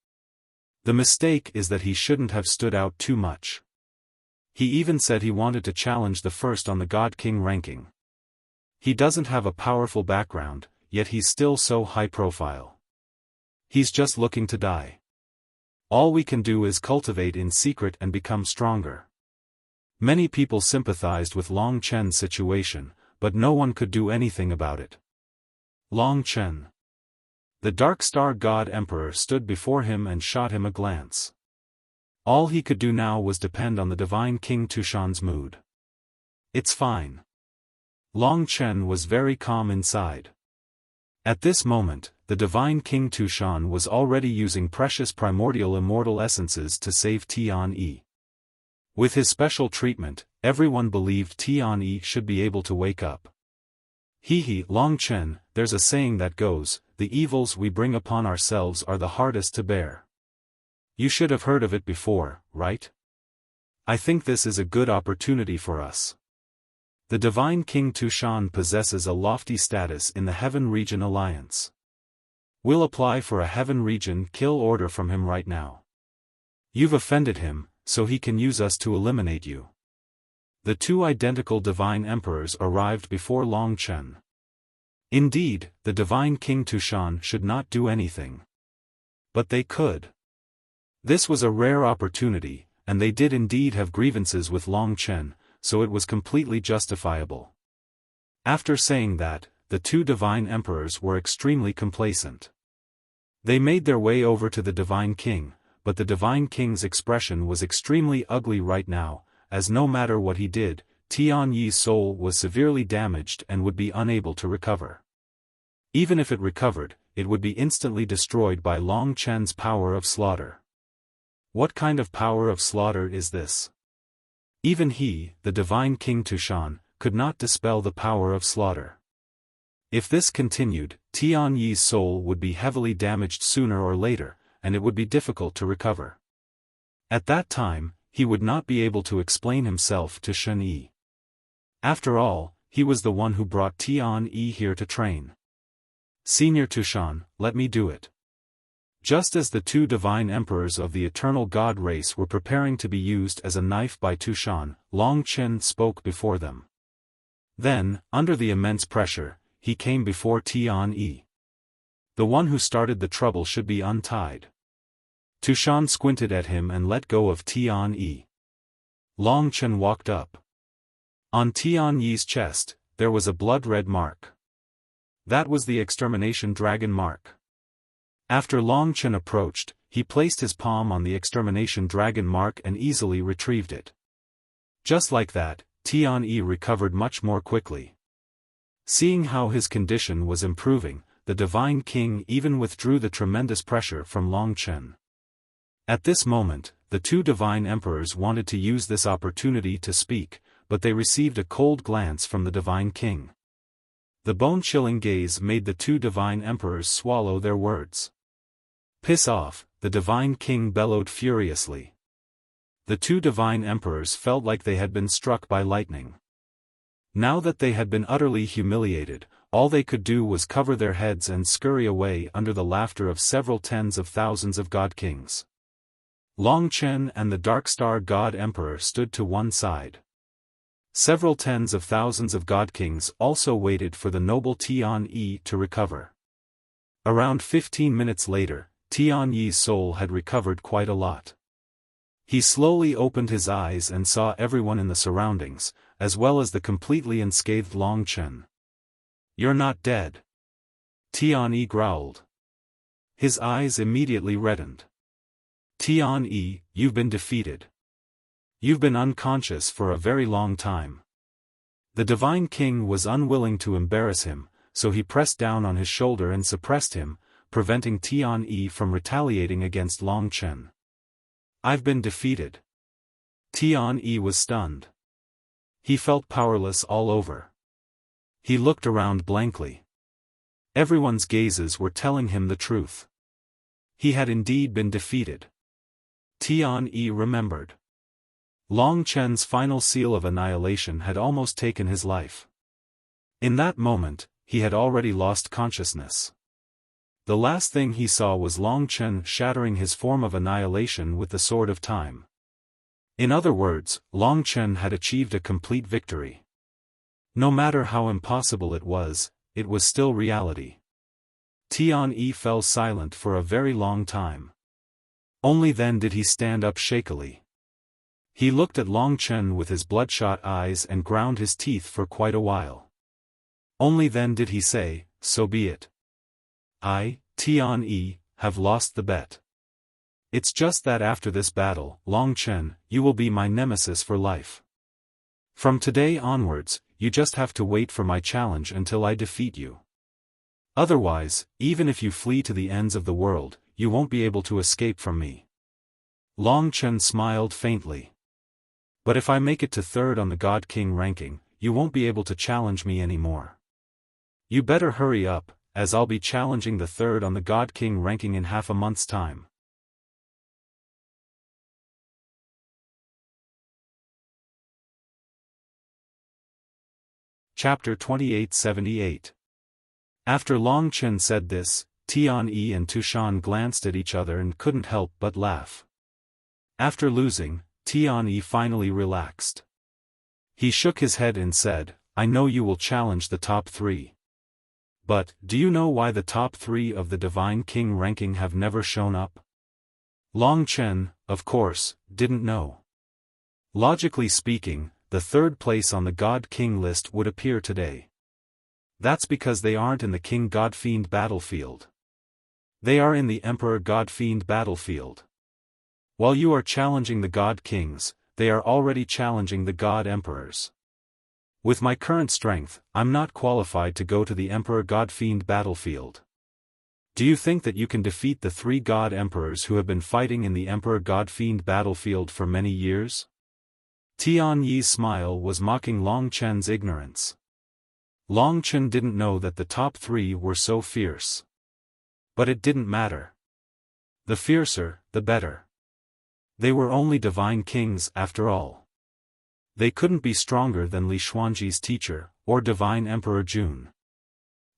The mistake is that he shouldn't have stood out too much. He even said he wanted to challenge the first on the God King ranking. He doesn't have a powerful background, yet he's still so high profile. He's just looking to die. All we can do is cultivate in secret and become stronger. Many people sympathized with Long Chen's situation, but no one could do anything about it. Long Chen. The Dark Star God Emperor stood before him and shot him a glance. All he could do now was depend on the Divine King Tushan's mood. It's fine. Long Chen was very calm inside. At this moment, the Divine King Tushan was already using precious primordial immortal essences to save Tian-Yi. With his special treatment, everyone believed Tian-Yi should be able to wake up. Long Chen, there's a saying that goes, the evils we bring upon ourselves are the hardest to bear. You should have heard of it before, right? I think this is a good opportunity for us. The Divine King Tushan possesses a lofty status in the Heaven Region Alliance. We'll apply for a Heaven Region kill order from him right now. You've offended him, so he can use us to eliminate you. The two identical Divine Emperors arrived before Long Chen. Indeed, the Divine King Tushan should not do anything. But they could. This was a rare opportunity, and they did indeed have grievances with Long Chen, so it was completely justifiable. After saying that, the two Divine Emperors were extremely complacent. They made their way over to the Divine King, but the Divine King's expression was extremely ugly right now, as no matter what he did, Tian-Yi's soul was severely damaged and would be unable to recover. Even if it recovered, it would be instantly destroyed by Long Chen's power of slaughter. What kind of power of slaughter is this? Even he, the Divine King Tushan, could not dispel the power of slaughter. If this continued, Tian-Yi's soul would be heavily damaged sooner or later, and it would be difficult to recover. At that time, he would not be able to explain himself to Shen-Yi. After all, he was the one who brought Tian-Yi here to train. Senior Tushan, let me do it. Just as the two Divine Emperors of the Eternal God race were preparing to be used as a knife by Tushan, Long Chen spoke before them. Then, under the immense pressure, he came before Tian-Yi. The one who started the trouble should be untied. Tushan squinted at him and let go of Tian-Yi. Long Chen walked up. On Tian-Yi's chest, there was a blood-red mark. That was the extermination dragon mark. After Long Chen approached, he placed his palm on the extermination dragon mark and easily retrieved it. Just like that, Tian-Yi recovered much more quickly. Seeing how his condition was improving, the Divine King even withdrew the tremendous pressure from Long Chen. At this moment, the two Divine Emperors wanted to use this opportunity to speak, but they received a cold glance from the Divine King. The bone-chilling gaze made the two Divine Emperors swallow their words. Piss off, the Divine King bellowed furiously. The two Divine Emperors felt like they had been struck by lightning. Now that they had been utterly humiliated, all they could do was cover their heads and scurry away under the laughter of several tens of thousands of God Kings. Long Chen and the Dark Star God Emperor stood to one side. Several tens of thousands of God Kings also waited for the noble Tian-Yi to recover. Around 15 minutes later, Tian-Yi's soul had recovered quite a lot. He slowly opened his eyes and saw everyone in the surroundings, as well as the completely unscathed Long Chen. "You're not dead." Tian-Yi growled. His eyes immediately reddened. "Tian-Yi, you've been defeated. You've been unconscious for a very long time." The Divine King was unwilling to embarrass him, so he pressed down on his shoulder and suppressed him, preventing Tian-Yi from retaliating against Long Chen. "I've been defeated." Tian-Yi was stunned. He felt powerless all over. He looked around blankly. Everyone's gazes were telling him the truth. He had indeed been defeated. Tian-Yi remembered. Long Chen's final seal of annihilation had almost taken his life. In that moment, he had already lost consciousness. The last thing he saw was Long Chen shattering his form of annihilation with the sword of time. In other words, Long Chen had achieved a complete victory. No matter how impossible it was still reality. Tian-Yi fell silent for a very long time. Only then did he stand up shakily. He looked at Long Chen with his bloodshot eyes and ground his teeth for quite a while. Only then did he say, "So be it. I, Tian-Yi, have lost the bet. It's just that after this battle, Long Chen, you will be my nemesis for life. From today onwards, you just have to wait for my challenge until I defeat you. Otherwise, even if you flee to the ends of the world, you won't be able to escape from me." Long Chen smiled faintly. "But if I make it to third on the God King ranking, you won't be able to challenge me anymore. You better hurry up, as I'll be challenging the third on the God King ranking in half a month's time." Chapter 2878. After Long Chen said this, Tian-Yi and Tushan glanced at each other and couldn't help but laugh. After losing, Tian-Yi finally relaxed. He shook his head and said, "I know you will challenge the top 3. But, do you know why the top 3 of the Divine King ranking have never shown up?" Long Chen, of course, didn't know. Logically speaking, the third place on the God King list would appear today. That's because they aren't in the King God Fiend battlefield. They are in the Emperor God Fiend battlefield. While you are challenging the God Kings, they are already challenging the God Emperors. With my current strength, I'm not qualified to go to the Emperor God Fiend battlefield. Do you think that you can defeat the 3 God Emperors who have been fighting in the Emperor God Fiend battlefield for many years? Tian-Yi's smile was mocking Long Chen's ignorance. Long Chen didn't know that the top 3 were so fierce. But it didn't matter. The fiercer, the better. They were only divine kings after all. They couldn't be stronger than Li Xuanji's teacher, or Divine Emperor Jun.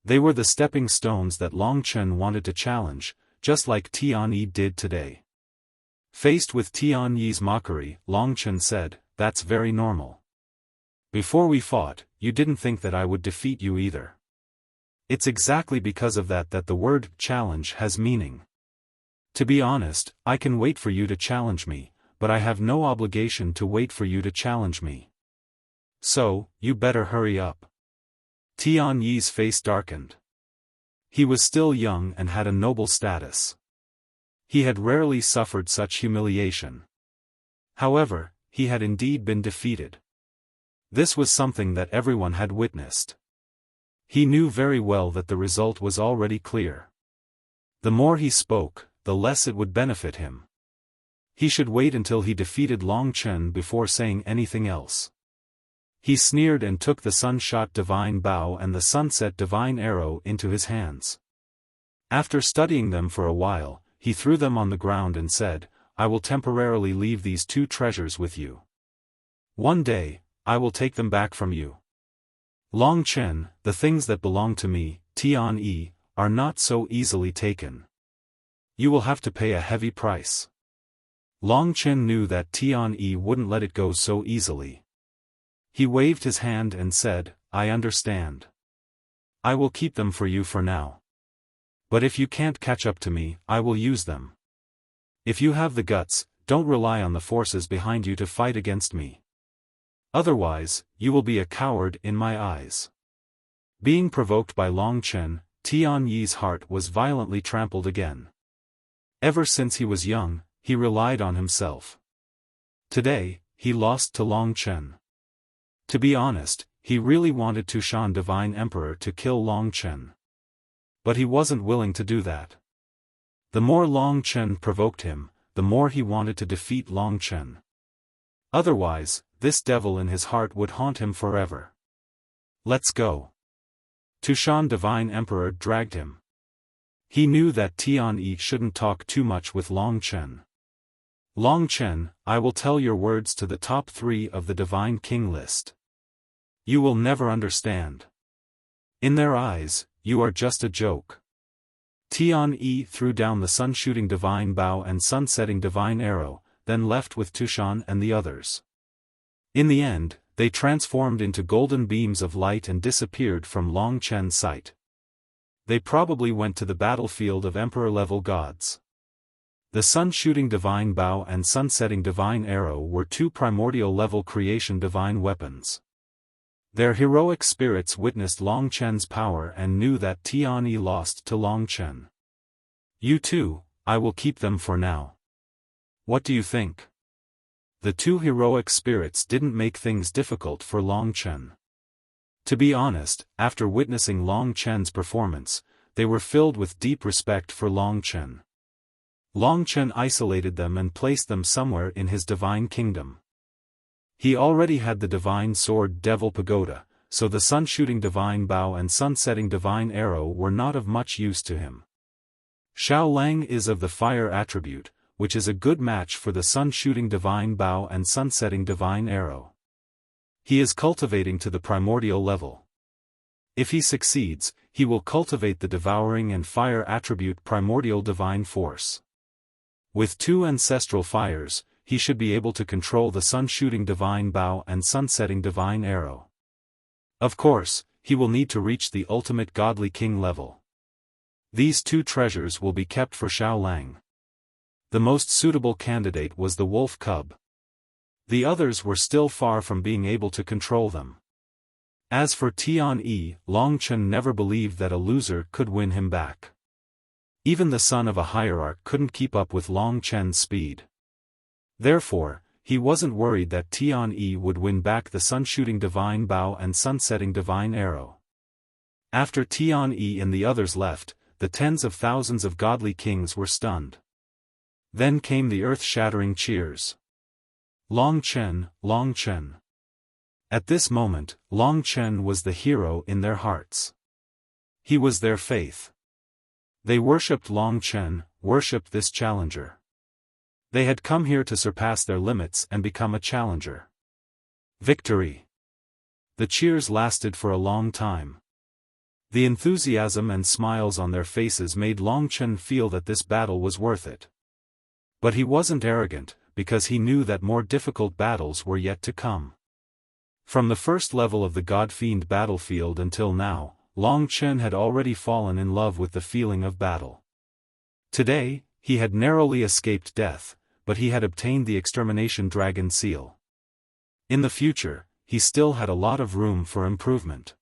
They were the stepping stones that Long Chen wanted to challenge, just like Tian-Yi did today. Faced with Tian-Yi's mockery, Long Chen said, "That's very normal. Before we fought, you didn't think that I would defeat you either. It's exactly because of that that the word challenge has meaning. To be honest, I can wait for you to challenge me, but I have no obligation to wait for you to challenge me. So, you better hurry up." Tian-Yi's face darkened. He was still young and had a noble status. He had rarely suffered such humiliation. However, he had indeed been defeated. This was something that everyone had witnessed. He knew very well that the result was already clear. The more he spoke, the less it would benefit him. He should wait until he defeated Long Chen before saying anything else. He sneered and took the Sunshot Divine Bow and the Sunset Divine Arrow into his hands. After studying them for a while, he threw them on the ground and said, "I will temporarily leave these 2 treasures with you. One day, I will take them back from you. Long Chen, the things that belong to me, Tian-Yi, are not so easily taken. You will have to pay a heavy price." Long Chen knew that Tian-Yi wouldn't let it go so easily. He waved his hand and said, "I understand. I will keep them for you for now. But if you can't catch up to me, I will use them. If you have the guts, don't rely on the forces behind you to fight against me. Otherwise, you will be a coward in my eyes." Being provoked by Long Chen, Tian-Yi's heart was violently trampled again. Ever since he was young, he relied on himself. Today, he lost to Long Chen. To be honest, he really wanted Tushan Divine Emperor to kill Long Chen. But he wasn't willing to do that. The more Long Chen provoked him, the more he wanted to defeat Long Chen. Otherwise, this devil in his heart would haunt him forever. "Let's go." Tushan Divine Emperor dragged him. He knew that Tian-Yi shouldn't talk too much with Long Chen. Long Chen, I will tell your words to the top 3 of the Divine King list. You will never understand. In their eyes, you are just a joke. Tian threw down the sun-shooting divine bow and sun-setting divine arrow, then left with Tushan and the others. In the end, they transformed into golden beams of light and disappeared from Long Chen's sight. They probably went to the battlefield of emperor-level gods. The sun-shooting divine bow and sun-setting divine arrow were 2 primordial-level creation divine weapons. Their heroic spirits witnessed Long Chen's power and knew that Tian lost to Long Chen. You too, I will keep them for now. What do you think? The 2 heroic spirits didn't make things difficult for Long Chen. To be honest, after witnessing Long Chen's performance, they were filled with deep respect for Long Chen. Long Chen isolated them and placed them somewhere in his divine kingdom. He already had the divine sword Devil Pagoda, so the sun-shooting divine bow and sun-setting divine arrow were not of much use to him. Xiao Lang is of the fire attribute, which is a good match for the sun-shooting divine bow and sun-setting divine arrow. He is cultivating to the primordial level. If he succeeds, he will cultivate the devouring and fire attribute primordial divine force. With 2 ancestral fires, he should be able to control the sun-shooting divine bow and sun-setting divine arrow. Of course, he will need to reach the ultimate godly king level. These 2 treasures will be kept for Xiao Lang. The most suitable candidate was the wolf cub. The others were still far from being able to control them. As for Tian, Long Chen never believed that a loser could win him back. Even the son of a hierarch couldn't keep up with Long Chen's speed. Therefore, he wasn't worried that Tian would win back the sun-shooting divine bow and sun-setting divine arrow. After Tian and the others left, the tens of thousands of godly kings were stunned. Then came the earth-shattering cheers. Long Chen, Long Chen. At this moment, Long Chen was the hero in their hearts. He was their faith. They worshipped Long Chen, worshipped this challenger. They had come here to surpass their limits and become a challenger. Victory! The cheers lasted for a long time. The enthusiasm and smiles on their faces made Long Chen feel that this battle was worth it. But he wasn't arrogant, because he knew that more difficult battles were yet to come. From the first level of the God-fiend battlefield until now, Long Chen had already fallen in love with the feeling of battle. Today, he had narrowly escaped death, but he had obtained the extermination dragon seal. In the future, he still had a lot of room for improvement.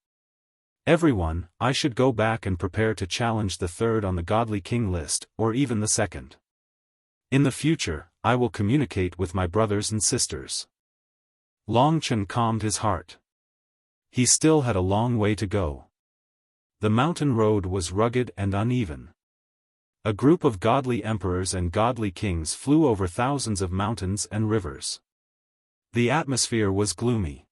Everyone, I should go back and prepare to challenge the 3rd on the godly king list, or even the 2nd. In the future, I will communicate with my brothers and sisters. Long Chen calmed his heart. He still had a long way to go. The mountain road was rugged and uneven. A group of godly emperors and godly kings flew over thousands of mountains and rivers. The atmosphere was gloomy.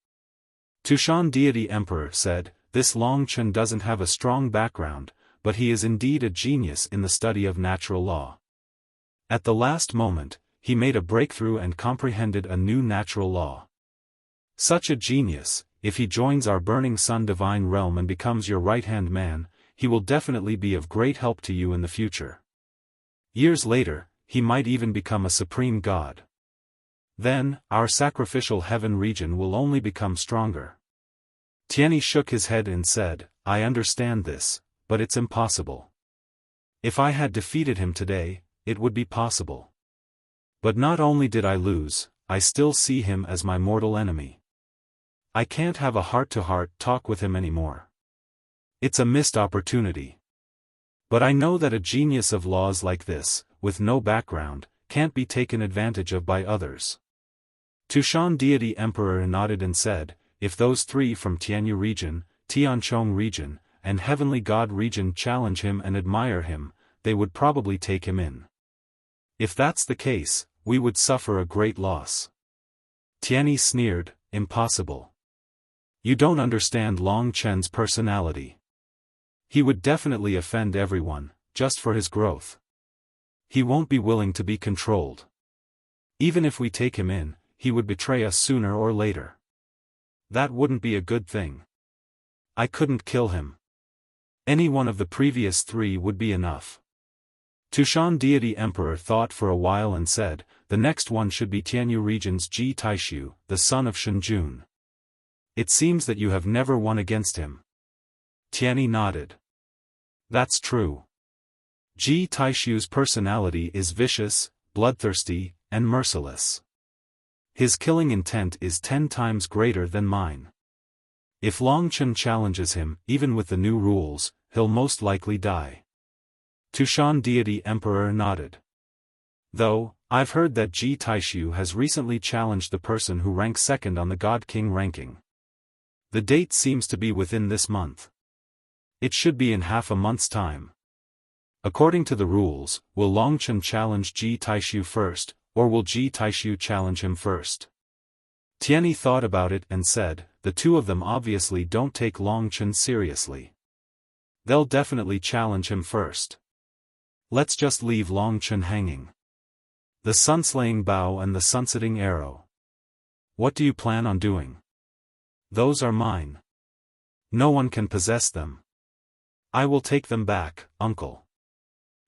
Tushan Deity Emperor said, "This Long Chen doesn't have a strong background, but he is indeed a genius in the study of natural law." At the last moment, he made a breakthrough and comprehended a new natural law. Such a genius, if he joins our Burning Sun divine realm and becomes your right-hand man, he will definitely be of great help to you in the future. Years later, he might even become a supreme god. Then, our sacrificial heaven region will only become stronger. Tianyi shook his head and said, "I understand this, but it's impossible. If I had defeated him today, it would be possible. But not only did I lose, I still see him as my mortal enemy. I can't have a heart-to-heart talk with him anymore. It's a missed opportunity. But I know that a genius of laws like this, with no background, can't be taken advantage of by others." Tushan Deity Emperor nodded and said, "If those 3 from Tianyu region, Tianchong region, and Heavenly God region challenge him and admire him, they would probably take him in. If that's the case, we would suffer a great loss." Tianyi sneered, "Impossible. You don't understand Long Chen's personality. He would definitely offend everyone, just for his growth. He won't be willing to be controlled. Even if we take him in, he would betray us sooner or later. That wouldn't be a good thing. I couldn't kill him. Any one of the previous three would be enough. Tushan Deity Emperor thought for a while and said, the next one should be Tianyu region's Ji Taishu, the son of Shunjun. It seems that you have never won against him. Tianyi nodded. That's true. Ji Taishu's personality is vicious, bloodthirsty, and merciless. His killing intent is 10 times greater than mine. If Longchen challenges him, even with the new rules, he'll most likely die. Tushan Deity Emperor nodded. Though, I've heard that Ji Taishu has recently challenged the person who ranks second on the God King ranking. The date seems to be within this month. It should be in half a month's time. According to the rules, will Longchen challenge Ji Taishu first, or will Ji Taishu challenge him first? Tianyi thought about it and said, the two of them obviously don't take Longchen seriously. They'll definitely challenge him first. Let's just leave Longchen hanging. The sun-slaying bow and the sunsetting arrow. What do you plan on doing? Those are mine. No one can possess them. I will take them back, uncle.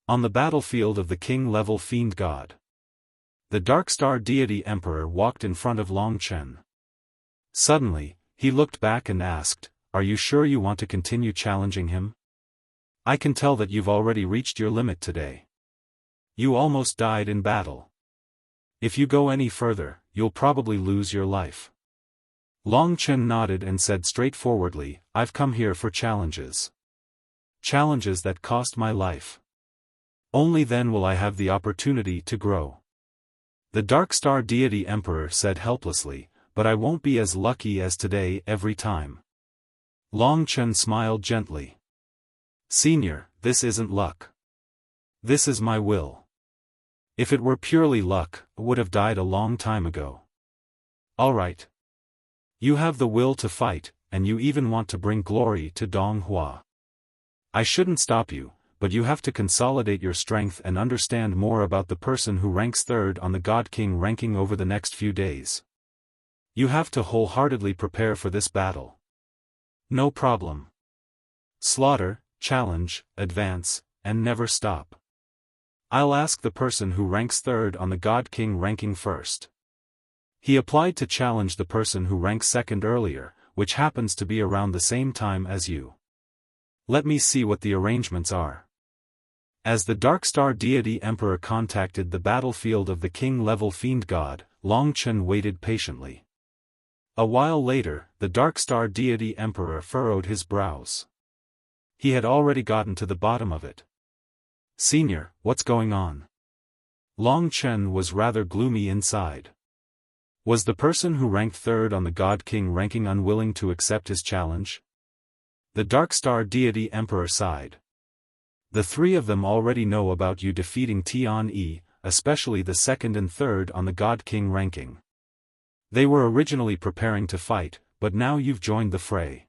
On the battlefield of the king-level fiend god. The Dark Star Deity Emperor walked in front of Longchen. Suddenly, he looked back and asked, are you sure you want to continue challenging him? I can tell that you've already reached your limit today. You almost died in battle. If you go any further, you'll probably lose your life. Longchen nodded and said straightforwardly, I've come here for challenges. Challenges that cost my life. Only then will I have the opportunity to grow. The Dark Star Deity Emperor said helplessly, but I won't be as lucky as today every time. Longchen smiled gently. Senior, this isn't luck. This is my will. If it were purely luck, I would have died a long time ago. Alright. You have the will to fight, and you even want to bring glory to Donghua. I shouldn't stop you, but you have to consolidate your strength and understand more about the person who ranks third on the God King ranking over the next few days. You have to wholeheartedly prepare for this battle. No problem. Slaughter, challenge, advance, and never stop. I'll ask the person who ranks third on the God King ranking first. He applied to challenge the person who ranks second earlier, which happens to be around the same time as you. Let me see what the arrangements are. As the Dark Star Deity Emperor contacted the battlefield of the king-level fiend god, Longchen waited patiently. A while later, the Dark Star Deity Emperor furrowed his brows. He had already gotten to the bottom of it. Senior, what's going on? Longchen was rather gloomy inside. Was the person who ranked third on the God King ranking unwilling to accept his challenge? The Dark Star Deity Emperor sighed. The three of them already know about you defeating Tianyi, especially the second and third on the God King ranking. They were originally preparing to fight, but now you've joined the fray.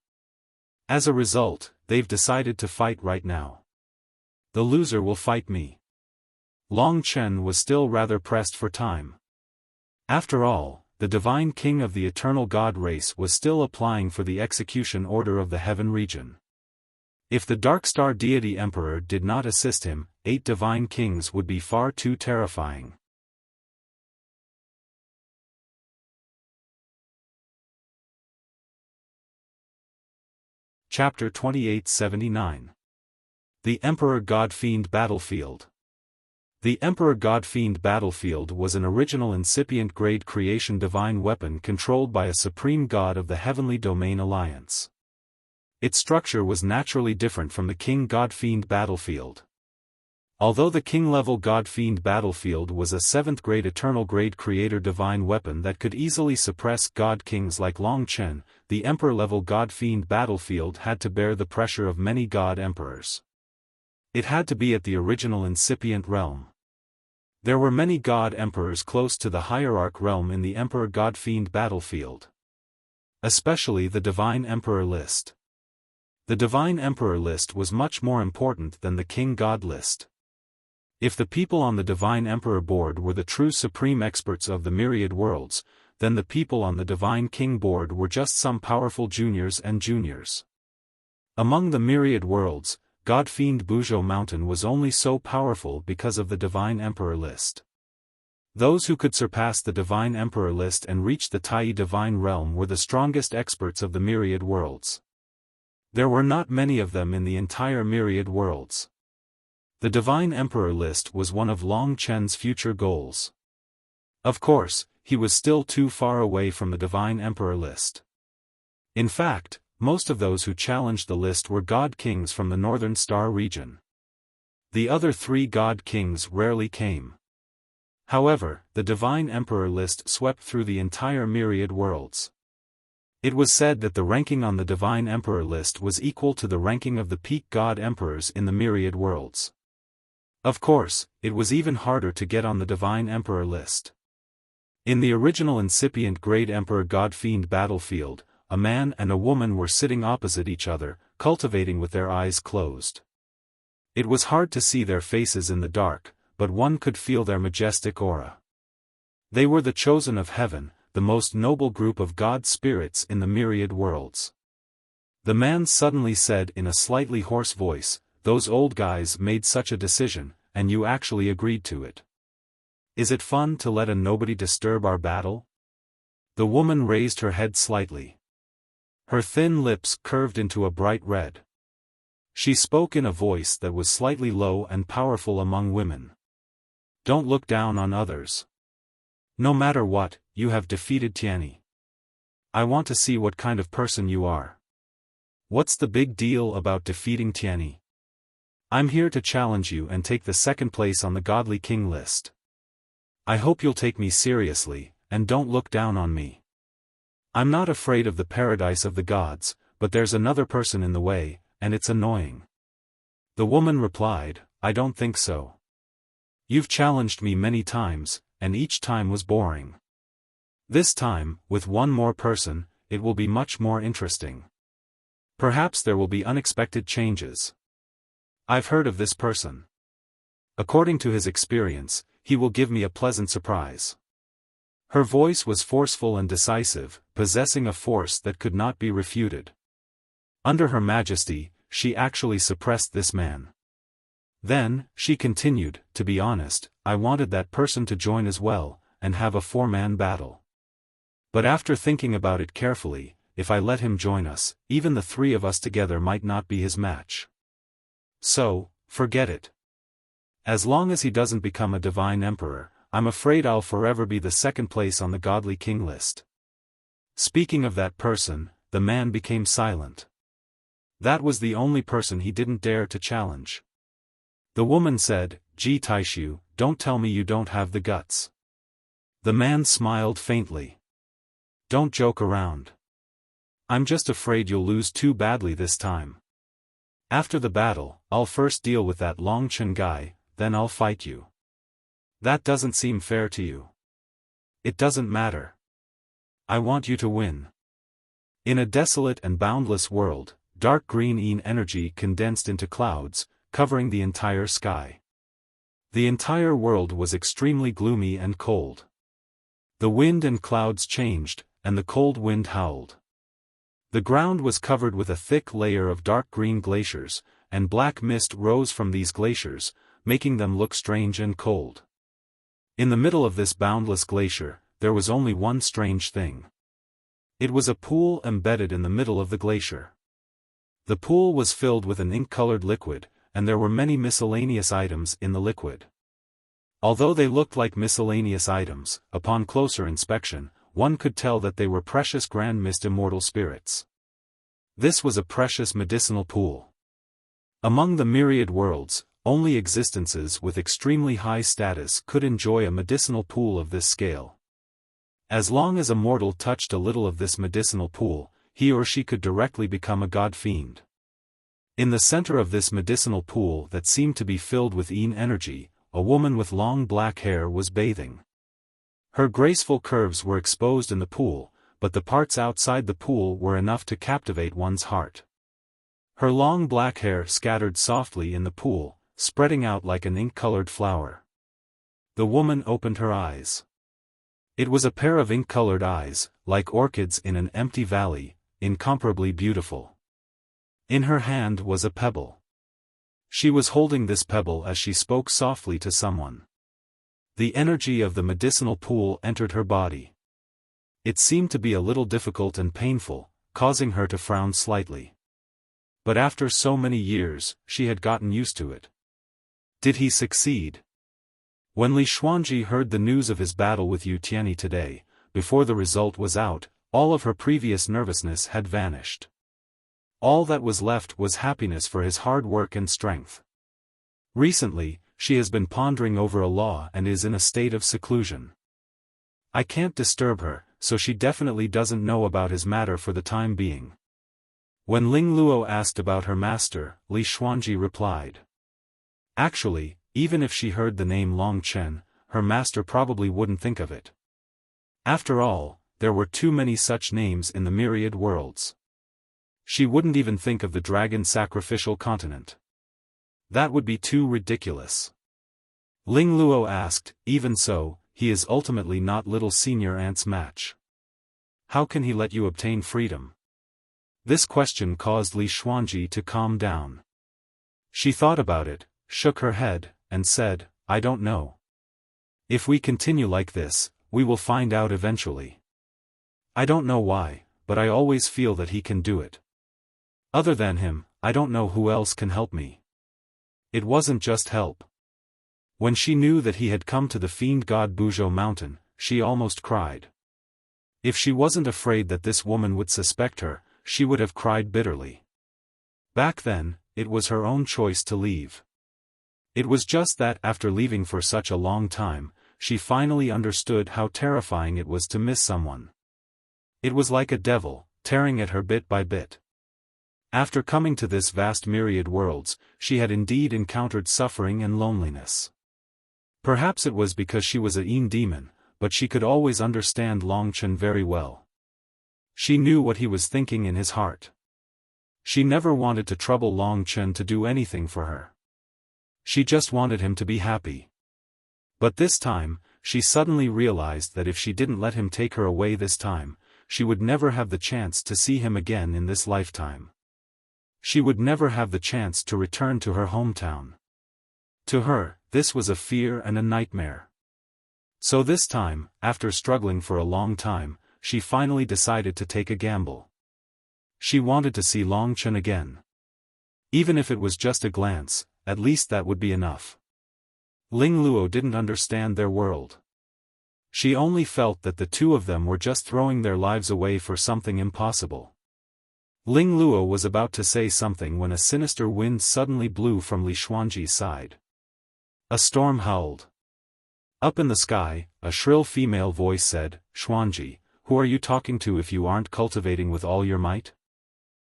As a result, they've decided to fight right now. The loser will fight me. Longchen was still rather pressed for time. After all, the divine king of the eternal god race was still applying for the execution order of the heaven region. If the Dark Star Deity Emperor did not assist him, 8 divine kings would be far too terrifying. Chapter 2879. The Emperor God-Fiend Battlefield. The Emperor God-Fiend Battlefield was an original incipient grade creation divine weapon controlled by a supreme god of the Heavenly Domain Alliance. Its structure was naturally different from the King God-Fiend Battlefield. Although the King-level God-Fiend Battlefield was a 7th grade Eternal grade Creator divine weapon that could easily suppress God Kings like Longchen, the Emperor-level God-Fiend Battlefield had to bear the pressure of many God Emperors. It had to be at the original incipient realm. There were many God Emperors close to the Hierarch realm in the Emperor God-Fiend Battlefield. Especially the Divine Emperor list. The Divine Emperor list was much more important than the King God list. If the people on the Divine Emperor board were the true supreme experts of the myriad worlds, then the people on the Divine King board were just some powerful juniors and juniors. Among the myriad worlds, God-fiend Buzhou Mountain was only so powerful because of the Divine Emperor list. Those who could surpass the Divine Emperor list and reach the Tai Divine Realm were the strongest experts of the myriad worlds. There were not many of them in the entire myriad worlds. The Divine Emperor list was one of Long Chen's future goals. Of course, he was still too far away from the Divine Emperor list. In fact, most of those who challenged the list were God Kings from the Northern Star region. The other 3 God Kings rarely came. However, the Divine Emperor list swept through the entire myriad worlds. It was said that the ranking on the Divine Emperor list was equal to the ranking of the peak God Emperors in the myriad worlds. Of course, it was even harder to get on the Divine Emperor list. In the original incipient Great Emperor God-Fiend battlefield, a man and a woman were sitting opposite each other, cultivating with their eyes closed. It was hard to see their faces in the dark, but one could feel their majestic aura. They were the chosen of heaven, the most noble group of God spirits in the myriad worlds. The man suddenly said in a slightly hoarse voice, "Those old guys made such a decision, and you actually agreed to it. Is it fun to let a nobody disturb our battle?" The woman raised her head slightly. Her thin lips curved into a bright red. She spoke in a voice that was slightly low and powerful among women. "Don't look down on others. No matter what, you have defeated Tianyi. I want to see what kind of person you are. What's the big deal about defeating Tianyi? I'm here to challenge you and take the second place on the Godly King list. I hope you'll take me seriously, and don't look down on me. I'm not afraid of the paradise of the gods, but there's another person in the way, and it's annoying." The woman replied, "I don't think so. You've challenged me many times, and each time was boring. This time, with one more person, it will be much more interesting. Perhaps there will be unexpected changes. I've heard of this person. According to his experience, he will give me a pleasant surprise." Her voice was forceful and decisive, possessing a force that could not be refuted. Under Her Majesty, she actually suppressed this man. Then, she continued, "To be honest, I wanted that person to join as well, and have a 4-man battle. But after thinking about it carefully, if I let him join us, even the 3 of us together might not be his match. So, forget it. As long as he doesn't become a Divine Emperor, I'm afraid I'll forever be the second place on the Godly King list." Speaking of that person, the man became silent. That was the only person he didn't dare to challenge. The woman said, "Ji Taishu, don't tell me you don't have the guts." The man smiled faintly. "Don't joke around. I'm just afraid you'll lose too badly this time. After the battle, I'll first deal with that Long Chen guy, then I'll fight you. That doesn't seem fair to you. It doesn't matter. I want you to win." In a desolate and boundless world, dark green Yin energy condensed into clouds, covering the entire sky. The entire world was extremely gloomy and cold. The wind and clouds changed, and the cold wind howled. The ground was covered with a thick layer of dark green glaciers, and black mist rose from these glaciers, making them look strange and cold. In the middle of this boundless glacier, there was only one strange thing. It was a pool embedded in the middle of the glacier. The pool was filled with an ink-colored liquid, and there were many miscellaneous items in the liquid. Although they looked like miscellaneous items, upon closer inspection, one could tell that they were precious Grand Mist immortal spirits. This was a precious medicinal pool. Among the myriad worlds, only existences with extremely high status could enjoy a medicinal pool of this scale. As long as a mortal touched a little of this medicinal pool, he or she could directly become a god fiend. In the center of this medicinal pool that seemed to be filled with Yin energy, a woman with long black hair was bathing. Her graceful curves were exposed in the pool, but the parts outside the pool were enough to captivate one's heart. Her long black hair scattered softly in the pool, spreading out like an ink-colored flower. The woman opened her eyes. It was a pair of ink-colored eyes, like orchids in an empty valley, incomparably beautiful. In her hand was a pebble. She was holding this pebble as she spoke softly to someone. The energy of the medicinal pool entered her body. It seemed to be a little difficult and painful, causing her to frown slightly. But after so many years, she had gotten used to it. Did he succeed? When Li Xuanji heard the news of his battle with Yu Tianyi today, before the result was out, all of her previous nervousness had vanished. All that was left was happiness for his hard work and strength. Recently, she has been pondering over a law and is in a state of seclusion. I can't disturb her, so she definitely doesn't know about his matter for the time being. When Ling Luo asked about her master, Li Xuanji replied. Actually, even if she heard the name Long Chen, her master probably wouldn't think of it. After all, there were too many such names in the myriad worlds. She wouldn't even think of the dragon sacrificial continent. That would be too ridiculous. Ling Luo asked, even so, he is ultimately not little senior aunt's match. How can he let you obtain freedom? This question caused Li Xuanji to calm down. She thought about it, shook her head, and said, I don't know. If we continue like this, we will find out eventually. I don't know why, but I always feel that he can do it. Other than him, I don't know who else can help me. It wasn't just help. When she knew that he had come to the fiend god Buzhou mountain, she almost cried. If she wasn't afraid that this woman would suspect her, she would have cried bitterly. Back then, it was her own choice to leave. It was just that after leaving for such a long time, she finally understood how terrifying it was to miss someone. It was like a devil, tearing at her bit by bit. After coming to this vast myriad worlds, she had indeed encountered suffering and loneliness. Perhaps it was because she was a Yin demon, but she could always understand Long Chen very well. She knew what he was thinking in his heart. She never wanted to trouble Long Chen to do anything for her. She just wanted him to be happy. But this time, she suddenly realized that if she didn't let him take her away this time, she would never have the chance to see him again in this lifetime. She would never have the chance to return to her hometown. To her, this was a fear and a nightmare. So this time, after struggling for a long time, she finally decided to take a gamble. She wanted to see Long Chen again. Even if it was just a glance, at least that would be enough. Ling Luo didn't understand their world. She only felt that the two of them were just throwing their lives away for something impossible. Ling Luo was about to say something when a sinister wind suddenly blew from Li Xuanji's side. A storm howled. Up in the sky, a shrill female voice said, Xuanji, who are you talking to if you aren't cultivating with all your might?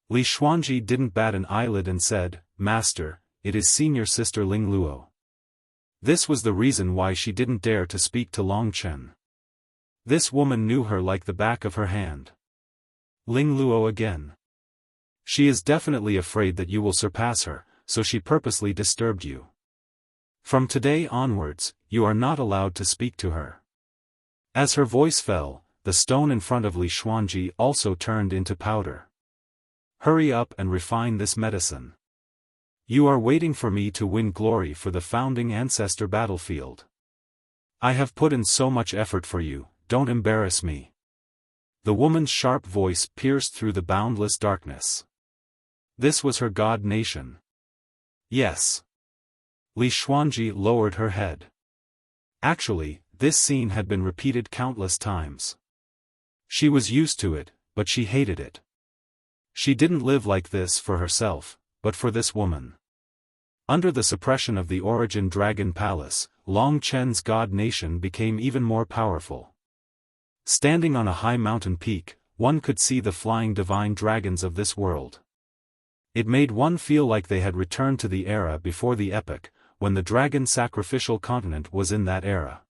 Li Xuanji didn't bat an eyelid and said, Master, it is senior sister Ling Luo. This was the reason why she didn't dare to speak to Long Chen. This woman knew her like the back of her hand. Ling Luo again. She is definitely afraid that you will surpass her, so she purposely disturbed you. From today onwards, you are not allowed to speak to her. As her voice fell, the stone in front of Li Xuanji also turned into powder. Hurry up and refine this medicine. You are waiting for me to win glory for the founding ancestor battlefield. I have put in so much effort for you, don't embarrass me. The woman's sharp voice pierced through the boundless darkness. This was her god nation. Yes. Li Xuanji lowered her head. Actually, this scene had been repeated countless times. She was used to it, but she hated it. She didn't live like this for herself, but for this woman. Under the suppression of the Origin Dragon Palace, Long Chen's god nation became even more powerful. Standing on a high mountain peak, one could see the flying divine dragons of this world. It made one feel like they had returned to the era before the epoch, when the dragon sacrificial continent was in that era.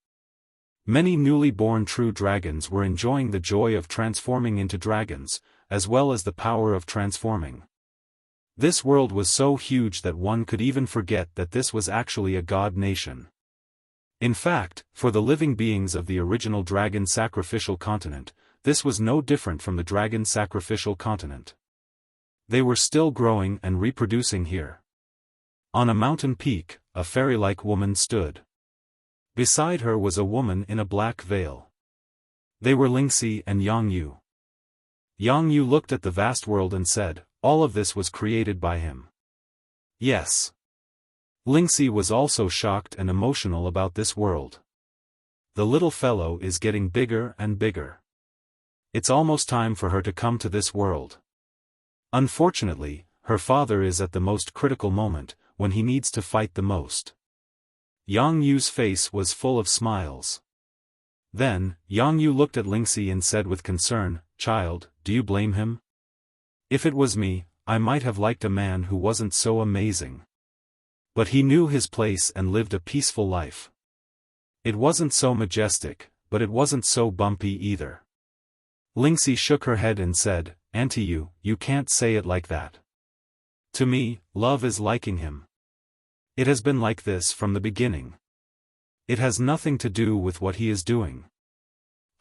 Many newly born true dragons were enjoying the joy of transforming into dragons, as well as the power of transforming. This world was so huge that one could even forget that this was actually a god nation. In fact, for the living beings of the original dragon sacrificial continent, this was no different from the dragon sacrificial continent. They were still growing and reproducing here. On a mountain peak, a fairy-like woman stood. Beside her was a woman in a black veil. They were Lingxi and Yang Yu. Yang Yu looked at the vast world and said, "All of this was created by him." Yes. Lingxi was also shocked and emotional about this world. The little fellow is getting bigger and bigger. It's almost time for her to come to this world. Unfortunately, her father is at the most critical moment, when he needs to fight the most. Yang Yu's face was full of smiles. Then, Yang Yu looked at Lingxi and said with concern, "Child, do you blame him? If it was me, I might have liked a man who wasn't so amazing. But he knew his place and lived a peaceful life. It wasn't so majestic, but it wasn't so bumpy either." Lingxi shook her head and said, "Auntie Yu, you can't say it like that. To me, love is liking him. It has been like this from the beginning. It has nothing to do with what he is doing.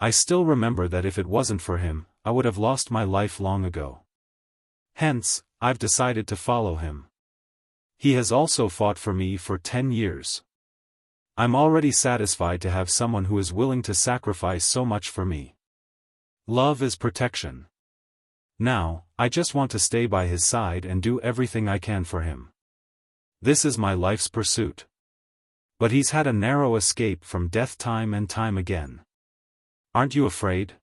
I still remember that if it wasn't for him, I would have lost my life long ago. Hence, I've decided to follow him. He has also fought for me for 10 years. I'm already satisfied to have someone who is willing to sacrifice so much for me. Love is protection. Now, I just want to stay by his side and do everything I can for him. This is my life's pursuit. But he's had a narrow escape from death time and time again. Aren't you afraid?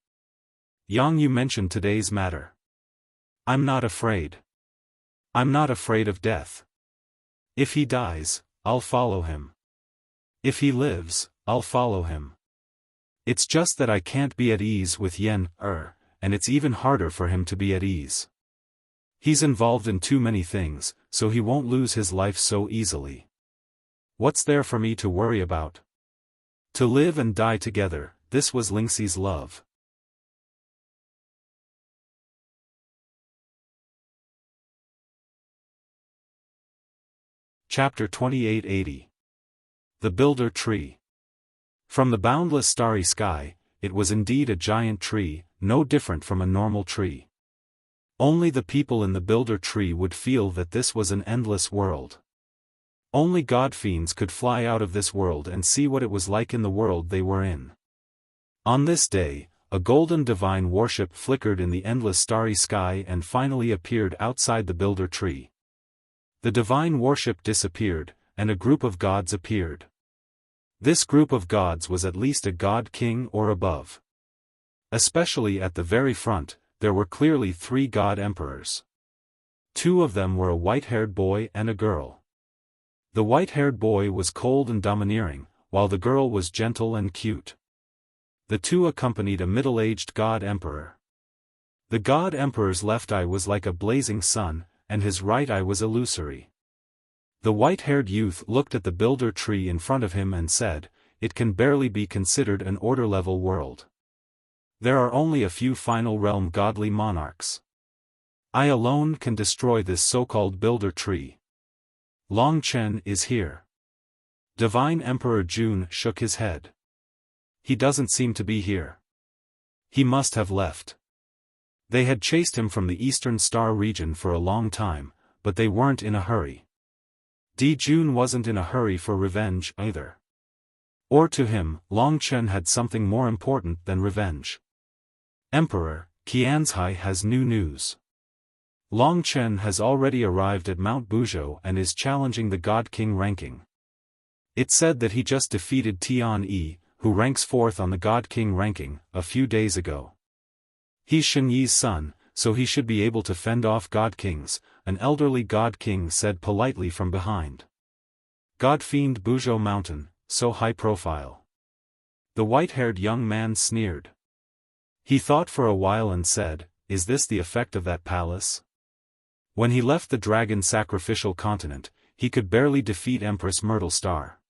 Yang Yu mentioned today's matter. I'm not afraid. I'm not afraid of death. If he dies, I'll follow him. If he lives, I'll follow him. It's just that I can't be at ease with Yen, and it's even harder for him to be at ease. He's involved in too many things, so he won't lose his life so easily. What's there for me to worry about? To live and die together, this was Lingxi's love. Chapter 2880. The Builder Tree. From the boundless starry sky, it was indeed a giant tree, no different from a normal tree. Only the people in the Builder Tree would feel that this was an endless world. Only god-fiends could fly out of this world and see what it was like in the world they were in. On this day, a golden divine worship flickered in the endless starry sky and finally appeared outside the Builder Tree. The divine worship disappeared, and a group of gods appeared. This group of gods was at least a god king or above. Especially at the very front, there were clearly 3 god emperors. 2 of them were a white-haired boy and a girl. The white-haired boy was cold and domineering, while the girl was gentle and cute. The 2 accompanied a middle-aged god emperor. The god emperor's left eye was like a blazing sun, and his right eye was illusory. The white-haired youth looked at the Builder Tree in front of him and said, "It can barely be considered an order-level world. There are only a few final realm godly monarchs. I alone can destroy this so-called Builder Tree. Long Chen is here." Divine Emperor Jun shook his head. "He doesn't seem to be here. He must have left." They had chased him from the Eastern Star region for a long time, but they weren't in a hurry. Jun wasn't in a hurry for revenge either. Or to him, Long Chen had something more important than revenge. "Emperor, Qianzhai has new news. Long Chen has already arrived at Mount Buzhou and is challenging the God King ranking. It said that he just defeated Tian Yi, who ranks 4th on the God King ranking, a few days ago. He's Shen Yi's son, so he should be able to fend off God Kings," an elderly God King said politely from behind. God Fiend Buzhou Mountain, so high profile. The white-haired young man sneered. He thought for a while and said, "Is this the effect of that palace?" When he left the dragon sacrificial continent, he could barely defeat Empress Myrtle Star.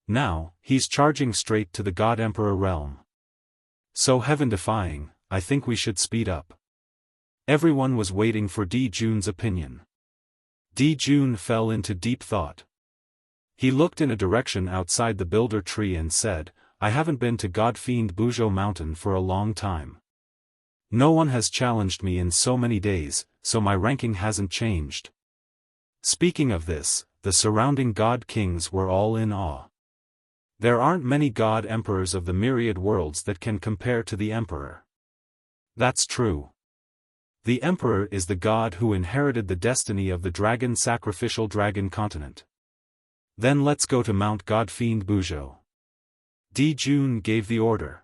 Now, he's charging straight to the God Emperor realm. So heaven-defying, I think we should speed up. Everyone was waiting for Jun's opinion. Di Jun fell into deep thought. He looked in a direction outside the builder tree and said, I haven't been to God-fiend Buzhou Mountain for a long time. No one has challenged me in so many days, so my ranking hasn't changed. Speaking of this, the surrounding god kings were all in awe. There aren't many god emperors of the myriad worlds that can compare to the emperor. That's true. The emperor is the god who inherited the destiny of the dragon sacrificial dragon continent. Then let's go to Mount God-fiend Buzhou. Di Jun gave the order.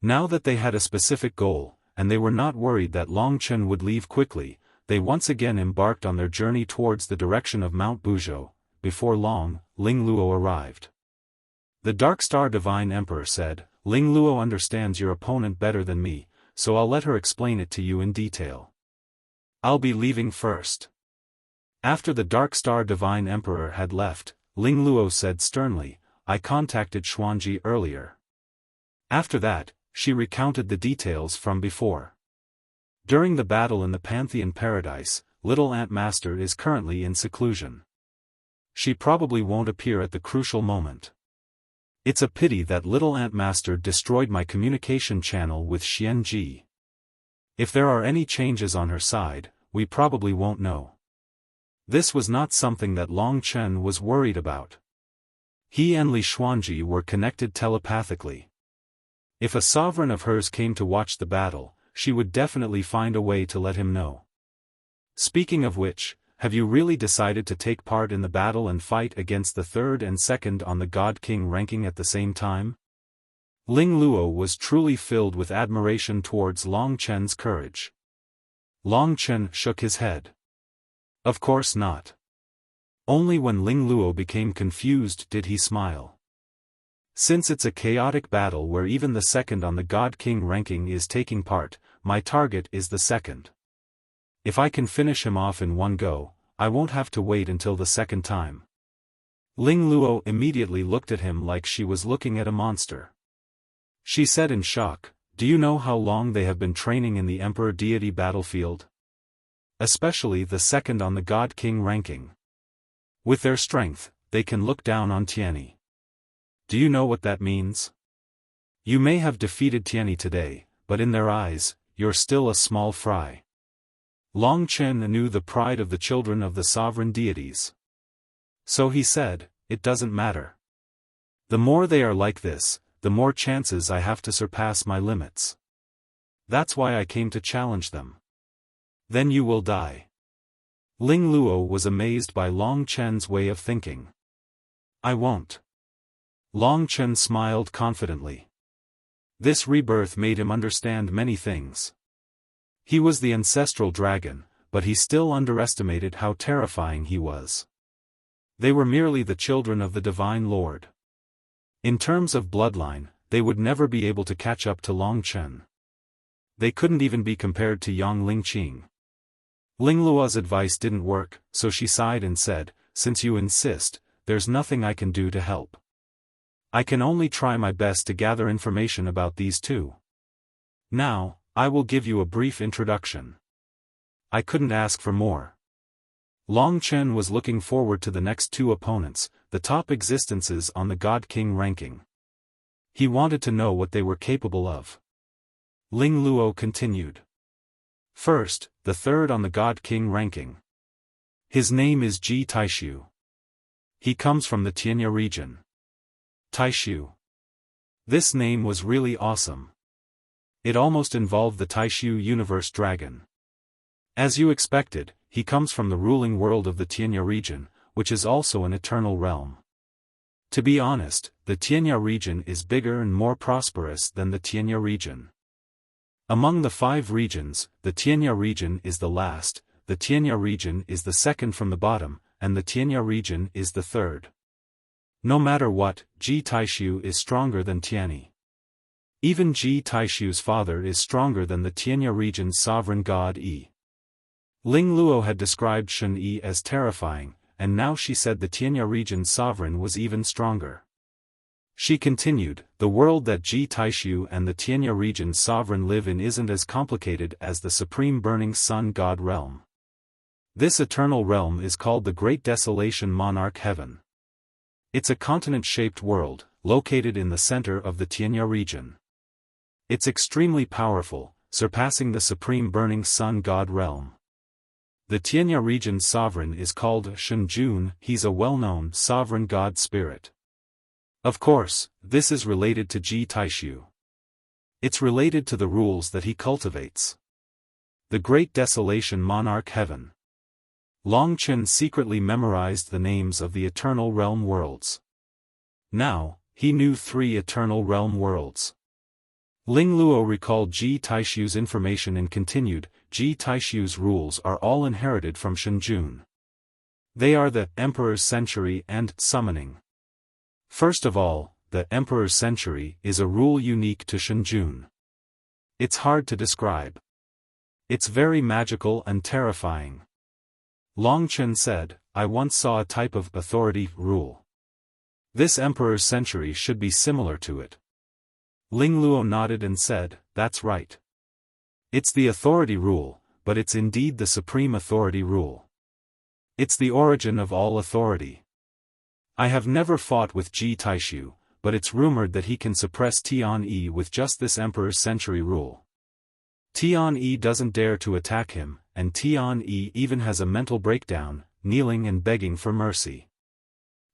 Now that they had a specific goal, and they were not worried that Long Chen would leave quickly, they once again embarked on their journey towards the direction of Mount Buzhou. Before long, Ling Luo arrived. The Dark Star Divine Emperor said, Ling Luo understands your opponent better than me, so I'll let her explain it to you in detail. I'll be leaving first. After the Dark Star Divine Emperor had left, Ling Luo said sternly, I contacted Xuanji earlier. After that, she recounted the details from before. During the battle in the Pantheon Paradise, Little Ant Master is currently in seclusion. She probably won't appear at the crucial moment. It's a pity that Little Ant Master destroyed my communication channel with Xianji. If there are any changes on her side, we probably won't know. This was not something that Long Chen was worried about. He and Li Xuanji were connected telepathically. If a sovereign of hers came to watch the battle, she would definitely find a way to let him know. Speaking of which, have you really decided to take part in the battle and fight against the third and second on the God King ranking at the same time? Ling Luo was truly filled with admiration towards Long Chen's courage. Long Chen shook his head. Of course not. Only when Ling Luo became confused did he smile. Since it's a chaotic battle where even the second on the God King ranking is taking part, my target is the second. If I can finish him off in one go, I won't have to wait until the second time. Ling Luo immediately looked at him like she was looking at a monster. She said in shock, do you know how long they have been training in the Emperor Deity battlefield? Especially the second on the God King ranking. With their strength, they can look down on Tianyi. Do you know what that means? You may have defeated Tianyi today, but in their eyes, you're still a small fry. Long Chen knew the pride of the children of the sovereign deities. So he said, it doesn't matter. The more they are like this, the more chances I have to surpass my limits. That's why I came to challenge them. Then you will die. Ling Luo was amazed by Long Chen's way of thinking. I won't. Long Chen smiled confidently. This rebirth made him understand many things. He was the ancestral dragon, but he still underestimated how terrifying he was. They were merely the children of the Divine Lord. In terms of bloodline, they would never be able to catch up to Long Chen. They couldn't even be compared to Yang Lingqing. Ling Luo's advice didn't work, so she sighed and said, since you insist, there's nothing I can do to help. I can only try my best to gather information about these two. Now, I will give you a brief introduction. I couldn't ask for more. Long Chen was looking forward to the next two opponents, the top existences on the God King ranking. He wanted to know what they were capable of. Ling Luo continued. First, the third on the God King ranking. His name is Ji Taishu. He comes from the Tianya region. Taishu. This name was really awesome. It almost involved the Taishu universe dragon. As you expected, he comes from the ruling world of the Tianya region, which is also an eternal realm. To be honest, the Tianya region is bigger and more prosperous than the Tianya region. Among the 5 regions, the Tianya region is the last, the Tianya region is the second from the bottom, and the Tianya region is the third. No matter what, Ji Taishu is stronger than Tianyi. Even Ji Taishu's father is stronger than the Tianya region's sovereign god Yi. Ling Luo had described Shen Yi as terrifying, and now she said the Tianya region's sovereign was even stronger. She continued, the world that Ji Taishu and the Tianya region's sovereign live in isn't as complicated as the supreme burning sun god realm. This eternal realm is called the Great Desolation Monarch Heaven. It's a continent-shaped world, located in the center of the Tianya region. It's extremely powerful, surpassing the supreme burning sun god realm. The Tianya region's sovereign is called Shunjun. He's a well-known sovereign god spirit. Of course, this is related to Ji Taishu. It's related to the rules that he cultivates. The Great Desolation Monarch Heaven. Long Chen secretly memorized the names of the Eternal Realm worlds. Now, he knew 3 Eternal Realm worlds. Ling Luo recalled Ji Taishu's information and continued, Ji Taishu's rules are all inherited from Shunjun. They are the Emperor's Century and Summoning. First of all, the Emperor's Century is a rule unique to Shunjun. It's hard to describe. It's very magical and terrifying. Long Chen said, I once saw a type of authority rule. This Emperor's Century should be similar to it. Ling Luo nodded and said, that's right. It's the authority rule, but it's indeed the supreme authority rule. It's the origin of all authority. I have never fought with Ji Taishu, but it's rumored that he can suppress Tian-Yi with just this Emperor's Century rule. Tian-Yi doesn't dare to attack him, and Tian-Yi even has a mental breakdown, kneeling and begging for mercy.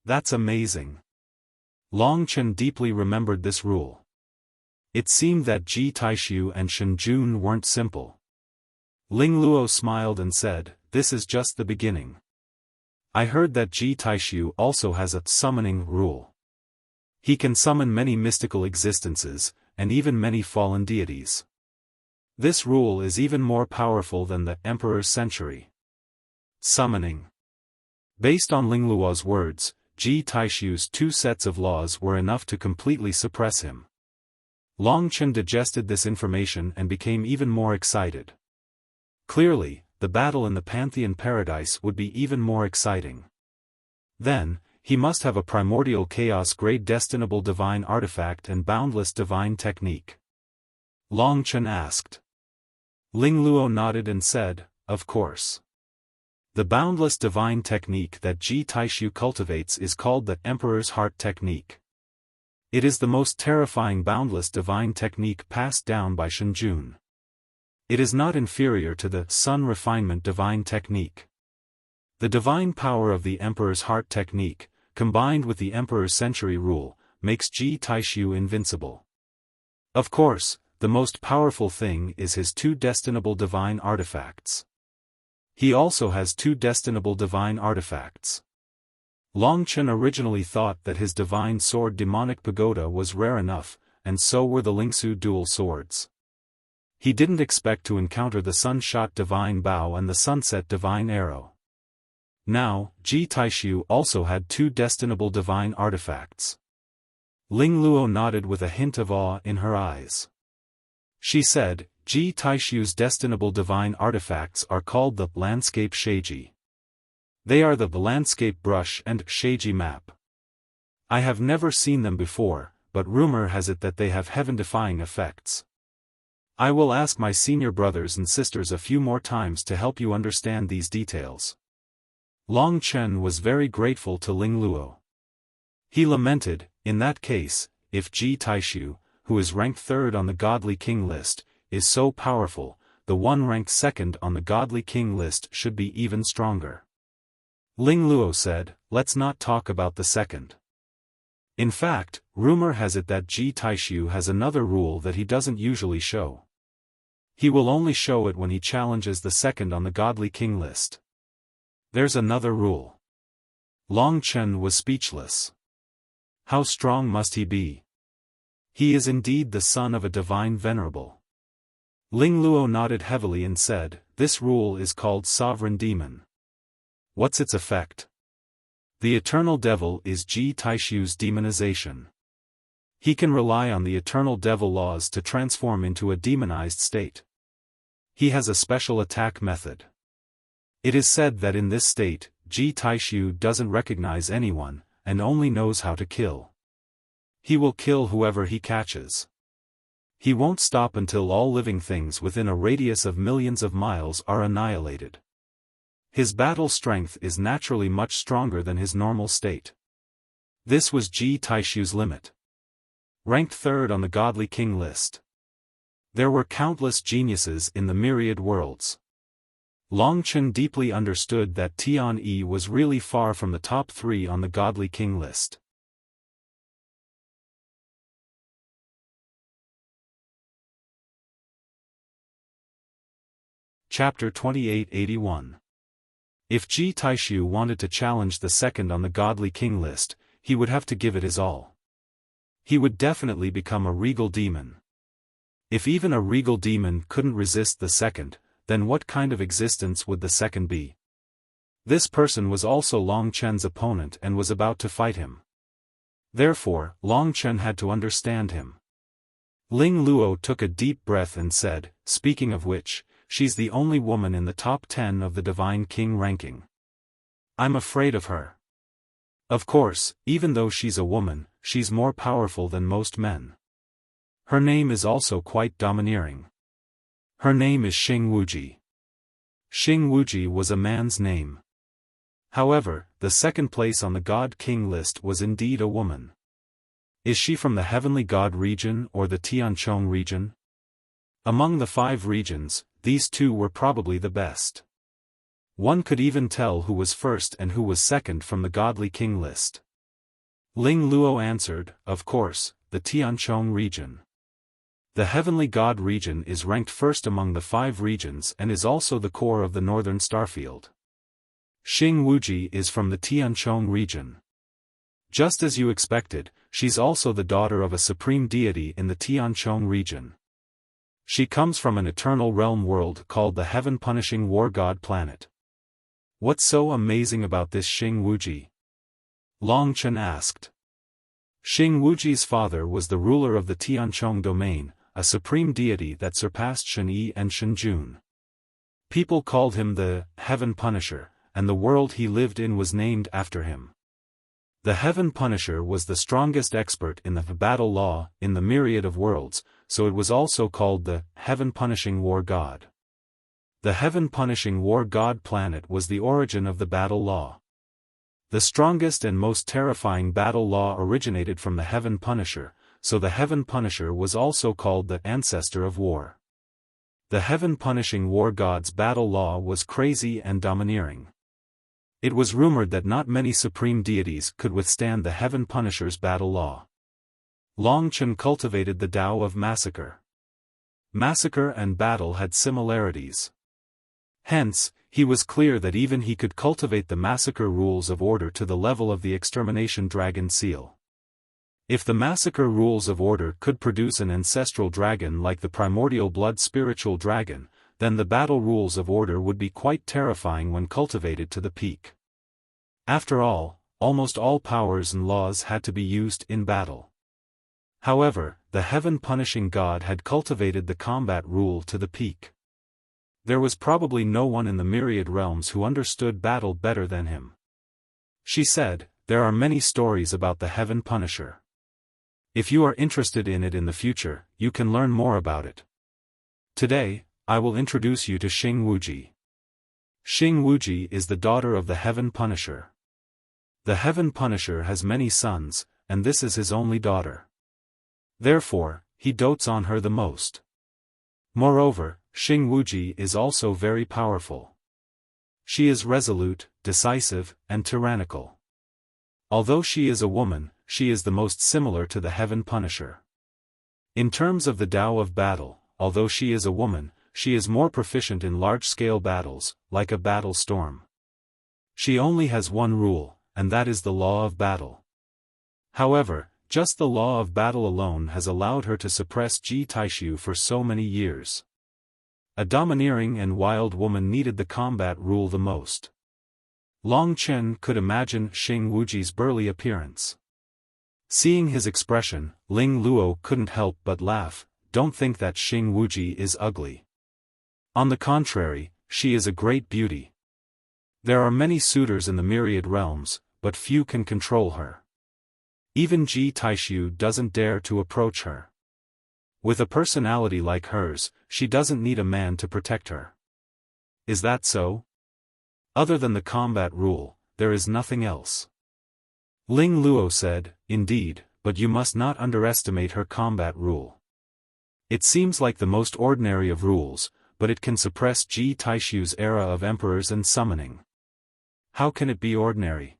That's amazing. Long Chen deeply remembered this rule. It seemed that Ji Taishu and Shunjun weren't simple. Ling Luo smiled and said, this is just the beginning. I heard that Ji Taishu also has a summoning rule. He can summon many mystical existences, and even many fallen deities. This rule is even more powerful than the Emperor's Century. Summoning. Based on Ling Luo's words, Ji Taishu's 2 sets of laws were enough to completely suppress him. Long Chen digested this information and became even more excited. Clearly, the battle in the Pantheon Paradise would be even more exciting. Then, he must have a primordial chaos-grade destinable divine artifact and boundless divine technique. Long Chen asked. Ling Luo nodded and said, of course. The boundless divine technique that Ji Taishu cultivates is called the Emperor's Heart Technique. It is the most terrifying boundless divine technique passed down by Shunjun. It is not inferior to the Sun Refinement Divine Technique. The divine power of the Emperor's Heart Technique, combined with the Emperor's Century rule, makes Ji Taishu invincible. Of course, the most powerful thing is his 2 destinable divine artifacts. He also has 2 destinable divine artifacts. Long Chen originally thought that his divine sword Demonic Pagoda was rare enough, and so were the Lingsu dual swords. He didn't expect to encounter the Sunshot Divine Bow and the Sunset Divine Arrow. Now, Ji Taishu also had 2 destinable divine artifacts. Ling Luo nodded with a hint of awe in her eyes. She said, Ji Taishu's destinable divine artifacts are called the Landscape Sheiji. They are the Landscape Brush and Sheiji Map. I have never seen them before, but rumor has it that they have heaven-defying effects. I will ask my senior brothers and sisters a few more times to help you understand these details. Long Chen was very grateful to Ling Luo. He lamented, in that case, if Ji Taishu, who is ranked 3rd on the Godly King list, is so powerful, the one ranked 2nd on the Godly King list should be even stronger. Ling Luo said, let's not talk about the 2nd. In fact, rumor has it that Ji Taishu has another rule that he doesn't usually show. He will only show it when he challenges the 2nd on the Godly King list. There's another rule. Long Chen was speechless. How strong must he be? He is indeed the son of a divine venerable. Ling Luo nodded heavily and said, this rule is called Sovereign Demon. What's its effect? The Eternal Devil is Ji Taishu's demonization. He can rely on the Eternal Devil laws to transform into a demonized state. He has a special attack method. It is said that in this state, Ji Taishu doesn't recognize anyone, and only knows how to kill. He will kill whoever he catches. He won't stop until all living things within a radius of millions of miles are annihilated. His battle strength is naturally much stronger than his normal state. This was Ji Taishu's limit. Ranked third on the Godly King list. There were countless geniuses in the myriad worlds. Long Chen deeply understood that Tian Yi was really far from the top 3 on the Godly King list. Chapter 2881. If Ji Taishu wanted to challenge the second on the Godly King list, he would have to give it his all. He would definitely become a regal demon. If even a regal demon couldn't resist the second, then what kind of existence would the second be? This person was also Long Chen's opponent and was about to fight him. Therefore, Long Chen had to understand him. Ling Luo took a deep breath and said, speaking of which, she's the only woman in the top 10 of the Divine King ranking. I'm afraid of her. Of course, even though she's a woman, she's more powerful than most men. Her name is also quite domineering. Her name is Xing Wuji. Xing Wuji was a man's name. However, the second place on the God King list was indeed a woman. Is she from the Heavenly God region or the Tianchong region? Among the 5 regions, these 2 were probably the best. One could even tell who was first and who was second from the Godly King list. Ling Luo answered, of course, the Tianchong region. The Heavenly God region is ranked first among the 5 regions and is also the core of the Northern Starfield. Xing Wuji is from the Tianchong region. Just as you expected, she's also the daughter of a supreme deity in the Tianchong region. She comes from an eternal realm world called the heaven-punishing war god planet. What's so amazing about this Xing Wuji? Long Chen asked. Xing Wuji's father was the ruler of the Tianchong domain, a supreme deity that surpassed Shen Yi and Shen Jun. People called him the Heaven Punisher, and the world he lived in was named after him. The Heaven Punisher was the strongest expert in the battle law in the myriad of worlds, so it was also called the Heaven-Punishing War God. The Heaven-Punishing War God planet was the origin of the battle law. The strongest and most terrifying battle law originated from the Heaven Punisher, so the Heaven Punisher was also called the ancestor of war. The Heaven-Punishing War God's battle law was crazy and domineering. It was rumored that not many supreme deities could withstand the Heaven Punisher's battle law. Long Chen cultivated the Tao of massacre. Massacre and battle had similarities. Hence, he was clear that even he could cultivate the massacre rules of order to the level of the extermination dragon seal. If the massacre rules of order could produce an ancestral dragon like the primordial blood spiritual dragon, then the battle rules of order would be quite terrifying when cultivated to the peak. After all, almost all powers and laws had to be used in battle. However, the heaven-punishing god had cultivated the combat rule to the peak. There was probably no one in the myriad realms who understood battle better than him. She said, there are many stories about the Heaven Punisher. If you are interested in it in the future, you can learn more about it. Today, I will introduce you to Xing Wuji. Xing Wuji is the daughter of the Heaven Punisher. The Heaven Punisher has many sons, and this is his only daughter. Therefore, he dotes on her the most. Moreover, Xing Wuji is also very powerful. She is resolute, decisive, and tyrannical. Although she is a woman, she is the most similar to the Heaven Punisher. In terms of the Tao of battle, although she is a woman, she is more proficient in large-scale battles, like a battle storm. She only has one rule, and that is the law of battle. However, just the law of battle alone has allowed her to suppress Ji Taishu for so many years. A domineering and wild woman needed the combat rule the most. Long Chen could imagine Xing Wuji's burly appearance. Seeing his expression, Ling Luo couldn't help but laugh. Don't think that Xing Wuji is ugly. On the contrary, she is a great beauty. There are many suitors in the myriad realms, but few can control her. Even Ji Taishu doesn't dare to approach her. With a personality like hers, she doesn't need a man to protect her. Is that so? Other than the combat rule, there is nothing else. Ling Luo said, indeed, but you must not underestimate her combat rule. It seems like the most ordinary of rules, but it can suppress Ji Taishu's era of emperors and summoning. How can it be ordinary?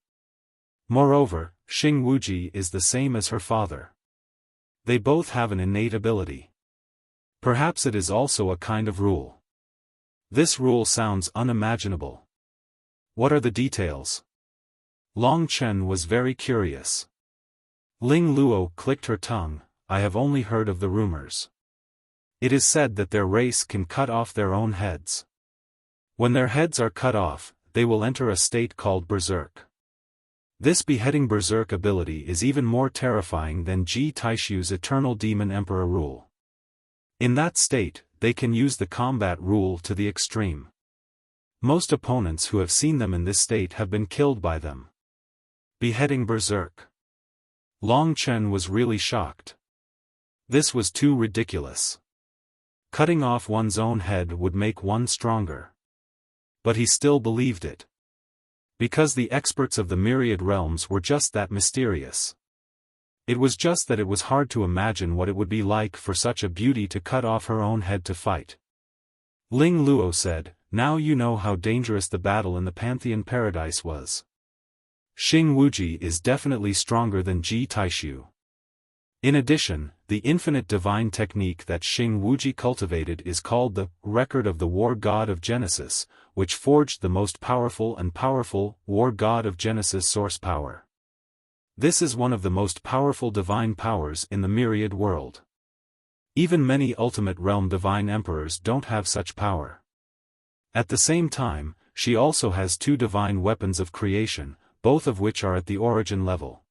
Moreover, Xing Wuji is the same as her father. They both have an innate ability. Perhaps it is also a kind of rule. This rule sounds unimaginable. What are the details? Long Chen was very curious. Ling Luo clicked her tongue. I have only heard of the rumors. It is said that their race can cut off their own heads. When their heads are cut off, they will enter a state called berserk. This beheading berserk ability is even more terrifying than Ji Taishu's eternal demon emperor rule. In that state, they can use the combat rule to the extreme. Most opponents who have seen them in this state have been killed by them. Beheading berserk. Long Chen was really shocked. This was too ridiculous. Cutting off one's own head would make one stronger. But he still believed it. Because the experts of the myriad realms were just that mysterious. It was just that it was hard to imagine what it would be like for such a beauty to cut off her own head to fight. Ling Luo said, now you know how dangerous the battle in the Pantheon Paradise was. Xing Wuji is definitely stronger than Ji Taishu. In addition, the infinite divine technique that Xing Wuji cultivated is called the Record of the War God of Genesis, which forged the most powerful and powerful War God of Genesis source power. This is one of the most powerful divine powers in the myriad world. Even many ultimate realm divine emperors don't have such power. At the same time, she also has two divine weapons of creation, both of which are at the origin level.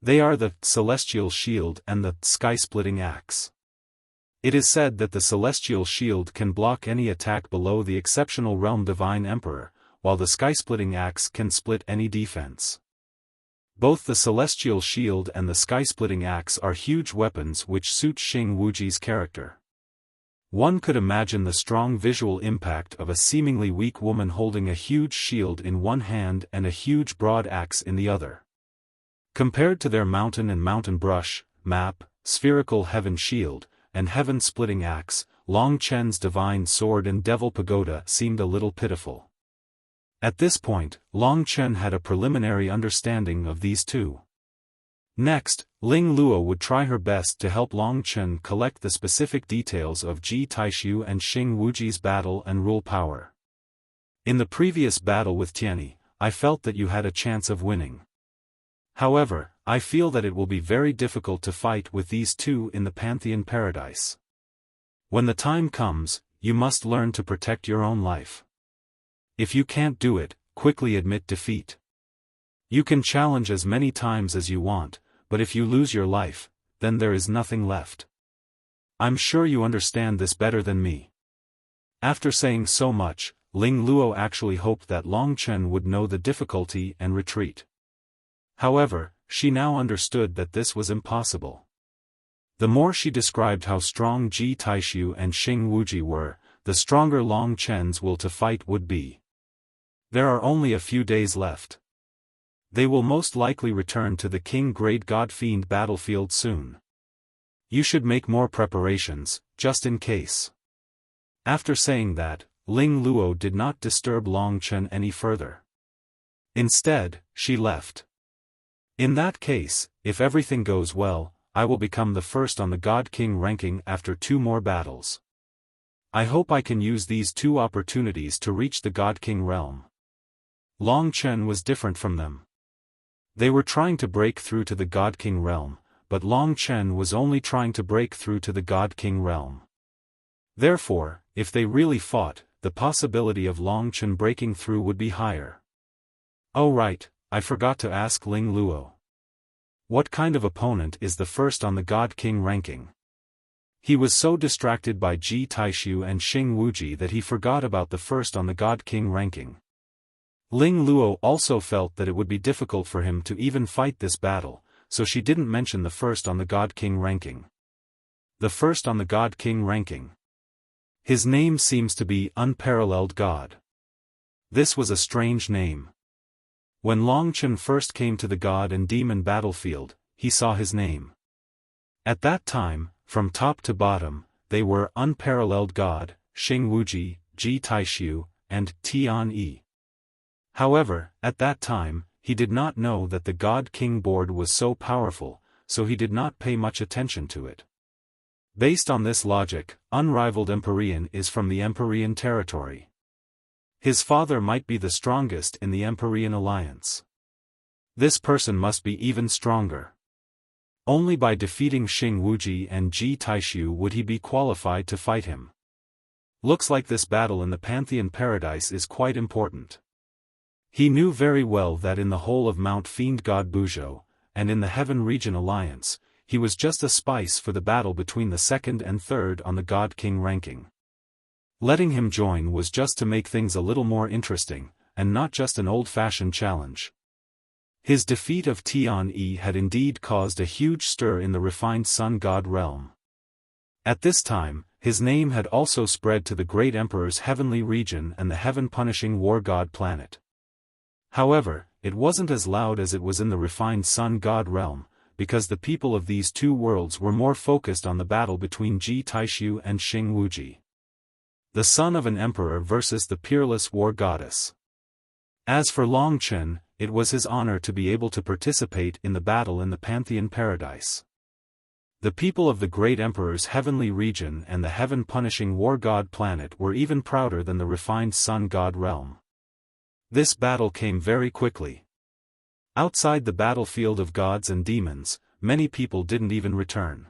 They are the Celestial Shield and the Sky-Splitting Axe. It is said that the Celestial Shield can block any attack below the exceptional realm divine emperor, while the Sky-Splitting Axe can split any defense. Both the Celestial Shield and the Sky-Splitting Axe are huge weapons which suit Xing Wuji's character. One could imagine the strong visual impact of a seemingly weak woman holding a huge shield in one hand and a huge broad axe in the other. Compared to their mountain and mountain brush, map, spherical heaven shield, and heaven-splitting axe, Long Chen's divine sword and devil pagoda seemed a little pitiful. At this point, Long Chen had a preliminary understanding of these two. Next, Ling Luo would try her best to help Long Chen collect the specific details of Ji Taishu and Xing Wuji's battle and rule power. In the previous battle with Tianyi, I felt that you had a chance of winning. However, I feel that it will be very difficult to fight with these two in the Pantheon Paradise. When the time comes, you must learn to protect your own life. If you can't do it, quickly admit defeat. You can challenge as many times as you want, but if you lose your life, then there is nothing left. I'm sure you understand this better than me. After saying so much, Ling Luo actually hoped that Long Chen would know the difficulty and retreat. However, she now understood that this was impossible. The more she described how strong Ji Taishu and Xing Wuji were, the stronger Long Chen's will to fight would be. There are only a few days left. They will most likely return to the King Great God Fiend battlefield soon. You should make more preparations, just in case. After saying that, Ling Luo did not disturb Long Chen any further. Instead, she left. In that case, if everything goes well, I will become the first on the God King ranking after 2 more battles. I hope I can use these 2 opportunities to reach the God King realm. Long Chen was different from them. They were trying to break through to the God King realm, but Long Chen was only trying to break through to the God King realm. Therefore, if they really fought, the possibility of Long Chen breaking through would be higher. Oh right, I forgot to ask Ling Luo. What kind of opponent is the first on the God King ranking? He was so distracted by Ji Taishu and Xing Wuji that he forgot about the first on the God King ranking. Ling Luo also felt that it would be difficult for him to even fight this battle, so she didn't mention the first on the God King ranking. The first on the God King ranking. His name seems to be Unparalleled God. This was a strange name. When Long Chen first came to the god and demon battlefield, he saw his name. At that time, from top to bottom, they were Unparalleled God, Xing Wuji, Ji Taishu, and Tian Yi. However, at that time, he did not know that the God King board was so powerful, so he did not pay much attention to it. Based on this logic, Unrivaled Empyrean is from the Empyrean territory. His father might be the strongest in the Empyrean alliance. This person must be even stronger. Only by defeating Xing Wuji and Ji Taishu would he be qualified to fight him. Looks like this battle in the Pantheon Paradise is quite important. He knew very well that in the whole of Mount Fiend God Buzhou, and in the Heaven Region Alliance, he was just a spice for the battle between the second and third on the God King ranking. Letting him join was just to make things a little more interesting, and not just an old-fashioned challenge. His defeat of Tian Yi had indeed caused a huge stir in the refined Sun God realm. At this time, his name had also spread to the Great Emperor's heavenly region and the heaven-punishing war god planet. However, it wasn't as loud as it was in the refined Sun God realm, because the people of these two worlds were more focused on the battle between Ji Taishu and Xing Wuji. The son of an emperor versus the peerless war goddess. As for Long Chen, it was his honor to be able to participate in the battle in the Pantheon Paradise. The people of the Great Emperor's heavenly region and the heaven-punishing war god planet were even prouder than the refined Sun God realm. This battle came very quickly. Outside the battlefield of gods and demons, many people didn't even return.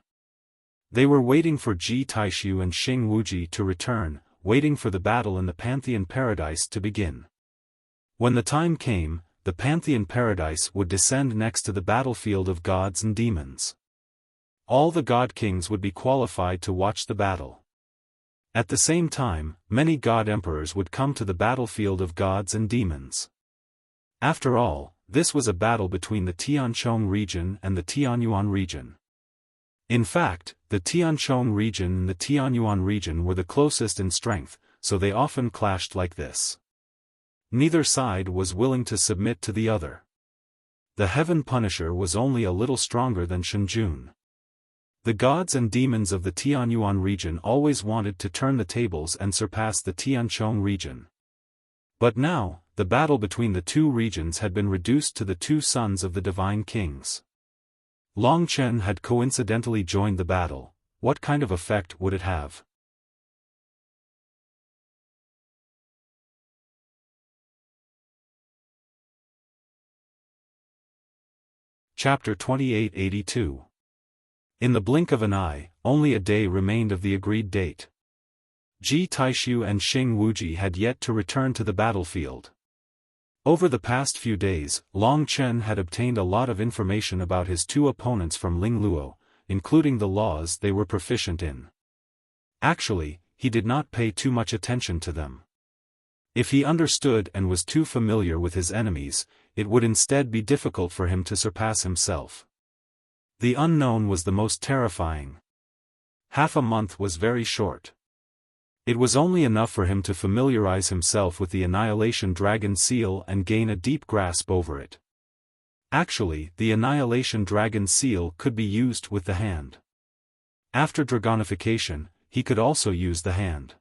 They were waiting for Ji Taishu and Xing Wuji to return, waiting for the battle in the Pantheon Paradise to begin. When the time came, the Pantheon Paradise would descend next to the battlefield of gods and demons. All the god kings would be qualified to watch the battle. At the same time, many god emperors would come to the battlefield of gods and demons. After all, this was a battle between the Tianchong region and the Tianyuan region. In fact, the Tianchong region and the Tianyuan region were the closest in strength, so they often clashed like this. Neither side was willing to submit to the other. The Heaven Punisher was only a little stronger than Shunjun. The gods and demons of the Tianyuan region always wanted to turn the tables and surpass the Tianchong region. But now, the battle between the two regions had been reduced to the two sons of the divine kings. Long Chen had coincidentally joined the battle. What kind of effect would it have? Chapter 2882. In the blink of an eye, only a day remained of the agreed date. Ji Taishu and Xing Wuji had yet to return to the battlefield. Over the past few days, Long Chen had obtained a lot of information about his two opponents from Ling Luo, including the laws they were proficient in. Actually, he did not pay too much attention to them. If he understood and was too familiar with his enemies, it would instead be difficult for him to surpass himself. The unknown was the most terrifying. Half a month was very short. It was only enough for him to familiarize himself with the Annihilation Dragon Seal and gain a deep grasp over it. Actually, the Annihilation Dragon Seal could be used with the hand. After dragonification, he could also use the hand.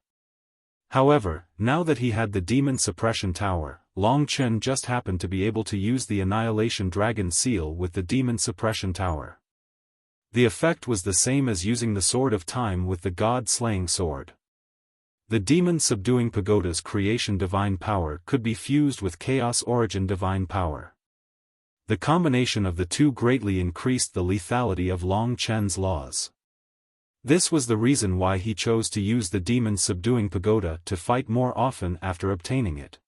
However, now that he had the Demon Suppression Tower, Long Chen just happened to be able to use the Annihilation Dragon Seal with the Demon Suppression Tower. The effect was the same as using the Sword of Time with the God-slaying sword. The Demon Subduing Pagoda's Creation Divine Power could be fused with Chaos Origin Divine Power. The combination of the two greatly increased the lethality of Long Chen's laws. This was the reason why he chose to use the Demon Subduing Pagoda to fight more often after obtaining it.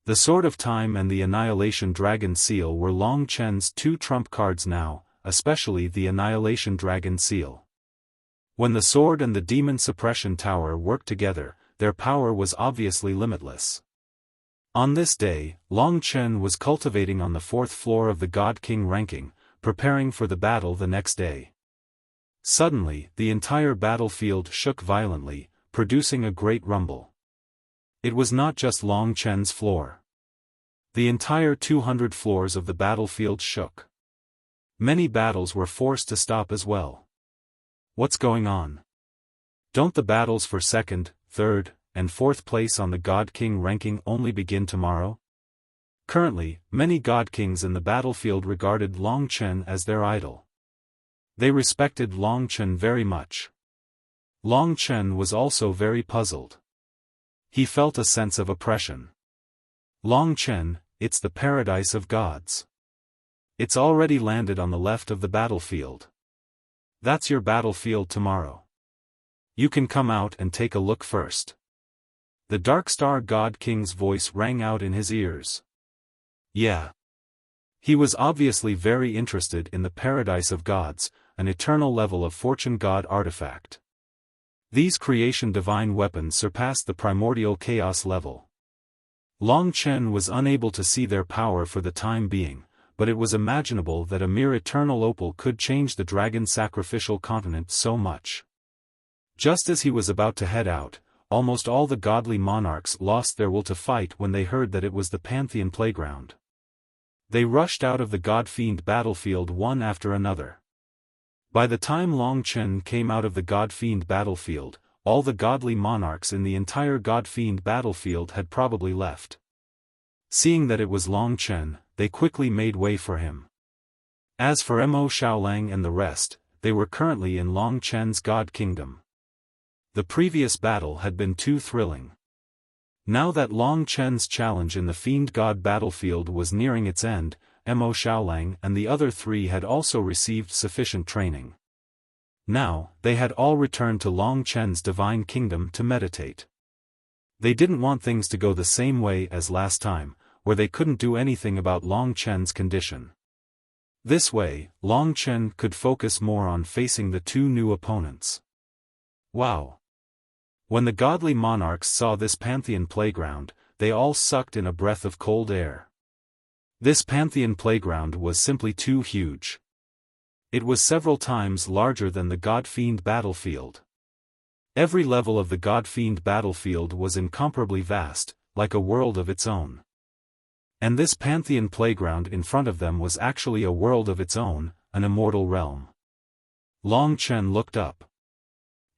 The Sword of Time and the Annihilation Dragon Seal were Long Chen's two trump cards now, especially the Annihilation Dragon Seal. When the sword and the Demon Suppression Tower worked together, their power was obviously limitless. On this day, Long Chen was cultivating on the 4th floor of the God King ranking, preparing for the battle the next day. Suddenly, the entire battlefield shook violently, producing a great rumble. It was not just Long Chen's floor. The entire 200 floors of the battlefield shook. Many battles were forced to stop as well. What's going on? Don't the battles for second, third, and fourth place on the God King ranking only begin tomorrow? Currently, many God Kings in the battlefield regarded Long Chen as their idol. They respected Long Chen very much. Long Chen was also very puzzled. He felt a sense of oppression. Long Chen, it's the paradise of gods. It's already landed on the left of the battlefield. That's your battlefield tomorrow. You can come out and take a look first. The Dark Star God King's voice rang out in his ears. Yeah. He was obviously very interested in the paradise of gods, an eternal level of fortune god artifact. These creation divine weapons surpassed the primordial chaos level. Long Chen was unable to see their power for the time being, but it was imaginable that a mere eternal opal could change the dragon sacrificial continent so much. Just as he was about to head out, almost all the godly monarchs lost their will to fight when they heard that it was the Pantheon playground. They rushed out of the God-fiend battlefield one after another. By the time Long Chen came out of the God-fiend battlefield, all the godly monarchs in the entire God-fiend battlefield had probably left. Seeing that it was Long Chen, they quickly made way for him. As for Mo Xiaolang and the rest, they were currently in Long Chen's God Kingdom. The previous battle had been too thrilling. Now that Long Chen's challenge in the Fiend God battlefield was nearing its end, Mo Xiaolang and the other three had also received sufficient training. Now, they had all returned to Long Chen's divine kingdom to meditate. They didn't want things to go the same way as last time, where they couldn't do anything about Long Chen's condition. This way, Long Chen could focus more on facing the two new opponents. Wow! When the godly monarchs saw this Pantheon playground, they all sucked in a breath of cold air. This Pantheon playground was simply too huge. It was several times larger than the God-fiend battlefield. Every level of the God-fiend battlefield was incomparably vast, like a world of its own. And this Pantheon playground in front of them was actually a world of its own, an immortal realm. Long Chen looked up.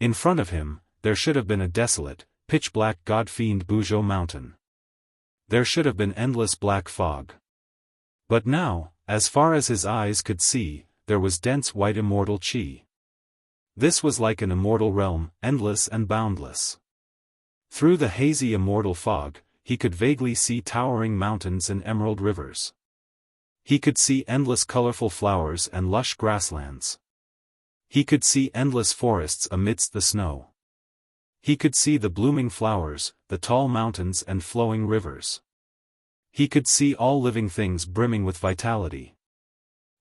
In front of him, there should have been a desolate, pitch-black God-fiend Buzhou mountain. There should have been endless black fog. But now, as far as his eyes could see, there was dense white immortal qi. This was like an immortal realm, endless and boundless. Through the hazy immortal fog, he could vaguely see towering mountains and emerald rivers. He could see endless colorful flowers and lush grasslands. He could see endless forests amidst the snow. He could see the blooming flowers, the tall mountains and flowing rivers. He could see all living things brimming with vitality.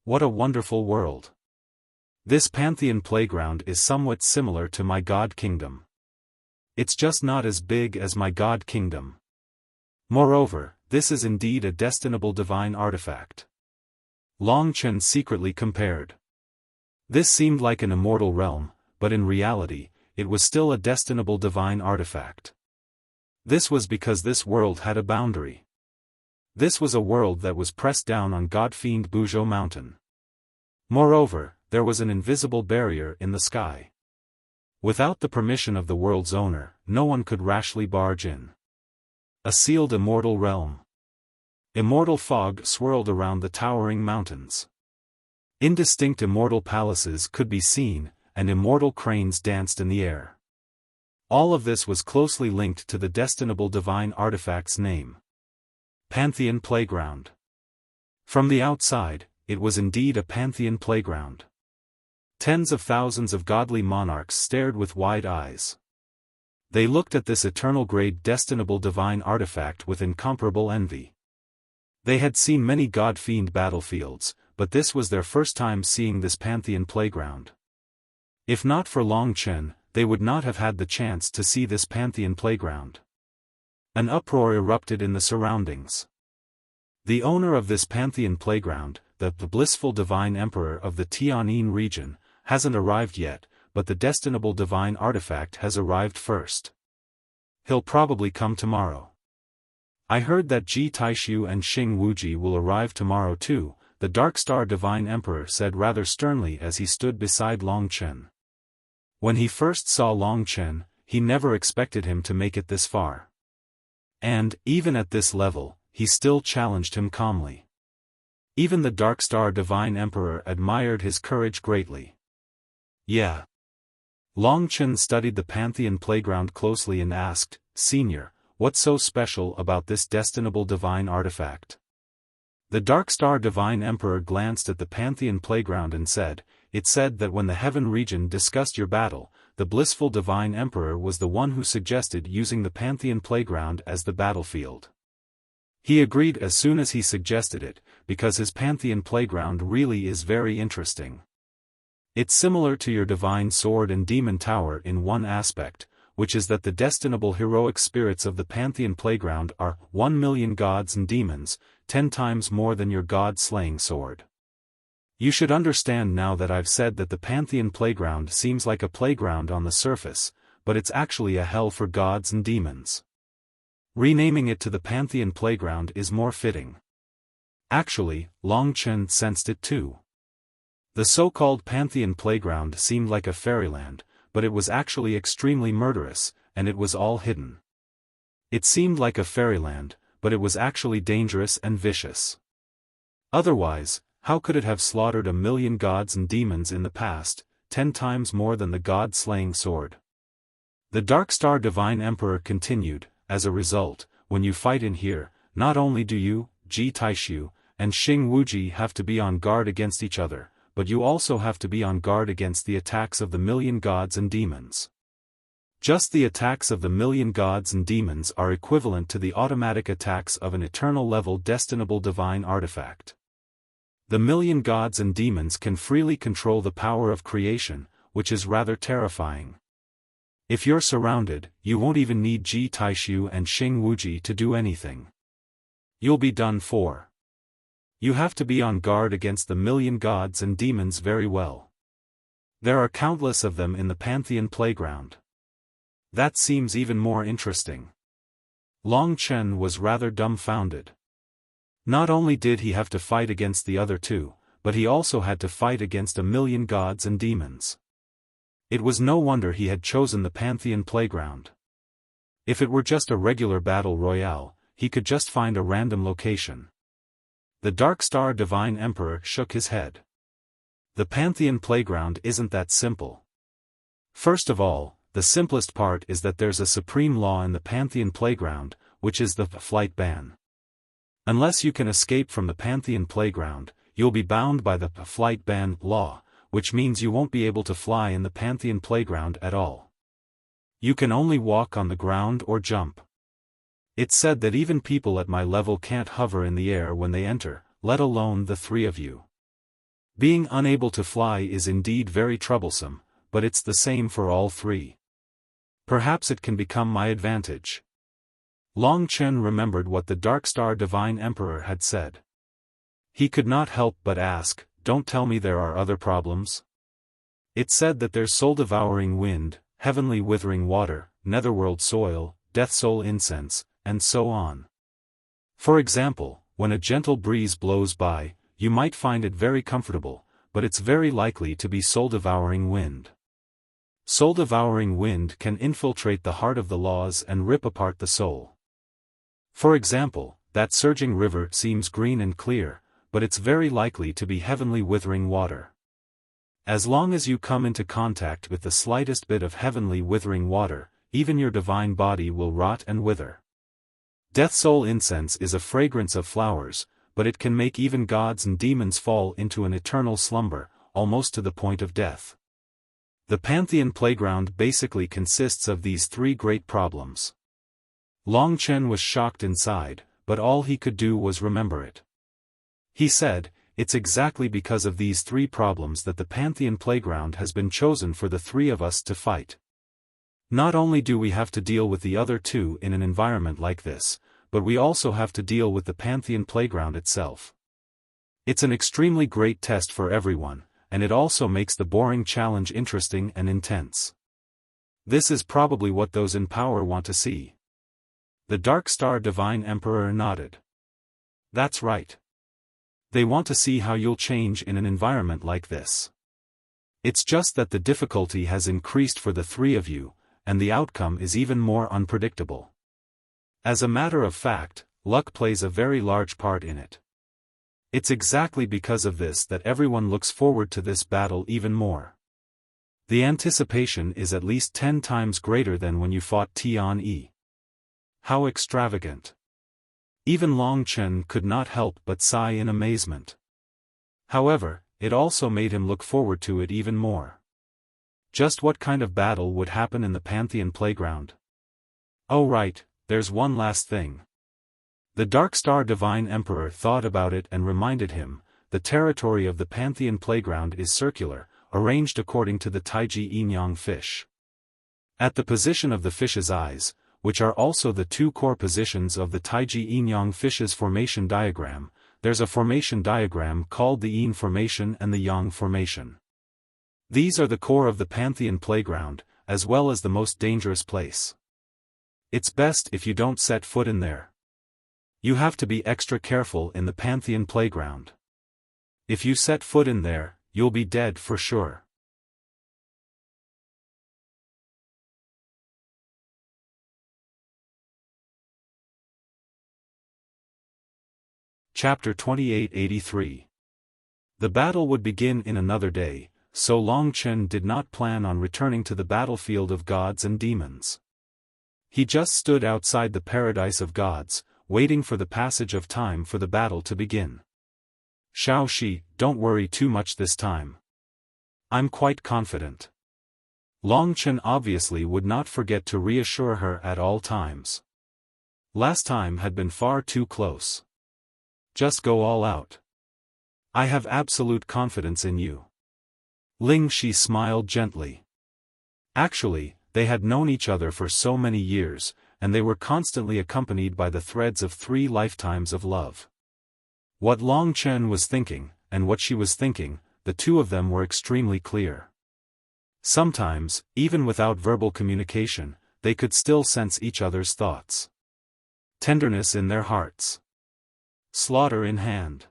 What a wonderful world! This Pantheon playground is somewhat similar to my God Kingdom. It's just not as big as my God Kingdom. Moreover, this is indeed a destinable divine artifact. Long Chen secretly compared. This seemed like an immortal realm, but in reality, it was still a destinable divine artifact. This was because this world had a boundary. This was a world that was pressed down on God-fiend Buzhou Mountain. Moreover, there was an invisible barrier in the sky. Without the permission of the world's owner, no one could rashly barge in. A sealed immortal realm. Immortal fog swirled around the towering mountains. Indistinct immortal palaces could be seen, and immortal cranes danced in the air. All of this was closely linked to the destinable divine artifact's name. Pantheon Playground. From the outside, it was indeed a Pantheon playground. Tens of thousands of godly monarchs stared with wide eyes. They looked at this eternal-grade destinable divine artifact with incomparable envy. They had seen many god-fiend battlefields, but this was their first time seeing this Pantheon playground. If not for Long Chen, they would not have had the chance to see this Pantheon playground. An uproar erupted in the surroundings. The owner of this Pantheon playground, the blissful divine emperor of the Tianyin region, hasn't arrived yet, but the destinable divine artifact has arrived first. he'll probably come tomorrow. I heard that Ji Taishu and Xing Wuji will arrive tomorrow too, the Dark Star Divine Emperor said rather sternly as he stood beside Long Chen. When he first saw Long Chen, he never expected him to make it this far. And, even at this level, he still challenged him calmly. Even the Dark Star Divine Emperor admired his courage greatly. Yeah. Long Chen studied the Pantheon playground closely and asked, "Senior, what's so special about this destinable divine artifact?" The Dark Star Divine Emperor glanced at the Pantheon playground and said, "It said that when the Heaven region discussed your battle, the blissful Divine Emperor was the one who suggested using the Pantheon playground as the battlefield. He agreed as soon as he suggested it, because his Pantheon playground really is very interesting. It's similar to your Divine Sword and Demon Tower in one aspect, which is that the destinable heroic spirits of the Pantheon playground are 1,000,000 gods and demons, 10 times more than your god-slaying sword. You should understand now that I've said that the Pantheon playground seems like a playground on the surface, but it's actually a hell for gods and demons. Renaming it to the Pantheon playground is more fitting." Actually, Long Chen sensed it too. The so-called Pantheon playground seemed like a fairyland, but it was actually extremely murderous, and it was all hidden. It seemed like a fairyland, but it was actually dangerous and vicious. Otherwise, how could it have slaughtered 1,000,000 gods and demons in the past, 10 times more than the god-slaying sword? The Dark Star Divine Emperor continued, "As a result, when you fight in here, not only do you, Ji Taishu, and Xing Wuji have to be on guard against each other, but you also have to be on guard against the attacks of the 1,000,000 gods and demons. Just the attacks of the 1,000,000 gods and demons are equivalent to the automatic attacks of an eternal-level destinable divine artifact. The 1,000,000 gods and demons can freely control the power of creation, which is rather terrifying. If you're surrounded, you won't even need Ji Taishu and Xing Wuji to do anything. You'll be done for. You have to be on guard against the 1,000,000 gods and demons very well. There are countless of them in the Pantheon playground." That seems even more interesting. Long Chen was rather dumbfounded. Not only did he have to fight against the other two, but he also had to fight against 1,000,000 gods and demons. It was no wonder he had chosen the Pantheon playground. If it were just a regular battle royale, he could just find a random location. The Dark Star Divine Emperor shook his head. The Pantheon playground isn't that simple. First of all, the simplest part is that there's a supreme law in the Pantheon playground, which is the flight ban. Unless you can escape from the Pantheon playground, you'll be bound by the flight ban law, which means you won't be able to fly in the Pantheon playground at all. You can only walk on the ground or jump. It's said that even people at my level can't hover in the air when they enter, let alone the three of you. Being unable to fly is indeed very troublesome, but it's the same for all three. Perhaps it can become my advantage. Long Chen remembered what the Dark Star Divine Emperor had said. He could not help but ask, "Don't tell me there are other problems?" It said that there's soul-devouring wind, heavenly withering water, netherworld soil, death soul incense, and so on. For example, when a gentle breeze blows by, you might find it very comfortable, but it's very likely to be soul-devouring wind. Soul-devouring wind can infiltrate the heart of the laws and rip apart the soul. For example, that surging river seems green and clear, but it's very likely to be heavenly withering water. As long as you come into contact with the slightest bit of heavenly withering water, even your divine body will rot and wither. Death soul incense is a fragrance of flowers, but it can make even gods and demons fall into an eternal slumber, almost to the point of death. The Pantheon playground basically consists of these three great problems. Long Chen was shocked inside, but all he could do was remember it. He said, "It's exactly because of these three problems that the Pantheon playground has been chosen for the three of us to fight. Not only do we have to deal with the other two in an environment like this, but we also have to deal with the Pantheon playground itself. It's an extremely great test for everyone, and it also makes the boring challenge interesting and intense. This is probably what those in power want to see." The Dark Star Divine Emperor nodded. That's right. They want to see how you'll change in an environment like this. It's just that the difficulty has increased for the three of you, and the outcome is even more unpredictable. As a matter of fact, luck plays a very large part in it. It's exactly because of this that everyone looks forward to this battle even more. The anticipation is at least 10 times greater than when you fought Tian-Yi. How extravagant. Even Long Chen could not help but sigh in amazement. However, it also made him look forward to it even more. Just what kind of battle would happen in the Pantheon playground? Oh right, there's one last thing. The Dark Star Divine Emperor thought about it and reminded him, the territory of the Pantheon playground is circular, arranged according to the Taiji Yin-Yang fish. At the position of the fish's eyes, which are also the two core positions of the Taiji Yin-Yang fish's formation diagram, there's a formation diagram called the Yin formation and the Yang formation. These are the core of the Pantheon playground, as well as the most dangerous place. It's best if you don't set foot in there. You have to be extra careful in the Pantheon playground. If you set foot in there, you'll be dead for sure. Chapter 2883. The battle would begin in another day, so Long Chen did not plan on returning to the battlefield of gods and demons. He just stood outside the paradise of gods, waiting for the passage of time for the battle to begin. Xiaoshi, don't worry too much this time. I'm quite confident. Long Chen obviously would not forget to reassure her at all times. Last time had been far too close. Just go all out. I have absolute confidence in you. Ling Shi smiled gently. Actually, they had known each other for so many years, and they were constantly accompanied by the threads of 3 lifetimes of love. What Long Chen was thinking, and what she was thinking, the two of them were extremely clear. Sometimes, even without verbal communication, they could still sense each other's thoughts. Tenderness in their hearts. Slaughter in hand.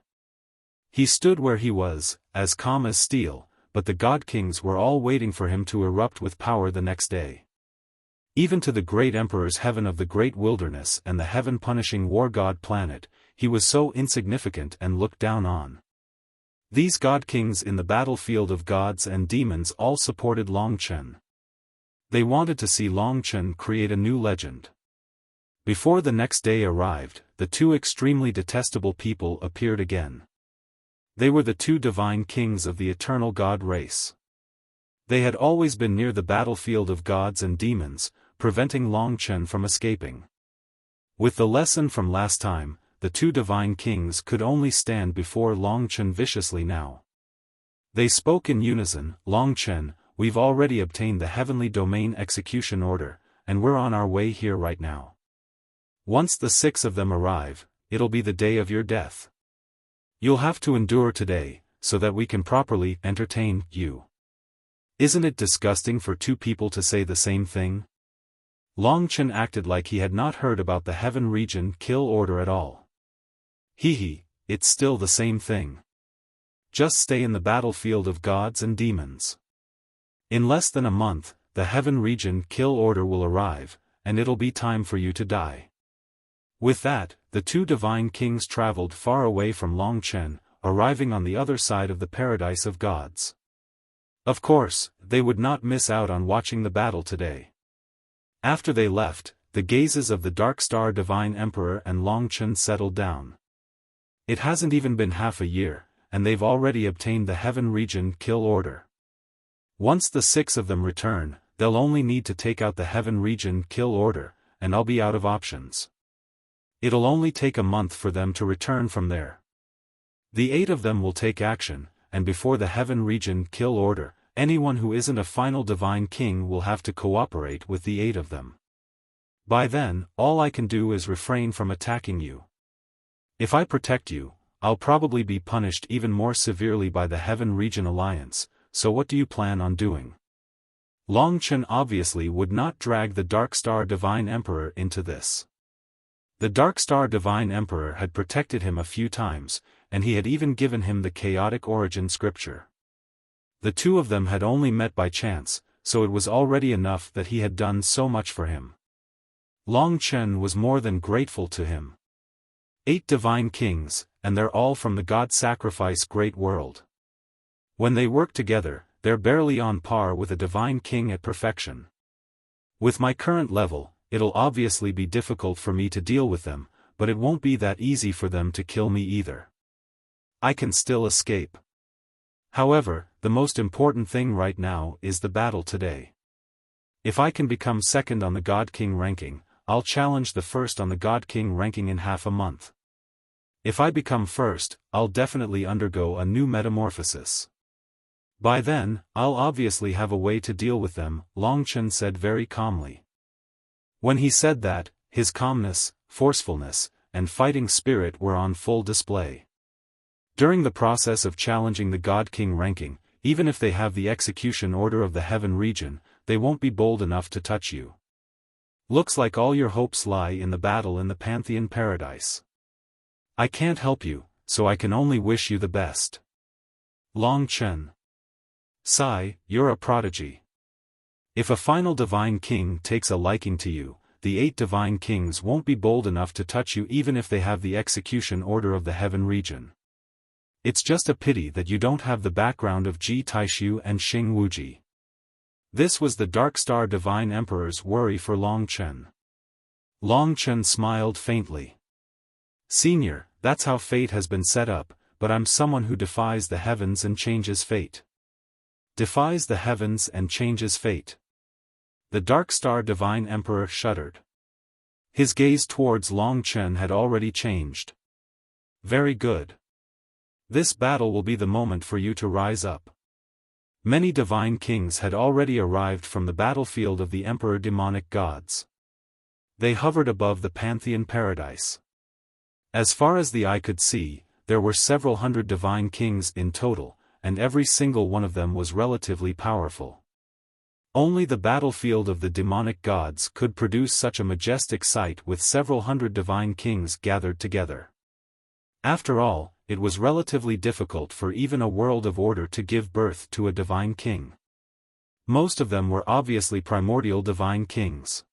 He stood where he was, as calm as steel, but the God Kings were all waiting for him to erupt with power the next day. Even to the great Emperor's heaven of the great wilderness and the heaven-punishing war god planet, he was so insignificant and looked down on. These God Kings in the battlefield of gods and demons all supported Long Chen. They wanted to see Long Chen create a new legend. Before the next day arrived, the two extremely detestable people appeared again. They were the 2 divine kings of the eternal god race. They had always been near the battlefield of gods and demons, preventing Long Chen from escaping. With the lesson from last time, the 2 divine kings could only stand before Long Chen viciously now. They spoke in unison, Long Chen, we've already obtained the heavenly domain execution order, and we're on our way here right now. Once the 6 of them arrive, it'll be the day of your death. You'll have to endure today, so that we can properly entertain you. Isn't it disgusting for 2 people to say the same thing? Long Chen acted like he had not heard about the Heaven Region kill order at all. Hee, it's still the same thing. Just stay in the battlefield of gods and demons. In less than a month, the Heaven Region kill order will arrive, and it'll be time for you to die. With that, the 2 divine kings traveled far away from Long Chen, arriving on the other side of the paradise of gods. Of course, they would not miss out on watching the battle today. After they left, the gazes of the Dark Star Divine Emperor and Long Chen settled down. It hasn't even been half a year, and they've already obtained the Heaven Region kill order. Once the 6 of them return, they'll only need to take out the Heaven Region kill order, and I'll be out of options. It'll only take a month for them to return from there. The 8 of them will take action, and before the Heaven Region kill order, anyone who isn't a final divine king will have to cooperate with the 8 of them. By then, all I can do is refrain from attacking you. If I protect you, I'll probably be punished even more severely by the Heaven Region Alliance, so what do you plan on doing? Long Chen obviously would not drag the Dark Star Divine Emperor into this. The Dark Star Divine Emperor had protected him a few times, and he had even given him the chaotic origin scripture. The two of them had only met by chance, so it was already enough that he had done so much for him. Long Chen was more than grateful to him. 8 divine kings, and they're all from the God-sacrifice great world. When they work together, they're barely on par with a divine king at perfection. With my current level, it'll obviously be difficult for me to deal with them, but it won't be that easy for them to kill me either. I can still escape. However, the most important thing right now is the battle today. If I can become second on the God King ranking, I'll challenge the first on the God King ranking in half a month. If I become first, I'll definitely undergo a new metamorphosis. By then, I'll obviously have a way to deal with them, Long Chen said very calmly. When he said that, his calmness, forcefulness, and fighting spirit were on full display. During the process of challenging the God King ranking, even if they have the execution order of the heaven region, they won't be bold enough to touch you. Looks like all your hopes lie in the battle in the Pantheon Paradise. I can't help you, so I can only wish you the best. Long Chen. Sigh, you're a prodigy. If a final divine king takes a liking to you, the 8 divine kings won't be bold enough to touch you even if they have the execution order of the heaven region. It's just a pity that you don't have the background of Ji Taishu and Xing Wuji. This was the Dark Star Divine Emperor's worry for Long Chen. Long Chen smiled faintly. Senior, that's how fate has been set up, but I'm someone who defies the heavens and changes fate. Defies the heavens and changes fate. The Dark Star Divine Emperor shuddered. His gaze towards Long Chen had already changed. Very good. This battle will be the moment for you to rise up. Many divine kings had already arrived from the battlefield of the Emperor demonic gods. They hovered above the Pantheon Paradise. As far as the eye could see, there were several hundred divine kings in total, and every single one of them was relatively powerful. Only the battlefield of the demonic gods could produce such a majestic sight with several hundred divine kings gathered together. After all, it was relatively difficult for even a world of order to give birth to a divine king. Most of them were obviously primordial divine kings.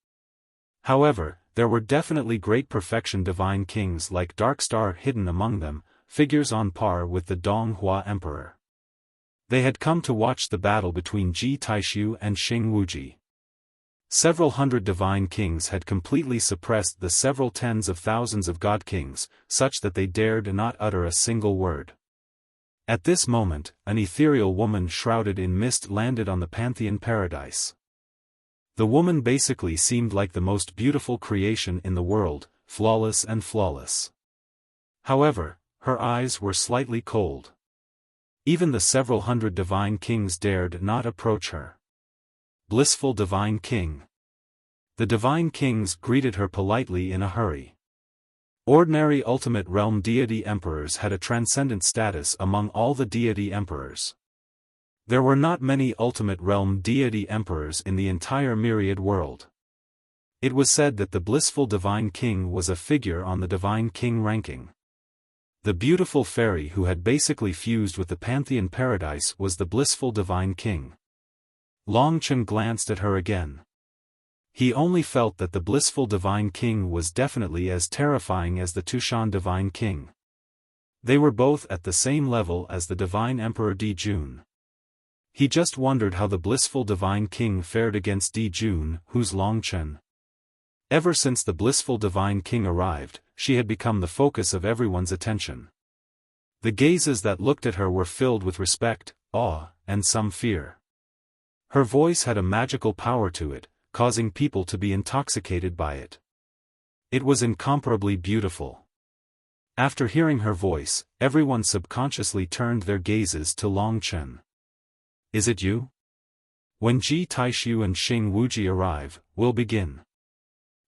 However, there were definitely great perfection divine kings like Dark Star hidden among them, figures on par with the Donghua Emperor. They had come to watch the battle between Ji Taishu and Xing Wuji. Several hundred divine kings had completely suppressed the several tens of thousands of god kings, such that they dared not utter a single word. At this moment, an ethereal woman shrouded in mist landed on the Pantheon Paradise. The woman basically seemed like the most beautiful creation in the world, flawless and flawless. However, her eyes were slightly cold. Even the several hundred divine kings dared not approach her. Blissful divine king. The divine kings greeted her politely in a hurry. Ordinary ultimate realm deity emperors had a transcendent status among all the deity emperors. There were not many ultimate realm deity emperors in the entire myriad world. It was said that the blissful divine king was a figure on the divine king ranking. The beautiful fairy who had basically fused with the Pantheon Paradise was the blissful divine king. Long Chen glanced at her again. He only felt that the blissful divine king was definitely as terrifying as the Tushan divine king. They were both at the same level as the divine emperor Di Jun. He just wondered how the blissful divine king fared against Di Jun, who's Long Chen. Ever since the blissful divine king arrived, she had become the focus of everyone's attention. The gazes that looked at her were filled with respect, awe, and some fear. Her voice had a magical power to it, causing people to be intoxicated by it. It was incomparably beautiful. After hearing her voice, everyone subconsciously turned their gazes to Long Chen. Is it you? When Ji Taishu and Xing Wuji arrive, we'll begin.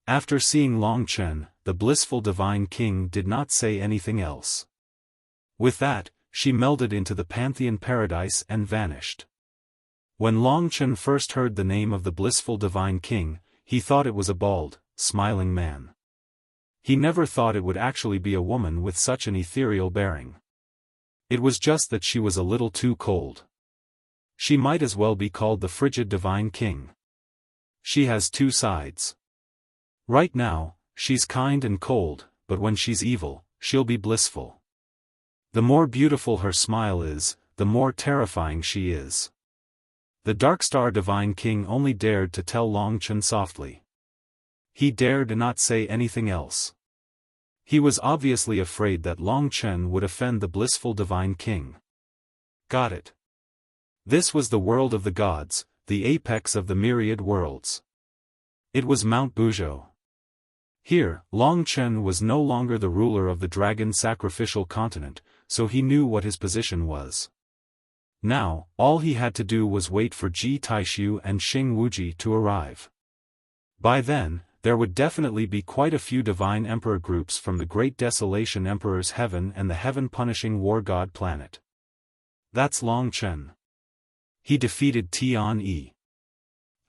After seeing Long Chen, the blissful divine king did not say anything else. With that, she melded into the Pantheon Paradise and vanished. When Long Chen first heard the name of the blissful divine king, he thought it was a bald, smiling man. He never thought it would actually be a woman with such an ethereal bearing. It was just that she was a little too cold. She might as well be called the frigid divine king. She has two sides. Right now, she's kind and cold, but when she's evil, she'll be blissful. The more beautiful her smile is, the more terrifying she is. The Darkstar Divine King only dared to tell Long Chen softly. He dared not say anything else. He was obviously afraid that Long Chen would offend the blissful Divine King. Got it. This was the world of the gods, the apex of the myriad worlds. It was Mount Buzhou. Here, Long Chen was no longer the ruler of the dragon sacrificial continent, so he knew what his position was. Now, all he had to do was wait for Ji Taishu and Xing Wuji to arrive. By then, there would definitely be quite a few divine emperor groups from the Great Desolation Emperor's heaven and the heaven-punishing war god planet. That's Long Chen. He defeated Tian Yi.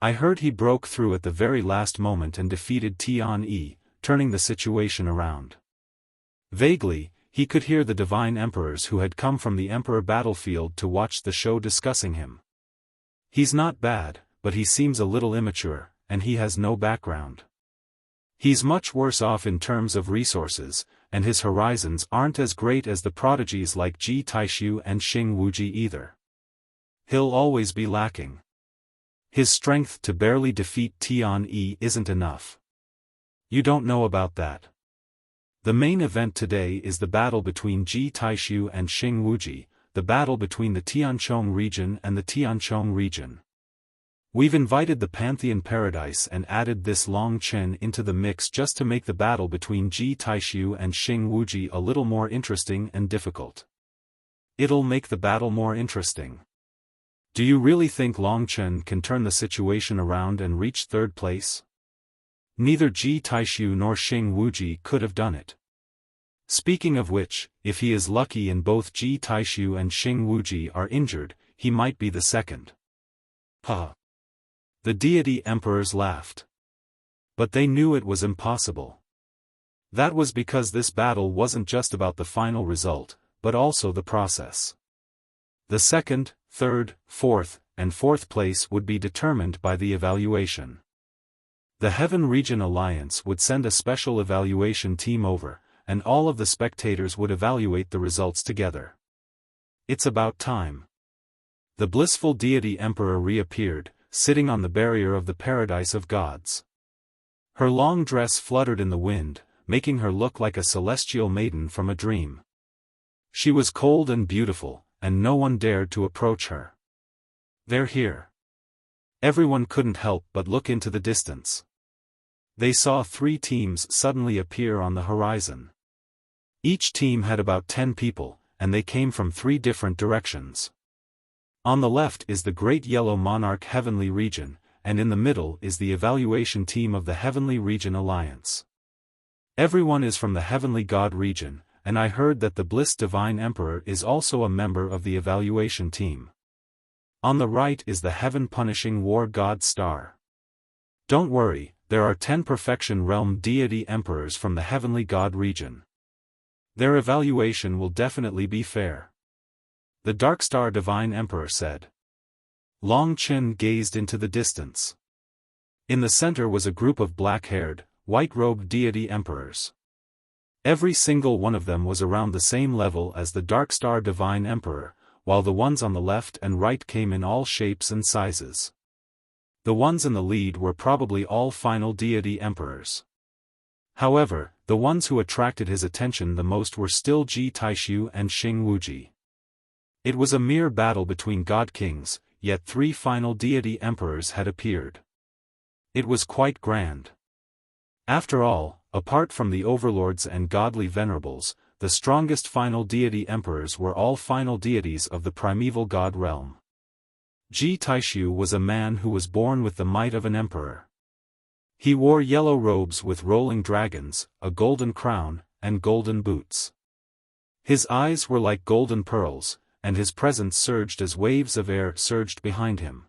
I heard he broke through at the very last moment and defeated Tian Yi, turning the situation around. Vaguely, he could hear the divine emperors who had come from the emperor battlefield to watch the show discussing him. He's not bad, but he seems a little immature, and he has no background. He's much worse off in terms of resources, and his horizons aren't as great as the prodigies like Ji Taishu and Xing Wuji either. He'll always be lacking. His strength to barely defeat Tian Yi isn't enough. You don't know about that. The main event today is the battle between Ji Taishu and Xing Wuji, the battle between the Tianchong region and the Tianchong region. We've invited the Pantheon Paradise and added this Long Chen into the mix just to make the battle between Ji Taishu and Xing Wuji a little more interesting and difficult. It'll make the battle more interesting. Do you really think Long Chen can turn the situation around and reach third place? Neither Ji Taishu nor Xing Wuji could have done it. Speaking of which, if he is lucky and both Ji Taishu and Xing Wuji are injured, he might be the second. Huh. The deity emperors laughed. But they knew it was impossible. That was because this battle wasn't just about the final result, but also the process. The second, third, fourth place would be determined by the evaluation. The Heaven Region Alliance would send a special evaluation team over, and all of the spectators would evaluate the results together. It's about time. The blissful deity emperor reappeared, sitting on the barrier of the paradise of gods. Her long dress fluttered in the wind, making her look like a celestial maiden from a dream. She was cold and beautiful, and no one dared to approach her. They're here. Everyone couldn't help but look into the distance. They saw 3 teams suddenly appear on the horizon. Each team had about 10 people, and they came from 3 different directions. On the left is the Great Yellow Monarch Heavenly Region, and in the middle is the evaluation team of the Heavenly Region Alliance. Everyone is from the Heavenly God region, and I heard that the Bliss Divine Emperor is also a member of the evaluation team. On the right is the heaven-punishing war god Star. Don't worry, there are 10 Perfection Realm deity emperors from the Heavenly God region. Their evaluation will definitely be fair. The Darkstar Divine Emperor said. Long Chen gazed into the distance. In the center was a group of black-haired, white-robed deity emperors. Every single one of them was around the same level as the Darkstar Divine Emperor, while the ones on the left and right came in all shapes and sizes. The ones in the lead were probably all final deity emperors. However, the ones who attracted his attention the most were still Ji Taishu and Xing Wuji. It was a mere battle between god kings, yet 3 final deity emperors had appeared. It was quite grand. After all, apart from the overlords and godly venerables, the strongest final deity emperors were all final deities of the primeval god realm. Ji Taishu was a man who was born with the might of an emperor. He wore yellow robes with rolling dragons, a golden crown, and golden boots. His eyes were like golden pearls, and his presence surged as waves of air surged behind him.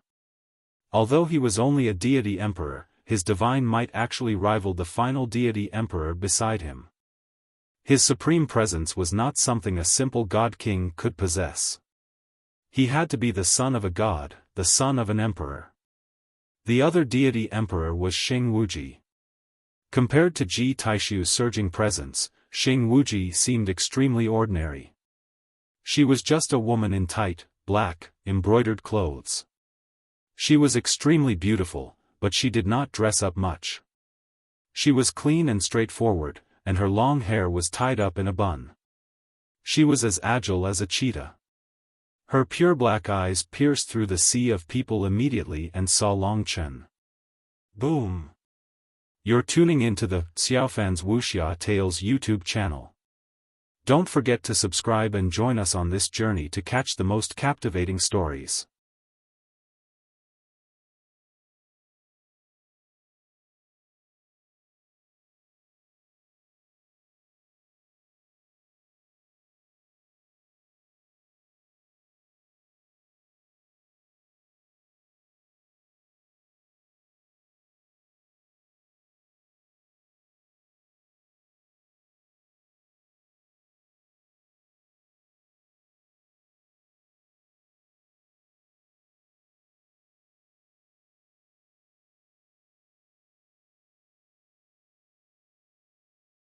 Although he was only a deity emperor, his divine might actually rivaled the final deity emperor beside him. His supreme presence was not something a simple god-king could possess. He had to be the son of a god, the son of an emperor. The other deity emperor was Xing Wuji. Compared to Ji Taishu's surging presence, Xing Wuji seemed extremely ordinary. She was just a woman in tight, black, embroidered clothes. She was extremely beautiful, but she did not dress up much. She was clean and straightforward, and her long hair was tied up in a bun. She was as agile as a cheetah. Her pure black eyes pierced through the sea of people immediately and saw Long Chen. Boom! You're tuning into the Xiaofan's Wuxia Tales YouTube channel. Don't forget to subscribe and join us on this journey to catch the most captivating stories.